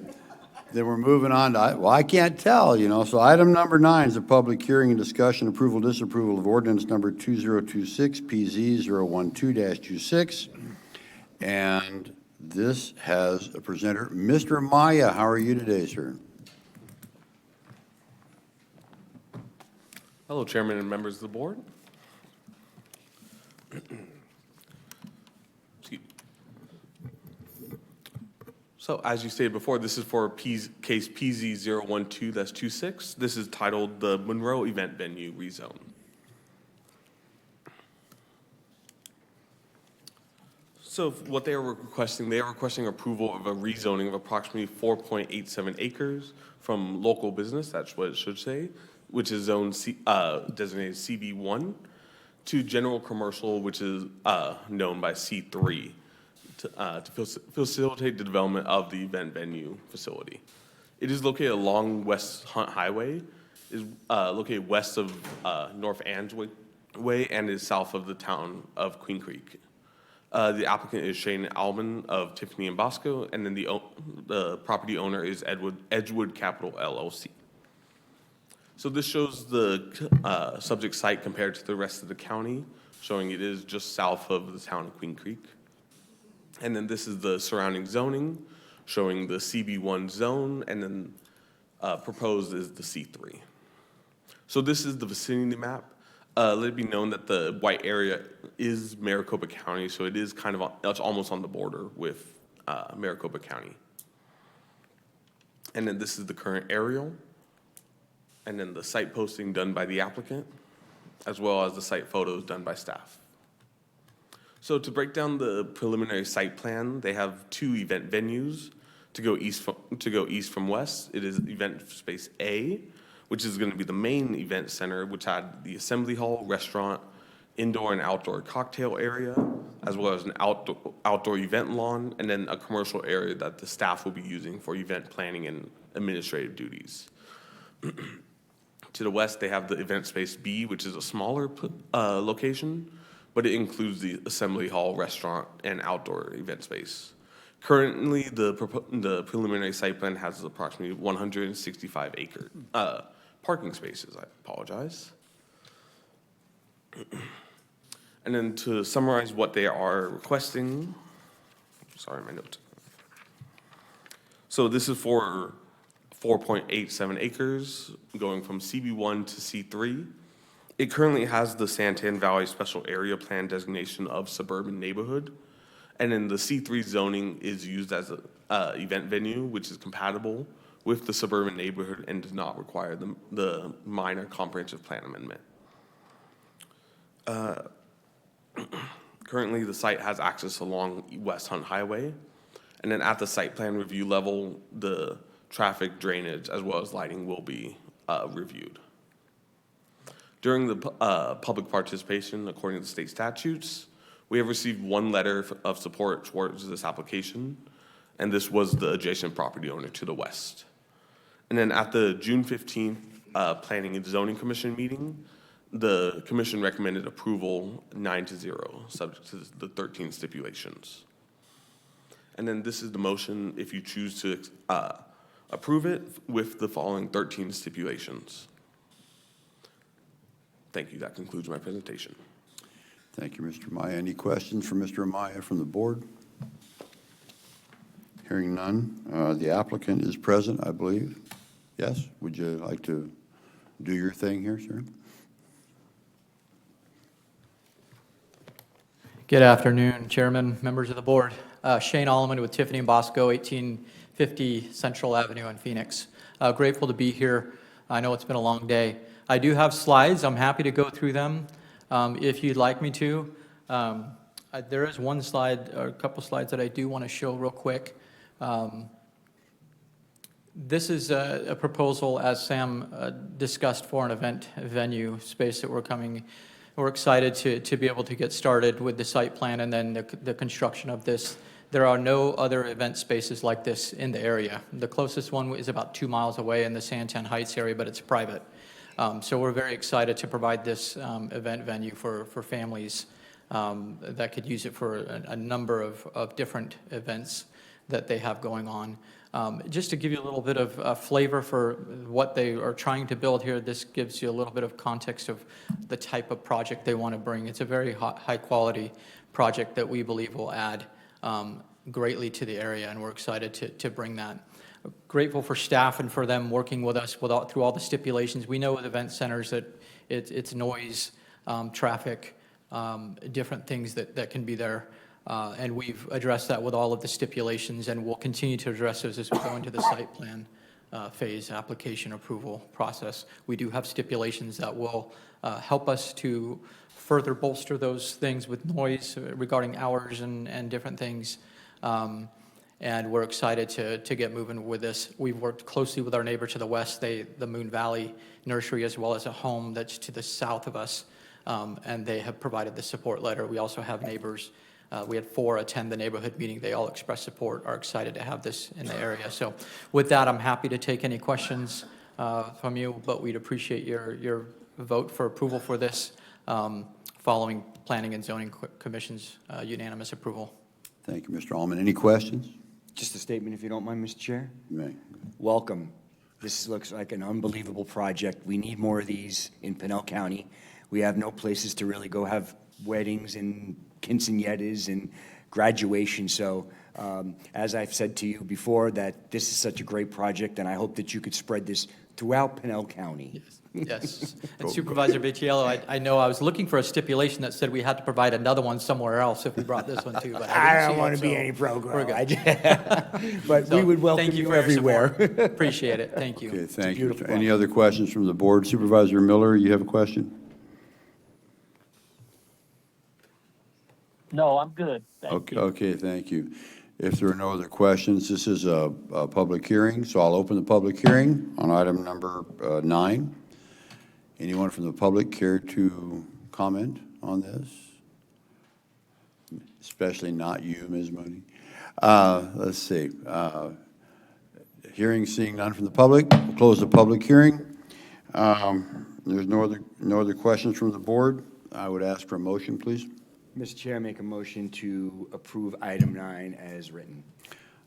then we're moving on to, well, I can't tell, so item number 9 is a public hearing and discussion, approval, disapproval of ordinance number 2026 PZ012-26. And this has a presenter, Mr. Maya. How are you today, sir? Hello, Chairman and members of the board. So as you stated before, this is for case PZ012-26. This is titled the Monroe Event Venue Rezone. So what they are requesting approval of a rezoning of approximately 4.87 acres from local business, that's what it should say, which is zone designated CB1, to general commercial, which is known by C3, to facilitate the development of the event venue facility. It is located along West Hunt Highway, is located west of North Ange Way, and is south of the town of Queen Creek. The applicant is Shane Alman of Tiffany and Bosco, and then the property owner is Edgewood Capital LLC. So this shows the subject site compared to the rest of the county. showing it is just south of the town of Queen Creek. And then this is the surrounding zoning, showing the CB1 zone, and then proposed is the C3. So this is the vicinity map. Let it be known that the white area is Maricopa County, so it is kind of, it's almost on the border with Maricopa County. And then this is the current aerial, and then the site posting done by the applicant, as well as the site photos done by staff. So to break down the preliminary site plan, they have 2 event venues to go east from west. It is event space A, which is going to be the main event center, which had the assembly hall, restaurant, indoor and outdoor cocktail area, as well as an outdoor event lawn, and then a commercial area that the staff will be using for event planning and administrative duties. To the west, they have the event space B, which is a smaller location, but it includes the assembly hall, restaurant, and outdoor event space. Currently, the preliminary site plan has approximately 165 acre parking spaces. I apologize. And then to summarize what they are requesting, sorry, my notes. So this is for 4.87 acres going from CB1 to C3. It currently has the Santan Valley Special Area Plan designation of suburban neighborhood. And then the C3 zoning is used as an event venue, which is compatible with the suburban neighborhood and does not require the minor comprehensive plan amendment. Currently, the site has access along West Hunt Highway. And then at the site plan review level, the traffic, drainage, as well as lighting will be reviewed. During the public participation, according to state statutes, we have received 1 letter of support towards this application, and this was the adjacent property owner to the west. And then at the June 15th Planning and Zoning Commission meeting, the commission recommended approval 9-0, subject to the 13 stipulations. And then this is the motion if you choose to approve it with the following 13 stipulations. Thank you. That concludes my presentation. Thank you, Mr. Amaya. Any questions for Mr. Amaya from the board? Hearing none. The applicant is present, I believe. Yes? Would you like to do your thing here, sir? Good afternoon, Chairman, members of the board. Shane Alleman with Tiffany & Bosco, 1850 Central Avenue in Phoenix. Grateful to be here. I know it's been a long day. I do have slides. I'm happy to go through them if you'd like me to. There is one slide, or a couple slides that I do want to show real quick. This is a proposal, as Sam discussed, for an event venue space that we're excited to be able to get started with the site plan and then the construction of this. There are no other event spaces like this in the area. The closest one is about 2 miles away in the Santan Heights area, but it's private. So we're very excited to provide this event venue for families that could use it for a number of different events that they have going on. Just to give you a little bit of flavor for what they are trying to build here, this gives you a little bit of context of the type of project they want to bring. It's a very high-quality project that we believe will add greatly to the area, and we're excited to bring that. Grateful for staff and for them working with us through all the stipulations. We know with event centers that it's noise, traffic, different things that can be there. And we've addressed that with all of the stipulations, and we'll continue to address those as we go into the site plan phase application approval process. We do have stipulations that will help us to further bolster those things with noise regarding hours and different things. And we're excited to get moving with this. We've worked closely with our neighbor to the west, the Moon Valley Nursery, as well as a home that's to the south of us, and they have provided the support letter. We also have neighbors. We had 4 attend the neighborhood meeting. They all expressed support, are excited to have this in the area. So with that, I'm happy to take any questions from you, but we'd appreciate your vote for approval for this following Planning and Zoning Commission's unanimous approval. Thank you, Mr. Allman. Any questions? Just a statement, if you don't mind, Mr. Chair. You may. Welcome. This looks like an unbelievable project. We need more of these in Pinal County. We have no places to really go have weddings and quinceañeras and graduation. So as I've said to you before, that this is such a great project, and I hope that you could spread this throughout Pinal County. Yes. And Supervisor Vitiello, I know I was looking for a stipulation that said we had to provide another one somewhere else if we brought this one too, but I I don't didn't want to see it, be so any program. we're good. But So, we would welcome thank you for your everywhere. support. Appreciate it. Thank you. Okay, thank you. beautiful Any other questions from the board? Supervisor Miller, you have a question? No, I'm good. Thank Okay, you. okay, thank you. If there are no other questions, this is a public hearing, so I'll open the public hearing on item number 9. Anyone from the public care to comment on this? Especially not you, Ms. Mooney. Let's see. Hearing, seeing none from the public, we'll close the public hearing. There's no other questions from the board. I would ask for a motion, please. Mr. Chair, I make a motion to approve item 9 as written.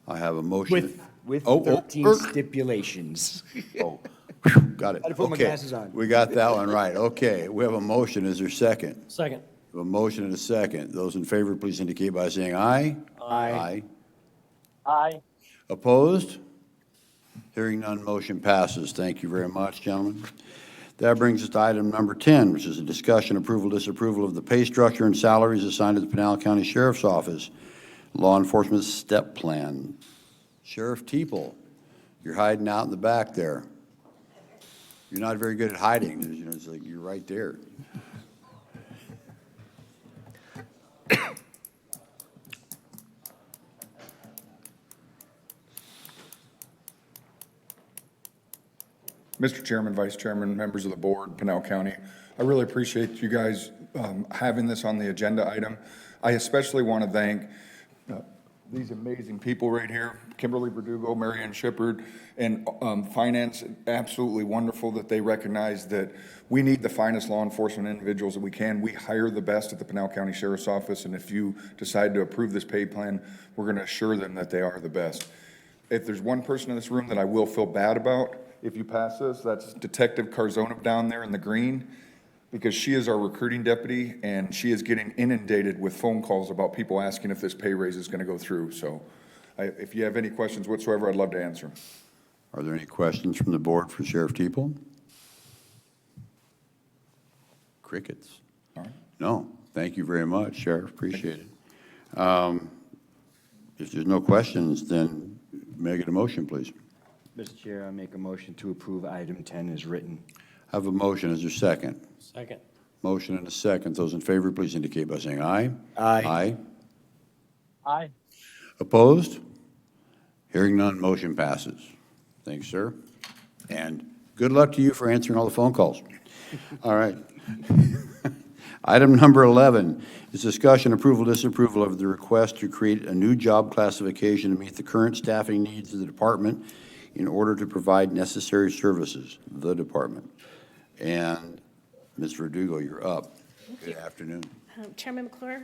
I have a motion. With Oh, 13 stipulations. Oh, got it. I had to put my Okay, glasses on. we got that one right. Okay, we have a motion. Is there a second? Second. We have a motion and a second. Those in favor, please indicate by saying aye. Aye. Aye. Opposed? Hearing none, motion passes. Thank you very much, gentlemen. That brings us to item number 10, which is a discussion, approval, disapproval of the pay structure and salaries assigned to the Pinal County Sheriff's Office Law Enforcement Step Plan. Sheriff Teeple, you're hiding out in the back there. You're not very good at hiding. You know, it's like you're right there. Mr. Chairman, Vice Chairman, members of the board, Pinal County, I really appreciate you guys having this on the agenda item. I especially want to thank these amazing people right here, Kimberly Verdugo, Marianne Shippard, and Finance. Absolutely wonderful that they recognize that we need the finest law enforcement individuals that we can. We hire the best at the Pinal County Sheriff's Office, and if you decide to approve this pay plan, we're going to assure them that they are the best. If there's one person in this room that I will feel bad about, if you pass this, that's Detective Carzona down there in the green, because she is our recruiting deputy, and she is getting inundated with phone calls about people asking if this pay raise is going to go through. So if you have any questions whatsoever, I'd love to answer them. Are there any questions from the board for Sheriff Teeple? Crickets. All right. No, thank you very much, Sheriff, appreciate it. If there's no questions, then may I get a motion, please? Mr. Chair, I make a motion to approve item 10 as written. I have a motion, is there a second? Second. Motion and a second. Those in favor, please indicate by saying aye. Aye. Aye. Aye. Opposed? Hearing none, motion passes. Thanks, sir. And good luck to you for answering all the phone calls. All right. Item number 11 is discussion, approval, disapproval of the request to create a new job classification to meet the current staffing needs of the department in order to provide necessary services, the department. And Ms. Verdugo, you're up. Good afternoon. Chairman McClure,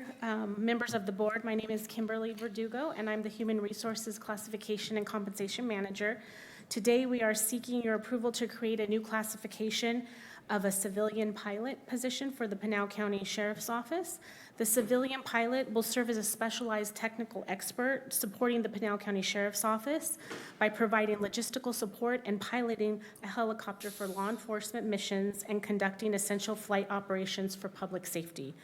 members of the board, my name is Kimberly Verdugo, and I'm the Human Resources Classification and Compensation Manager. Today, we are seeking your approval to create a new classification of a civilian pilot position for the Pinal County Sheriff's Office. The civilian pilot will serve as a specialized technical expert supporting the Pinal County Sheriff's Office by providing logistical support and piloting a helicopter for law enforcement missions and conducting essential flight operations for public safety.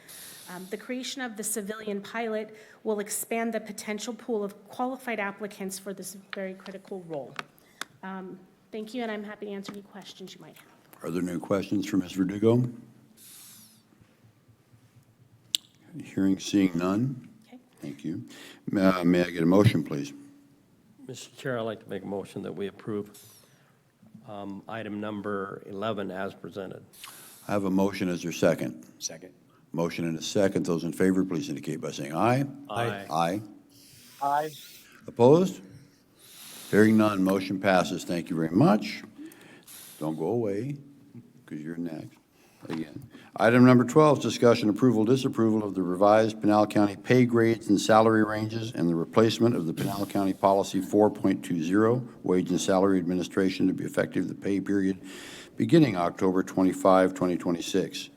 The creation of the civilian pilot will expand the potential pool of qualified applicants for this very critical role. Thank you, and I'm happy to answer any questions you might have. Are there any questions for Ms. Verdugo? Hearing, seeing none. Okay. Thank you. May I get a motion, please? Mr. Chair, I'd like to make a motion that we approve item number 11 as presented. I have a motion. Is there a second? Second. Motion and a second. Those in favor, please indicate by saying aye. Aye. Aye. Aye. Opposed? Hearing none, motion passes. Thank you very much. Don't go away, because you're next again. Item number 12 is discussion, approval, disapproval of the revised Pinal County pay grades and salary ranges and the replacement of the Pinal County Policy 4.20, Wage and Salary Administration, to be effective the pay period beginning October 25, 2026.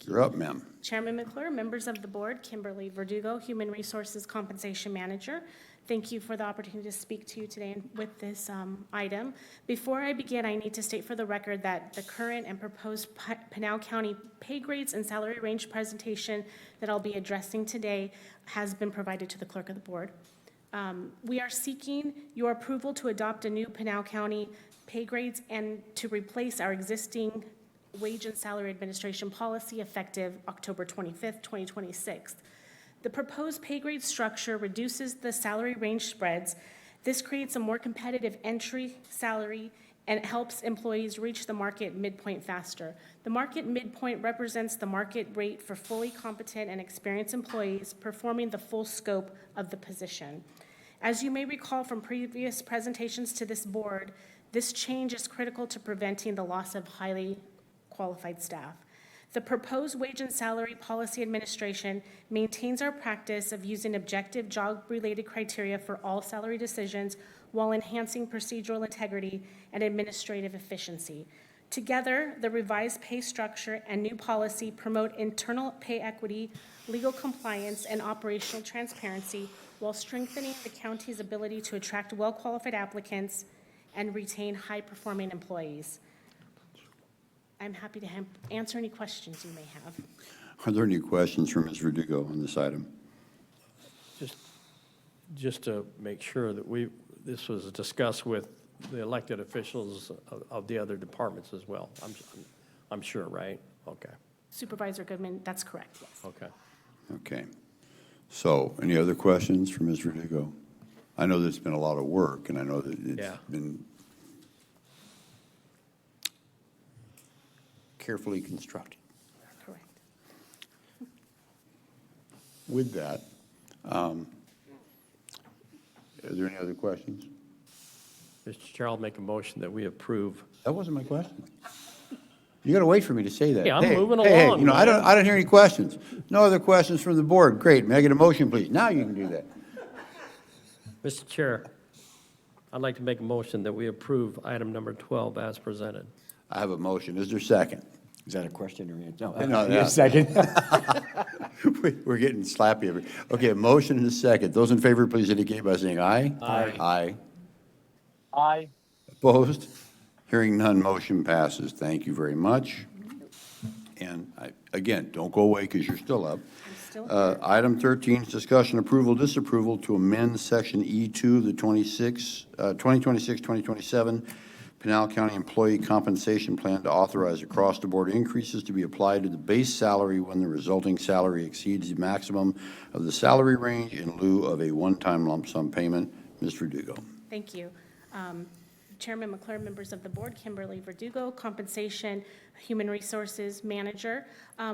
You're up, ma'am. Chairman McClure, members of the board, Kimberly Verdugo, Human Resources Compensation Manager. Thank you for the opportunity to speak to you today with this item. Before I begin, I need to state for the record that the current and proposed Pinal County pay grades and salary range presentation that I'll be addressing today has been provided to the clerk of the board. We are seeking your approval to adopt a new Pinal County pay grades and to replace our existing wage and salary administration policy effective October 25th, 2026. The proposed pay grade structure reduces the salary range spreads. This creates a more competitive entry salary and it helps employees reach the market midpoint faster. The market midpoint represents the market rate for fully competent and experienced employees performing the full scope of the position. As you may recall from previous presentations to this board, this change is critical to preventing the loss of highly qualified staff. The proposed wage and salary policy administration maintains our practice of using objective job-related criteria for all salary decisions while enhancing procedural integrity and administrative efficiency. Together, the revised pay structure and new policy promote internal pay equity, legal compliance, and operational transparency while strengthening the county's ability to attract well-qualified applicants and retain high-performing employees. I'm happy to answer any questions you may have. Are there any questions for Ms. Verdugo on this item? Just to make sure that this was discussed with the elected officials of the other departments as well. I'm sure, right? Okay. Supervisor Goodman, that's correct, yes. Okay. Okay. So, any other questions for Ms. Verdugo? I know there's been a lot of work, and I know that it's been carefully constructed. Correct. With that, are there any other questions? Mr. Chair, I'll make a motion that we approve. That wasn't my question. You got to wait for me to say that. Yeah, I'm moving Hey, along, you know, I man. don't hear any questions. No other questions from the board. Great. May I get a motion, please? Now you can do that. Mr. Chair, I'd like to make a motion that we approve item number 12 as presented. I have a motion. Is there a second? Is that a question or answer? No, A second. We're getting slappy. Okay, a motion and a second. Those in favor, please indicate by saying aye. Aye. Aye. Aye. Opposed? Hearing none, motion passes. Thank you very much. And again, don't go away because you're still up. Item 13 is discussion approval, disapproval to amend section E2 of the 2026-2027 Pinal County Employee Compensation Plan to authorize across-the-board increases to be applied to the base salary when the resulting salary exceeds the maximum of the salary range in lieu of a one-time lump sum payment. Ms. Verdugo. Thank you. Chairman McClure, members of the board, Kimberly Verdugo, Compensation Human Resources Manager.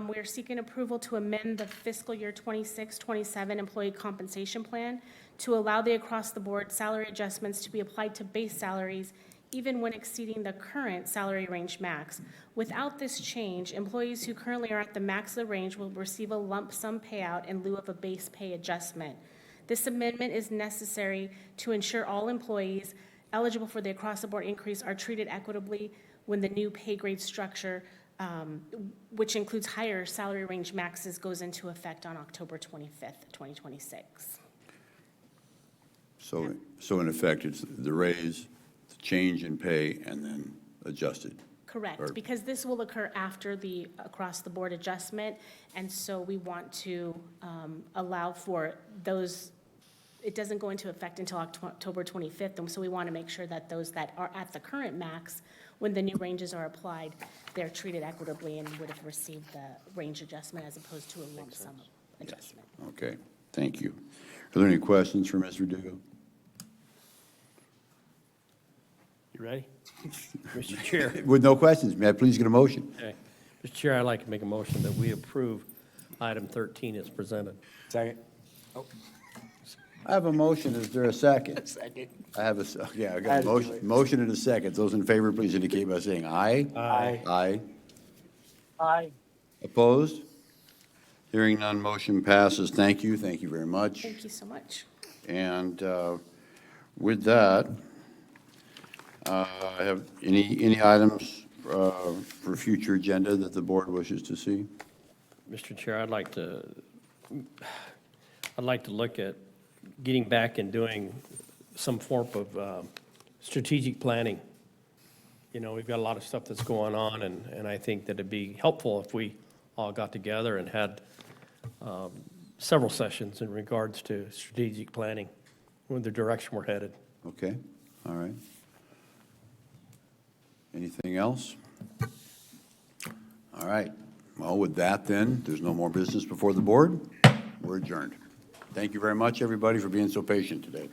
We are seeking approval to amend the fiscal year 26-27 Employee Compensation Plan to allow the across-the-board salary adjustments to be applied to base salaries even when exceeding the current salary range max. Without this change, employees who currently are at the max of the range will receive a lump sum payout in lieu of a base pay adjustment. This amendment is necessary to ensure all employees eligible for the across-the-board increase are treated equitably when the new pay grade structure, which includes higher salary range maxes, goes into effect on October 25th, 2026. So in effect, it's the raise, the change in pay, and then adjusted. Correct, because this will occur after the across-the-board adjustment, and so we want to allow for those. It doesn't go into effect until October 25th, and so we want to make sure that those that are at the current max, when the new ranges are applied, they're treated equitably and would have received the range adjustment as opposed to a lump sum adjustment. Okay, thank you. Are there any questions for Ms. Verdugo? You ready? Mr. Chair. With no questions, may I please get a motion? Okay. Mr. Chair, I'd like to make a motion that we approve item 13 as presented. Second. I have a motion. Is there a second? Second. I have I got a motion and a second. Those in favor, please indicate by saying aye. Aye. Aye. Aye. Opposed? Hearing none, motion passes. Thank you. Thank you very much. Thank you so much. And with that, I have any items for future agenda that the board wishes to see? Mr. Chair, I'd like to look at getting back and doing some form of strategic planning. You know, we've got a lot of stuff that's going on, and I think that it'd be helpful if we all got together and had several sessions in regards to strategic planning, with the direction we're headed. Okay, all right. Anything else? All right. Well, with that then, there's no more business before the board. We're adjourned. Thank you very much, everybody, for being so patient today.